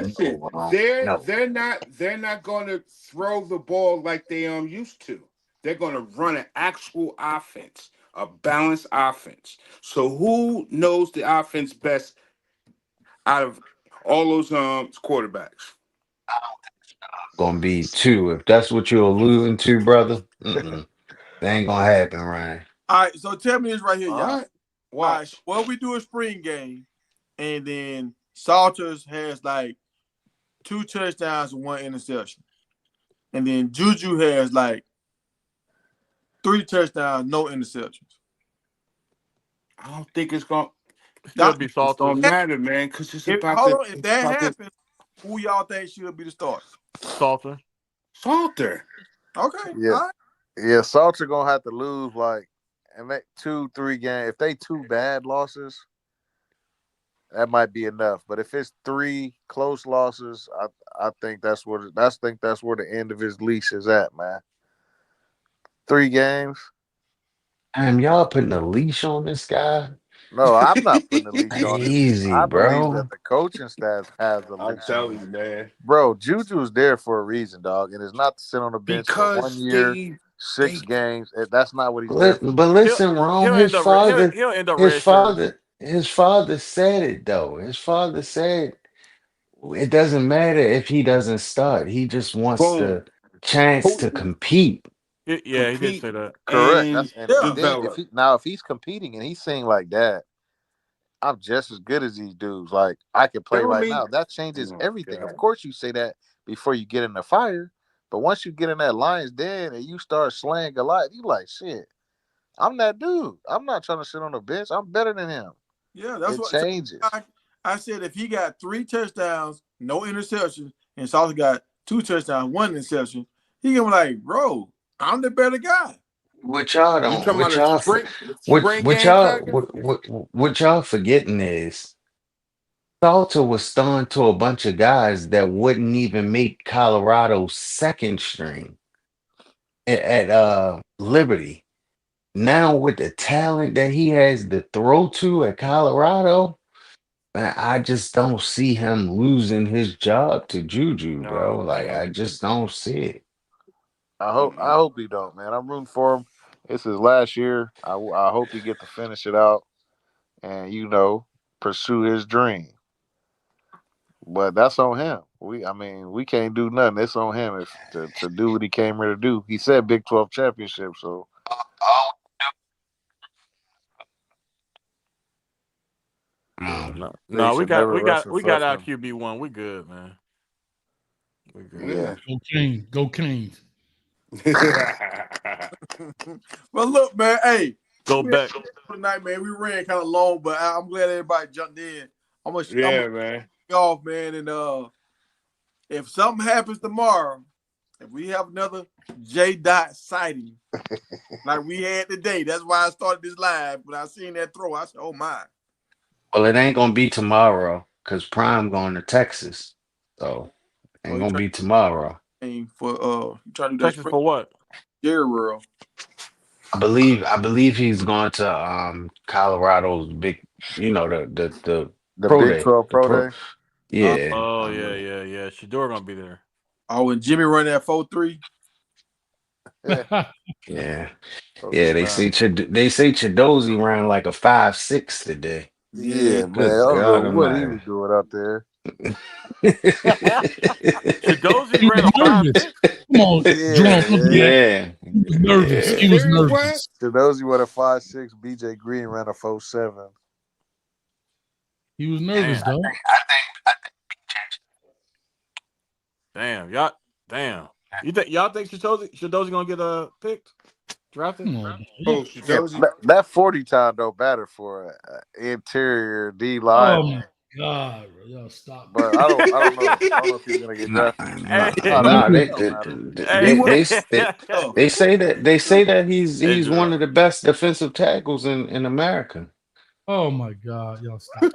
going to throw the ball like they used to. They're going to run an actual offense, a balanced offense. So who knows the offense best out of all those quarterbacks? Gonna be two. If that's what you're alluding to, brother, that ain't gonna happen, Ryan. All right, so tell me this right here, y'all. All right. All right, so what we do a spring game, and then Salters has like 2 touchdowns and 1 interception. And then Juju has like 3 touchdowns, no interceptions. I don't think it's going to be Salters. It don't matter, man, because it's if, about hold on, if that happens, who y'all think should be the starter? Salter. Okay. Yeah. All right. Yeah, Salter gonna have to lose and make 2-3 games. If they 2 bad losses, that might be enough. But if it's 3 close losses, I think that's where the end of his leash is at, man. 3 games. Damn, y'all putting a leash on this guy? No, I'm not putting a leash on him. Easy, I believe bro. that the coaching staff has a leash. I'm telling you, man. Bro, Juju's there for a reason, dog, and it's not to sit on the bench for 1 year, 6 games. That's not what he's there for. But listen, Ron, his father said it though. His father said it doesn't matter if he doesn't start. He just wants the chance to compete. Yeah, he did say that. Correct. If he's competing and he's saying like that, I'm just as good as these dudes. Like, I can play right now. That changes everything. Of course, you say that before you get in the fire, but once you get in that lion's den and you start slaying Goliath, you like, shit, I'm that dude. I'm not trying to sit on the bench. I'm better than him. Yeah, that's what changes. I said if he got 3 touchdowns, no interceptions, and Salter got 2 touchdowns, 1 interception, he gonna be like, bro, I'm the better guy. What y'all forgetting is Salter was throwing to a bunch of guys that wouldn't even make Colorado's second string at Liberty. Now with the talent that he has to throw to at Colorado, man, I just don't see him losing his job to Juju, bro. I just don't see it. I hope he don't, man. I'm rooting for him. It's his last year. I hope he get to finish it out and pursue his dream. But that's on him. We can't do nothing. It's on him to do what he came here to do. He said Big 12 championship, so. No, we got our QB1. We good, man. We good. Yeah. Go Canes. Well, look, man. Hey, go Beck tonight, man. We ran kind of long, but I'm glad everybody jumped in. I'm man. Off, man. And if something happens tomorrow, if we have another JDot sighting like we had today, that's why I started this live. When I seen that throw, I said, "Oh my." Well, it ain't gonna be tomorrow because Prime going to Texas, so ain't gonna be tomorrow. For trying to do Texas for what? Jerry World. I believe he's going to Colorado's big, the pro Big day, 12 pro day. Yeah. Oh yeah. Shador gonna be there. Oh, and Jimmy run that 4-3. Yeah. They say Chidozie ran like a 5.6 today. Yeah, man. I don't know what he was doing out there. Chidozie ran a 5.6. Come on, yeah. He was nervous. He was nervous. Chidozie ran a 5.6. BJ Green ran a 4.7. He was nervous, though. I think y'all think Chidozie gonna get picked, drafted? That 40 time don't matter for interior D line. Oh my God, bro. Y'all stop. But I don't know. I don't know if he's gonna get drafted. They say that he's one of the best defensive tackles in America. Oh my God, y'all stop.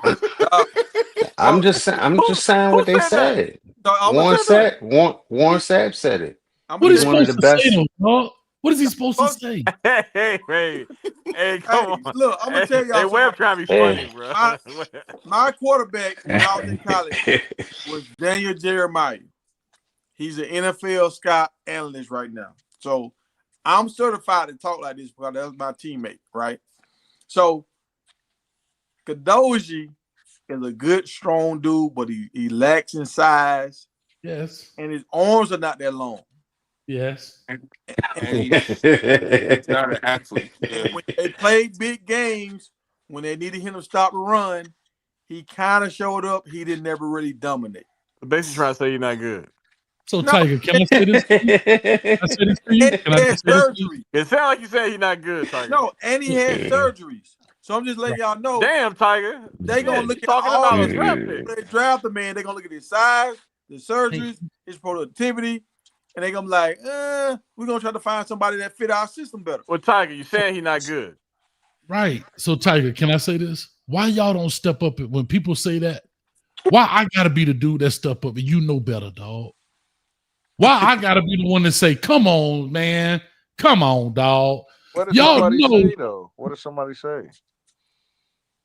I'm just saying what they said. Warren Sapp said it. What is supposed to say, though, dog? What is he supposed to say? Hey, come on. Look, I'm gonna tell y'all. Hey, Webb trying to be funny, bro. My quarterback when I was in college was Daniel Jeremiah. He's an NFL scout analyst right now. So I'm certified to talk like this because that was my teammate, right? So Kadoji is a good, strong dude, but he lacks in size. Yes. And his arms are not that long. Yes. And he's not an athlete. And when they played big games, when they needed him to stop the run, he kind of showed up. He didn't never really dominate. Basically trying to say you're not good. So, Tiger, can I say this? Can I say this for you? He had surgery. It sounds like you said he's not good, Tiger. No, and he had surgeries. So I'm just letting y'all know. Damn, Tiger. They gonna look at talking all about the draft pick. They draft the man. They gonna look at his size, the surgeries, his productivity, and they gonna be like, we're gonna try to find somebody that fit our system better. Well, Tiger, you saying he's not good. Right. So, Tiger, can I say this? Why y'all don't step up when people say that? Why I gotta be the dude that step up and you know better, dog? Why I gotta be the one to say, come on, man. Come on, dog. What does Y'all somebody know, say, though? What does somebody say?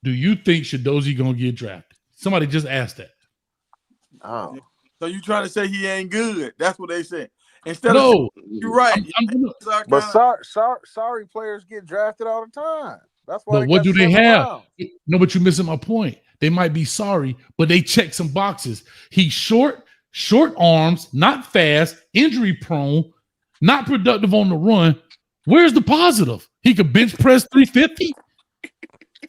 do you think Shadozi gonna get drafted? Somebody just asked that. Oh. So you trying to say he ain't good? That's what they said. Instead No, of you're right. But sorry players get drafted all the time. That's why. But what do they have? No, but you're missing my point. They might be sorry, but they check some boxes. He's short arms, not fast, injury prone, not productive on the run. Where's the positive? He could bench press 350.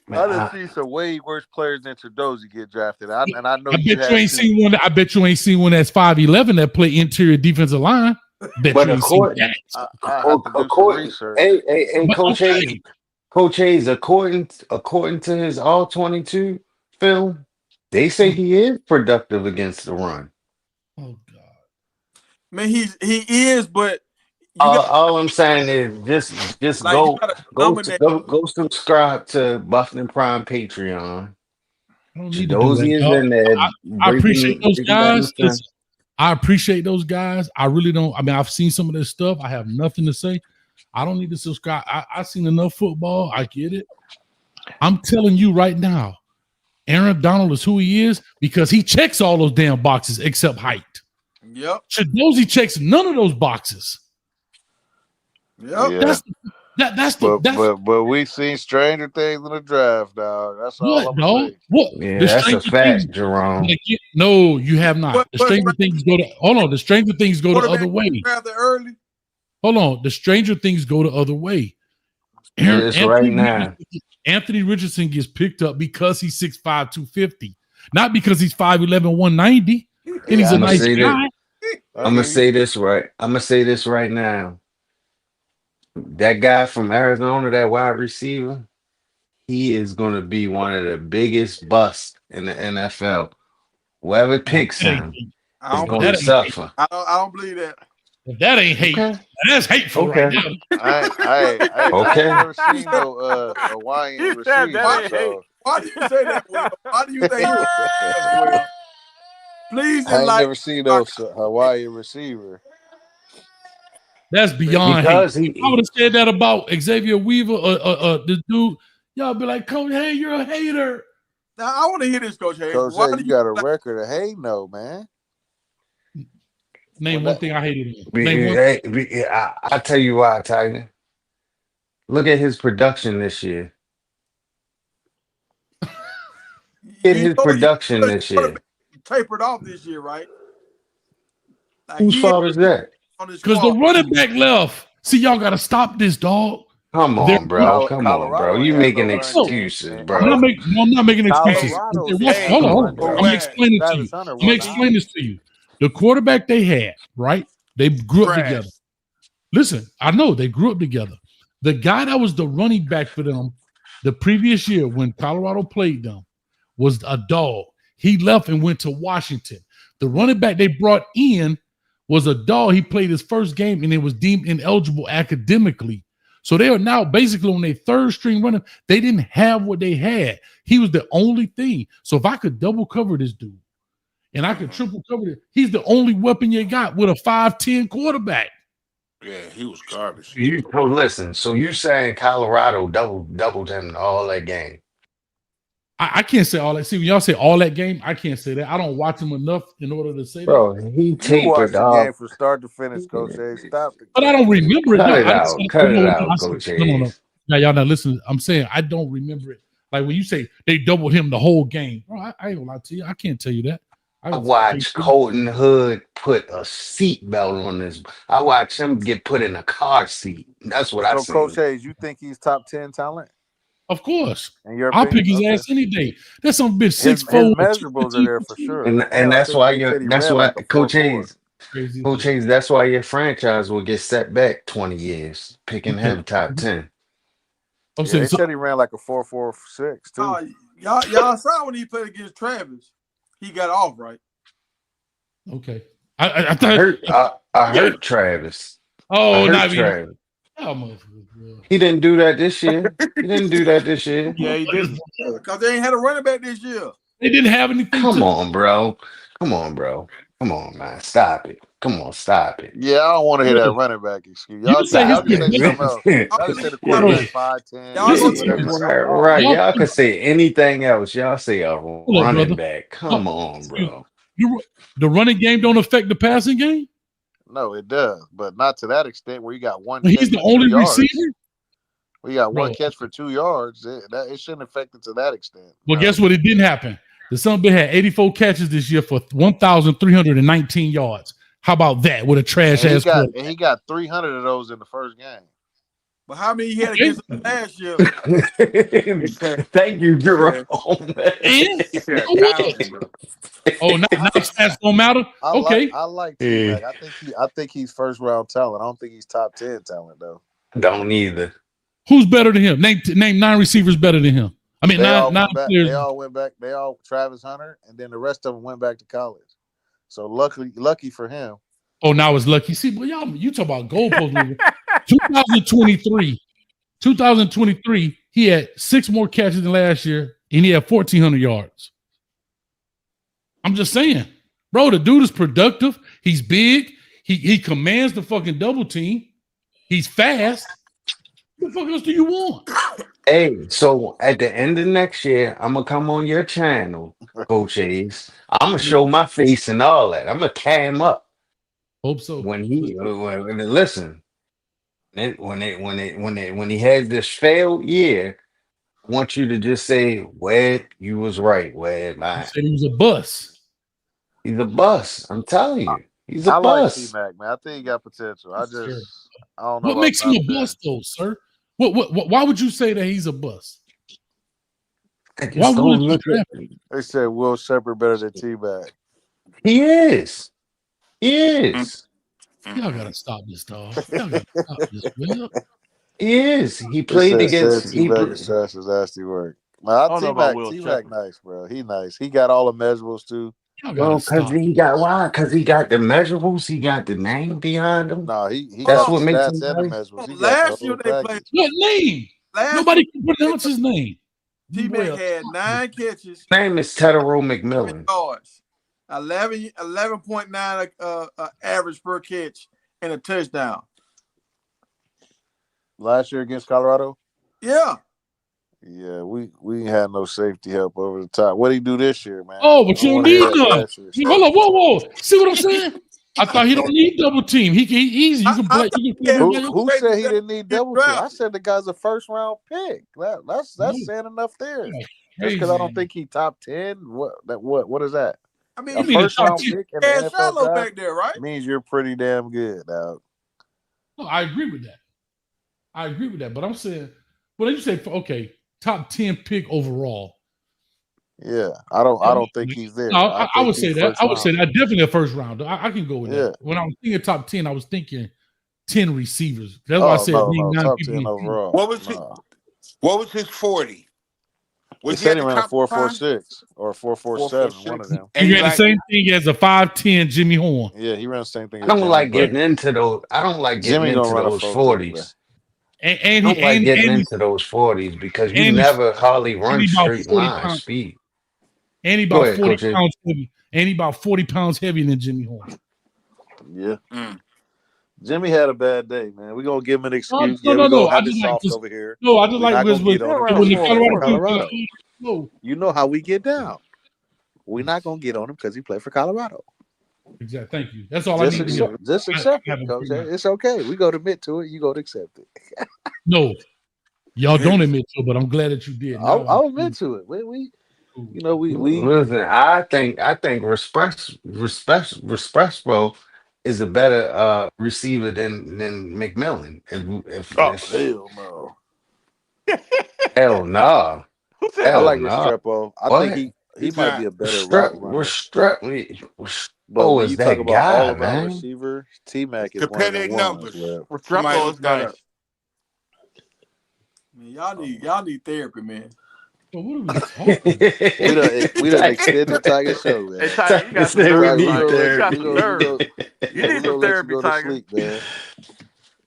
I done see some way worse players than Shadozi get drafted. I know. I bet you ain't seen one. I bet you ain't seen one that's 5'11" that play interior defensive line. But according, Coach Hayes, according to his all 22 film, they say he is productive against the run. Oh God, man, he is, but all I'm saying is just like, go subscribe to Buffalo Prime Patreon. Shadozi is in there. I appreciate those guys. I appreciate those guys. I really don't. I mean, I've seen some of this stuff. I have nothing to say. I don't need to subscribe. I've seen enough football. I get it. I'm telling you right now, Aaron Donald is who he is because he checks all those damn boxes except height. Yep. Shadozi checks none of those boxes. Yep. Yeah. But we seen stranger things in the draft, dog. That's all I'm saying. What? Yeah, that's a fact, Jerome. No, you have not. The stranger things go to the stranger things go the other way. Rather early. Hold on. The stranger things go the other way. Anthony Richardson gets picked up because he's 6'5", 250. Not because he's 5'11", 190. And he's a nice guy. I'm gonna say this right now. That guy from Arizona, that wide receiver, he is going to be one of the biggest busts in the NFL. Whoever picks him is going to suffer. I don't believe that. If that ain't hate, that's hateful right now. Okay. I never seen no Hawaiian receiver. Why do you say that, Will? Why do you think that, Will? Please, I ain't never seen no Hawaiian receiver. That's beyond hate. I would have said that about Xavier Weaver, this dude. Y'all be like, Coach, hey, you're a hater. Now, I want to hear this, Coach Hayes. Coach Hayes, you got a record of hate, no, man. Name one thing I hated. I tell you why, Tiger. Look at his production this year. Tapered off this year, right? Like, whose fault is that? Because the running back left. See, y'all got to stop this, dog. Come on, bro. You making excuses, bro. I'm not making excuses. Hold on. I'm going to explain this to you. The quarterback they had, right? They grew up together. Listen, I know they grew up together. The guy that was the running back for them the previous year when Colorado played them was a dog. He left and went to Washington. The running back they brought in was a dog. He played his first game and it was deemed ineligible academically. So they are now basically on their third string running. They didn't have what they had. He was the only thing. So if I could double cover this dude and I could triple cover it, he's the only weapon you got with a 5'10" quarterback. Yeah, he was garbage. So listen, so you saying Colorado doubled him all that game? I can't say all that. See, when y'all say all that game, I can't say that. I don't watch him enough in order to say that. Bro, he You tapered watched the game off. from start to finish, Coach A. Stop it. But I don't remember it. Cut No, it I out. said, Cut it no, out, I said, Coach no. Hayes. Now, y'all not listening. I'm saying I don't remember it. Like when you say they doubled him the whole game. Bro, I ain't gonna lie to you. I can't tell you that. I watched Colton Hood put a seatbelt on this. I watched him get put in a car seat. That's what I So, seen. Coach Hayes, you think he's top 10 talent? Of course. In your I'll opinion? pick his Okay. ass any day. That's some bitch His 6'4". measurables are there for sure. And that's why Coach Hayes, Crazy. Coach Hayes, that's why your franchise will get set back 20 years, picking him top 10. Yeah, they said he ran like a 4.46 too. Y'all saw when he played against Travis, he got off, right? Okay. I thought I hurt Travis. Oh, not Travis. Oh, he didn't do that this year. He didn't do that this year. Yeah, he didn't. Because they ain't had a running back this year. They didn't have anything. Come on, bro. Come on, man. Stop it. Come on, stop it. Yeah, I don't want to hear that running back excuse. Y'all just say something else. Y'all just say the quarterback 5'10". Right. Y'all can say anything else. Y'all say a running back. Come on, bro. The running game don't affect the passing game? No, it does, but not to that extent where you got one. He's the only receiver? We got one catch for 2 yards. It shouldn't affect it to that extent. Well, guess what? It didn't happen. The son of a bitch had 84 catches this year for 1,319 yards. How about that with a trash ass quarterback? And he got 300 of those in the first game. But how many he had against us last year? Thank you, Jerome. Oh, now stats don't matter. Okay, I like T-Mac. I think he's first round talent. I don't think he's top 10 talent though. Don't either. Who's better than him? Name 9 receivers better than him. I mean, nine players. They all went back. They all Travis Hunter, and then the rest of them went back to college. So lucky for him. Oh, now it's lucky. See, well, you talk about goalpost moving. 2023, he had 6 more catches than last year, and he had 1,400 yards. I'm just saying, bro, the dude is productive. He's big. He commands the fucking double team. He's fast. What the fuck else do you want? Hey, so at the end of next year, I'm gonna come on your channel, Coach Hayes. I'm gonna show my face and all that. I'm gonna cam up. Hope so. When he has this failed year, I want you to just say, "Wed, you was right. Wed, I said he was a bust. He's a bust. I'm telling you, he's a I bust." like T-Mac, man. I think he got potential. I don't know. What makes him a bust, though, sir? Why would you say that he's a bust? Why would you draft him? They said Will Shepard better than T-Mac. He is. He is. Y'all gotta stop this, dog. Y'all gotta stop this, Will. He is. He played against. T-Mac is trash as nasty work. T-Mac nice, bro. He nice. He got all the measurables too. Well, because he got why? Because he got the measurables. He got the name behind him. No, he that's got what makes him nice. measurables. Last year they played. What name? Nobody can pronounce his name. T-Mac had 9 catches. His name is Tedero McMillan. 11.9 average per catch and a touchdown. Last year against Colorado? Yeah. Yeah, we had no safety help over the top. What did he do this year, man? Oh, but you don't need none. Hold on, whoa. See what I'm saying? I thought he don't need double team. He's easy. You can play. Who said he didn't need double team? I said the guy's a first round pick. That's saying enough there. Just because I don't think he top 10. What is that? I mean, a first round pick and an NFL Shiloh back there, right? Means you're pretty damn good, dog. No, I agree with that. But I'm saying, what did you say? Okay, top 10 pick overall. Yeah, I don't think he's there. No, I would say that. I would say that definitely a first round. I can go with that. When I was thinking top 10, I was thinking 10 receivers. That's why I said top 10 overall. What was his 40? He said he ran a 4.46 or 4.47, one of them. He ran the same thing as a 5'10" Jimmy Horn. Yeah, he ran the same thing. I don't like getting into those. I don't like getting into those 40s. And I don't like getting into those 40s because you never hardly run straight line speed. And he about 40 pounds heavy. And he about 40 pounds heavier than Jimmy Horn. Yeah. Jimmy had a bad day, man. We're gonna give him an excuse. No, we're gonna I have it just like soft this. over here. No, I just We're like not gonna get on him because he played for Colorado. No. You know how we get down. We're not gonna get on him because he played for Colorado. Exactly. Thank you. That's all I need to know. Just accept it, Coach. It's okay. We go to admit to it. You go to accept it. No, y'all don't admit to it, but I'm glad that you did. I'll admit to it. We listen. I think respect, bro, is a better receiver than McMillan. Hell no. Hell no. I like Restrepo. I think he might be a better route runner. But when you talk about all around receiver, T-Mac is one of the ones. Restrepo is nice. Man, y'all need therapy, man. Well, what are we talking? we done extended Tiger show, man. Hey, Tiger, you got some nerve. You need some therapy, Tiger. Sleep, man.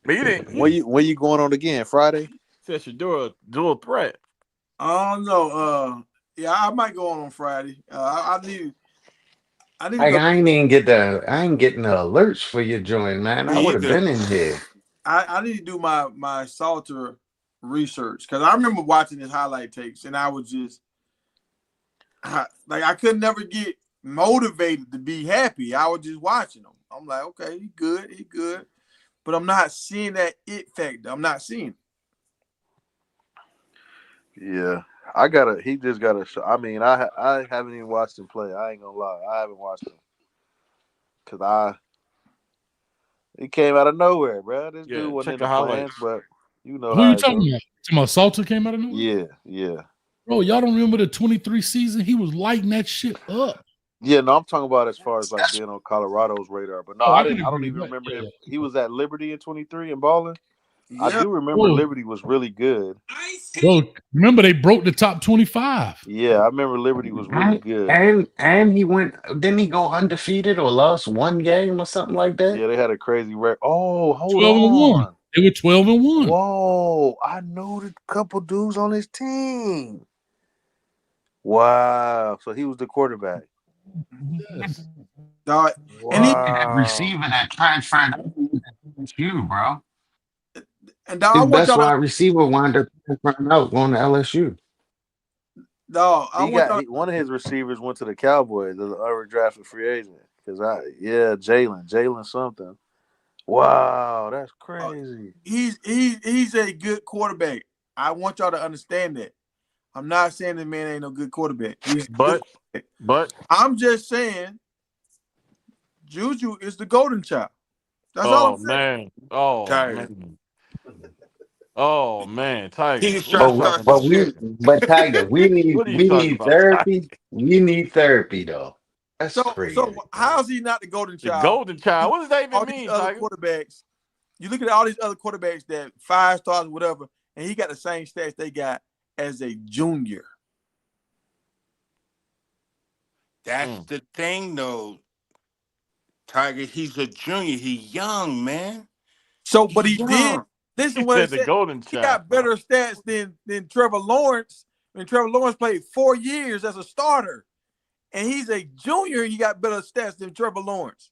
But you didn't. When you going on again? Friday? Says you're dual threat. I don't know. Yeah, I might go on Friday. I need. I ain't getting the alerts for your joint, man. I would have been in here. I need to do my Salter research because I remember watching his highlight tapes and I was just like I could never get motivated to be happy. I was just watching him. I'm like, okay, he good, but I'm not seeing that it factor. I'm not seeing it. Yeah, he just got to show. I mean, I haven't even watched him play. I ain't gonna lie, I haven't watched him because he came out of nowhere, bro. This dude wasn't in the plans, but you know who you talking about? Talking about Salter came out of nowhere? Yeah. Bro, y'all don't remember the 23 season? He was lighting that shit up. Yeah, no, I'm talking about as far as like being on Colorado's radar. But no, I don't even remember him. He was at Liberty in 23 and balling. Yeah. I do remember Liberty was really good. Bro, remember they broke the top 25. Yeah, I remember Liberty was really good. And he didn't he go undefeated or lost one game or something like that? Yeah, they had a crazy record. Oh, hold 12 on. And 1. They were 12-1. Whoa, I know the couple dudes on his team. Wow, so he was the quarterback. Yes. Wow. And he that receiver that transferred you, bro. And his best wide receiver wound up transferring out going to LSU. No, one of his receivers went to the Cowboys as an undrafted free agent. Jalen something. Wow, that's crazy. He's a good quarterback. I want y'all to understand that. I'm not saying the man ain't no good quarterback. But I'm just saying Juju is the golden child. That's all I'm saying. Oh man, Tiger. But Tiger, we need therapy. We need therapy though. That's crazy. So how's he not the golden child? The golden child. What does that even mean? All these other quarterbacks. You look at all these other quarterbacks that 5 stars, whatever, and he got the same stats they got as a junior. That's the thing, though, Tiger. He's a junior. He's young, man. So, but he did. Listen to what he said. He got better stats than Trevor Lawrence. And Trevor Lawrence played 4 years as a starter, and he's a junior. And he got better stats than Trevor Lawrence.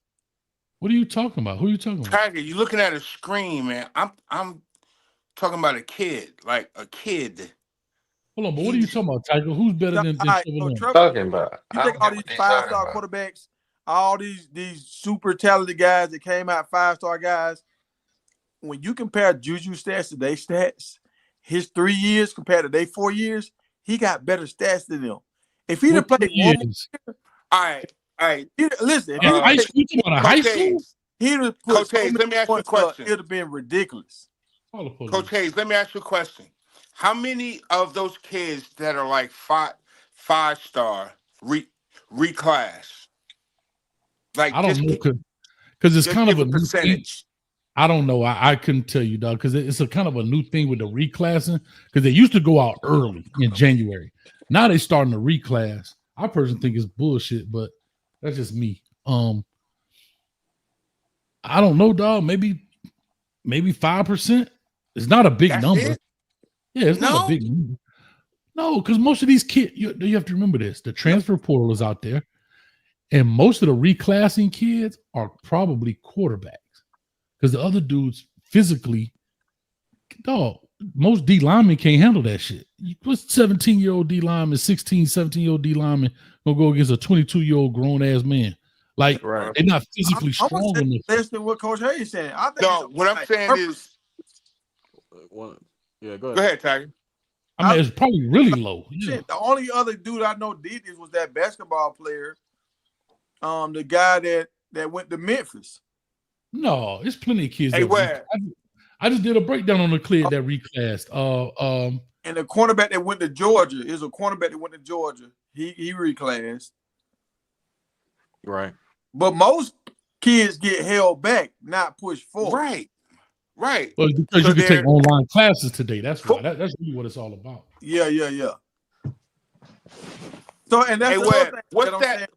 What are you talking about? Who are you talking about? Tiger, you're looking at a screen, man. I'm talking about a kid, like a kid. Hold on, but what are you talking about, Tiger? Who's better than Trevor Lawrence? Talking about? You take all these 5-star quarterbacks, all these super talented guys that came out 5-star guys. When you compare Juju stats to their stats, his 3 years compared to their 4 years, he got better stats than them. If he'd have played 1 more year, all right. Listen, high school, he'd have put Coach Hayes, let me ask you a question. It would have been ridiculous. Coach Hayes, let me ask you a question. How many of those kids that are like five-star reclass? Like I don't know because it's kind of a percentage. I don't know. I couldn't tell you, dog, because it's a kind of a new thing with the reclassing. Because they used to go out early in January. Now they're starting to reclass. I personally think it's bullshit, but that's just me. I don't know, dog. Maybe 5%. It's not a big number. Yeah, it's not a big number. No, because most of these kids, you have to remember this. The transfer portal is out there, and most of the reclassing kids are probably quarterbacks. because the other dudes physically, dog, most D linemen can't handle that shit. What's 17-year-old D lineman, 16, 17-year-old D lineman gonna go against a 22-year-old grown ass man? Like, they're not physically strong enough. Less than what Coach Hayes saying. I think No, what I'm saying is, go go ahead, Tiger. I mean, it's probably really low. Yeah. The only other dude I know did this was that basketball player, the guy that went to Memphis. No, it's plenty of kids. Hey, where? I just did a breakdown on the kid that reclassed. And the cornerback that went to Georgia is a cornerback that went to Georgia. He reclassed. Right. But most kids get held back, not pushed forward. Right. Well, because you can take online classes today. That's why. That's really what it's all about. Yeah. So, and that's what's that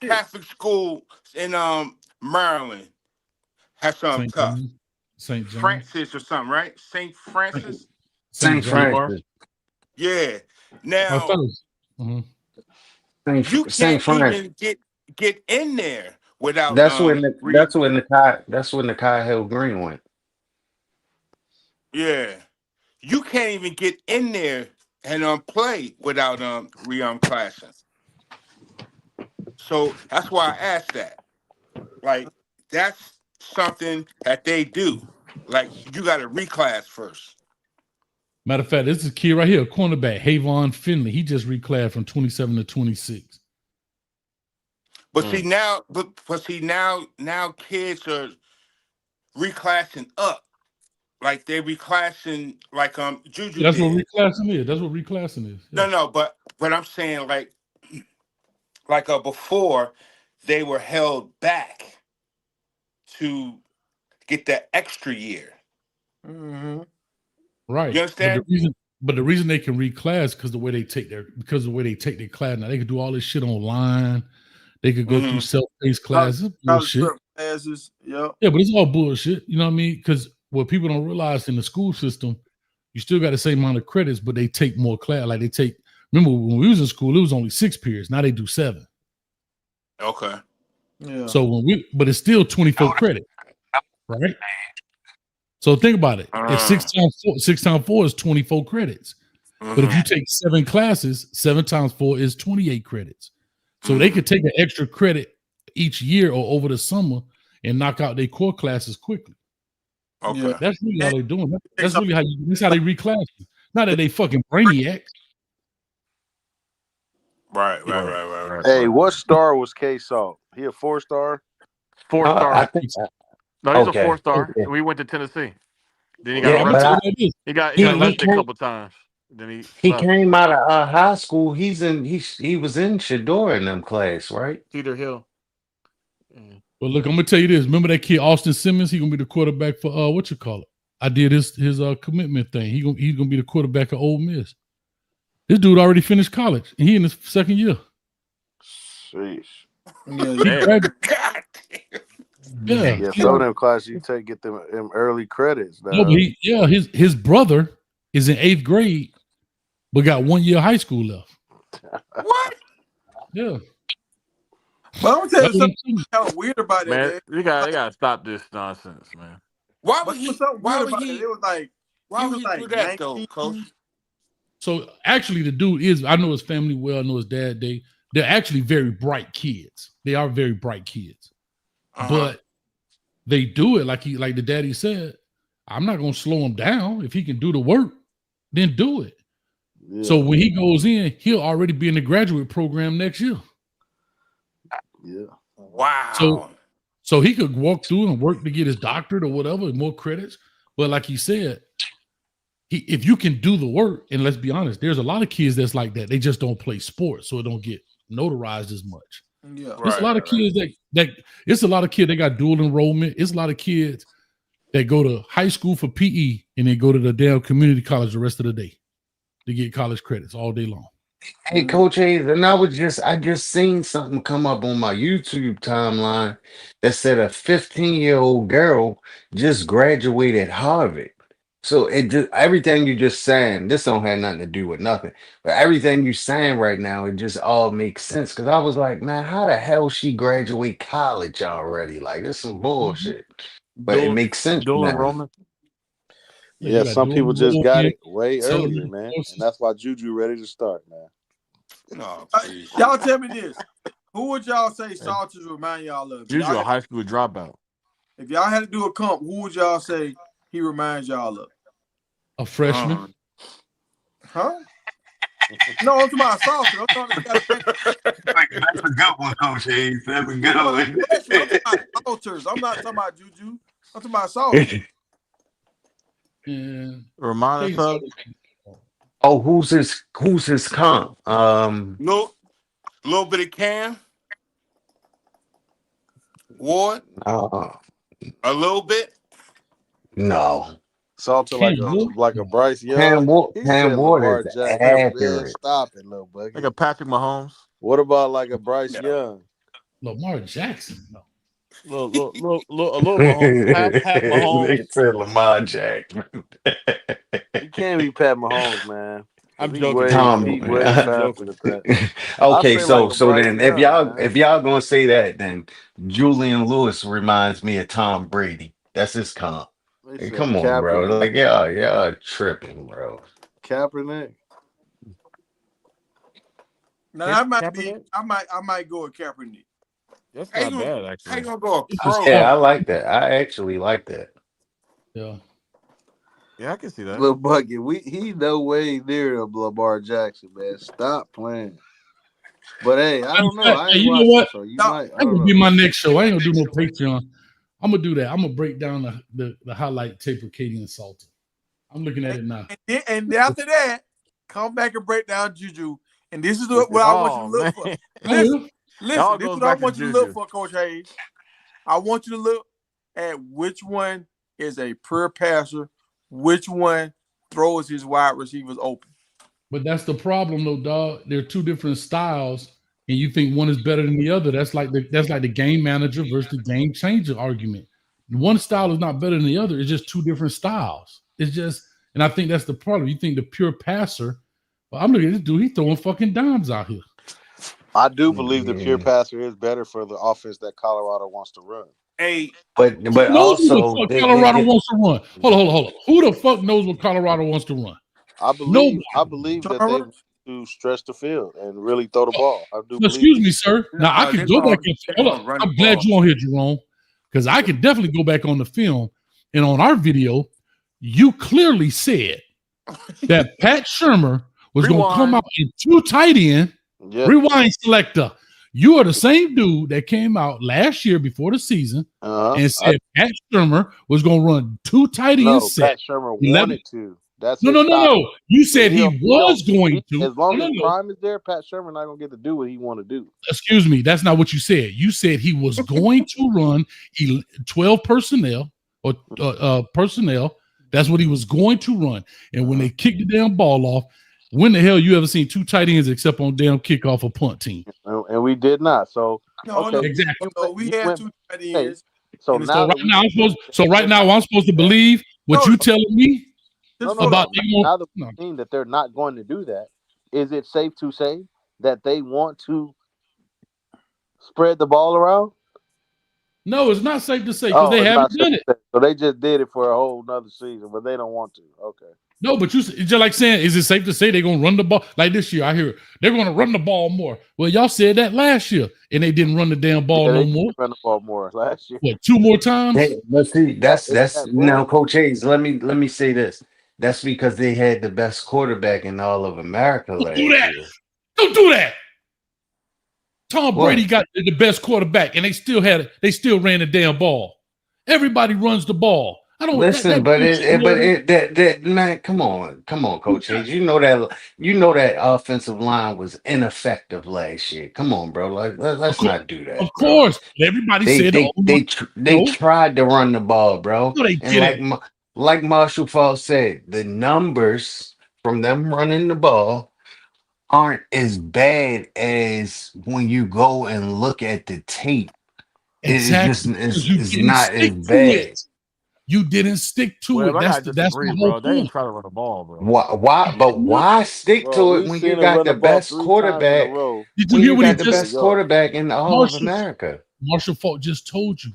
Catholic school in Maryland has something tough. St. John. Francis or something, right? St. Francis. St. Francis. Yeah. Now you St. can't even get in there without. That's when Nakai Hill Green went. Yeah, you can't even get in there and play without classing. So that's why I asked that. Like, that's something that they do. Like, you got to reclass first. Matter of fact, this is a kid right here, a cornerback, Havon Finley. He just reclassed from 27 to 26. But see now kids are reclassing up. Like they're reclassing, like Juju. That's what reclassing is. That's what reclassing is. Yeah. No, but I'm saying like before they were held back to get that extra year. Mm-hmm. Right. You understand? But the reason they can reclass because the way they take their class now, they can do all this shit online. They could go through self-paced classes. Bullshit. Classes. Yeah, but it's all bullshit. You know what I mean? Because what people don't realize in the school system, you still got the same amount of credits, but they take more class. Like remember when we was in school, it was only 6 periods. Now they do 7. Okay. Yeah. So but it's still 24 credits, right? So think about it. It's 6 times 4 is 24 credits. But if you take 7 classes, 7 times 4 is 28 credits. So they could take an extra credit each year or over the summer and knock out their core classes quickly. Okay. Yeah, that's really how they're doing. That's really that's how they reclass you. Not that they fucking brainiacs. Right. Hey, what star was K-Salt? He a 4-star? 4-star. I think no, he's a 4-star. We went to Tennessee. Then he got arrested. He got arrested a couple times. Then he came out of high school. He was in Shador in them class, right? Cedar Hill. Well, look, I'm gonna tell you this. Remember that kid Austin Simmons? He's gonna be the quarterback for what you call it? I did his commitment thing. He's gonna be the quarterback of Ole Miss. This dude already finished college, and he in his second year. Sheesh. Yeah. Some of them classes you get them early credits. No, but his brother is in 8th grade, but got 1 year of high school left. What? Yeah. But I'm gonna tell you something kind of weird about that. Man, they gotta stop this nonsense, man. Why would he? It was like, why would he do that though, Coach? So actually, the dude I know his family well. I know his dad. They're actually very bright kids. They are very bright kids, but they do it like the daddy said. I'm not gonna slow him down. If he can do the work, then do it. Yeah. So when he goes in, he'll already be in the graduate program next year. Yeah. Wow. So he could walk through and work to get his doctorate or whatever, more credits. But like he said, if you can do the work, and let's be honest, there's a lot of kids that's like that. They just don't play sports, so it don't get notarized as much. Yeah. There's a lot of kids that it's a lot of kids that got dual enrollment. It's a lot of kids that go to high school for PE and then go to the damn community college the rest of the day to get college credits all day long. Hey, Coach Hayes, and I just seen something come up on my YouTube timeline that said a 15-year-old girl just graduated Harvard. So everything you just saying, this don't have nothing to do with nothing, but everything you saying right now, it just all makes sense. Because I was like, man, how the hell she graduate college already? Like, this some bullshit. but it makes sense dual now. enrollment. Yeah, some people just got it way earlier, man, and that's why Juju ready to start, man. No, y'all tell me this: who would y'all say Salters remind y'all of? Juju, a high school dropout. If y'all had to do a comp, who would y'all say he reminds y'all of? A freshman. Huh? No, I'm talking about Salters. I'm talking about That's a good one, Coach Hayes. That's a good one. I'm talking about Salters. I'm not talking about Juju. I'm talking about Salters. Yeah. Remind us of. Oh, who's his comp? Little bit of Cam Ward. A little bit. No. Salter like a Bryce Young. He said Lamar is Jackson. accurate. Man, stop it, little buddy. Like a Patrick Mahomes. What about like a Bryce Young? Lamar Jackson. No. A little Mahomes. Half Mahomes. They said Lamar Jackson. He can't be Pat Mahomes, man. I'm joking. He's way faster than Pat. Okay, so then if Young, y'all gonna say that, then Julian Lewis reminds me of Tom Brady. That's his comp. Hey, come on, bro. Like y'all tripping, bro. Kaepernick. Now that might be. I might go with Kaepernick. That's not bad, actually. How you gonna go a pro? Yeah, I like that. I actually like that. Yeah. Yeah, I can see that. Little Bucket, he no way near Lamar Jackson, man. Stop playing. But hey, I don't know. I ain't you know watching, what? so you might. That would be my next show. I ain't gonna do no Patreon. I'm gonna do that. I'm gonna break down the highlight tape of Katie and Salter. I'm looking at it now. And after that, come back and break down Juju. And this is what I want you to look for. Listen, this is what I want you to look for, Coach Hayes. I want you to look at which one is a pure passer, which one throws his wide receivers open. But that's the problem, though, dog. They're two different styles, and you think one is better than the other. That's like the game manager versus the game changer argument. One style is not better than the other. It's just two different styles. It's just, and I think that's the problem. You think the pure passer, well, I'm looking at this dude, he's throwing fucking dimes out here. I do believe the pure passer is better for the offense that Colorado wants to run. Hey, but also Colorado wants to run. Hold on. Who the fuck knows what Colorado wants to run? I believe that they want to stretch the field and really throw the ball. I do. Excuse me, sir. Now I can go back and hold on. I'm glad you on here, Jerome, because I could definitely go back on the film and on our video. You clearly said that Pat Shurmur was going to come out in two tight end. Yep. Rewind selector. You are the same dude that came out last year before the season and said Pat Shurmur was going to run two tight end sets. Pat Shurmur wanted to. That's no. You said he was going to. As long as Prime is there, Pat Shurmur not going to get to do what he want to do. Excuse me. That's not what you said. You said he was going to run 12 personnel or personnel. That's what he was going to run. And when they kicked the damn ball off, when the hell you ever seen two tight ends except on damn kickoff or punt team? And we did not. So exactly. So we had two tight ends. So right now I'm supposed to believe what you telling me about. Now that we've seen that they're not going to do that, is it safe to say that they want to spread the ball around? No, it's not safe to say because they haven't done it. So they just did it for a whole nother season, but they don't want to. Okay. No, but it's just like saying, is it safe to say they're going to run the ball? Like this year, I hear they're going to run the ball more. Well, y'all said that last year, and they didn't run the damn ball no more. Run the ball more last year. What, two more times? Hey, but see, that's now, Coach Hayes. Let me say this. That's because they had the best quarterback in all of America last year. Don't do that. Tom Brady got the best quarterback, and they still ran the damn ball. Everybody runs the ball. I don't listen, that man, come on, Coach Hayes. You know that offensive line was ineffective last year. Come on, bro. Let's not do that. Of course, everybody said they tried to run the ball, bro. No, they didn't. Like Marshall Falk said, the numbers from them running the ball aren't as bad as when you go and look at the tape. Exactly. It's not as bad. You didn't stick to it. That's my whole point. They didn't try to run the ball, bro. Why stick to it when you got the best quarterback? Did you hear what he got the best quarterback in all of America? Marshall Falk just told you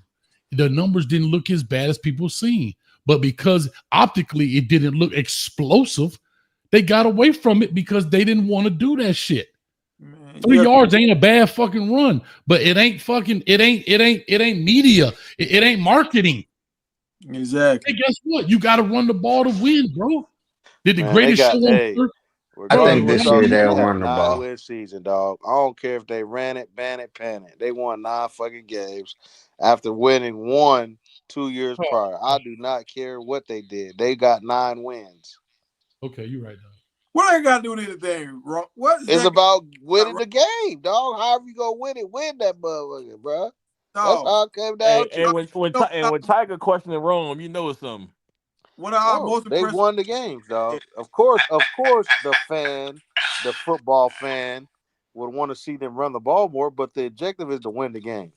the numbers didn't look as bad as people seen. But because optically it didn't look explosive, they got away from it because they didn't want to do that shit. Man, 3 yards ain't a bad fucking run, but it ain't media. It ain't marketing. Exactly. Hey, guess what? You got to run the ball to win, bro. Did the Man, greatest show on earth? I think this year They they'll had run the a ball. 9-win season, dog. I don't care if they ran it, ban it, pan it. They won 9 fucking games after winning 1 2 years prior. I do not care what they did. They got 9 wins. Okay, you're right, dog. What ain't got to do with anything wrong? What is it's that about winning the game, dog. However you go win it, win that motherfucker, bro. That's how it came down to. When Tiger questioning Rome, you know it's something. They won the games, dog. Of course, the football fan would want to see them run the ball more, but the objective is to win the game.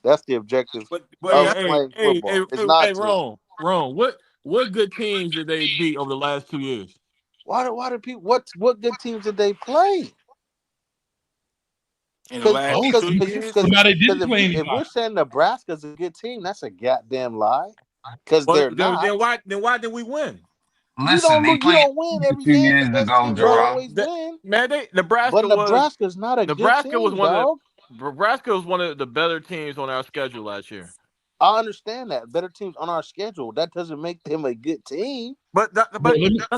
That's the objective of playing football. It's not Rome. What good teams did they beat over the last 2 years? Why do people? What good teams did they play? In the last 2 years, if we're saying Nebraska's a good team, that's a goddamn lie. Because they're not. Then why did we win? Listen, you don't win every 2 game. years The best ago, teams Jerome. don't always win. Man, But Nebraska's not a good team, dog. Nebraska was one of the better teams on our schedule last year. I understand that. Better teams on our schedule. That doesn't make them a good team. But that's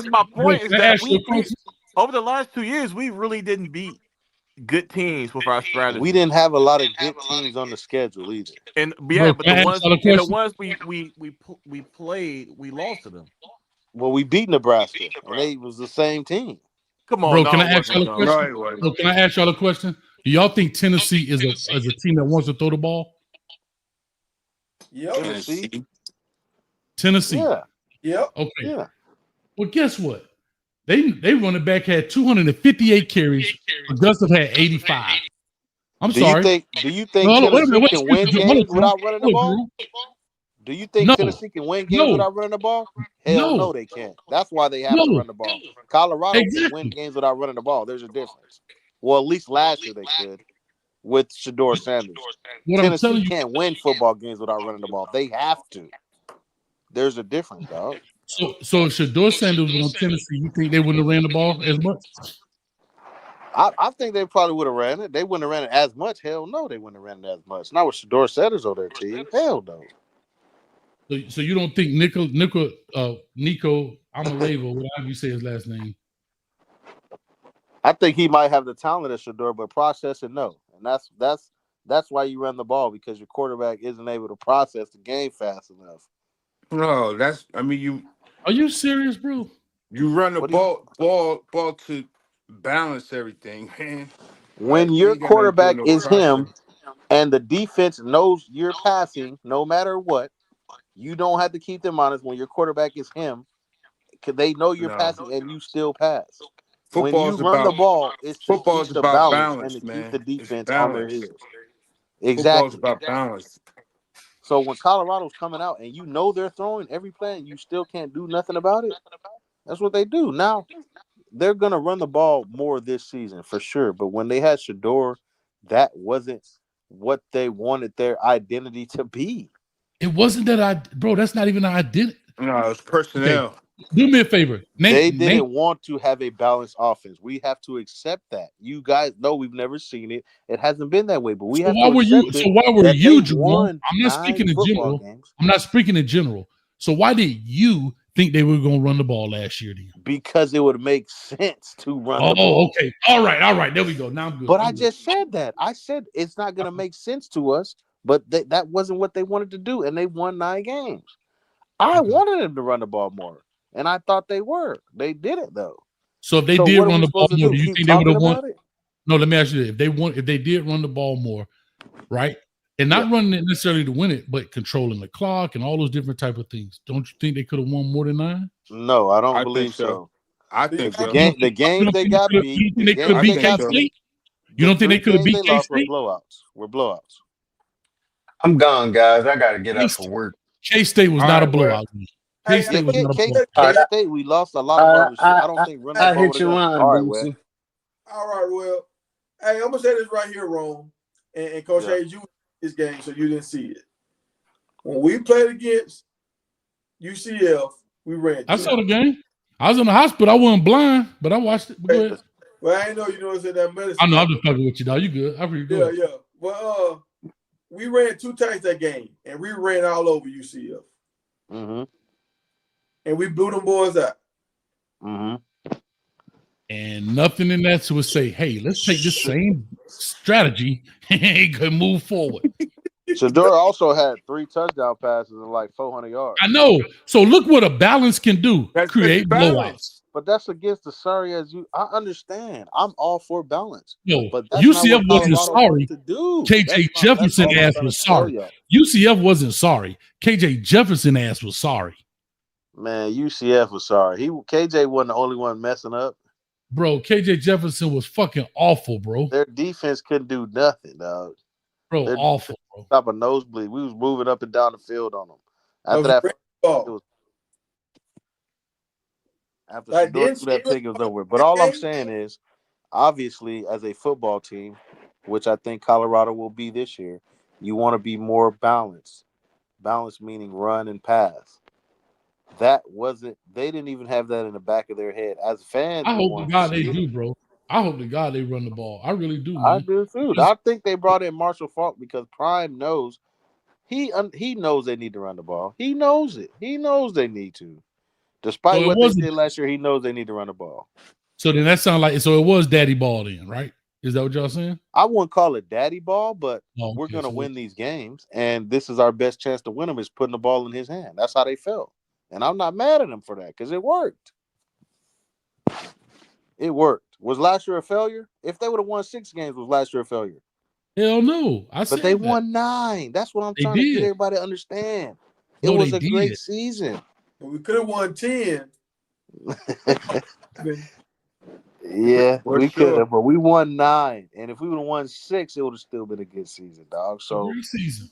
my point. Is that we over the last 2 years, we really didn't beat good teams with our strategy. We didn't have a lot of good teams on the schedule either. And the ones we played, we lost to them. Well, we beat Nebraska, and they was the same team. Come on, bro. Can I ask y'all a question? No, can I ask y'all a question? Do y'all think Tennessee is a team that wants to throw the ball? Yep. Tennessee. Yeah. Yep. Okay. Yeah. Well, guess what? They running back had 258 carries. Augusta had 85. I'm sorry. Do you think Tennessee can win games without running the ball? Do you think Tennessee can win games without running the ball? Hell no, they can't. That's why they have to run the ball. Colorado can win games without running the ball. There's a difference. Well, at least last year they could with Shiloh Sanders. Tennessee can't win football games without running the ball. They have to. There's a difference, dog. So if Shiloh Sanders was on Tennessee, you think they wouldn't have ran the ball as much? I think they probably would have ran it. They wouldn't have ran it as much. Hell no, they wouldn't have ran it as much. Not with Shiloh Sanders on their team. Hell no. So you don't think Nico Amalevo, whatever you say his last name? I think he might have the talent of Shador, but processing no. And that's why you run the ball, because your quarterback isn't able to process the game fast enough. No, Are you serious, bro? You run the ball to balance everything, man. When your quarterback is him and the defense knows you're passing no matter what, you don't have to keep them honest. When your quarterback is him, because they know you're passing and you still pass. When you run the ball, it's to keep the balance and to keep the defense on their heels. Exactly. Football's about balance. So when Colorado's coming out and you know they're throwing every play and you still can't do nothing about it, that's what they do. Now, they're going to run the ball more this season for sure. But when they had Shador, that wasn't what they wanted their identity to be. It wasn't that bro, that's not even an identity. No, it's personnel. Okay. Do me a favor. They didn't want to have a balanced offense. We have to accept that. You guys know we've never seen it. It hasn't been that way, but we have to accept it. So why were you, Jerome? I'm not speaking in general. I'm not speaking in general. So why did you think they were going to run the ball last year then? Because it would make sense to run the ball. Oh, okay. All right. There we go. Now I'm good. But I just said that. I said it's not going to make sense to us, but that wasn't what they wanted to do, and they won 9 games. I wanted them to run the ball more, and I thought they were. They did it, though. So if they did run the ball more, do you think they would have won? No, let me ask you this. If they did run the ball more, right? And not running it necessarily to win it, but controlling the clock and all those different type of things. Don't you think they could have won more than 9? No, I don't believe so. I think so. The games they got beat. They could have beat K-State? You don't think they could have beat K-State? We're blowouts. I'm gone, guys. I got to get up for work. K-State was not a blowout. K-State, we lost a lot of our receivers. I don't think running the ball hit your line, Boosie. All right, well, hey, I'm gonna say this right here, Rome, and Coach Hayes, you this game, so you didn't see it. When we played against UCF, we ran. I saw the game. I was in the hospital. I wasn't blind, but I watched it. Go ahead. Well, I ain't know you know what's in that medicine. I know. I'm just fucking with you, dog. You good? I'm pretty good. Yeah. Well, we ran 2 times that game, and we ran all over UCF. Mm-hmm. And we blew them boys out. Mm-hmm. And nothing in that would say, hey, let's take this same strategy and move forward. Shador also had 3 touchdown passes and like 400 yards. I know. So look what a balance can do. Create blowouts. But that's against the sorry as you. I understand. I'm all for balance. No, but that's UCF not what wasn't sorry. To do. KJ Jefferson ass was sorry. UCF wasn't sorry. KJ Jefferson ass was sorry. Man, UCF was sorry. KJ wasn't the only one messing up. Bro, KJ Jefferson was fucking awful, bro. Their defense couldn't do nothing, dog. Bro, awful, bro. Stop a nosebleed. We was moving up and down the field on them. After that, after Shador threw that pick, it was over. But all I'm saying is, obviously, as a football team, which I think Colorado will be this year, you want to be more balanced. Balanced meaning run and pass. That wasn't. They didn't even have that in the back of their head. As fans, I hope to God they do, bro. I hope to God they run the ball. I really do, man. I do too. I think they brought in Marshall Faulk because Prime knows he knows they need to run the ball. He knows it. He knows they need to. Despite what they did last year, he knows they need to run the ball. So then that sounds like it was daddy ball then, right? Is that what y'all saying? I wouldn't call it daddy ball, but we're going to win these games, and this is our best chance to win them is putting the ball in his hand. That's how they felt. And I'm not mad at him for that because it worked. It worked. Was last year a failure? If they would have won 6 games, was last year a failure? Hell no. But they won 9. That's what I'm trying to get everybody to understand. It was a great season. We could have won 10. Yeah, we could have, but we won 9. And if we would have won 6, it would have still been a good season, dog. So great season.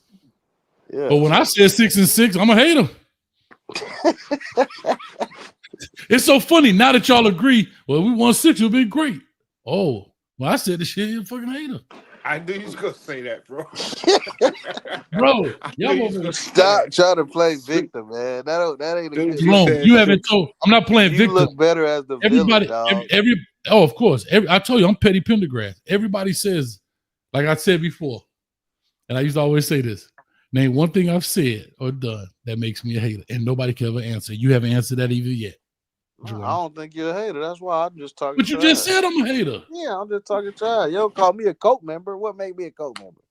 Yeah. But when I said 6-6, I'm gonna hate them. It's so funny now that y'all agree. Well, we won 6, it'll be great. Oh, well, I said the shit, you fucking hate them. I knew you was gonna say that, bro. Bro, y'all stop trying to play victim, man. That ain't a good. You haven't told. I'm not playing victim. You look better as the everybody. Villain, dog. Oh, of course. I told you I'm Petty Pendergrass. Everybody says, like I said before, and I used to always say this: name one thing I've said or done that makes me a hater, and nobody can ever answer. You haven't answered that either yet. I don't think you're a hater. That's why I'm just talking. But you just said I'm a hater. Yeah, I'm just talking trash. You don't call me a Coke member. What made me a Coke member?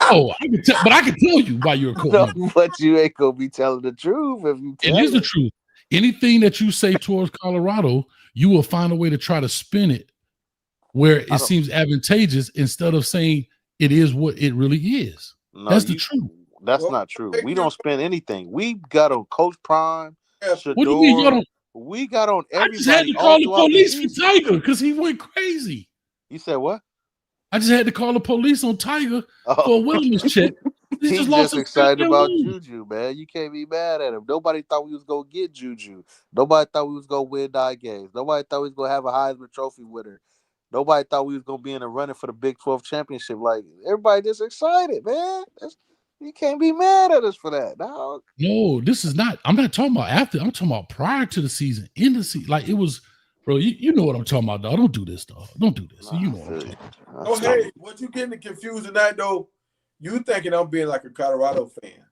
Oh, but I can tell you why you're a Coke member. But you ain't gonna be telling the truth if you. It is the truth. Anything that you say towards Colorado, you will find a way to try to spin it where it seems advantageous instead of saying it is what it really is. No, that's the truth. That's not true. We don't spin anything. We got on Coach Prime. Shador, what do you mean you got on? We got on everybody. I just had to call the police for Tiger because he went crazy. You said what? I just had to call the police on Tiger for a wellness check. He's just excited about Juju, man. You can't be mad at him. Nobody thought we was gonna get Juju. Nobody thought we was gonna win 9 games. Nobody thought we was gonna have a Heisman Trophy winner. Nobody thought we was gonna be in the running for the Big 12 championship. Like everybody just excited, man. You can't be mad at us for that, dog. No, this is not. I'm not talking about after. I'm talking about prior to the season, in the season. Like it was, bro. You know what I'm talking about, dog. Don't do this, dog. Don't do this. You know what I'm talking about. Oh, hey, what you getting confused tonight, though? You thinking I'm being like a Colorado fan?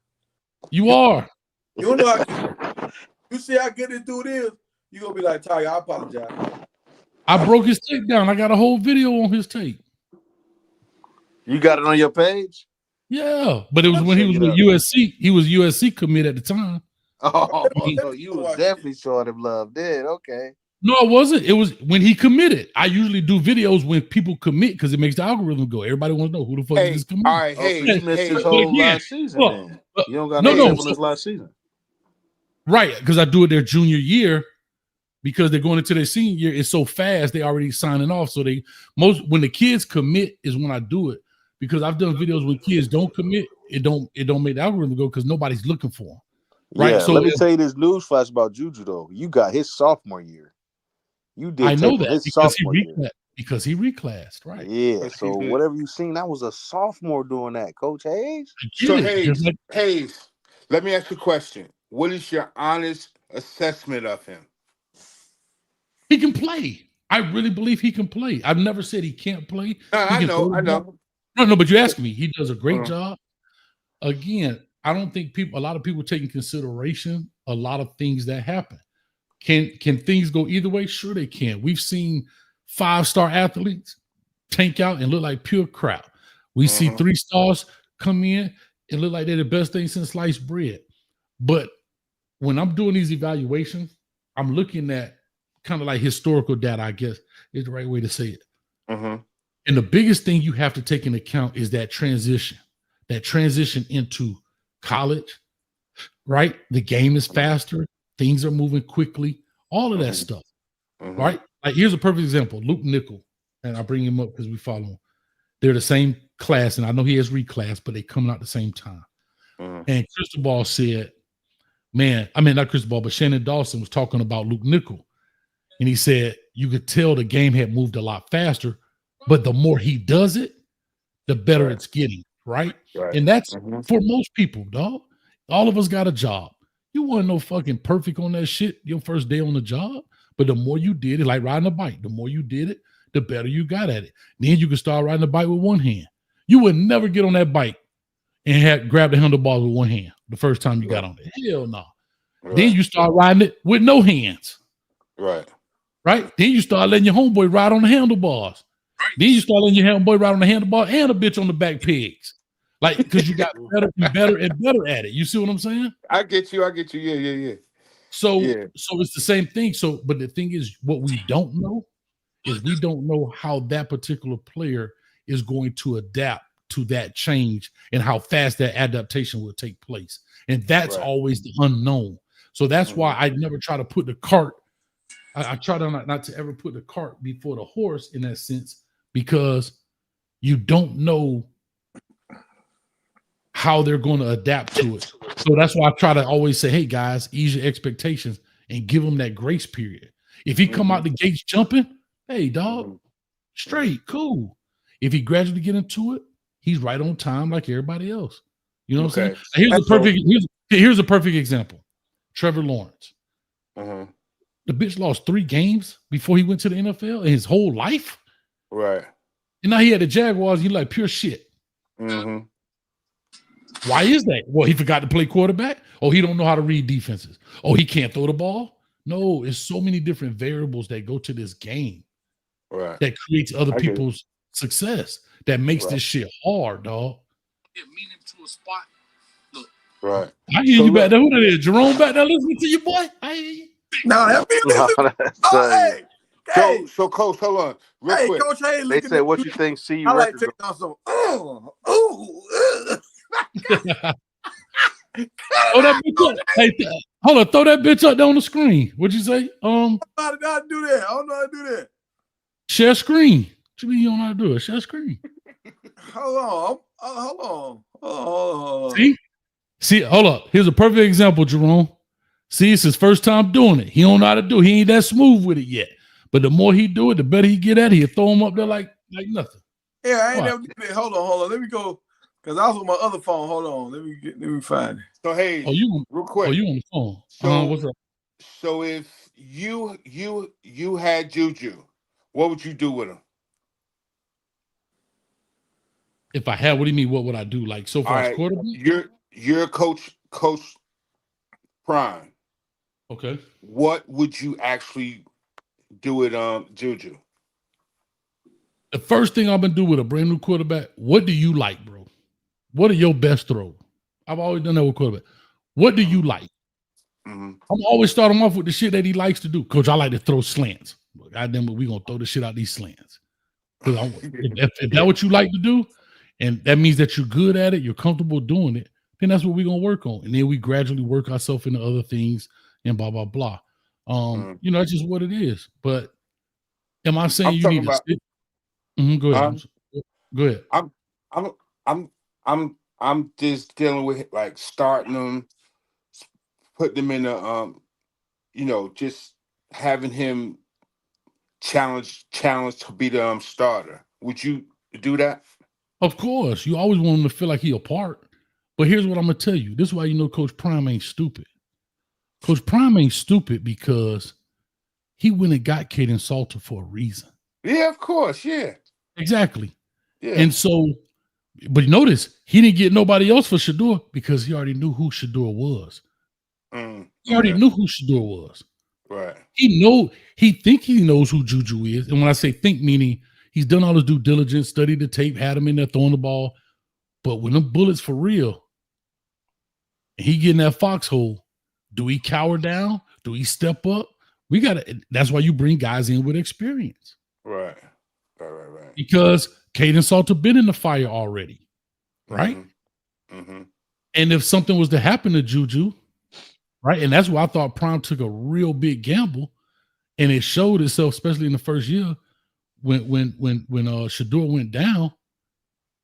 You are. You know how you see how good this dude is. You gonna be like, Ty, I apologize. I broke his tape down. I got a whole video on his tape. You got it on your page? Yeah, but it was when he was with USC. He was USC commit at the time. Oh, so you was definitely showing him love then. Okay. No, I wasn't. It was when he committed. I usually do videos when people commit because it makes the algorithm go. Everybody wants to know who the fuck is this commit. All right, so you missed his whole last season. You don't got no his last season. Right, because I do it their junior year because they're going into their senior year. It's so fast, they already signing off. So when the kids commit is when I do it. Because I've done videos when kids don't commit, it don't make the algorithm go because nobody's looking for them. Right. Yeah, so let me tell you this news flash about Juju though. You got his sophomore year. You did. I know that because Because he reclassed, right? Yeah. So whatever you seen, that was a sophomore doing that, Coach Hayes. So Hayes, let me ask you a question. What is your honest assessment of him? He can play. I really believe he can play. I've never said he can't play. I know. No, but you're asking me. He does a great job. Again, I don't think a lot of people take in consideration a lot of things that happen. Can things go either way? Sure they can. We've seen 5-star athletes tank out and look like pure crap. We see 3-stars come in and look like they're the best thing since sliced bread. But when I'm doing these evaluations, I'm looking at kind of like historical data, I guess is the right way to say it. And the biggest thing you have to take into account is that transition into college, right? The game is faster. Things are moving quickly. All of that stuff, right? Like here's a perfect example. Luke Nickel, and I bring him up because we follow him. They're the same class, and I know he has reclass, but they coming out at the same time. And Cristobal said, not Cristobal, but Shannon Dawson was talking about Luke Nickel. And he said, you could tell the game had moved a lot faster, but the more he does it, the better it's getting, right? And that's for most people, dog. All of us got a job. You weren't no fucking perfect on that shit your first day on the job, but the more you did it, like riding a bike, the more you did it, the better you got at it. Then you could start riding a bike with one hand. You would never get on that bike and grab the handlebars with one hand the first time you got on it. Hell no. Then you start riding it with no hands. Right? Then you start letting your homeboy ride on the handlebars. Then you start letting your homeboy ride on the handlebars and a bitch on the back pegs. Like, because you got better and better and better at it. You see what I'm saying? I get you. Yeah. So it's the same thing. So, but the thing is, what we don't know is we don't know how that particular player is going to adapt to that change and how fast that adaptation will take place. And that's always the unknown. So that's why I never try to put the cart. I try to not to ever put the cart before the horse in that sense, because you don't know how they're going to adapt to it. So that's why I try to always say, hey guys, ease your expectations and give them that grace period. If he come out the gates jumping, hey dog, straight, cool. If he gradually get into it, he's right on time like everybody else. You know what I'm saying? Here's a perfect example. Trevor Lawrence. The bitch lost 3 games before he went to the NFL in his whole life. Right. And now he had the Jaguars. He like pure shit. Why is that? Well, he forgot to play quarterback. Oh, he don't know how to read defenses. Oh, he can't throw the ball. No, it's so many different variables that go to this game. That creates other people's success. That makes this shit hard, dog. Get meaning to a spot. Look. Right. I hear you back there. Who that is? Jerome back there listening to you, boy? I hear you. No, that be listening. So Coach, hold on. Real quick. Coach, hey, they said, what you think CU I like records taking off some, Throw that bitch up. Hey, hold on, throw that bitch up there on the screen. What'd you say? How do I do that? I don't know how to do that. Share screen. What you mean you don't know how to do it? Share screen. Hold on. See, hold up. Here's a perfect example, Jerome. See, it's his first time doing it. He don't know how to do it. He ain't that smooth with it yet. But the more he do it, the better he get at it. He'll throw him up there like nothing. Yeah, I ain't never did that. Hold on. Let me go. Because I was on my other phone. Hold on. Let me find it. So hey, real quick. Oh, you on the phone. So what's up? So if you had Juju, what would you do with him? If I had, what do you mean? What would I do? Like so far as quarterback? You're Coach Prime. Okay. What would you actually do with Juju? The first thing I'm gonna do with a brand new quarterback, what do you like, bro? What are your best throws? I've always done that with quarterback. What do you like? I'm always starting off with the shit that he likes to do. Coach, I like to throw slants. Goddamn it, we gonna throw the shit out these slants. If that's what you like to do, and that means that you're good at it, you're comfortable doing it, then that's what we're gonna work on. And then we gradually work ourselves into other things and blah blah blah. That's just what it is. But am I saying you need to sit? Go ahead. Go ahead. I'm just dealing with like starting them, putting them in a just having him challenge to be the starter. Would you do that? Of course. You always want him to feel like he a part. But here's what I'm going to tell you. This is why you know Coach Prime ain't stupid. Coach Prime ain't stupid because he went and got Caden Salter for a reason. Yeah, of course. Yeah. Exactly. Yeah. And so, but notice, he didn't get nobody else for Shedeur because he already knew who Shedeur was. He already knew who Shedeur was. Right. He think he knows who Juju is. And when I say think, meaning he's done all his due diligence, studied the tape, had him in there throwing the ball. But when them bullets for real, and he get in that foxhole, do he cower down? Do he step up? That's why you bring guys in with experience. Right. Because Caden Salter been in the fire already. Right? Mm-hmm. And if something was to happen to Juju, right? And that's why I thought Prime took a real big gamble. And it showed itself, especially in the first year, when Shedeur went down.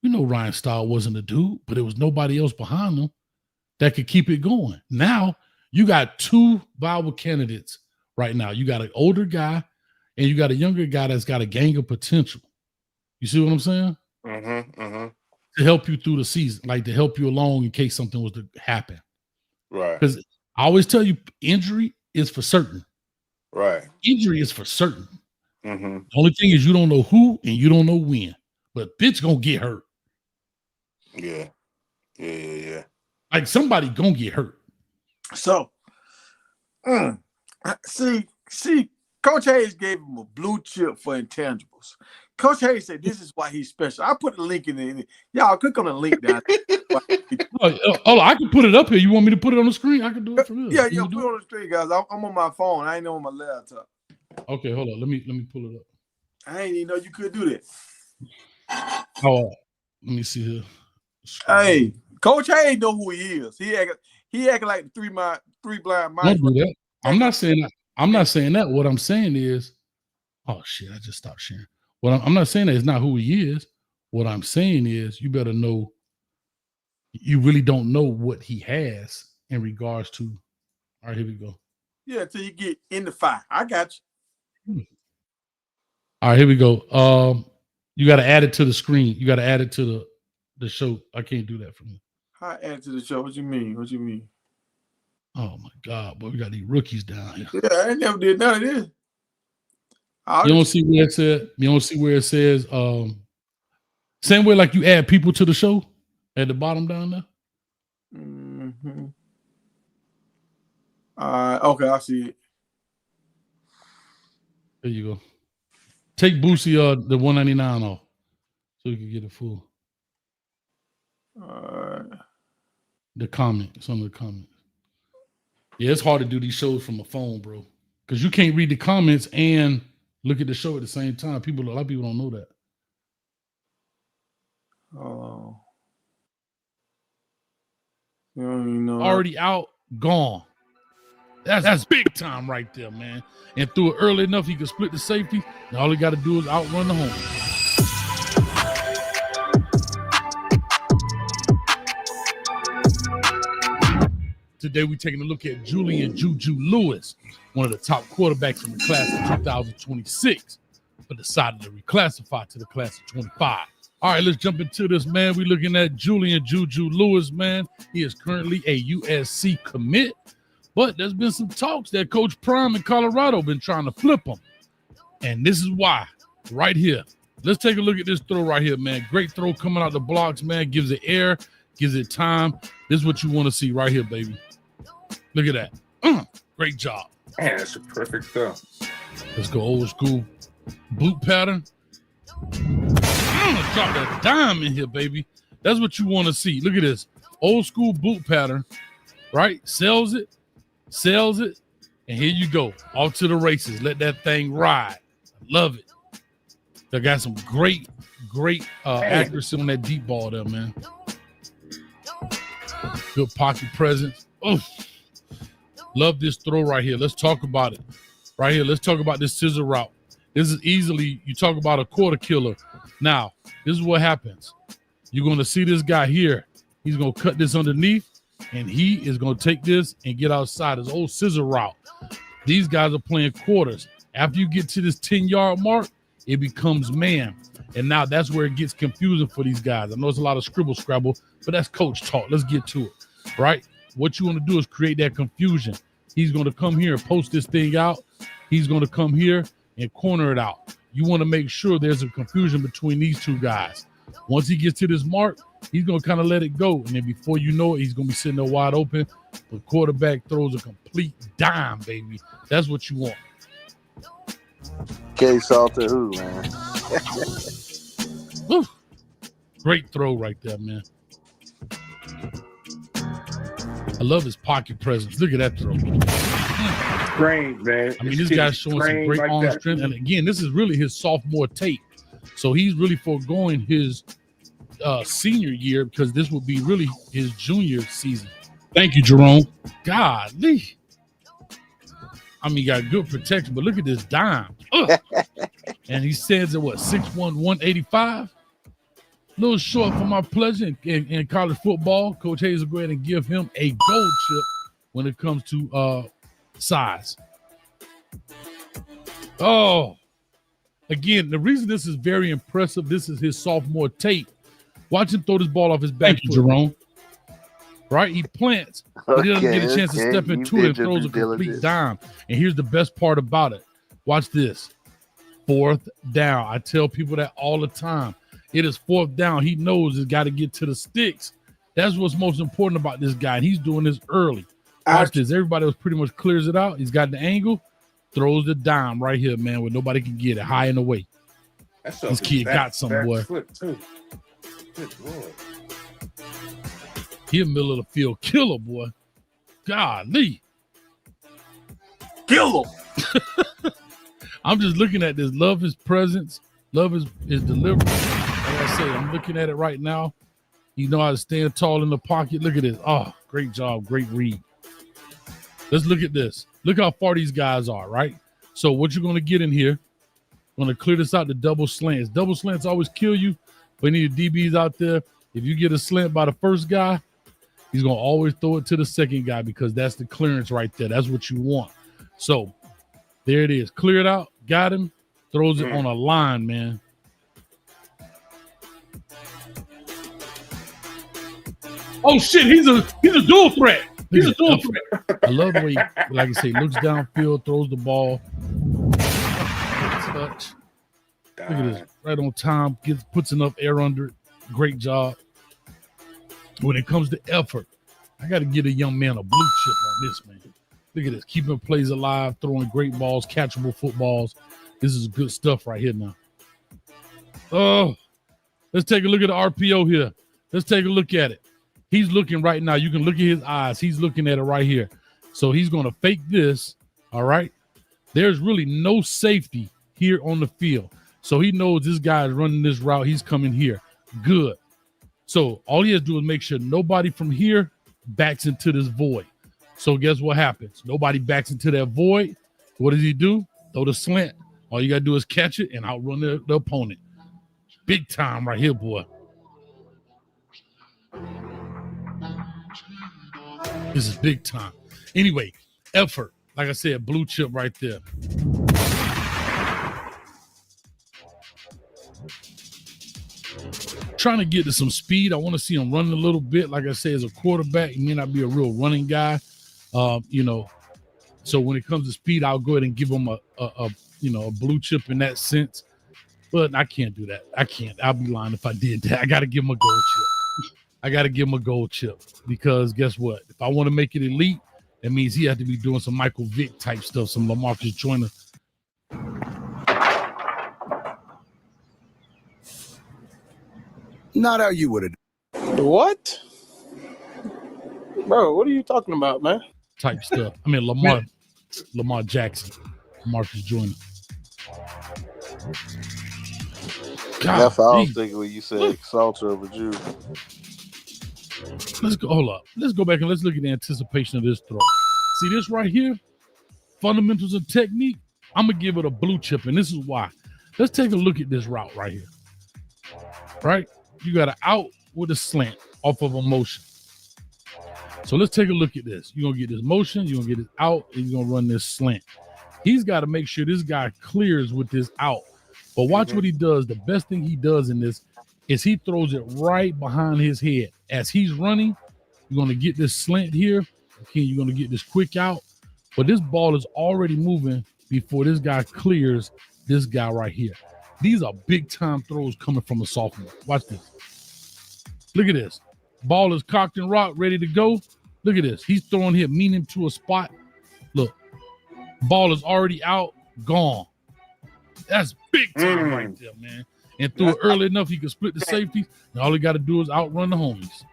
You know Ryan Stahl wasn't a dude, but there was nobody else behind him that could keep it going. Now you got two viable candidates right now. You got an older guy and you got a younger guy that's got a gang of potential. You see what I'm saying? Mm-hmm. To help you through the season, like to help you along in case something was to happen. Right. Because I always tell you, injury is for certain. Right. Injury is for certain. Mm-hmm. The only thing is you don't know who and you don't know when. But bitch gonna get hurt. Yeah. Like somebody gonna get hurt. So, see, Coach Hayes gave him a blue chip for intangibles. Coach Hayes said this is why he's special. I put the link in there. Y'all click on the link down there. I can put it up here. You want me to put it on the screen? I can do it from here. Yeah, put it on the screen, guys. I'm on my phone. I ain't on my laptop. Okay, hold on. Let me pull it up. I ain't even know you could do that. Oh, let me see here. Hey, Coach Hayes know who he is. He acting like three blind mice. Don't do that. I'm not saying that. I'm not saying that. What I'm saying is, oh shit, I just stopped sharing. I'm not saying that it's not who he is. What I'm saying is, you better know. You really don't know what he has in regards to. All right, here we go. Yeah, until you get in the fire. I got you. All right, here we go. You got to add it to the screen. You got to add it to the show. I can't do that for me. How I add to the show? What you mean? Oh my God, boy, we got these rookies down here. Yeah, I ain't never did none of this. You don't see where it said. You don't see where it says. Same way like you add people to the show at the bottom down there. Mm-hmm. Okay, I see it. There you go. Take Boosie the $199 off so you can get it full. The comment, some of the comments. Yeah, it's hard to do these shows from a phone, bro, because you can't read the comments and look at the show at the same time. A lot of people don't know that. Oh, you don't even know. Already out, gone. That's big time right there, man. And threw it early enough, he could split the safety. And all he got to do is outrun the home. Today, we're taking a look at Juju Lewis, one of the top quarterbacks from the class of 2026, but decided to reclassify to the class of 25. All right, let's jump into this, man. We're looking at Juju Lewis, man. He is currently a USC commit, but there's been some talks that Coach Prime in Colorado been trying to flip him. And this is why, right here. Let's take a look at this throw right here, man. Great throw coming out the blocks, man. Gives it air, gives it time. This is what you want to see right here, baby. Look at that. Great job. Man, that's a perfect throw. Let's go old school boot pattern. Drop that dime in here, baby. That's what you want to see. Look at this. Old school boot pattern, right? Sells it, and here you go. Off to the races. Let that thing ride. Love it. They got some great accuracy on that deep ball there, man. Good pocket presence. Oh, love this throw right here. Let's talk about it. Right here, let's talk about this scissor route. This is easily, you talk about a quarter killer. Now, this is what happens. You're going to see this guy here. He's going to cut this underneath, and he is going to take this and get outside his old scissor route. These guys are playing quarters. After you get to this 10-yard mark, it becomes man. And now that's where it gets confusing for these guys. I know it's a lot of scrabble, but that's coach talk. Let's get to it, right? What you want to do is create that confusion. He's going to come here and post this thing out. He's going to come here and corner it out. You want to make sure there's a confusion between these two guys. Once he gets to this mark, he's going to kind of let it go. And then before you know it, he's going to be sitting there wide open. The quarterback throws a complete dime, baby. That's what you want. K Salter who, man? Woo. Great throw right there, man. I love his pocket presence. Look at that throw. Great, man. I mean, this guy's showing some great arm strength. And again, this is really his sophomore tape. So he's really foregoing his senior year because this will be really his junior season. Thank you, Jerome. Golly. I mean, he got good protection, but look at this dime. And he stands at what, 6'1", 185? A little short for my pleasure in college football. Coach Hayes will go ahead and give him a gold chip when it comes to size. Oh, again, the reason this is very impressive, this is his sophomore tape. Watch him throw this ball off his back, Jerome. Right? He plants, but he doesn't get a chance to step into it and throws a complete dime. And here's the best part about it. Watch this. 4th down. I tell people that all the time. It is 4th down. He knows he's got to get to the sticks. That's what's most important about this guy. And he's doing this early. Watch this. Everybody else pretty much clears it out. He's got the angle, throws the dime right here, man, where nobody can get it, high and away. This kid got some, boy. Good Lord. He a middle of the field killer, boy. Golly. Kill him. I'm just looking at this. Love his presence. Love his delivery. Like I say, I'm looking at it right now. You know how to stand tall in the pocket. Look at this. Oh, great job. Great read. Let's look at this. Look how far these guys are, right? So what you're going to get in here, I'm going to clear this out to double slants. Double slants always kill you. We need DBs out there. If you get a slant by the first guy, he's going to always throw it to the second guy because that's the clearance right there. That's what you want. So there it is. Clear it out. Got him. Throws it on a line, man. Oh, shit. He's a dual threat. He's a dual threat. I love the way, like I say, looks downfield, throws the ball. Touch. Look at this. Right on time. Puts enough air under it. Great job. When it comes to effort, I got to give a young man a blue chip on this, man. Look at this. Keeping plays alive, throwing great balls, catchable footballs. This is good stuff right here now. Oh, let's take a look at the RPO here. Let's take a look at it. He's looking right now. You can look at his eyes. He's looking at it right here. So he's going to fake this, all right? There's really no safety here on the field. So he knows this guy is running this route. He's coming here. Good. So all he has to do is make sure nobody from here backs into this void. So guess what happens? Nobody backs into that void. What does he do? Throw the slant. All you got to do is catch it and outrun the opponent. Big time right here, boy. This is big time. Anyway, effort. Like I said, blue chip right there. Trying to get to some speed. I want to see him running a little bit. Like I say, as a quarterback, he may not be a real running guy. So when it comes to speed, I'll go ahead and give him a blue chip in that sense. But I can't do that. I can't. I'll be lying if I did that. I got to give him a gold chip. I got to give him a gold chip because guess what? If I want to make it elite, that means he has to be doing some Michael Vick type stuff, some LaMarcus Joyner. Not how you would have. What? Bro, what are you talking about, man? Type stuff. I mean, Lamar Jackson, Marcus Joyner. That's what I was thinking when you said Salter over Jew. Let's go. Hold up. Let's go back and let's look at the anticipation of this throw. See this right here? Fundamentals of technique. I'm going to give it a blue chip, and this is why. Let's take a look at this route right here. Right? You got to out with a slant off of a motion. So let's take a look at this. You're going to get this motion, you're going to get it out, and you're going to run this slant. He's got to make sure this guy clears with this out. But watch what he does. The best thing he does in this is he throws it right behind his head. As he's running, you're going to get this slant here. Okay, you're going to get this quick out. But this ball is already moving before this guy clears this guy right here. These are big-time throws coming from a sophomore. Watch this. Look at this. Ball is cocked and rocked, ready to go. Look at this. He's throwing here, meaning to a spot. Look, ball is already out, gone. That's big time right there, man. And threw it early enough he could split the safeties. And all he got to do is outrun the homies.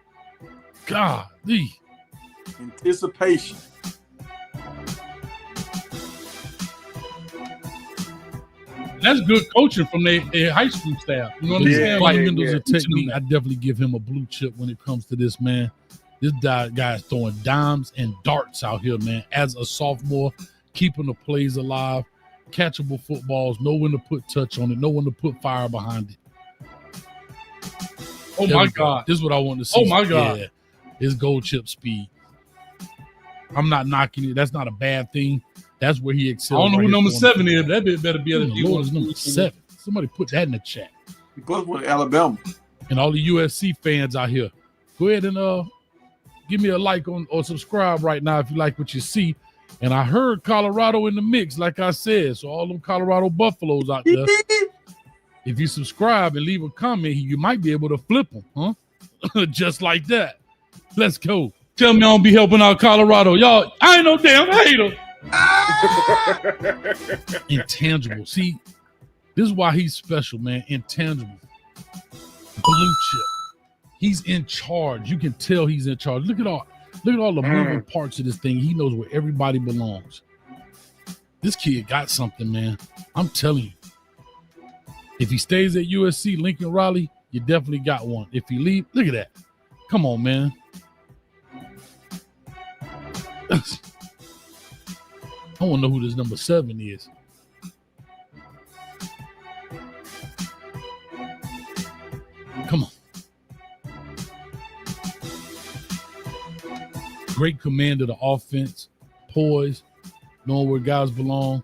Golly. Anticipation. That's good coaching from their high school staff. You know what I'm saying? Like Mendel's a technique. I definitely give him a blue chip when it comes to this, man. This guy is throwing dimes and darts out here, man. As a sophomore, keeping the plays alive, catchable footballs, know when to put touch on it, know when to put fire behind it. Oh, my God. This is what I want to see. Oh, my God. Yeah, his gold chip speed. I'm not knocking it. That's not a bad thing. That's where he excels. I don't know who number 7 is, but that bit better be able to Lord, number 7. Somebody put that in the chat. He both went to Alabama. And all the USC fans out here, go ahead and give me a like or subscribe right now if you like what you see. And I heard Colorado in the mix, like I said. So all them Colorado Buffaloes out there, if you subscribe and leave a comment, you might be able to flip them, huh? Just like that. Let's go. Tell me I don't be helping out Colorado. Y'all, I ain't no damn hater. Intangible. See, this is why he's special, man. Intangible. Blue chip. He's in charge. You can tell he's in charge. Look at all the moving parts of this thing. He knows where everybody belongs. This kid got something, man. I'm telling you. If he stays at USC, Lincoln Riley, you definitely got one. If he leave, look at that. Come on, man. I want to know who this number 7 is. Come on. Great command of the offense, poise, knowing where guys belong,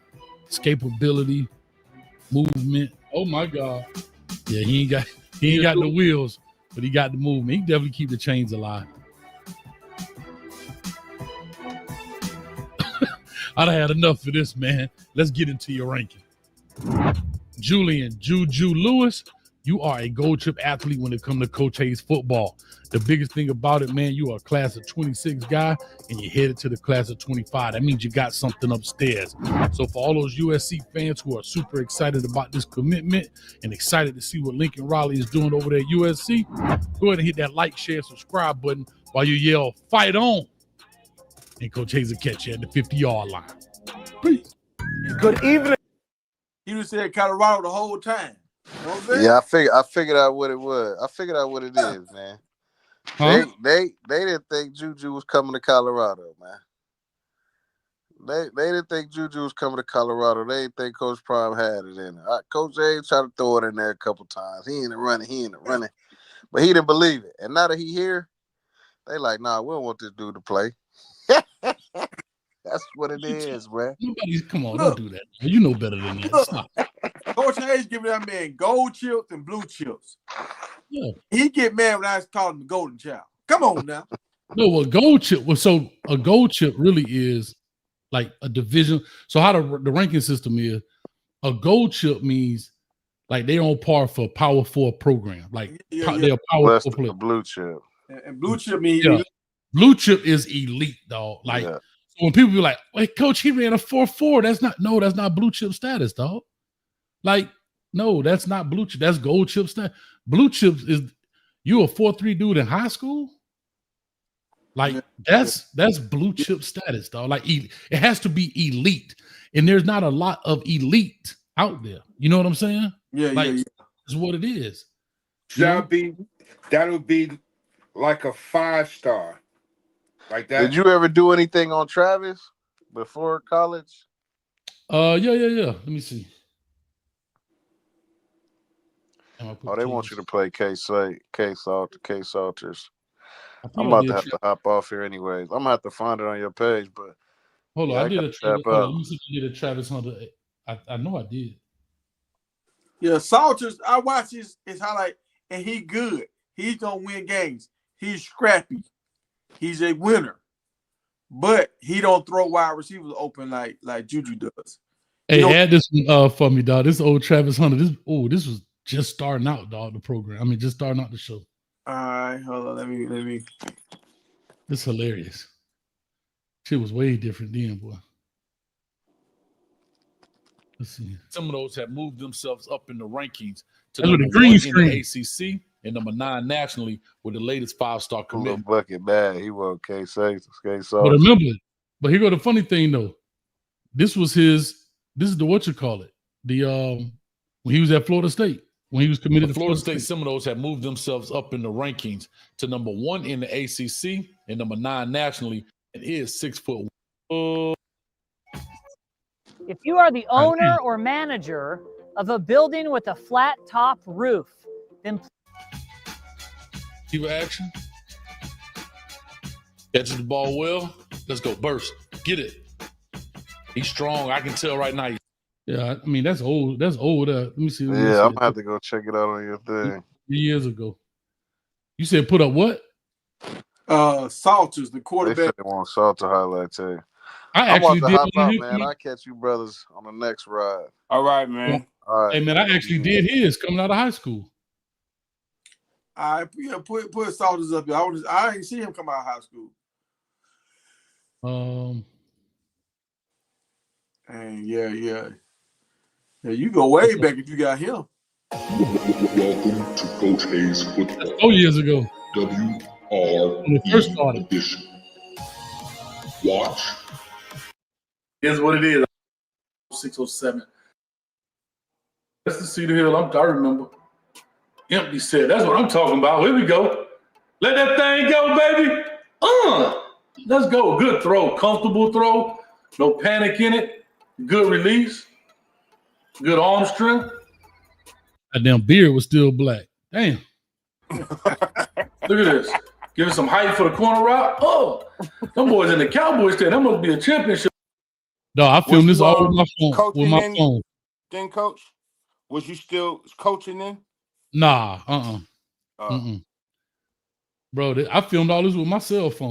escapability, movement. Oh my God. Yeah, he ain't got the wheels, but he got the movement. He can definitely keep the chains alive. I'd have had enough for this, man. Let's get into your ranking. Juju Lewis, you are a gold chip athlete when it comes to Coach Hayes football. The biggest thing about it, man, you are a class of 26 guy and you're headed to the class of 25. That means you got something upstairs. So for all those USC fans who are super excited about this commitment and excited to see what Lincoln Riley is doing over there at USC, go ahead and hit that like, share, subscribe button while you yell, fight on. And Coach Hayes will catch you at the 50-yard line. Peace. Good evening. He was said Colorado the whole time. You know what I'm saying? Yeah, I figured out what it was. I figured out what it is, man. Huh? They didn't think Juju was coming to Colorado, man. They didn't think Juju was coming to Colorado. They didn't think Coach Prime had it in there. Coach A tried to throw it in there a couple times. He ain't running. But he didn't believe it. And now that he here, they like, nah, we don't want this dude to play. That's what it is, man. Come on, don't do that. You know better than that. Stop. Coach Hayes giving that man gold chips and blue chips. Yeah. He get mad when I call him the golden child. Come on now. No, a gold chip a gold chip really is like a division. So how the ranking system is, a gold chip means like they're on par for a Power 4 program. Like they're a Power 4 player. Blue chip. And blue chip means blue chip is elite, dog. Like so when people be like, "Wait, Coach, he ran a 4.4." That's not blue chip status, dog. Like, no, that's not blue chip. That's gold chip status. Blue chips is you a 4.3 dude in high school. Like that's blue chip status, dog. Like it has to be elite, and there's not a lot of elite out there. You know what I'm saying? Yeah, like, it's what it is. That'll be like a 5-star. Like that. Did you ever do anything on Travis before college? Yeah. Let me see. Oh, they want you to play K Salters. I'm about to have to hop off here anyways. I'm gonna have to find it on your page, but Hold on, Yeah, I did a Travis. tap Hold on, out. let me see if I did a Travis Hunter. I know I did. Yeah, Salters, I watched his highlight, and he good. He's gonna win games. He's scrappy. He's a winner, but he don't throw wide receivers open like Juju does. Hey, add this one for me, dog. This old Travis Hunter. This was just starting out, dog. The program. I mean, just starting out the show. All right, hold on. Let me. It's hilarious. Shit was way different then, boy. Let's see. Seminoles have moved themselves up in the rankings to That's number with the green 1 screen. in the ACC and number 9 nationally with the latest 5-star commitment. Bucket bad. He won't K-State. But remember, but here go the funny thing though. This is the what you call it. The when he was at Florida State. When he was committed to Florida State Seminoles have moved themselves up in the rankings to number 1 in the ACC and number 9 nationally and is 6'1". If you are the owner or manager of a building with a flat top roof, then Keep action. Catches the ball well. Let's go. Burst. Get it. He's strong. I can tell right now. Yeah, I mean that's old. That's old. Let me see. I'm gonna have to go check it out on your thing. 3 years ago. You said put up what? Salters, the quarterback. They said they want Salter highlight too. I I'm actually about to did hop one out, of man. his. I'll catch you brothers on the next ride. All right, man. All right. Hey man, I actually did his coming out of high school. I put Salters up here. I ain't see him come out of high school. And yeah, you go way back if you got him. Welcome to Coach Hayes Football. 4 years ago. WRE edition. Watch. Here's what it is. 607. That's the Cedar Hill. I remember. Empty set. That's what I'm talking about. Here we go. Let that thing go, baby. Let's go. Good throw. Comfortable throw. No panic in it. Good release. Good arm strength. That damn beard was still black. Damn. Look at this. Give it some height for the corner route. Oh, them boys in the Cowboys stand. That must be a championship. No, I filmed this all with my phone. With my phone. Then, Coach, was you still coaching then? Nah, Bro, I filmed all this with my cell phone.